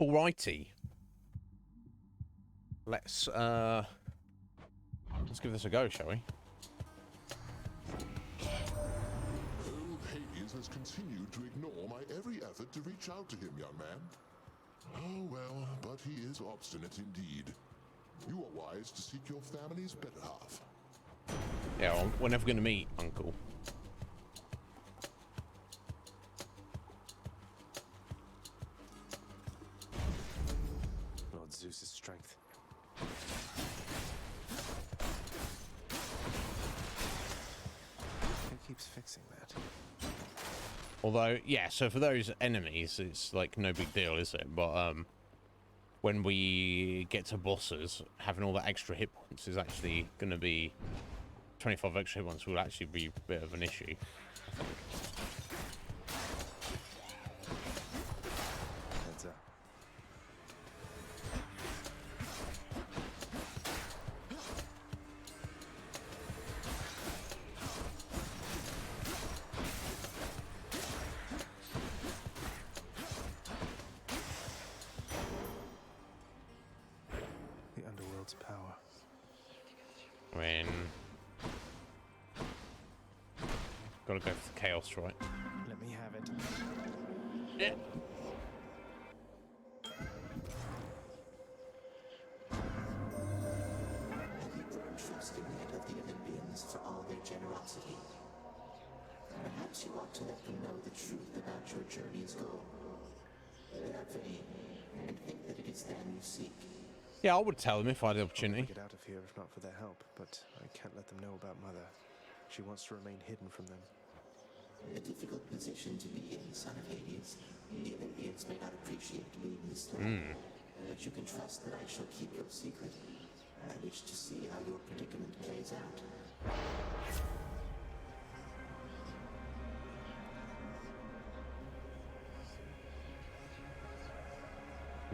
Alrighty. Let's give this a go, shall we? Old Hades has continued to ignore my every effort to reach out to him, young man. Oh well, but he is obstinate indeed. You are wise to seek your family's better half. Yeah, well, we're never going to meet, Uncle. Lord Zeus's strength. Who keeps fixing that? Although, yeah, so for those enemies, it's like no big deal, is it? But when we get to bosses, having all that extra hit points is actually going to be 25 extra hit points will actually be a bit of an issue. Heads up. The underworld's power. When gotta go for the chaos, right? Let me have it. Yeah. Have you grown trusting yet of the Olympians for all their generosity? Perhaps you ought to let them know the truth about your journey's goal. They are vain and think that it is them you seek. Yeah, I would tell them if I had the opportunity. Get out of here if not for their help, but I can't let them know about Mother. She wants to remain hidden from them. A difficult position to be in, son of Hades. The Olympians may not appreciate being this way, but you can trust that I shall keep your secret. I wish to see how your predicament plays out.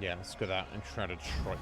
Yeah, let's go that and try to strike.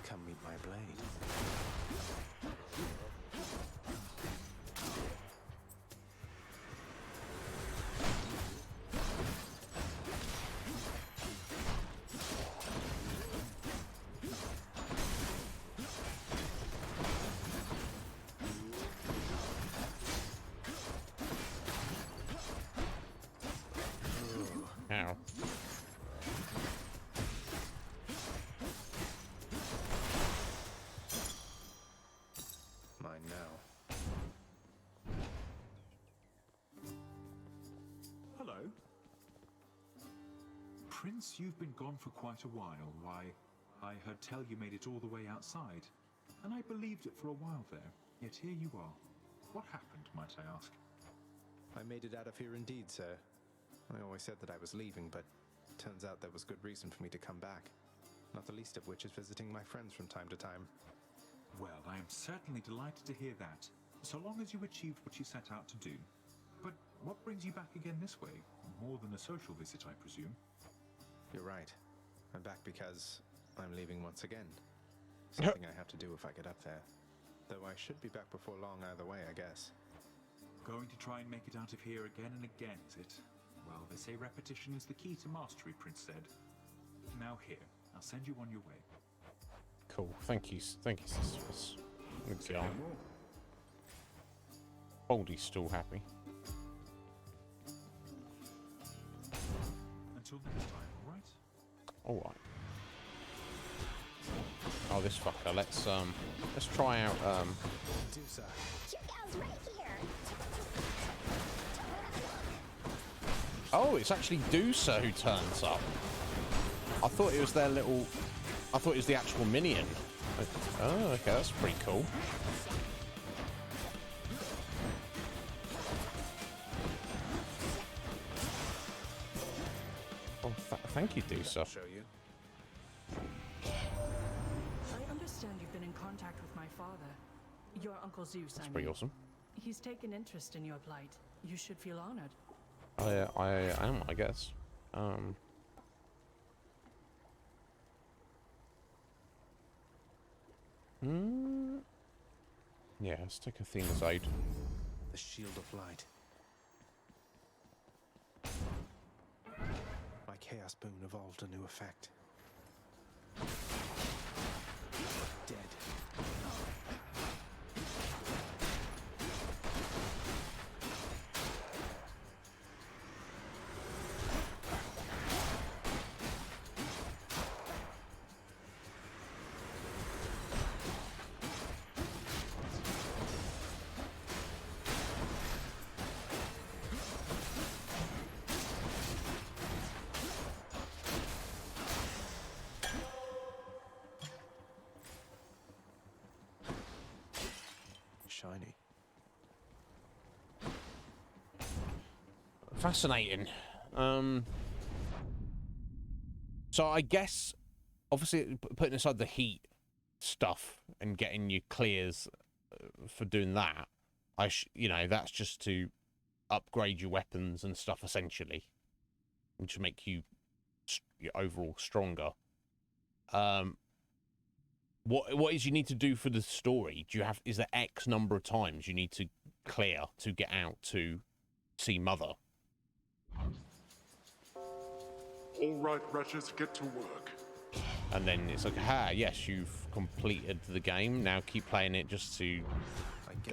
Come meet my blade. Ow. Mine now. Hello. Prince, you've been gone for quite a while. Why, I heard tell you made it all the way outside, and I believed it for a while there. Yet here you are. What happened, might I ask? I made it out of here indeed, sir. I always said that I was leaving, but turns out there was good reason for me to come back. Not the least of which is visiting my friends from time to time. Well, I am certainly delighted to hear that, so long as you achieved what you set out to do. But what brings you back again this way? More than a social visit, I presume. You're right. I'm back because I'm leaving once again. Something I have to do if I get up there. Though I should be back before long either way, I guess. Going to try and make it out of here again and again, is it? Well, they say repetition is the key to mastery, Prince said. Now here, I'll send you on your way. Cool. Thank you, sisters. Good girl. Baldy's still happy. Until next time, all right? All right. Oh, this fucker. Let's try out Dusa. Chicos, right here. Oh, it's actually Dusa who turns up. I thought it was their little... I thought it was the actual minion. Oh, okay, that's pretty cool. Oh, thank you, Dusa. Show you. I understand you've been in contact with my father. Your Uncle Zeus, That's pretty awesome. He's taken interest in your plight. You should feel honored. I am, I guess. Yeah, let's take Athena's aid. The Shield of Light. My Chaos Boon evolved a new effect. Dead. Shiny. Fascinating. So I guess, obviously, putting aside the heat stuff and getting you clears for doing that, you know, that's just to upgrade your weapons and stuff, essentially, which will make you overall stronger. What is you need to do for the story? Do you have, is there X number of times you need to clear to get out to see Mother? All right, wretches, get to work. And then it's like, yes, you've completed the game. Now keep playing it just to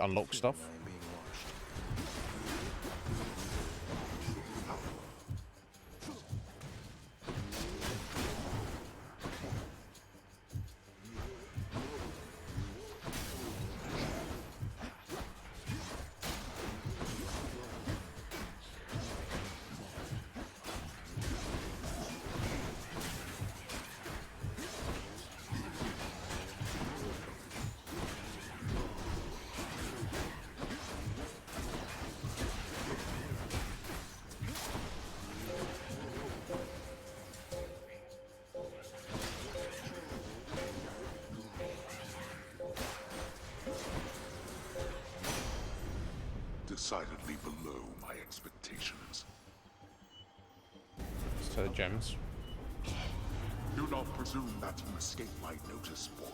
unlock stuff. Decidedly below my expectations. So gems. Do not presume that you escape my notice, boy.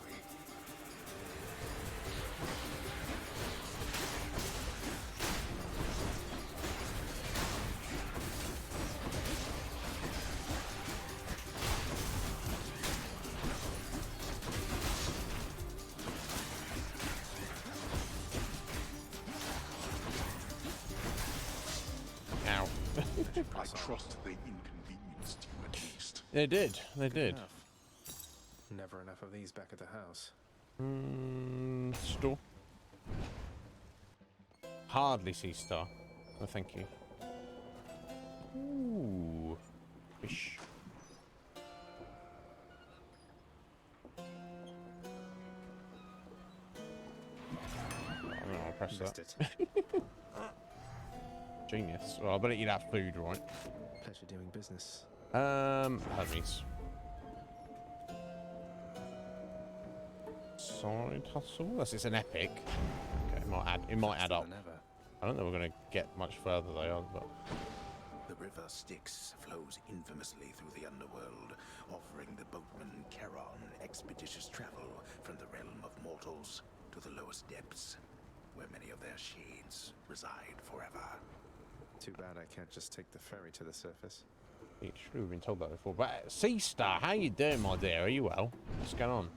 I trust they inconvenienced you at least. They did. They did. Enough. Never enough of these back at the house. Store. Hardly sea star. No, thank you. Ooh. Fish. I'll press that. Genius. Well, I bet you'd have food, right? Pleasure doing business. Hermes. Side hustle. Yes, it's an epic. Okay, it might add up. I don't think we're gonna get much further though, but The river Styx flows infamously through the underworld, offering the boatman Charon expeditious travel from the realm of mortals to the lowest depths, where many of their shades reside forever. Too bad I can't just take the ferry to the surface. it's true, we've been told that before. But Sea Star, how you doing, my dear? Are you well? What's going on?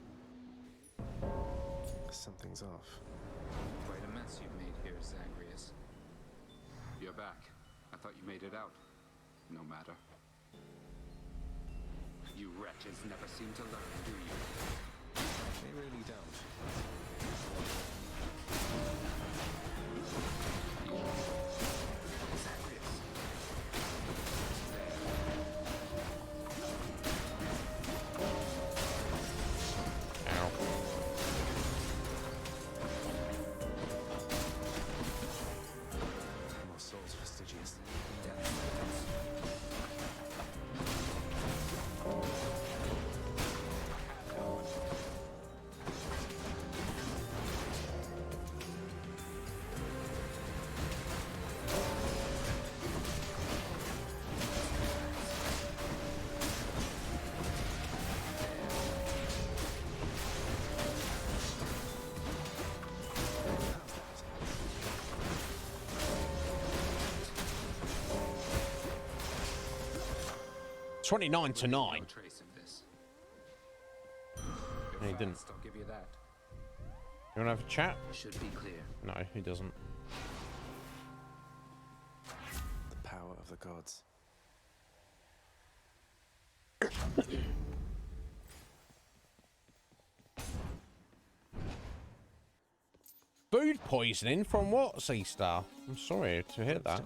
Something's off. Quite a mess you've made here, Zagreus. You're back. I thought you made it out. No matter. You wretches never seem to learn, do you? 29 to 9. No trace of this. No, he didn't. I'll give you that. You want to have a chat? Should be clear. No, he doesn't. The power of the gods. Food poisoning from what, Sea Star? I'm sorry to hear that.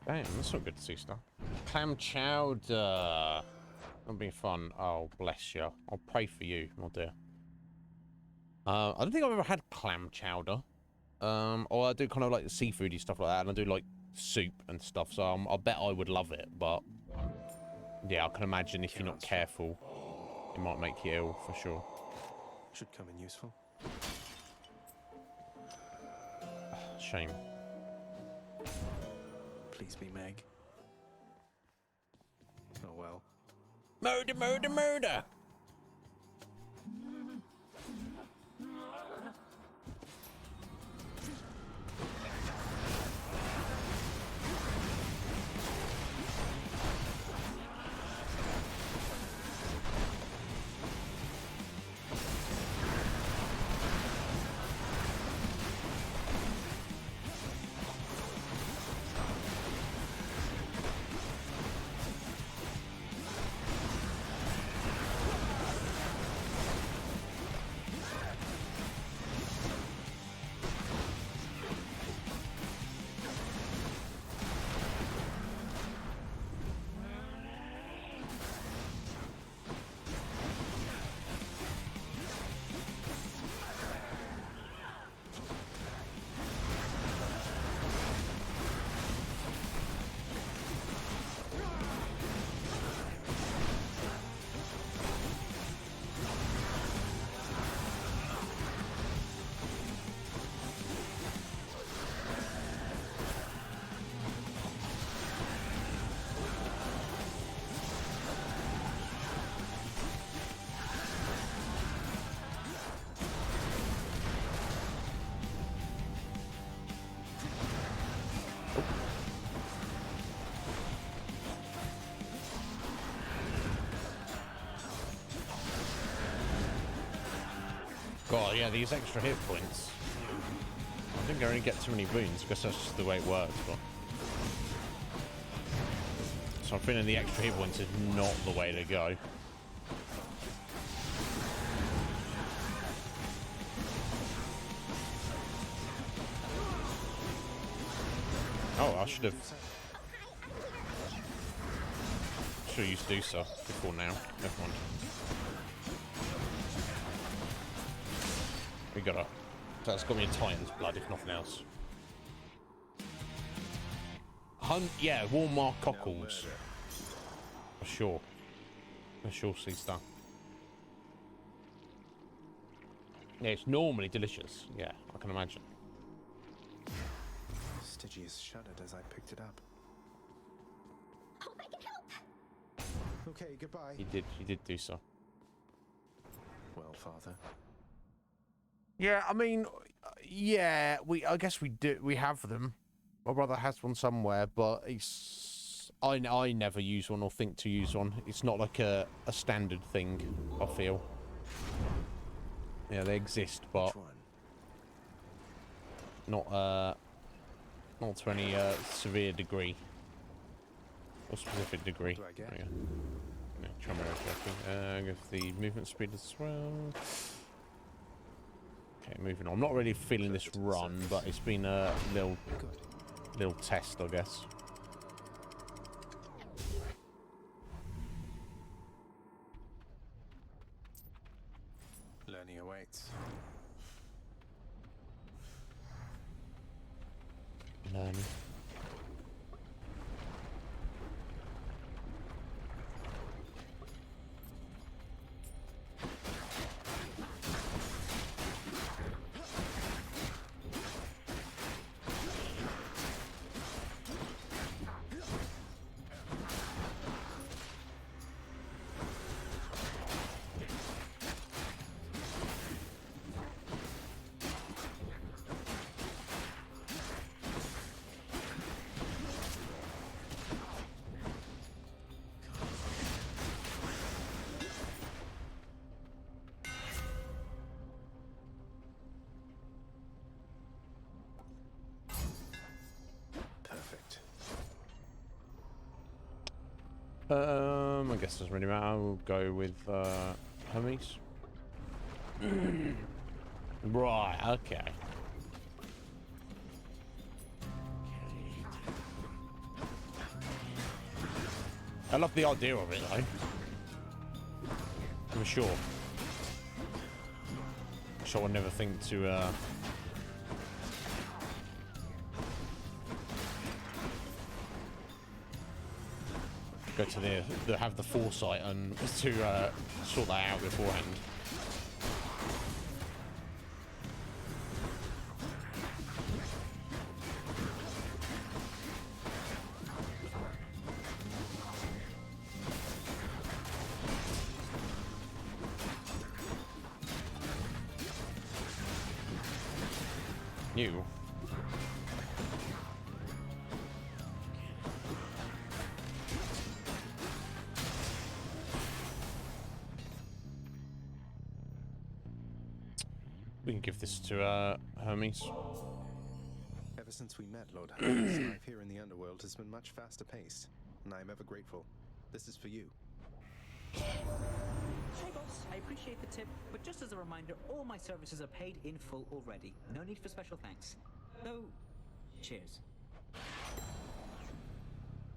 Damn, that's not good, Sea Star. Clam chowder. That'll be fun. Oh, bless you. I'll pray for you, my dear. I don't think I've ever had clam chowder. Or I do kind of like the seafoody stuff like that, and I do like soup and stuff, so I bet I would love it, but yeah, I can imagine if you're not careful, it might make you ill, for sure. Should come in useful. Shame. Please be Meg. Oh well. Murder, murder, murder! God, yeah, these extra hit points. I think I only get too many wounds, because that's just the way it works, but... So I'm feeling the extra hit points is not the way to go. Oh, I should have used do so before now. Never mind. We got a... That's got me a Titan's blood, if nothing else. Yeah, Warmark cockles. For sure. For sure, Sea Star. Yeah, it's normally delicious. Yeah, I can imagine. Stygius shuddered as I picked it up. Hope I can help. Okay, goodbye. You did do so. Well, Father. Yeah, I mean, yeah, I guess we have them. My brother has one somewhere, but I never use one or think to use one. It's not like a standard thing, I feel. Yeah, they exist, but not to any severe degree or specific degree. What do I get? Yeah, try give the movement speed as well. Okay, moving on. I'm not really feeling this run, but it's been a little test, I guess. Hermie. Perfect. I guess it doesn't really matter. We'll go with Hermes. Right, okay. I love the idea of it though. For sure. Sure, I'll never think to go to have the foresight and to sort that out beforehand. You. We can give this to Hermes. Ever since we met, Lord Hermes, life here in the underworld has been much faster paced, and I am ever grateful. This is for you. Hey boss, I appreciate the tip, but just as a reminder, all my services are paid in full already. No need for special thanks. So, cheers.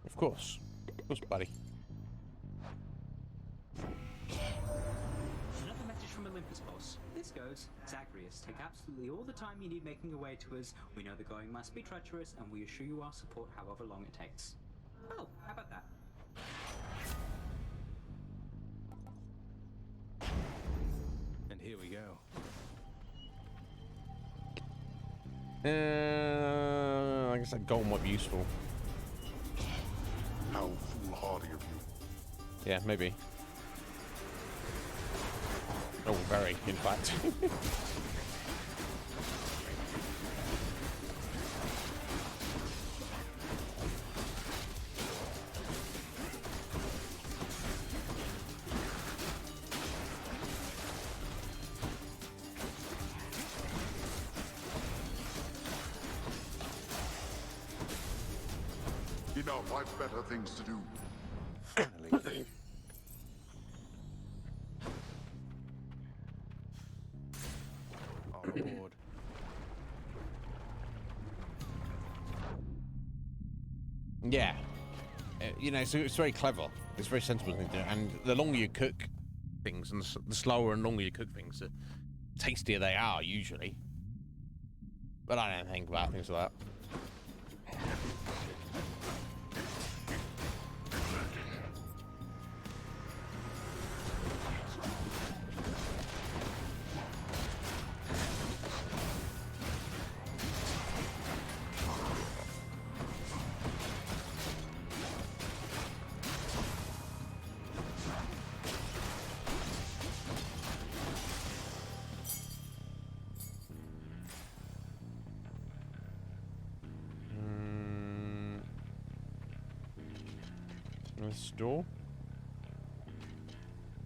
Of course, buddy. Another message from Olympus, boss. This goes, Zagreus, take absolutely all the time you need making your way to us. We know the going must be treacherous, and we assure you our support however long it takes. Oh, how about that? And here we go. I guess that gold might be useful. How foolhardy of you. Yeah, maybe. Oh, very, in fact. Enough, I've better things to do. Finally. On board. Yeah. You know, so it's very clever. It's very sensible thing to do. And the longer you cook things, and the slower and longer you cook things, the tastier they are, usually. But I don't think about things like that. Store?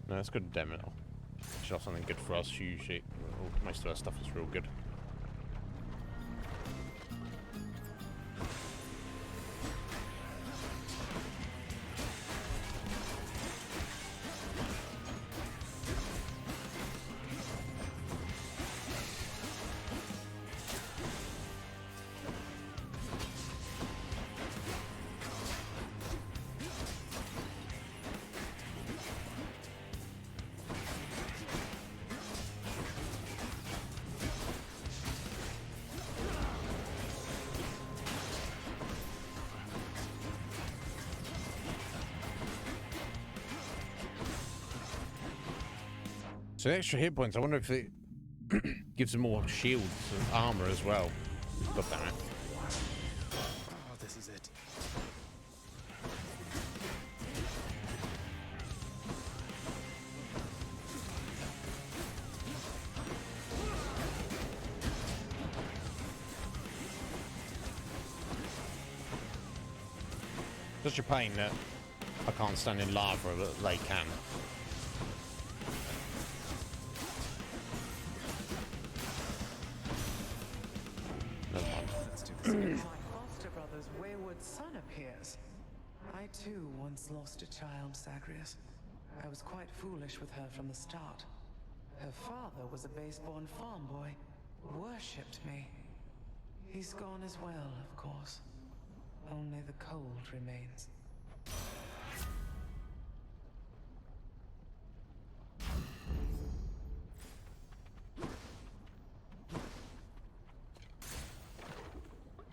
No, let's go to demo. Should have something good for us. Usually, most of our stuff is real good. So the extra hit points, I wonder if it gives them more shields and armor as well. God damn it. Oh, this is it. Such a pain that I can't stand in lava, but they can. Never mind. Let's do this again. My foster brother's wayward son appears. I too once lost a child, Zagreus. I was quite foolish with her from the start. Her father was a base-born farm boy, worshipped me. He's gone as well, of course. Only the cold remains.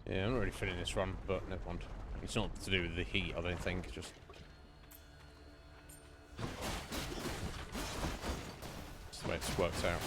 Yeah, I'm not really feeling this run, but never mind. It's not to do with the heat, I don't think. It's just the way it's worked out.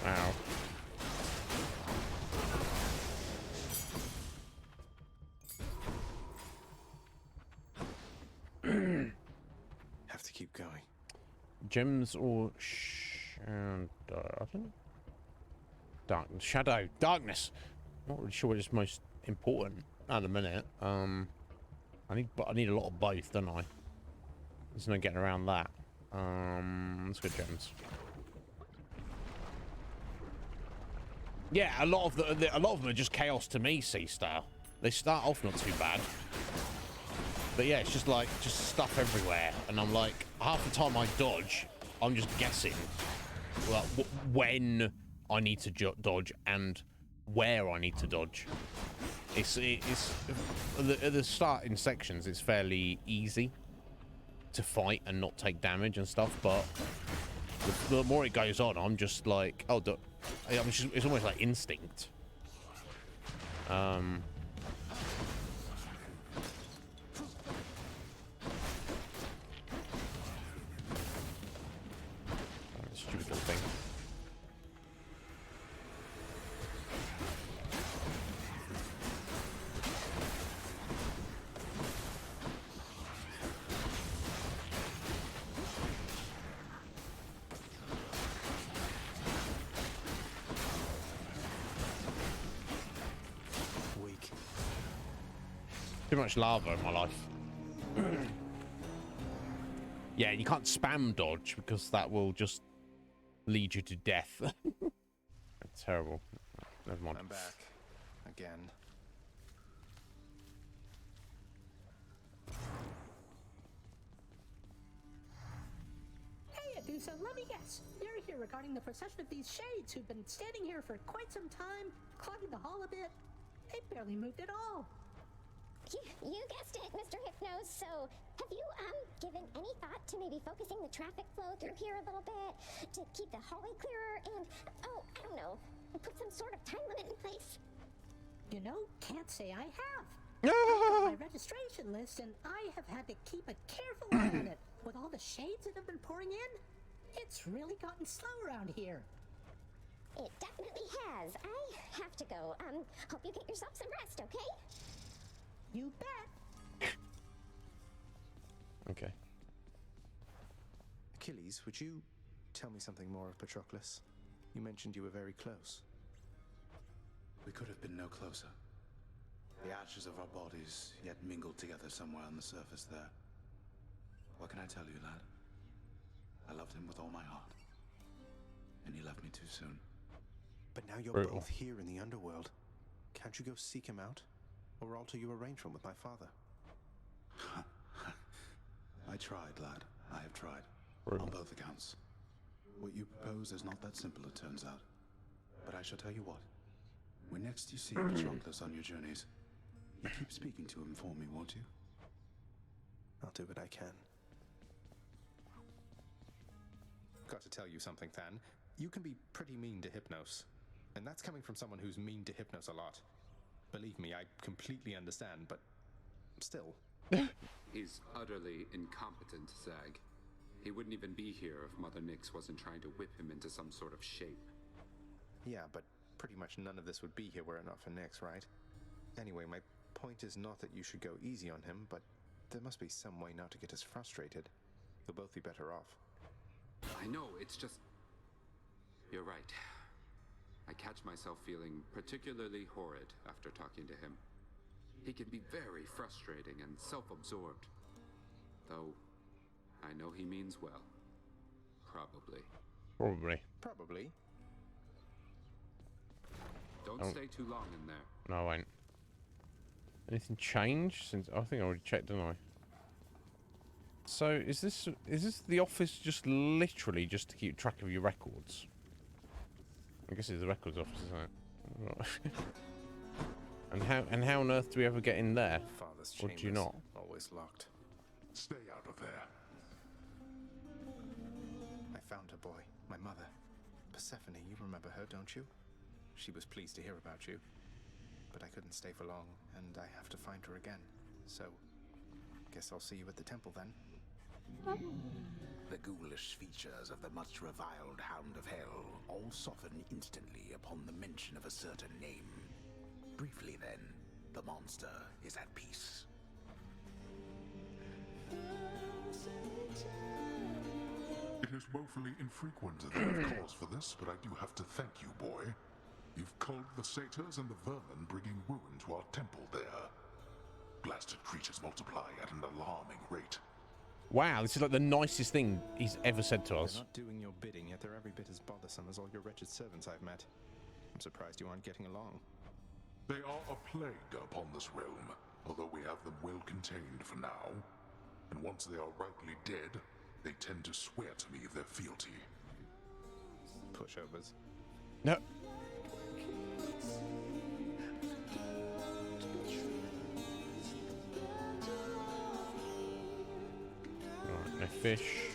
Wow. Have to keep going. Gems or I don't know. Darkness, shadow, darkness. Not really sure what is most important at the minute. I need a lot of both, don't I? There's no getting around that. Let's go gems. Yeah, a lot of them are just chaos to me, C-style. They start off not too bad. But yeah, it's just like, stuff everywhere. And I'm like, half the time I dodge, I'm just guessing well, when I need to dodge and where I need to dodge. It's at the starting sections, it's fairly easy to fight and not take damage and stuff. But the more it goes on, I'm just like, oh, it's almost like instinct. Stupid little thing. Weak. Too much lava in my life. Yeah, you can't spam dodge because that will just lead you to death. That's terrible. Never mind. I'm back. Again. Hey, Adusa, let me guess. You're here regarding the procession of these shades who've been standing here for quite some time, clogging the hall a bit. They barely moved at all. You guessed it, Mr. Hypnos. So, have you, given any thought to maybe focusing the traffic flow through here a little bit to keep the hallway clearer and, oh, I don't know, put some sort of time limit in place? You know, can't say I have. I've got my registration list, and I have had to keep a careful eye on it. With all the shades that have been pouring in, it's really gotten slow around here. It definitely has. I have to go. Hope you get yourself some rest, okay? You bet. Okay. Achilles, would you tell me something more of Patroclus? You mentioned you were very close. We could have been no closer. The ashes of our bodies yet mingled together somewhere on the surface there. What can I tell you, lad? I loved him with all my heart. And he left me too soon. But now you're Brutal. both here in the underworld. Can't you go seek him out? Or alter your arrangement with my father? I tried, lad. I have tried. Brutal. On both accounts. What you propose is not that simple, it turns out. But I shall tell you what. When next you see Patroclus on your journeys, you keep speaking to him for me, won't you? I'll do what I can. Got to tell you something, Than. You can be pretty mean to Hypnos. And that's coming from someone who's mean to Hypnos a lot. Believe me, I completely understand, but still. He's utterly incompetent, Zag. He wouldn't even be here if Mother Nyx wasn't trying to whip him into some sort of shape. Yeah, but pretty much none of this would be here were it not for Nyx, right? Anyway, my point is not that you should go easy on him, but there must be some way not to get as frustrated. You'll both be better off. I know, it's just... You're right. I catch myself feeling particularly horrid after talking to him. He can be very frustrating and self-absorbed. Though, I know he means well. Probably. Probably. Don't stay too long in there. No, I won't. Anything changed since? I think I already checked, didn't I? So is this the office just literally just to keep track of your records? I guess it's the records office, isn't it? Right. and how on earth do we ever get in there? Father's or do you not? Always locked. Stay out of there. I found her, boy. My mother. Persephone, you remember her, don't you? She was pleased to hear about you. But I couldn't stay for long, and I have to find her again. So, guess I'll see you at the temple then. The ghoulish features of the much reviled Hound of Hell all soften instantly upon the mention of a certain name. Briefly then, the monster is at peace. It is woefully infrequent that I have cause for this, but I do have to thank you, boy. You've culled the satyrs and the vermin, bringing ruin to our temple there. Blasted creatures multiply at an alarming rate. Wow, this is like the nicest thing he's ever said to us. They're not doing your bidding, yet they're every bit as bothersome as all your wretched servants I've met. I'm surprised you aren't getting along. They are a plague upon this realm, although we have them well contained for now. And once they are rightly dead, they tend to swear to me their fealty. Pushovers. No. Right, no fish.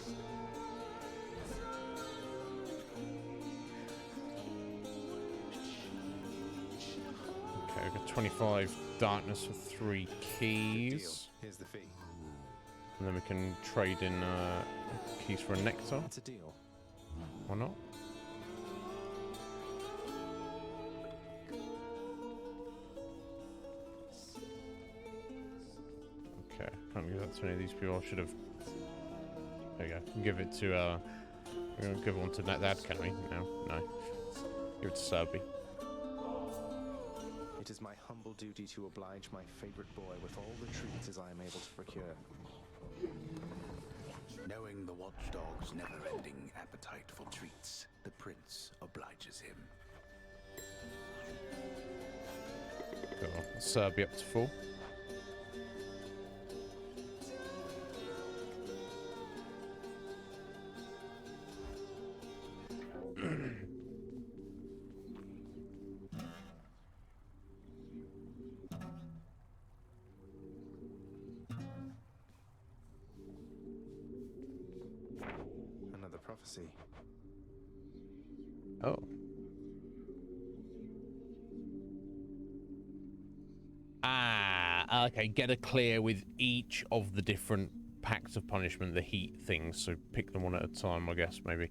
Okay, we've got 25 darkness for 3 keys. Here's the fee. And then we can trade in keys for a nectar. It's a deal. Why not? Okay, can't give that to any of these people. I should have. There you go. Give it to. We're gonna give one to that, can we? No. Give it to Serby. It is my humble duty to oblige my favorite boy with all the treats as I am able to procure. Knowing the watchdog's never-ending appetite for treats, the prince obliges him. Got Serby up to 4. Another prophecy. Oh. Okay, get a clear with each of the different packs of punishment, the heat things, so pick them one at a time, I guess, maybe.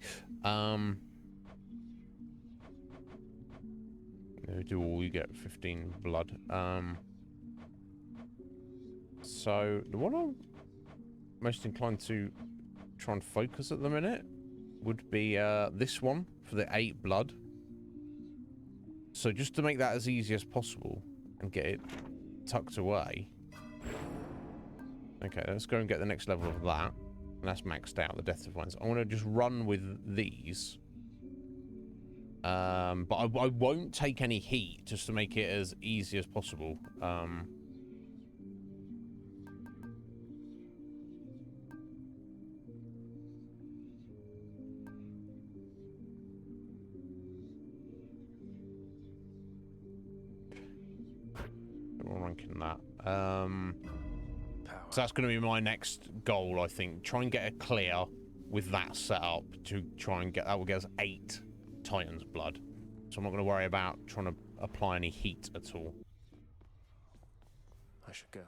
Do all, you get 15 blood. So, the one I'm most inclined to try and focus at the minute would be this one for the 8 blood. So just to make that as easy as possible and get it tucked away. Okay, let's go and get the next level of that. And that's maxed out, the Death of Ones. I want to just run with these. But I won't take any heat just to make it as easy as possible. We're ranking that. So that's going to be my next goal, I think. Try and get a clear with that setup to try and get... That will get us 8 Titan's blood. So I'm not going to worry about trying to apply any heat at all. I should go.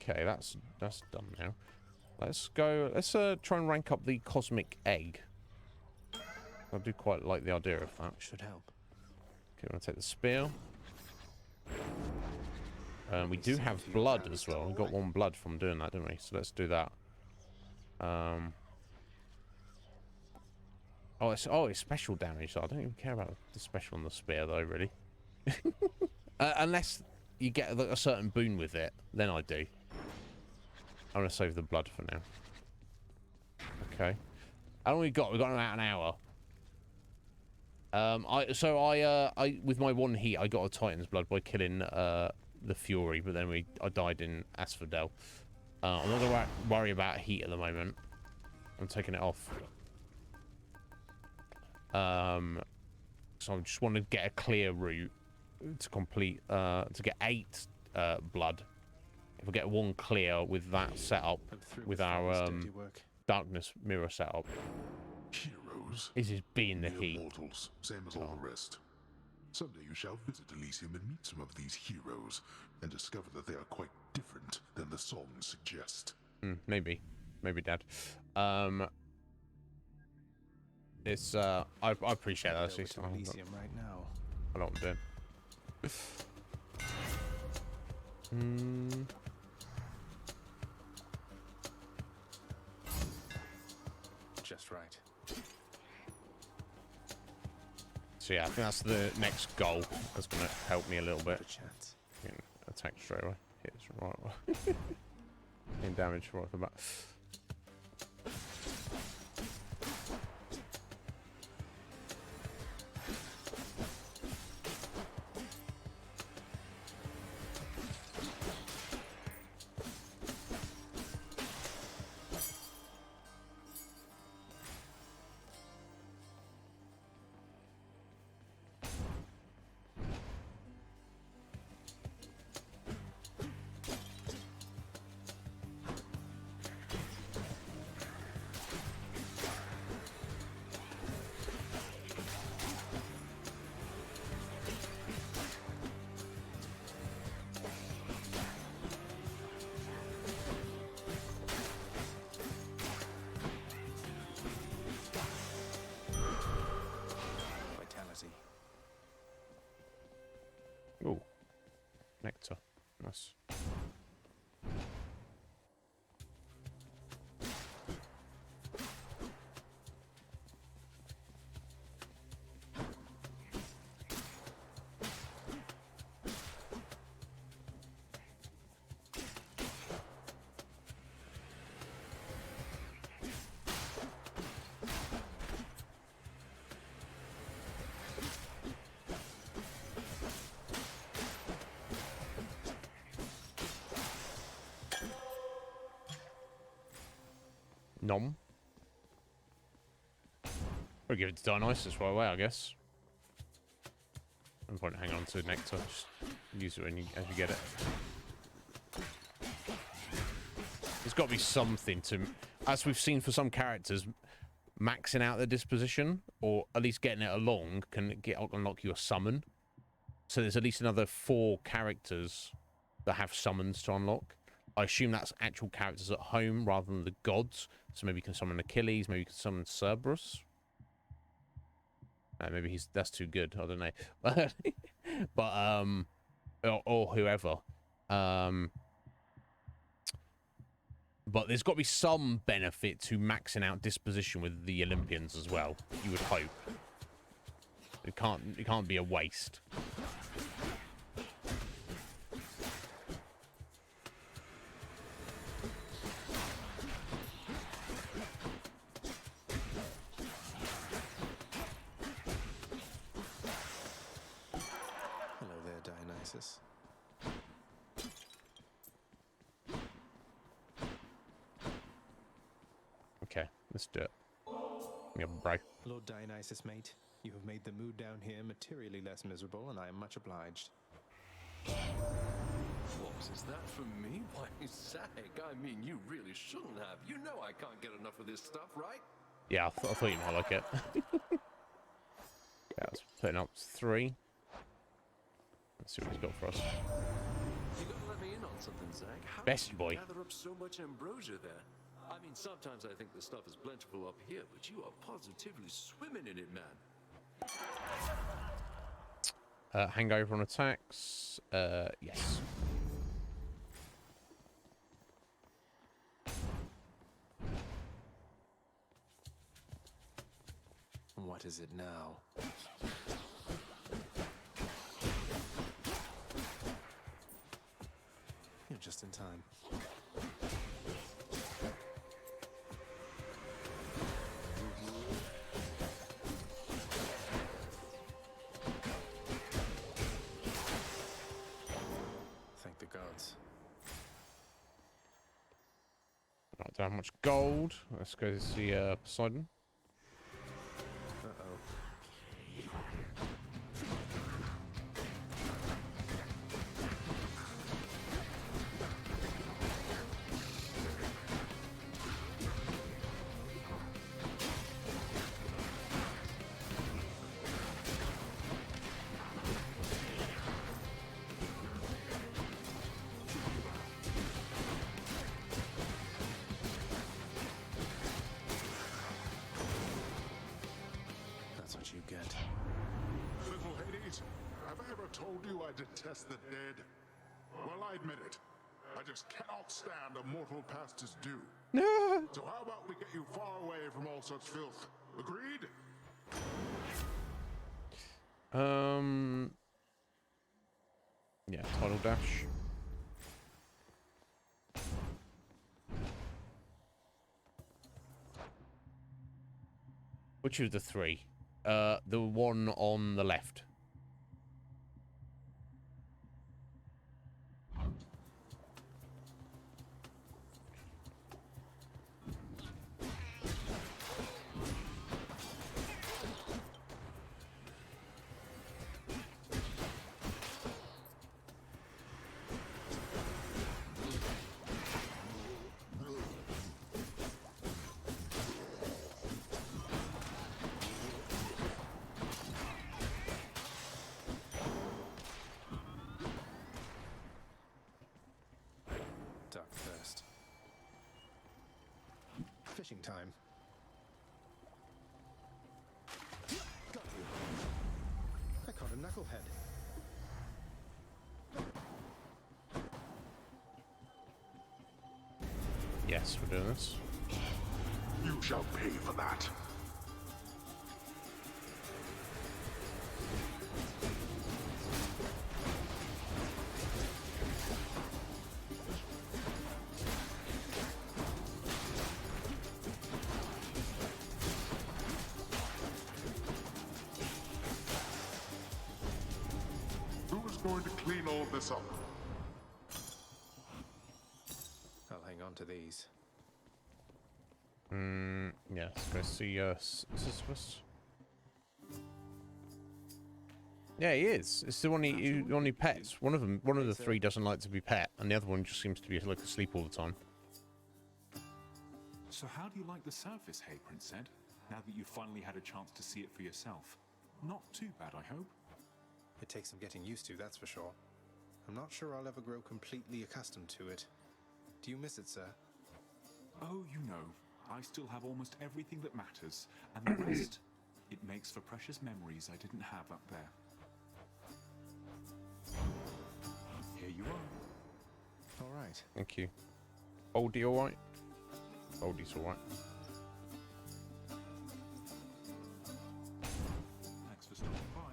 Okay, that's done now. Let's go... Let's try and rank up the Cosmic Egg. I do quite like the idea of that. Should help. Okay, I'm going to take the spear. We do have blood as well. We got 1 blood from doing that, didn't we? So let's do that. Oh, it's special damage. So I don't even care about the special on the spear, though, really. Unless you get a certain boon with it, then I do. I'm going to save the blood for now. Okay. How long we got? We've got about an hour. I with my 1 heat, I got a Titan's blood by killing the Fury, but then I died in Asphodel. I'm not gonna worry about heat at the moment. I'm taking it off. So I just want to get a clear route to complete to get 8 blood. If I get 1 clear with that setup, with our darkness mirror setup. Heroes. This is being the Mere heat. Mortals, same as all the rest. Someday you shall visit Elysium and meet some of these heroes, and discover that they are quite different than the songs suggest. Maybe, Dad. It's I appreciate that. Actually, so Elysium right now. I know what I'm doing. Just right. So yeah, I think that's the next goal. That's going to help me a little bit. Attack straight away. Hits right away. In damage right off the bat. Ooh. Nectar. Nice. Nom. We'll give it to Dionysus right away, I guess. No point hang on to Nectar. Just use it as you get it. There's got to be something to, as we've seen for some characters, maxing out their disposition, or at least getting it along, can unlock you a summon. So there's at least another 4 characters that have summons to unlock. I assume that's actual characters at home rather than the gods. So maybe you can summon Achilles, maybe you can summon Cerberus. Maybe that's too good. I don't know. But or whoever. But there's got to be some benefit to maxing out disposition with the Olympians as well. You would hope. It can't be a waste. Hello there, Dionysus. Okay, let's do it. Give me a break. Lord Dionysus, mate, you have made the mood down here materially less miserable, and I am much obliged. What, is that from me? Why, Zach, I mean, you really shouldn't have. You know I can't get enough of this stuff, right? Yeah, I thought you might like it. Yeah, let's put up 3. Let's see what he's got for us. You gotta let me in on something, Zach. How Best did you boy. gather up so much ambrosia there? I mean, sometimes I think the stuff is plentiful up here, but you are positively swimming in it, man. Hangover on attacks. Yes. What is it now? You're just in time. Thank the gods. Right, don't have much gold. Let's go to see Poseidon. Uh-oh. That's what you get. Little Hades, have I ever told you I detest the dead? Well, I admit it. I just cannot stand a mortal past his due. So how about we get you far away from all such filth? Agreed? Yeah, tidal dash. Which of the 3? The one on the left. Dark thirst. Fishing time. Got you. I caught a knucklehead. Yes, we're doing this. You shall pay for that. Who's going to clean all this up? I'll hang on to these. Yeah, let's go see Sisyphus. Yeah, he is. It's the one he only pets. One of the 3 doesn't like to be pet, and the other one just seems to be like asleep all the time. So how do you like the surface, hey, Prince Ed? Now that you've finally had a chance to see it for yourself. Not too bad, I hope. It takes some getting used to, that's for sure. I'm not sure I'll ever grow completely accustomed to it. Do you miss it, sir? Oh, you know, I still have almost everything that matters, and the rest, it makes for precious memories I didn't have up there. Here you are. All right. Thank you. Oldie alright? Oldie's alright. Thanks for stopping by.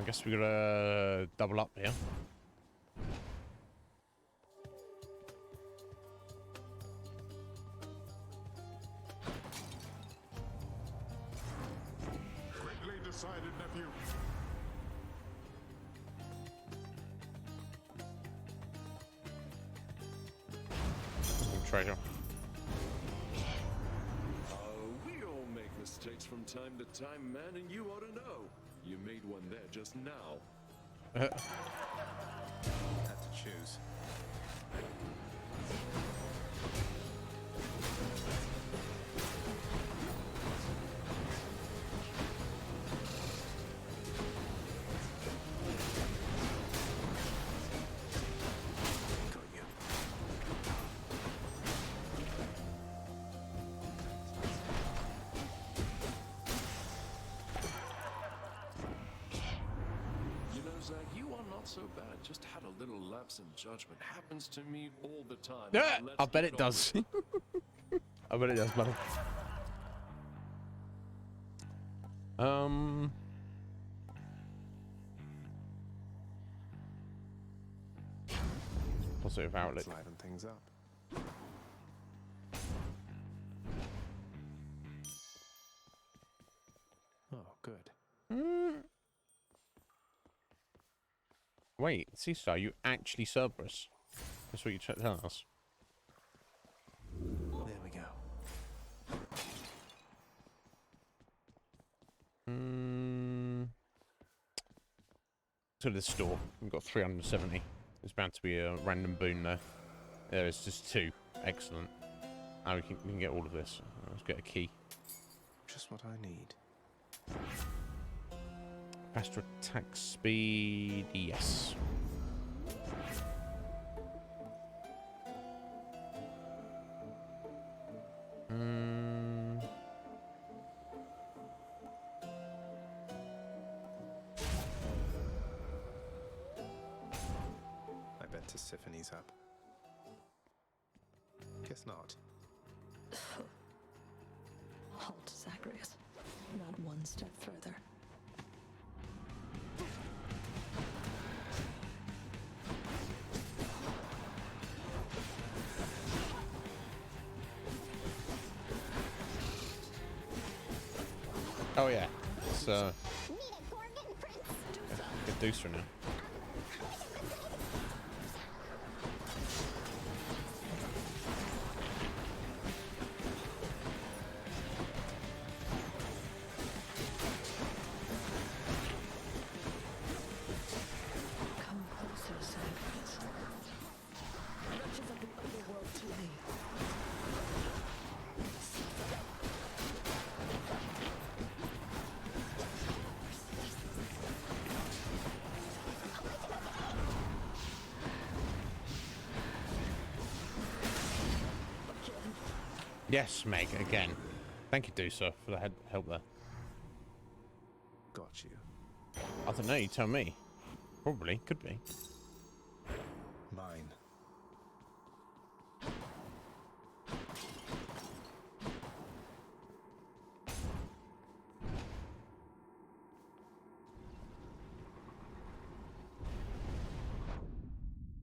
I guess we're gonna double up here. Greatly decided, nephew. Treasure. We all make mistakes from time to time, man, and you ought to know. You made one there just now. Had to choose. Zach, you are not so bad. Just had a little lapse in judgment. Happens to me all the time. Yeah, Let's I bet get it on does. with I bet it does, buddy. Positive outlet. Liven things up. Oh, good. Wait, Seastar, you actually Cerberus? That's what you telling us. There we go. To the store. We've got 370. There's bound to be a random boon there. There is just 2. Excellent. Now we can get all of this. Let's get a key. Just what I need. Faster attack speed, yes. I bet Tissiphane's up. Guess not. Halt, Zagreus. Not one step further. Oh yeah, it's a good deucer now. Come closer, Zagreus. Wretches of the underworld to me. Yes, Meg, again. Thank you, Deucer, for the help there. Got you. I don't know, you tell me. Probably, could be. Mine.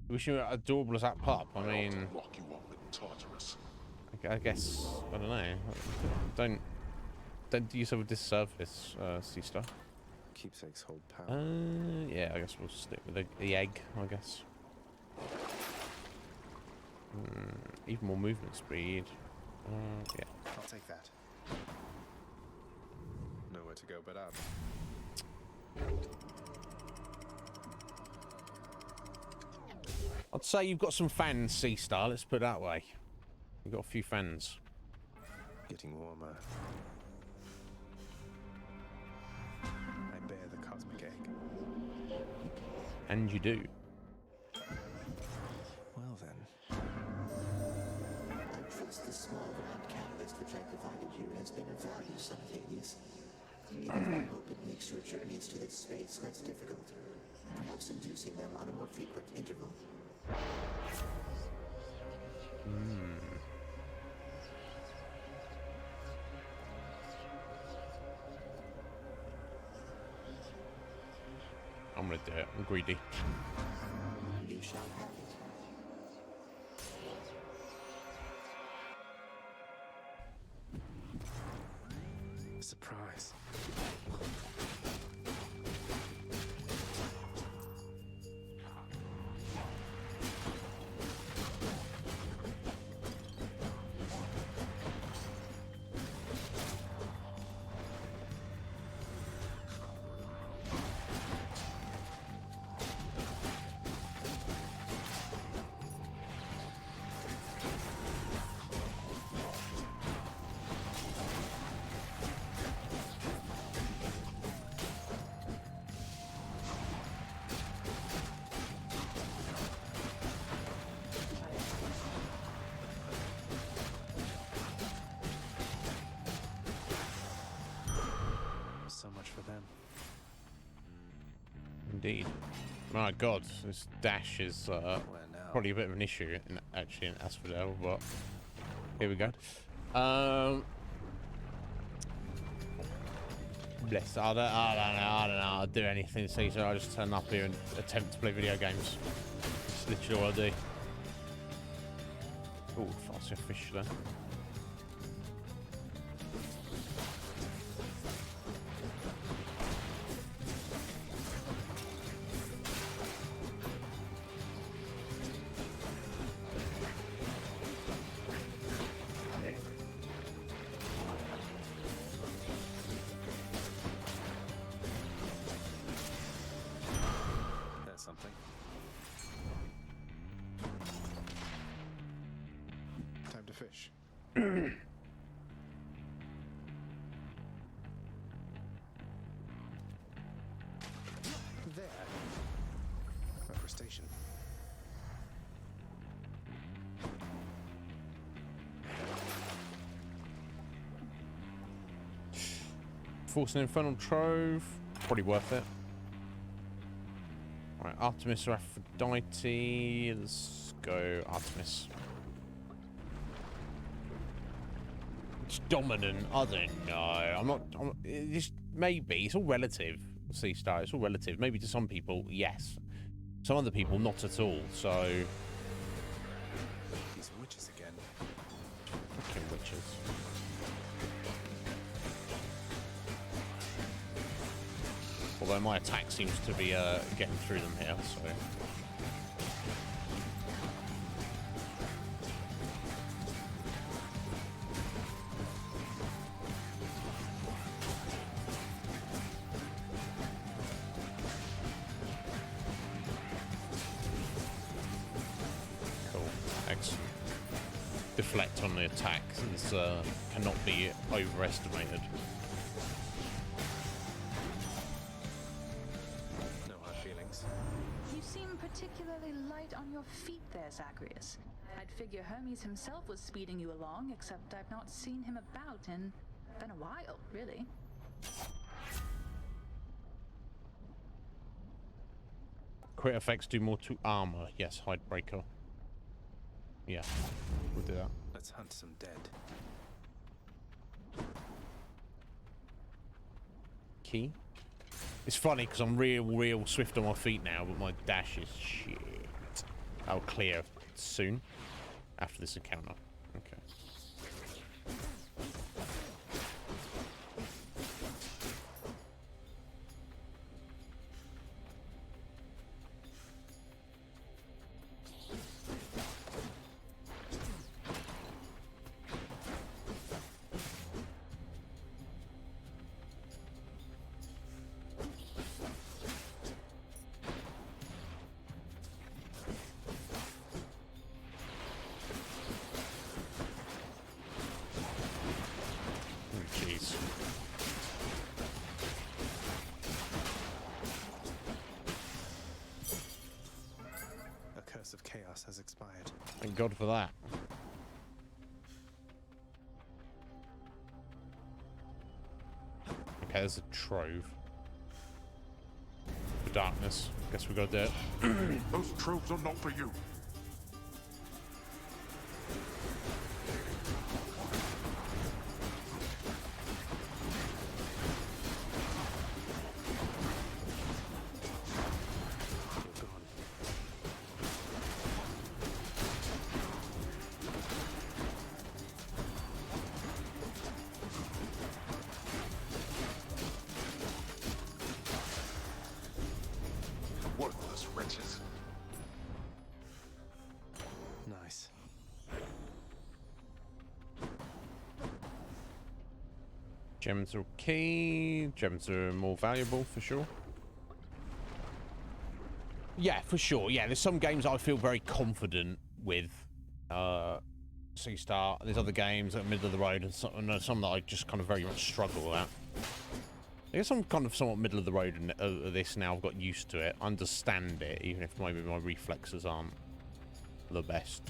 Wish you were adorable as that pup. I mean, Lock you up in Tartarus. I guess, I don't know. Don't do yourself a disservice, Seastar. Keepsakes hold power. Yeah, I guess we'll stick with the egg, I guess. Even more movement speed. Yeah. I'll take that. Nowhere to go but up. I'd say you've got some fans, Seastar, let's put it that way. You've got a few fans. Getting warmer. I bear the cosmic egg. And you do. Well then. I trust the small ground catalyst which I provided you has been of value, son of Hades. Even if I hope it makes your journeys to this space less difficult, perhaps inducing them on a more frequent interval. I'm gonna do it. I'm greedy. You shall have it. Surprise. So much for them. Indeed. My God, this dash is probably a bit of an issue in Asphodel, but here we go. Bless. I don't know. I'll do anything, Caesar. I just turn up here and attempt to play video games. That's literally all I do. Oh, fancy a fish there. There's something. Time to fish. There. A crustacean. Force an Infernal Trove. Probably worth it. Right, Artemis or Aphrodite. Let's go Artemis. It's dominant. I don't know. Just maybe. It's all relative. Sea Star. It's all relative. Maybe to some people, yes. Some other people, not at all. So. These witches again. Fucking witches. Although my attack seems to be getting through them here, so. Cool. Excellent. Deflect on the attack. This cannot be overestimated. You seem particularly light on your feet there, Zagreus. I'd figure Hermes himself was speeding you along, except I've not seen him about in been a while, really. Crit effects do more to armor. Yes, Hidebreaker. Yeah, we'll do that. Let's hunt some dead. Key. It's funny because I'm real swift on my feet now, but my dash is shit. I'll clear soon after this encounter. Okay. Of chaos has expired. Thank God for that. Okay, there's a trove. For darkness. Guess we gotta do it. Those troves are not for you. Useless wretches. Nice. Gems are key. Gems are more valuable for sure. Yeah, for sure. Yeah, there's some games I feel very confident with. Sea Star. There's other games that are middle of the road, and some that I just kind of very much struggle at. I guess I'm kind of somewhat middle of the road in this now. I've got used to it, understand it, even if maybe my reflexes aren't the best.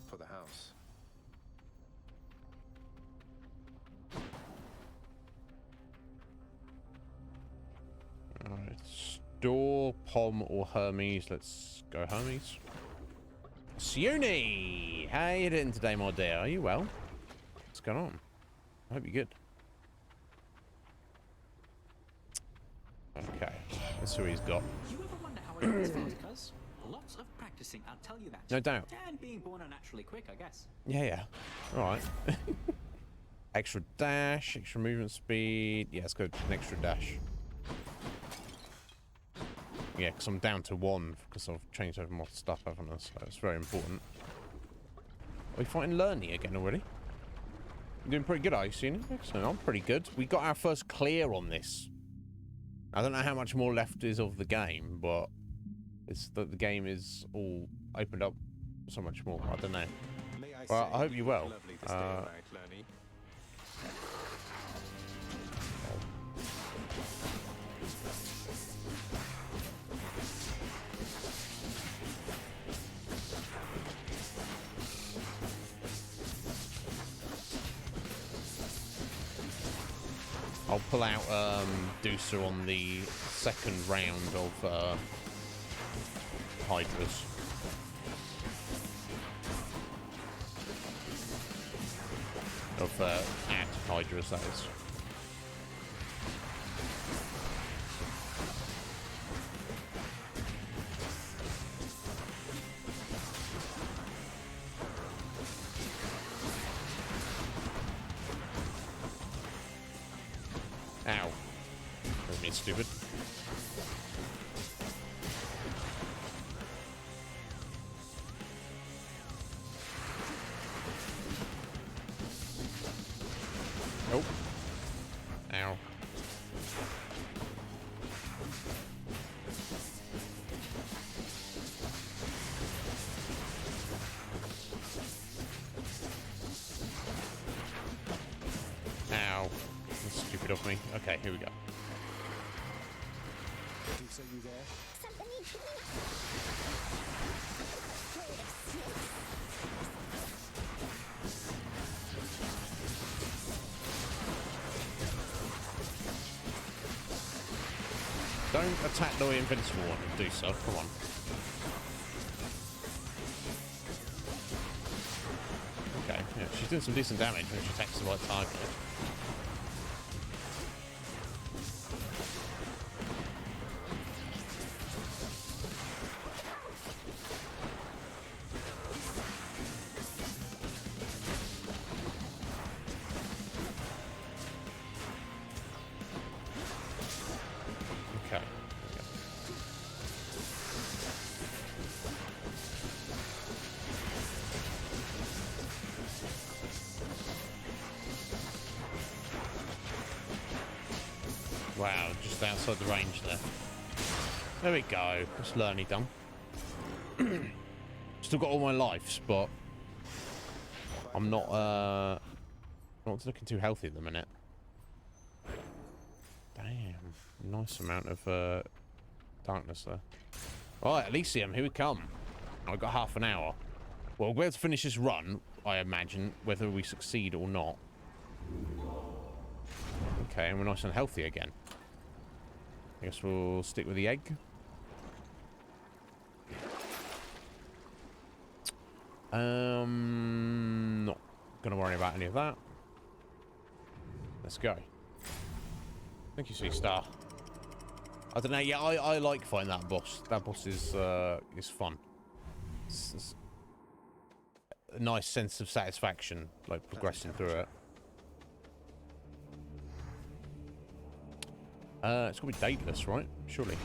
For the house. Alright, store, Pom, or Hermes. Let's go Hermes. Sione! How you doing today, my dear? Are you well? What's going on? I hope you're good. Okay, let's see what he's got. You ever wonder how it goes fast, cuz? Lots of practicing, I'll tell you that. No doubt. And being born unnaturally quick, I guess. Yeah, yeah. Alright. Extra dash, extra movement speed. Yeah, let's go an extra dash. Yeah, because I'm down to 1 because I've changed over my stuff, haven't I? So it's very important. Are we fighting Lerny again already? You're doing pretty good, are you, Cena? Excellent. I'm pretty good. We got our first clear on this. I don't know how much more left is of the game, but it's the game is all opened up so much more. I don't know. Well, I hope you're well. I'll pull out Deucer on the second round of Hydras. Of active Hydras, that is. Ow. That means stupid. Nope. Ow. Ow. That's stupid of me. Okay, here we go. So you there? Something needs to Don't attack the invincible one and do so. Come on. Okay, yeah, she's doing some decent damage when she attacks the right target. Okay. Wow, just outside the range there. There we go. That's Lerny done. Still got all my lives, but I'm not looking too healthy at the minute. Damn, nice amount of darkness there. Alright, Elysium, here we come. I've got half an hour. Well, we're to finish this run, I imagine, whether we succeed or not. Okay, and we're nice and healthy again. I guess we'll stick with the egg. Not gonna worry about any of that. Let's go. Thank you, Sea Star. I don't know. Yeah, I like fighting that boss. That boss is fun. It's a nice sense of satisfaction, like progressing through it. It's gonna be dateless, right? Surely.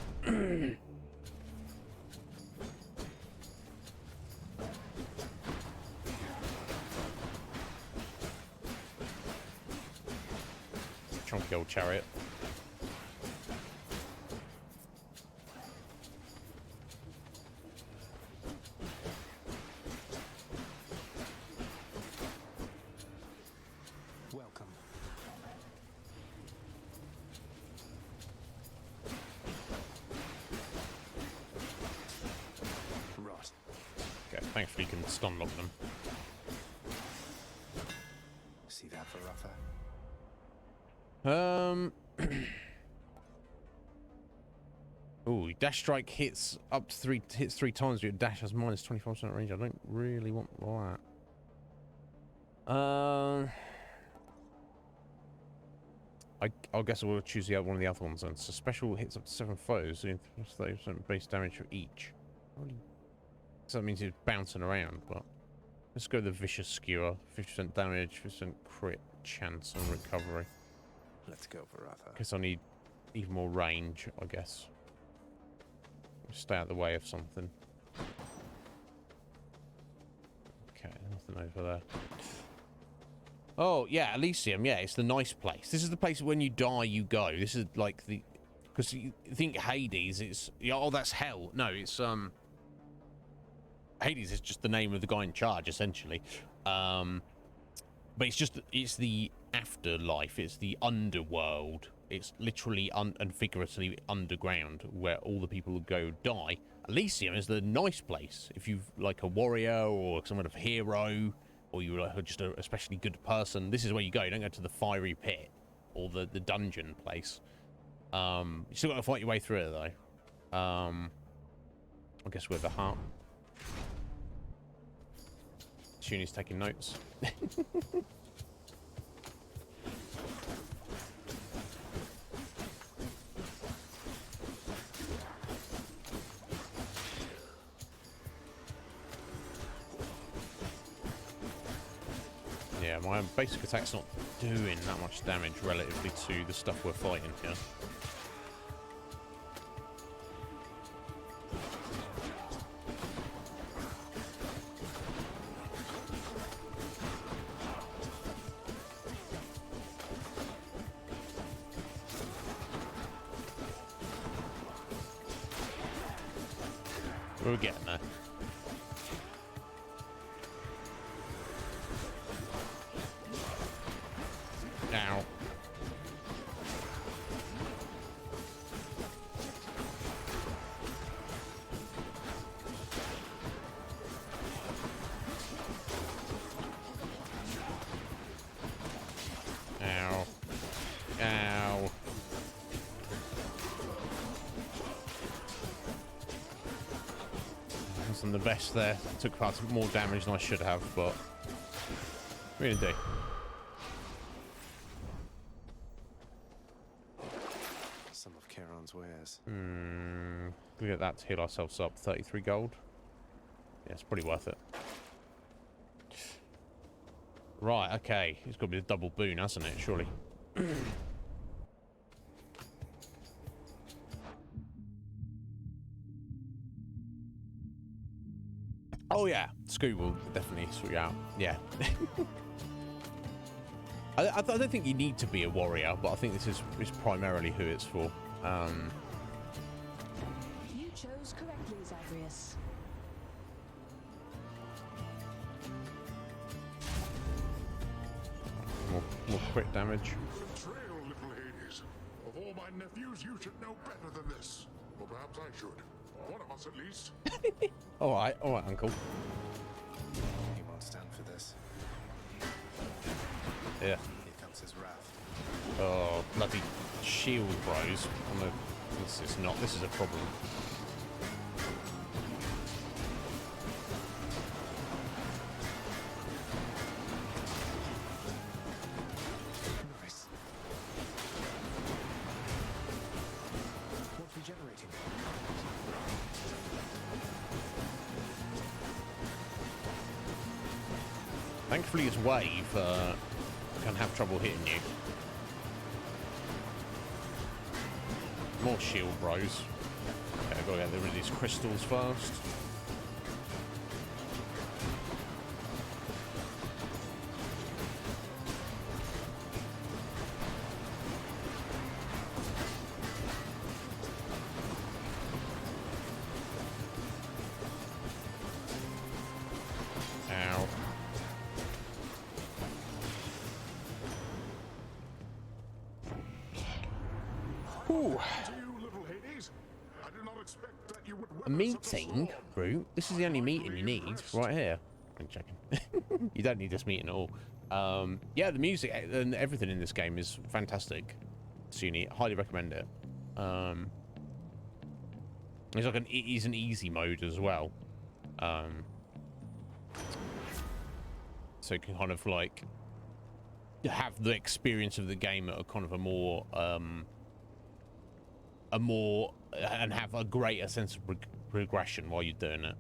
Chunky old chariot. Welcome. Right. Okay, thankfully you can stun lock them. See that, Varatha? Ooh, dash strike hits up to three times, but your dash has minus 25% range. I don't really want that. I guess I will choose the other one of the other ones then. So special hits up to 7 foes, doing 30% base damage for each. So that means he's bouncing around, but let's go the vicious skewer. 50% damage, 50% crit chance and recovery. Let's go, Varatha. Guess I need even more range, I guess. Stay out of the way of something. Okay, nothing over there. Oh, yeah, Elysium. Yeah, it's the nice place. This is the place when you die, you go. This is like the... Because you think Hades, it's... Oh, that's hell. No, it's... Hades is just the name of the guy in charge, essentially. But it's just... It's the afterlife. It's the underworld. It's literally and figuratively underground, where all the people who go die. Elysium is the nice place. If you've like a warrior or some kind of hero, or you're like just a especially good person, this is where you go. You don't go to the fiery pit or the dungeon place. You still got to fight your way through it though. I guess with the heart. Shuni's taking notes. Yeah, my basic attack's not doing that much damage relatively to the stuff we're fighting here. We're getting there. Ow. Ow. Ow. Wasn't the best there. Took far more damage than I should have, but really do. Some of Charon's wares. Look at that to heal ourselves up. 33 gold. Yeah, it's pretty worth it. Right, okay. It's got to be a double boon, hasn't it? Surely. Oh yeah, Scoot will definitely sort you out. Yeah. I don't think you need to be a warrior, but I think this is primarily who it's for. You chose correctly, Zagreus. More crit damage. Betrayal, little Hades. Of all my nephews, you should know better than this. Or perhaps I should. One of us at least. All right, Uncle. Yeah. Here comes his wrath. Oh, bloody shield bros. This is a problem. Nice. What's regenerating? Thankfully, his wave can have trouble hitting you. More shield bros. Okay, I've got to get rid of these crystals first. Ow. Ooh. A meeting, Brute? This is the only meeting you need, right here. I'm checking. You don't need this meeting at all. Yeah, the music and everything in this game is fantastic. So you highly recommend it. It's like it is an easy mode as well. So you can kind of like have the experience of the game at a kind of a more and have a greater sense of progression while you're doing it.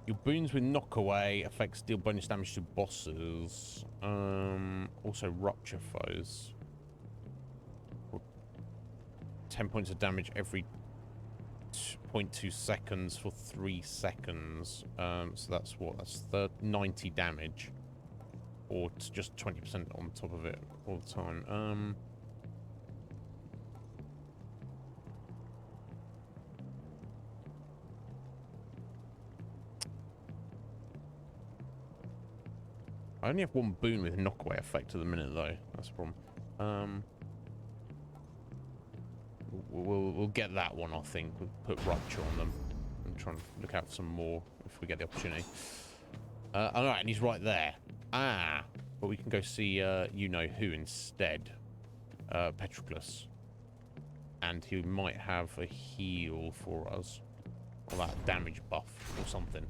Your boons with knockaway affects deal bonus damage to bosses. Also rupture foes. 10 points of damage every 0.2 seconds for 3 seconds. So that's what? That's 90 damage. Or just 20% on top of it all the time. I only have one boon with knockaway effect at the minute, though. That's the problem. We'll get that one, I think. We'll put rupture on them and try and look out for some more if we get the opportunity. All right, and he's right there. Ah, but we can go see you know who instead. Patroclus. And he might have a heal for us. Or that damage buff or something.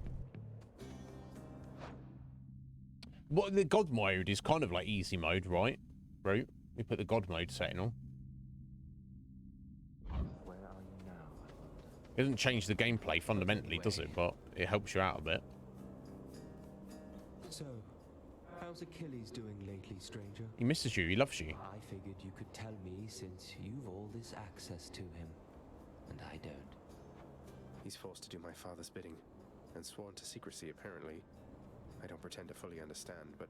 Well, the god mode is kind of like easy mode, right? Right? We put the god mode setting on. Where are you now, I wonder? It doesn't change the gameplay fundamentally, does it? But it helps you out a bit. So, how's Achilles doing lately, stranger? He misses you. He loves you. I figured you could tell me since you've all this access to him, and I don't. He's forced to do my father's bidding, and sworn to secrecy, apparently. I don't pretend to fully understand, but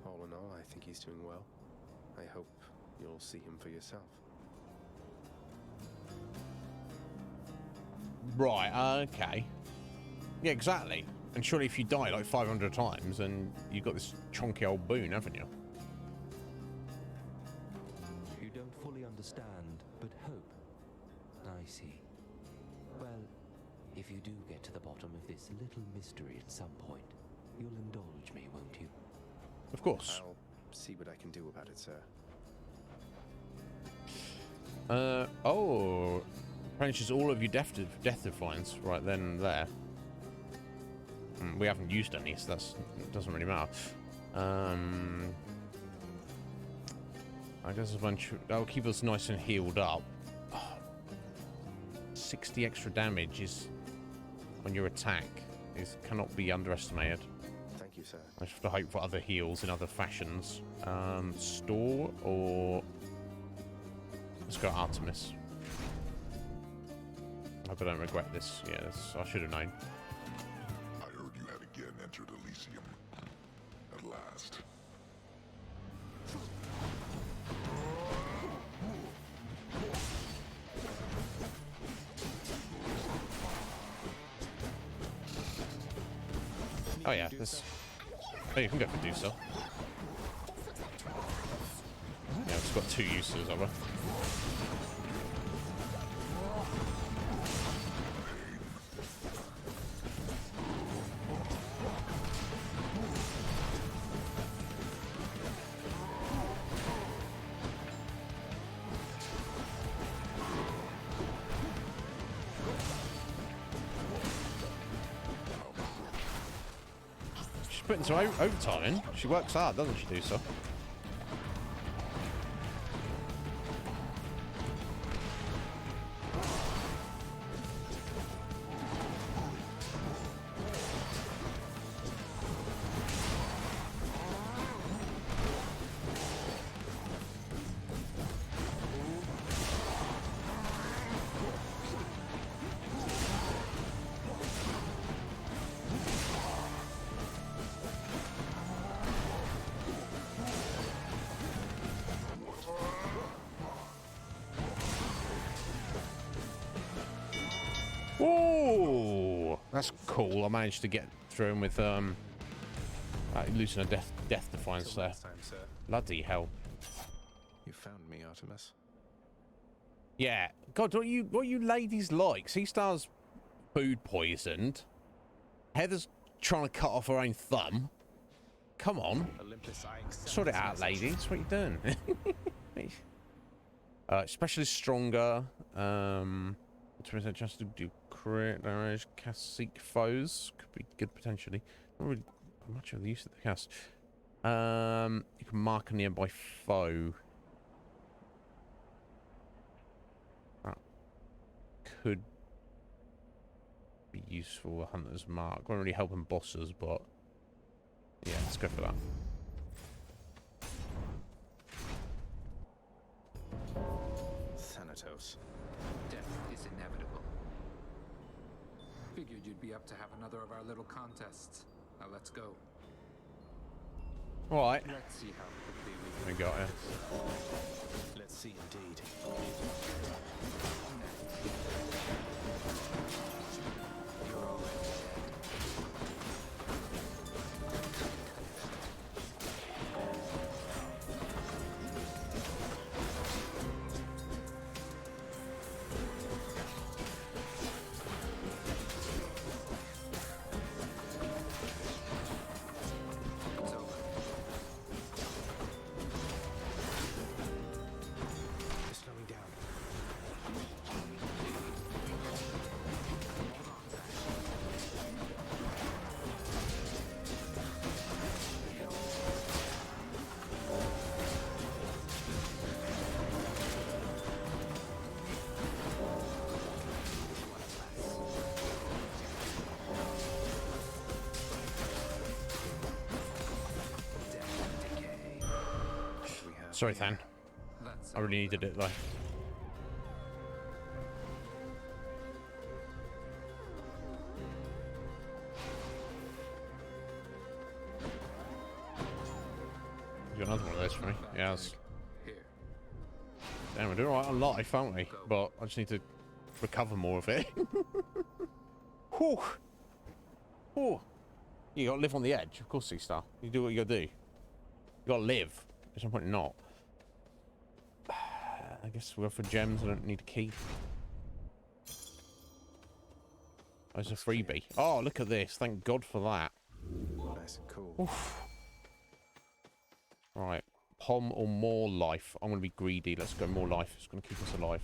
all in all, I think he's doing well. I hope you'll see him for yourself. Right, okay. Yeah, exactly. And surely if you die like 500 times, then you've got this chunky old boon, haven't you? You don't fully understand, but hope. I see. Well, if you do get to the bottom of this little mystery at some point, you'll indulge me, won't you? Of course. I'll see what I can do about it, sir. Oh. Replenishes all of your death defiance right then and there. We haven't used any, so it doesn't really matter. I guess a bunch. That'll keep us nice and healed up. 60 extra damage is on your attack. Cannot be underestimated. Thank you, sir. I just have to hope for other heals in other fashions. Store or let's go Artemis. I hope I don't regret this. Yeah, I should have known. I heard you had again entered Elysium. At last. Oh yeah, this. Oh, you can go for do so. Yeah, it's got 2 uses of it. putting some overtime in. She works hard, doesn't she, do so? Ooh, that's cool. I managed to get through him with losing a death defiance there. Bloody hell! You found me, Artemis. Yeah, God, what you ladies like? Sea Star's food poisoned. Heather's trying to cut off her own thumb. Come on, Olympus, sort it out, ladies. What are you doing? Specialist stronger. Just to do crit damage, cast seek foes could be good potentially. Not really much of the use of the cast. You can mark a nearby foe. That could be useful. A hunter's mark won't really help in bosses, but yeah, let's go for that. Thanatos. Death is inevitable. Figured you'd be up to have another of our little contests. Now let's go. All right. Let's see how quickly we We got it. Let's see, indeed. You're already Sorry, Than. I really needed it, though. You got another one of those for me? Yes. Damn, we're doing alright on life, aren't we? But I just need to recover more of it. Whew. Whew. You gotta live on the edge, of course, Sea Star. You do what you gotta do. You gotta live. There's no point in not. I guess we'll go for gems. I don't need a key. Oh, it's a freebie. Oh, look at this. Thank God for that. Nice and cool. Oof. Right. Pom or more life. I'm going to be greedy. Let's go more life. It's going to keep us alive.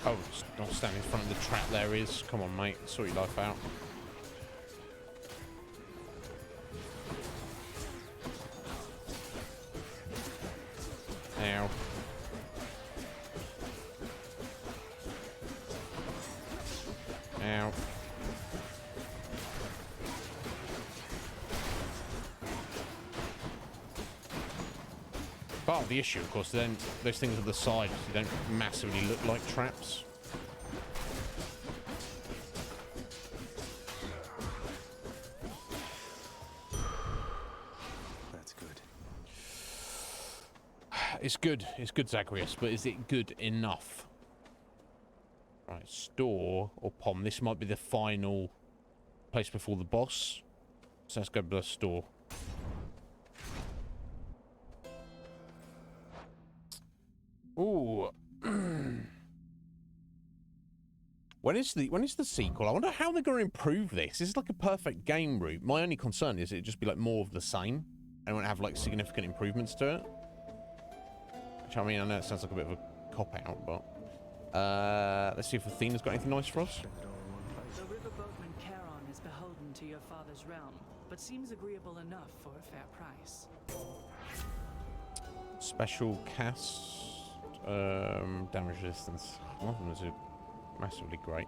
Oh, don't stand in front of the trap there is. Come on, mate. Sort your life out. Ow. Ow. Part of the issue, of course, then those things at the side, they don't massively look like traps. That's good. It's good. It's good, Zagreus, but is it good enough? Right, store or pom. This might be the final place before the boss. So let's go to the store. Ooh. When is the sequel? I wonder how they're going to improve this. This is like a perfect game route. My only concern is it'd just be like more of the same. I don't have like significant improvements to it. Which I mean, I know it sounds like a bit of a cop out, but let's see if Athena's got anything nice for us. The riverboatman Charon is beholden to your father's realm, but seems agreeable enough for a fair price. Special cast, damage resistance. One of them is massively great.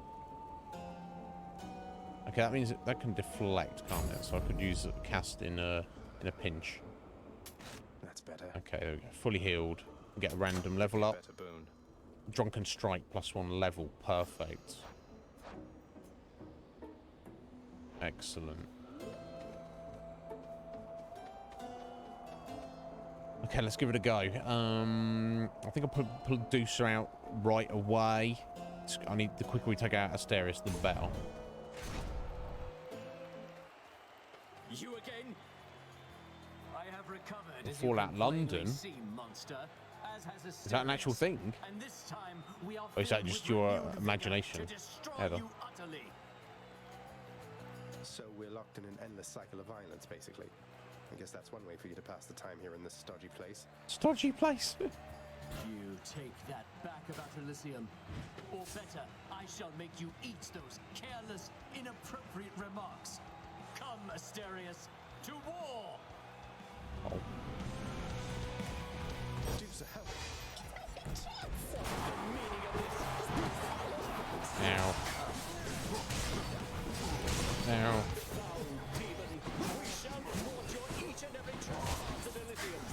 Okay, that means that can deflect, can't it? So I could use a cast in a pinch. That's better. Okay, there we go. Fully healed. Get a random level up. Better boon. Drunken strike +1 level. Perfect. Excellent. Okay, let's give it a go. I think I'll put Producer out right away. I need, the quicker we take out Asterius, the better. You again? I have recovered. Fallout London? Monster, is that an actual thing? And this time we are or is that just your imagination, Heather? So we're locked in an endless cycle of violence, basically. I guess that's one way for you to pass the time here in this stodgy place. Stodgy place? You take that back about Elysium. Or better, I shall make you eat those careless, inappropriate remarks. Come, Asterius, to war! Oh. Producer, help! The meaning of this. Ow. Ow. We shall report your each and every trespass at Elysium.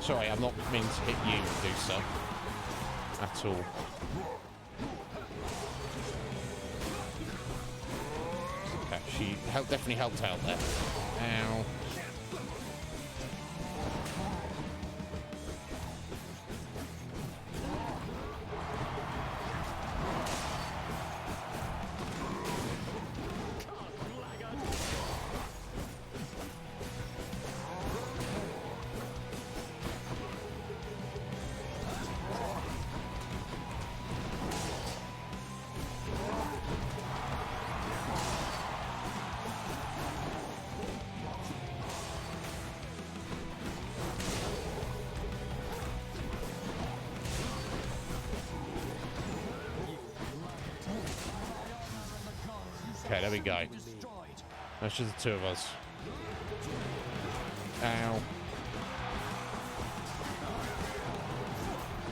Sorry, I'm not meaning to hit you, Producer. At all. Okay, she definitely helped out there. Ow. Okay, there we go. That's just the two of us. Ow.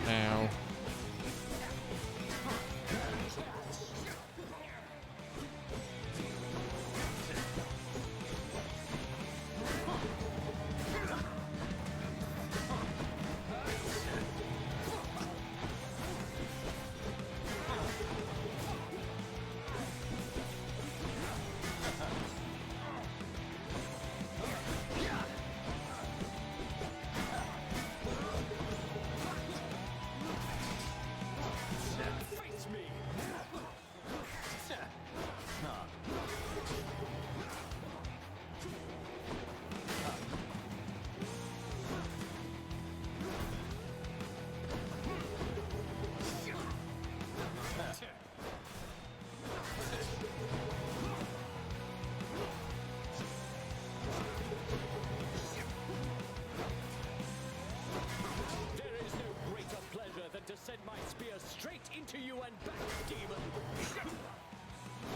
Ow.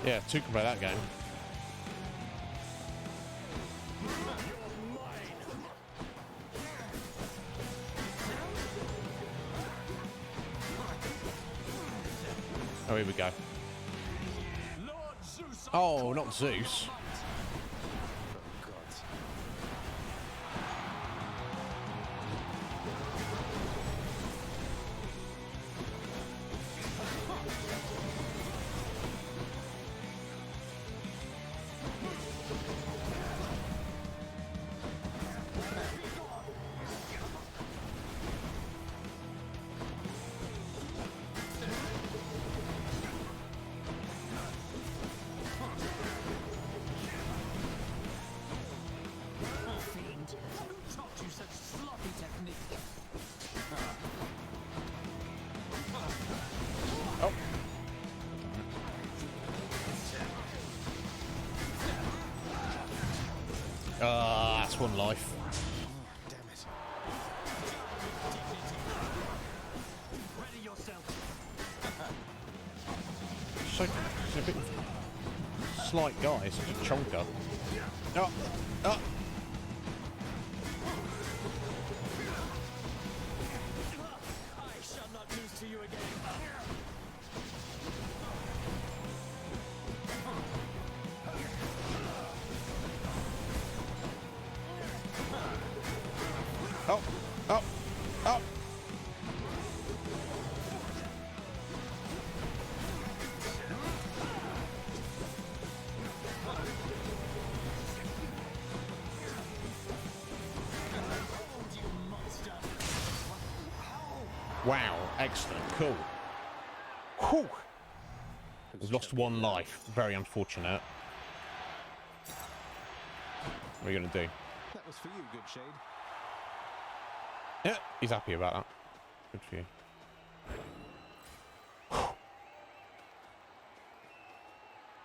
Yeah, two can play that game. Oh, here we go. Oh, not Zeus. Who taught you such sloppy technique? Oh. Ah, that's one life. Damn it. Ready yourself. So, he's a bit slight guy, such a chonker. Oh, oh. I shall not lose to you again. Oh, oh, oh. Wow, excellent, cool. Whew. We've lost one life. Very unfortunate. What are you going to do? That was for you, good shade. Yeah, he's happy about that. Good for you. Whew.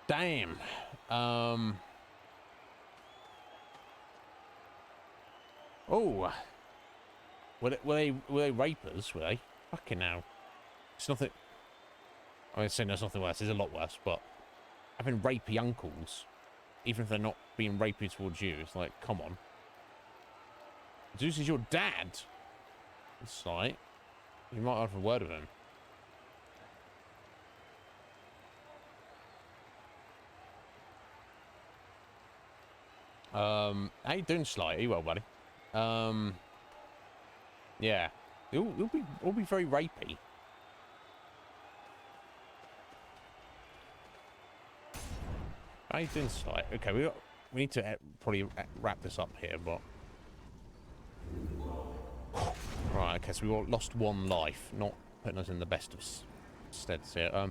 Damn. Oh. Were they rapers, were they? Fucking hell. It's nothing... I mean, saying there's nothing worse. There's a lot worse, but... having rapey uncles, even if they're not being rapey towards you, it's like, come on. Zeus is your dad. It's like... you might have a word with him. How you doing, Sly? Are you well, buddy? Yeah. It'll be very rapey. How you doing, Sly? Okay, we need to probably wrap this up here, but... right, okay, so we lost one life, not putting us in the best of steads here. I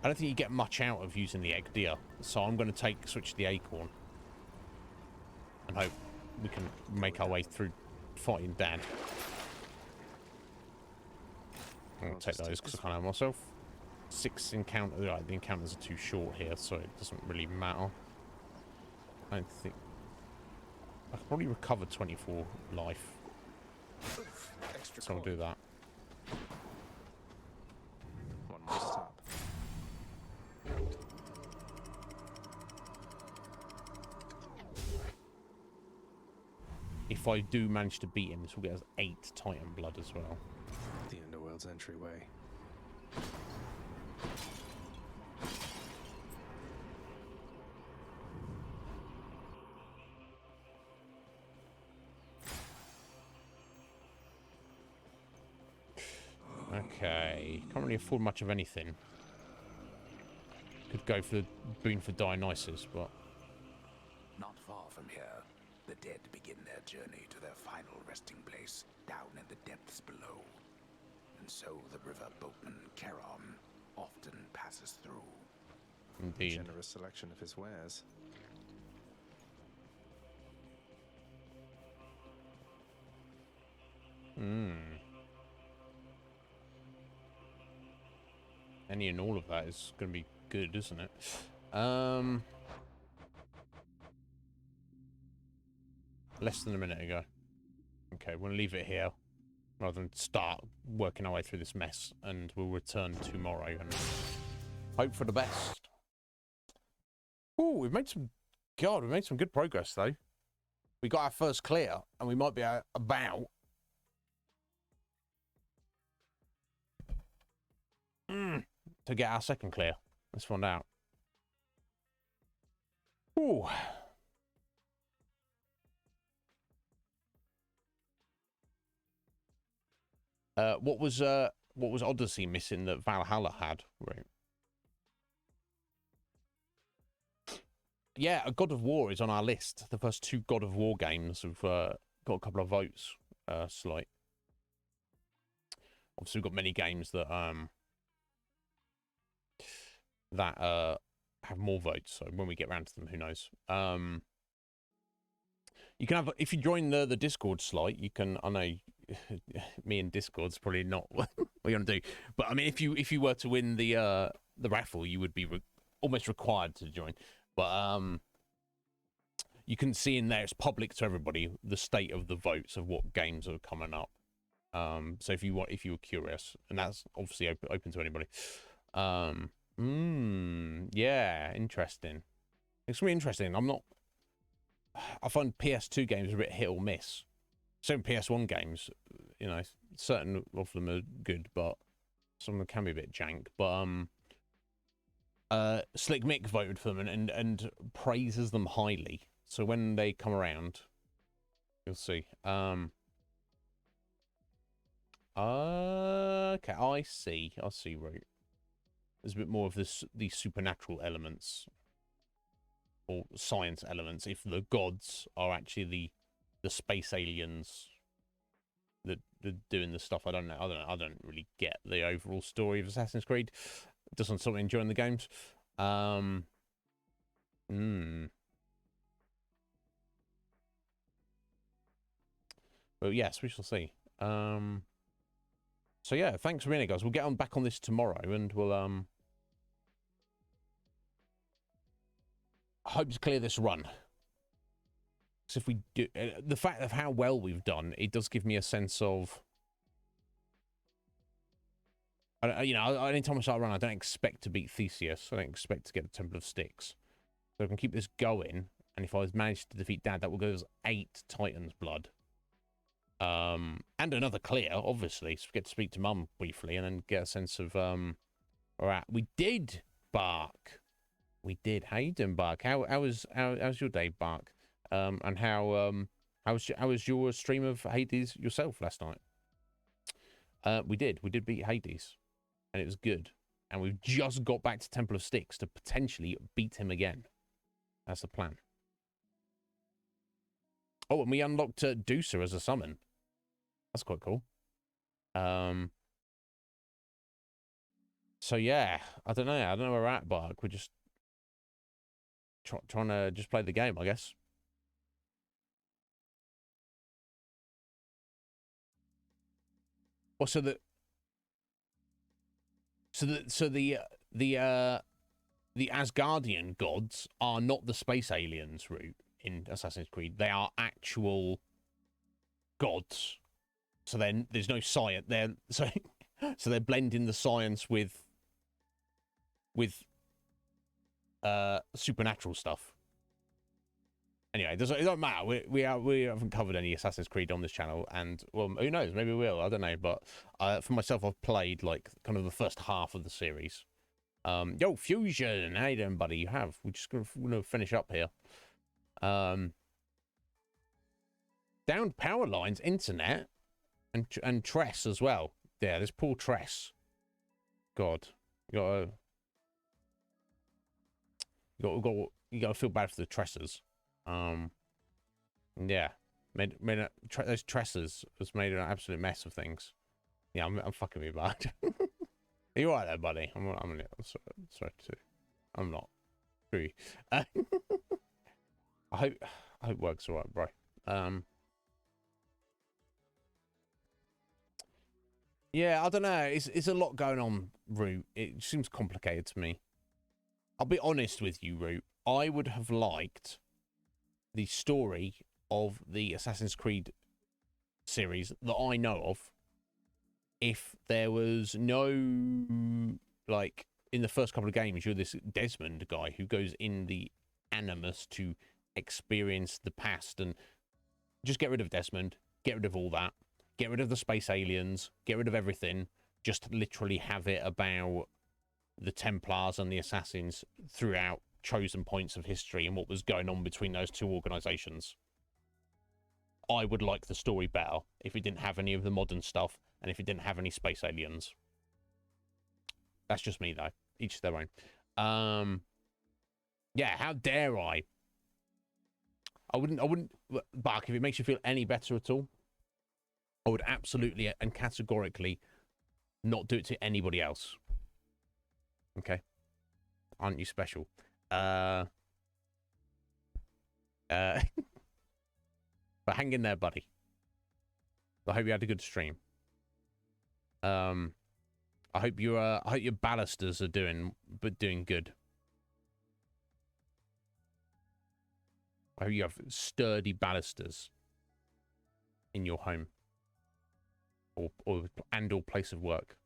don't think you get much out of using the egg, do you? So I'm going to switch to the acorn. And hope we can make our way through fighting Dad. I'll take those because I can't have myself. 6 encounters. Right, the encounters are too short here, so it doesn't really matter. I don't think... I could probably recover 24 life. So I'll do that. One more stop. If I do manage to beat him, this will get us 8 Titan blood as well. The Underworld's entryway. Okay, can't really afford much of anything. Could go for the boon for Dionysus, but... Not far from here, the dead begin their journey to their final resting place down in the depths below. And so the river boatman Charon often passes through. Indeed. Generous selection of his wares. Any and all of that is going to be good, isn't it? Less than a minute ago. Okay, we'll leave it here rather than start working our way through this mess, and we'll return tomorrow and hope for the best. Oh, we've made some good progress though. We got our first clear, and we might be about to get our second clear. Let's find out. Ooh. What was Odyssey missing that Valhalla had? Right. Yeah, a God of War is on our list. The first 2 God of War games have got a couple of votes. Slight. Obviously, we've got many games that have more votes. So when we get round to them, who knows? You can have, if you join the Discord slot, you can. I know me and Discord's probably not what you're gonna do, but I mean, if you were to win the raffle, you would be almost required to join. But you can see in there, it's public to everybody, the state of the votes of what games are coming up. So if you were curious, and that's obviously open to anybody. Yeah, interesting. It's really interesting. I find PS2 games a bit hit or miss. Some PS1 games, you know, certain of them are good, but some of them can be a bit jank. But Slick Mick voted for them and praises them highly. So when they come around, you'll see. Okay, I see, Root. There's a bit more of these supernatural elements or science elements. If the gods are actually the space aliens that are doing the stuff, I don't know. I don't really get the overall story of Assassin's Creed. It doesn't sort of enjoying the games. But yes, we shall see. So yeah, thanks for being here, guys. We'll get on back on this tomorrow, and we'll I hope to clear this run. So if we do, the fact of how well we've done, it does give me a sense of, you know, anytime I start a run, I don't expect to beat Theseus. I don't expect to get the Temple of Styx. So I can keep this going, and if I manage to defeat Dad, that will give us 8 Titans blood. And another clear, obviously, so we get to speak to Mum briefly, and then get a sense of all right. We did, Bark. We did. How you doing, Bark? How's your day, Bark? And how was your stream of Hades yourself last night? We did beat Hades, and it was good. And we've just got back to Temple of Styx to potentially beat him again. That's the plan. Oh, and we unlocked Deucer as a summon. That's quite cool. So yeah, I don't know where we're at, Bark. We're just trying to just play the game, I guess. Well, so the Asgardian gods are not the space aliens route in Assassin's Creed. They are actual gods. So then there's no science. So they're blending the science with supernatural stuff. Anyway, it don't matter. We haven't covered any Assassin's Creed on this channel, and well, who knows? Maybe we will. I don't know. But for myself, I've played like kind of the first half of the series. Yo, Fusion, how you doing, buddy? You have. We're just gonna finish up here. Downed power lines, internet, and Tress as well. Yeah, there's poor Tress. God, you gotta feel bad for the Tressers. Yeah, those Tressers has made an absolute mess of things. Yeah, I'm fucking me bad. Are you alright there, buddy? I'm sorry too. I'm not. True. I hope it works alright, bro. Yeah, I don't know. It's a lot going on, Root. It seems complicated to me. I'll be honest with you, Root. I would have liked the story of the Assassin's Creed series that I know of if there was no, like, in the first couple of games, you're this Desmond guy who goes in the Animus to experience the past, and just get rid of Desmond, get rid of all that, get rid of the space aliens, get rid of everything, just literally have it about the Templars and the Assassins throughout chosen points of history and what was going on between those two organizations. I would like the story better if it didn't have any of the modern stuff and if it didn't have any space aliens. That's just me, though. Each their own. Yeah, how dare I? I wouldn't, Bark, if it makes you feel any better at all, I would absolutely and categorically not do it to anybody else. Okay? Aren't you special? But hang in there, buddy. I hope you had a good stream. I hope your balusters are doing good. I hope you have sturdy balusters in your home or place of work.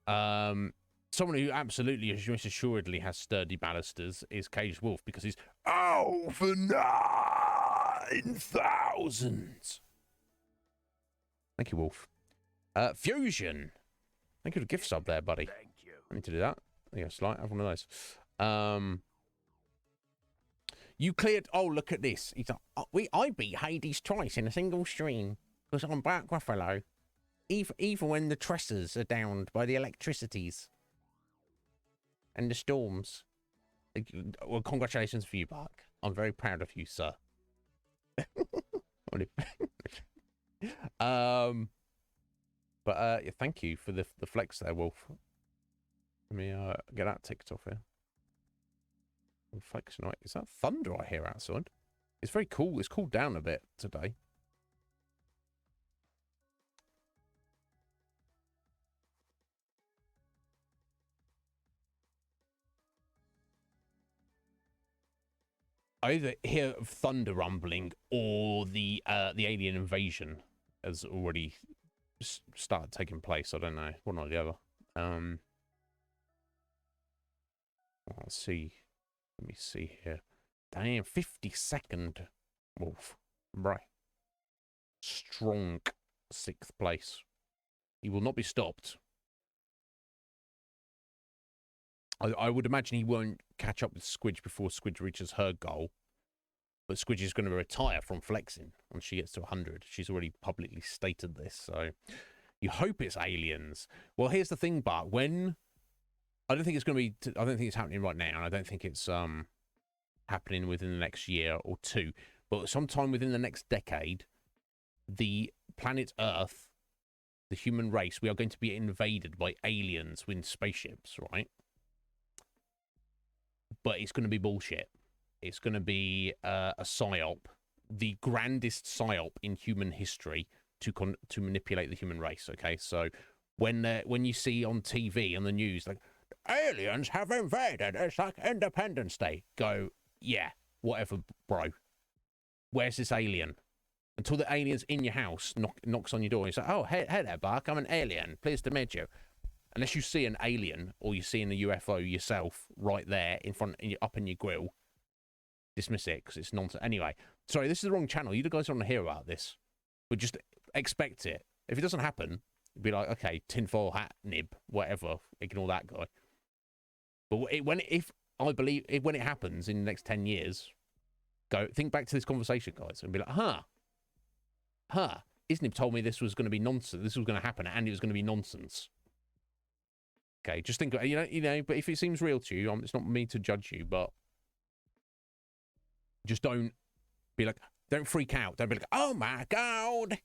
Someone who absolutely, most assuredly, has sturdy balusters is Caged Wolf, because he's over 9,000. Thank you, Wolf. Fusion. Thank you for the gift sub there, buddy. Thank you. I need to do that. There you go, Slight. Have one of those. You cleared. Oh, look at this. He's like, I beat Hades twice in a single stream because I'm Black Buffalo. Even when the trestles are downed by the electricities and the storms. Well, congratulations for you, Bark. I'm very proud of you, sir. Yeah, thank you for the flex there, Wolf. Let me get that ticked off here. I'm flexing right. Is that thunder I hear outside? It's very cool. It's cooled down a bit today. I either hear thunder rumbling or the alien invasion has already started taking place. I don't know, one or the other. Let's see. Let me see here. Damn, 52nd Wolf. Right. Strong 6th place. He will not be stopped. I would imagine he won't catch up with Squidge before Squidge reaches her goal. But Squidge is going to retire from flexing when she gets to 100. She's already publicly stated this, so you hope it's aliens. Well, here's the thing, Bart. When I don't think it's going to be. I don't think it's happening right now, and I don't think it's happening within the next year or two. But sometime within the next decade, the planet Earth, the human race, we are going to be invaded by aliens with spaceships, right? But it's going to be bullshit. It's going to be a psyop, the grandest psyop in human history to manipulate the human race. Okay, so when you see on TV on the news like aliens have invaded, it's like Independence Day. Go, yeah, whatever, bro. Where's this alien? Until the alien's in your house, knocks on your door, and you say, "Oh, hey there, Bark. I'm an alien. Pleased to meet you." Unless you see an alien or you see a UFO yourself right there in front, up in your grill, dismiss it because it's nonsense. Anyway, sorry, this is the wrong channel. You guys don't want to hear about this, but just expect it. If it doesn't happen, be like, okay, tinfoil hat, nib, whatever. Ignore that guy. But when it happens in the next 10 years, think back to this conversation, guys, and be like, Iznib told me this was going to be nonsense. This was going to happen, and it was going to be nonsense. Okay, just think, you know. But if it seems real to you, it's not me to judge you, but just don't be like, don't freak out. Don't be like, oh my God.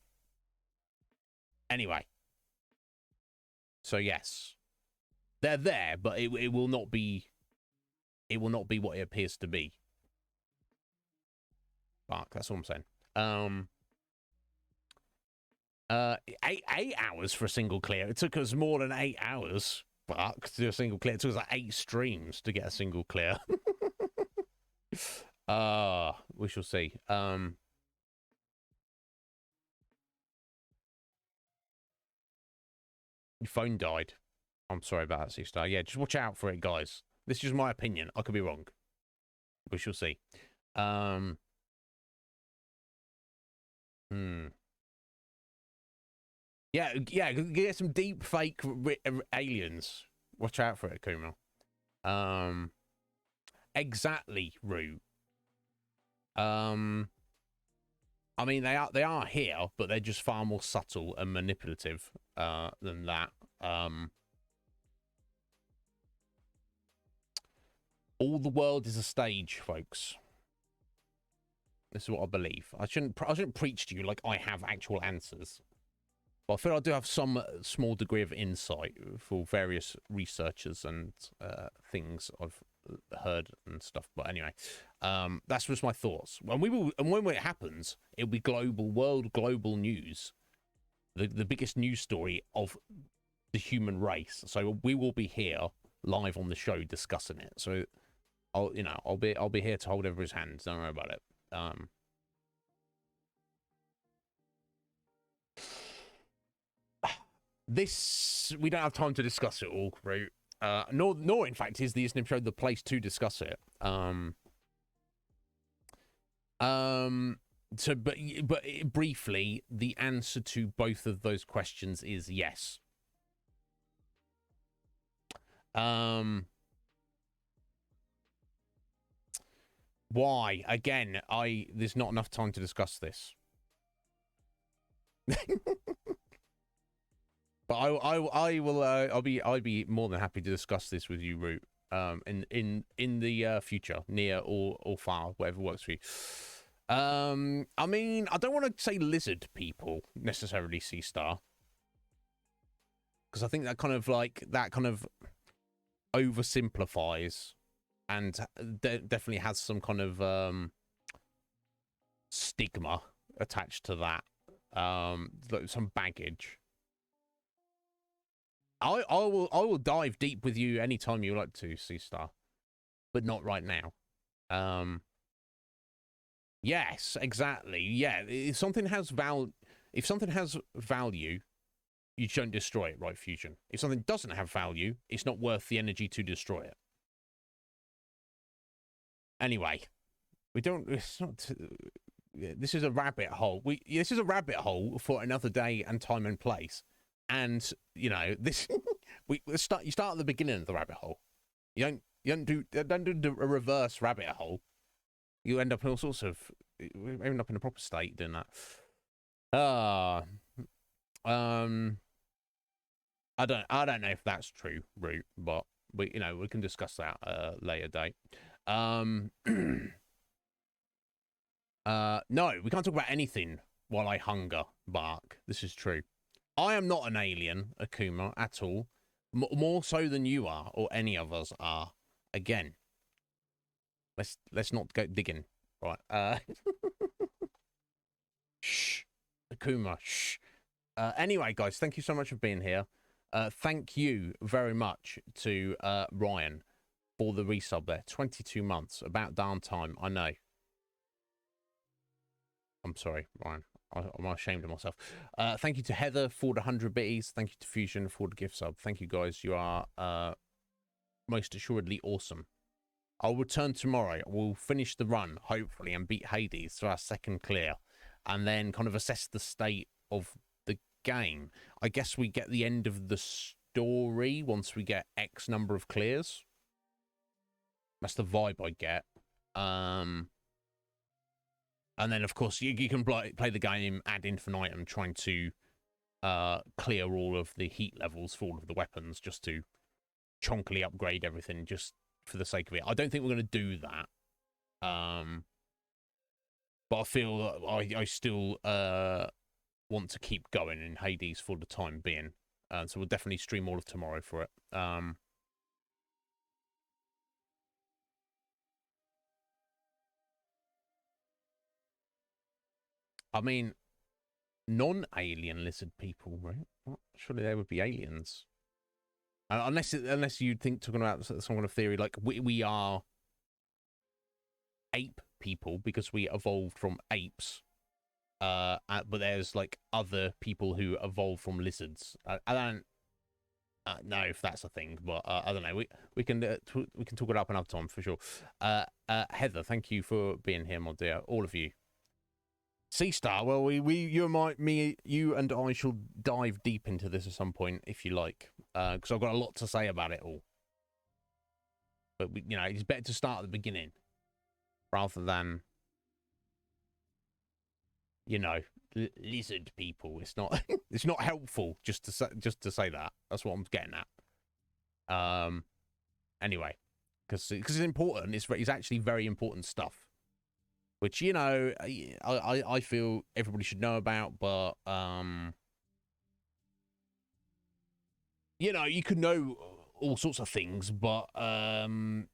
Anyway, so yes, they're there, but it will not be. It will not be what it appears to be. Mark, that's all I'm saying. 8 hours for a single clear. It took us more than 8 hours, Mark, to do a single clear. It took us like 8 streams to get a single clear. We shall see. Your phone died. I'm sorry about that, C-Star. Yeah, just watch out for it, guys. This is just my opinion. I could be wrong. We shall see. Yeah, get some deep fake aliens. Watch out for it, Kumo. Exactly, Rue. I mean, they are here, but they're just far more subtle and manipulative than that. All the world is a stage, folks. This is what I believe. I shouldn't preach to you like I have actual answers. But I feel I do have some small degree of insight for various researchers and things I've heard and stuff. But anyway, that's just my thoughts. When it happens, it'll be global news, the biggest news story of the human race. So we will be here live on the show discussing it. So I'll be here to hold everybody's hands. Don't worry about it. This, we don't have time to discuss it all, right? Nor in fact is the Iznib Show the place to discuss it. So, but briefly, the answer to both of those questions is yes. Why? Again, there's not enough time to discuss this. But I'll be more than happy to discuss this with you, Root. In the future, near or far, whatever works for you. I mean, I don't want to say lizard people necessarily, Sea Star, because I think that kind of oversimplifies and definitely has some kind of stigma attached to that, some baggage. I will dive deep with you anytime you like to, Sea Star, but not right now. Yes, exactly. Yeah, if something has value, you don't destroy it, right, Fusion? If something doesn't have value, it's not worth the energy to destroy it. Anyway, this is a rabbit hole. This is a rabbit hole for another day and time and place. And this, you start at the beginning of the rabbit hole. You don't do a reverse rabbit hole. You end up in all sorts of, end up in a proper state doing that. I don't know if that's true, Root, but we can discuss that later date. No, we can't talk about anything while I hunger, Bark. This is true. I am not an alien, Akuma, at all. More so than you are, or any of us are. Again, let's not go digging, right? Shh, Akuma, shh. Anyway, guys, thank you so much for being here. Thank you very much to Ryan for the resub there. 22 months, about darn time, I know. I'm sorry, Ryan. I'm ashamed of myself. Thank you to Heather for the 100 bitties. Thank you to Fusion for the gift sub. Thank you, guys. You are most assuredly awesome. I'll return tomorrow. We'll finish the run, hopefully, and beat Hades to our second clear. And then kind of assess the state of the game. I guess we get the end of the story once we get X number of clears. That's the vibe I get. And then, of course, you can play the game ad infinitum, trying to clear all of the heat levels for all of the weapons, just to chonkily upgrade everything, just for the sake of it. I don't think we're going to do that. But I feel that I still want to keep going in Hades for the time being. So we'll definitely stream all of tomorrow for it. I mean, non-alien lizard people, right? What? Surely they would be aliens. Unless you think, talking about some kind of theory, like we are ape people because we evolved from apes. But there's like other people who evolved from lizards. I don't know if that's a thing, but I don't know. We can talk it up another time for sure. Heather, thank you for being here, my dear. All of you. Sea Star, well, you and I shall dive deep into this at some point, if you like, because I've got a lot to say about it all. But it's better to start at the beginning rather than, lizard people. It's not it's not helpful just to say that. That's what I'm getting at. Anyway, because it's important. It's actually very important stuff. Which, I feel everybody should know about, but, you could know all sorts of things, but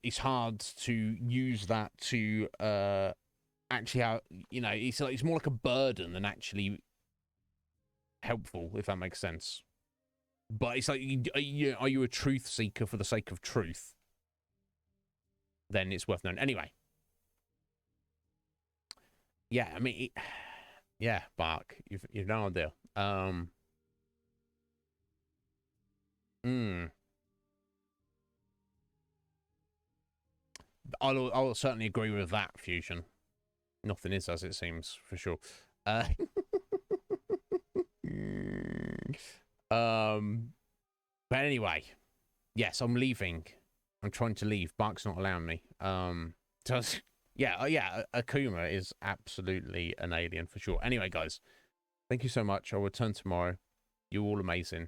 it's hard to use that to actually, you know, it's more like a burden than actually helpful, if that makes sense. But it's like, are you a truth seeker for the sake of truth? Then it's worth knowing. Anyway. Yeah, I mean, yeah, Bark, you've no idea. I'll certainly agree with that, Fusion. Nothing is as it seems, for sure. But anyway, yes, I'm leaving. I'm trying to leave. Bark's not allowing me. So yeah, Akuma is absolutely an alien for sure. Anyway, guys, thank you so much. I'll return tomorrow. You're all amazing.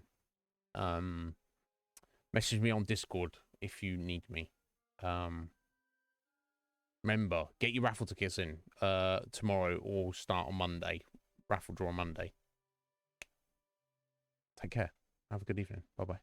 Message me on Discord if you need me. Remember, get your raffle tickets in tomorrow or start on Monday. Raffle draw on Monday. Take care. Have a good evening. Bye-bye.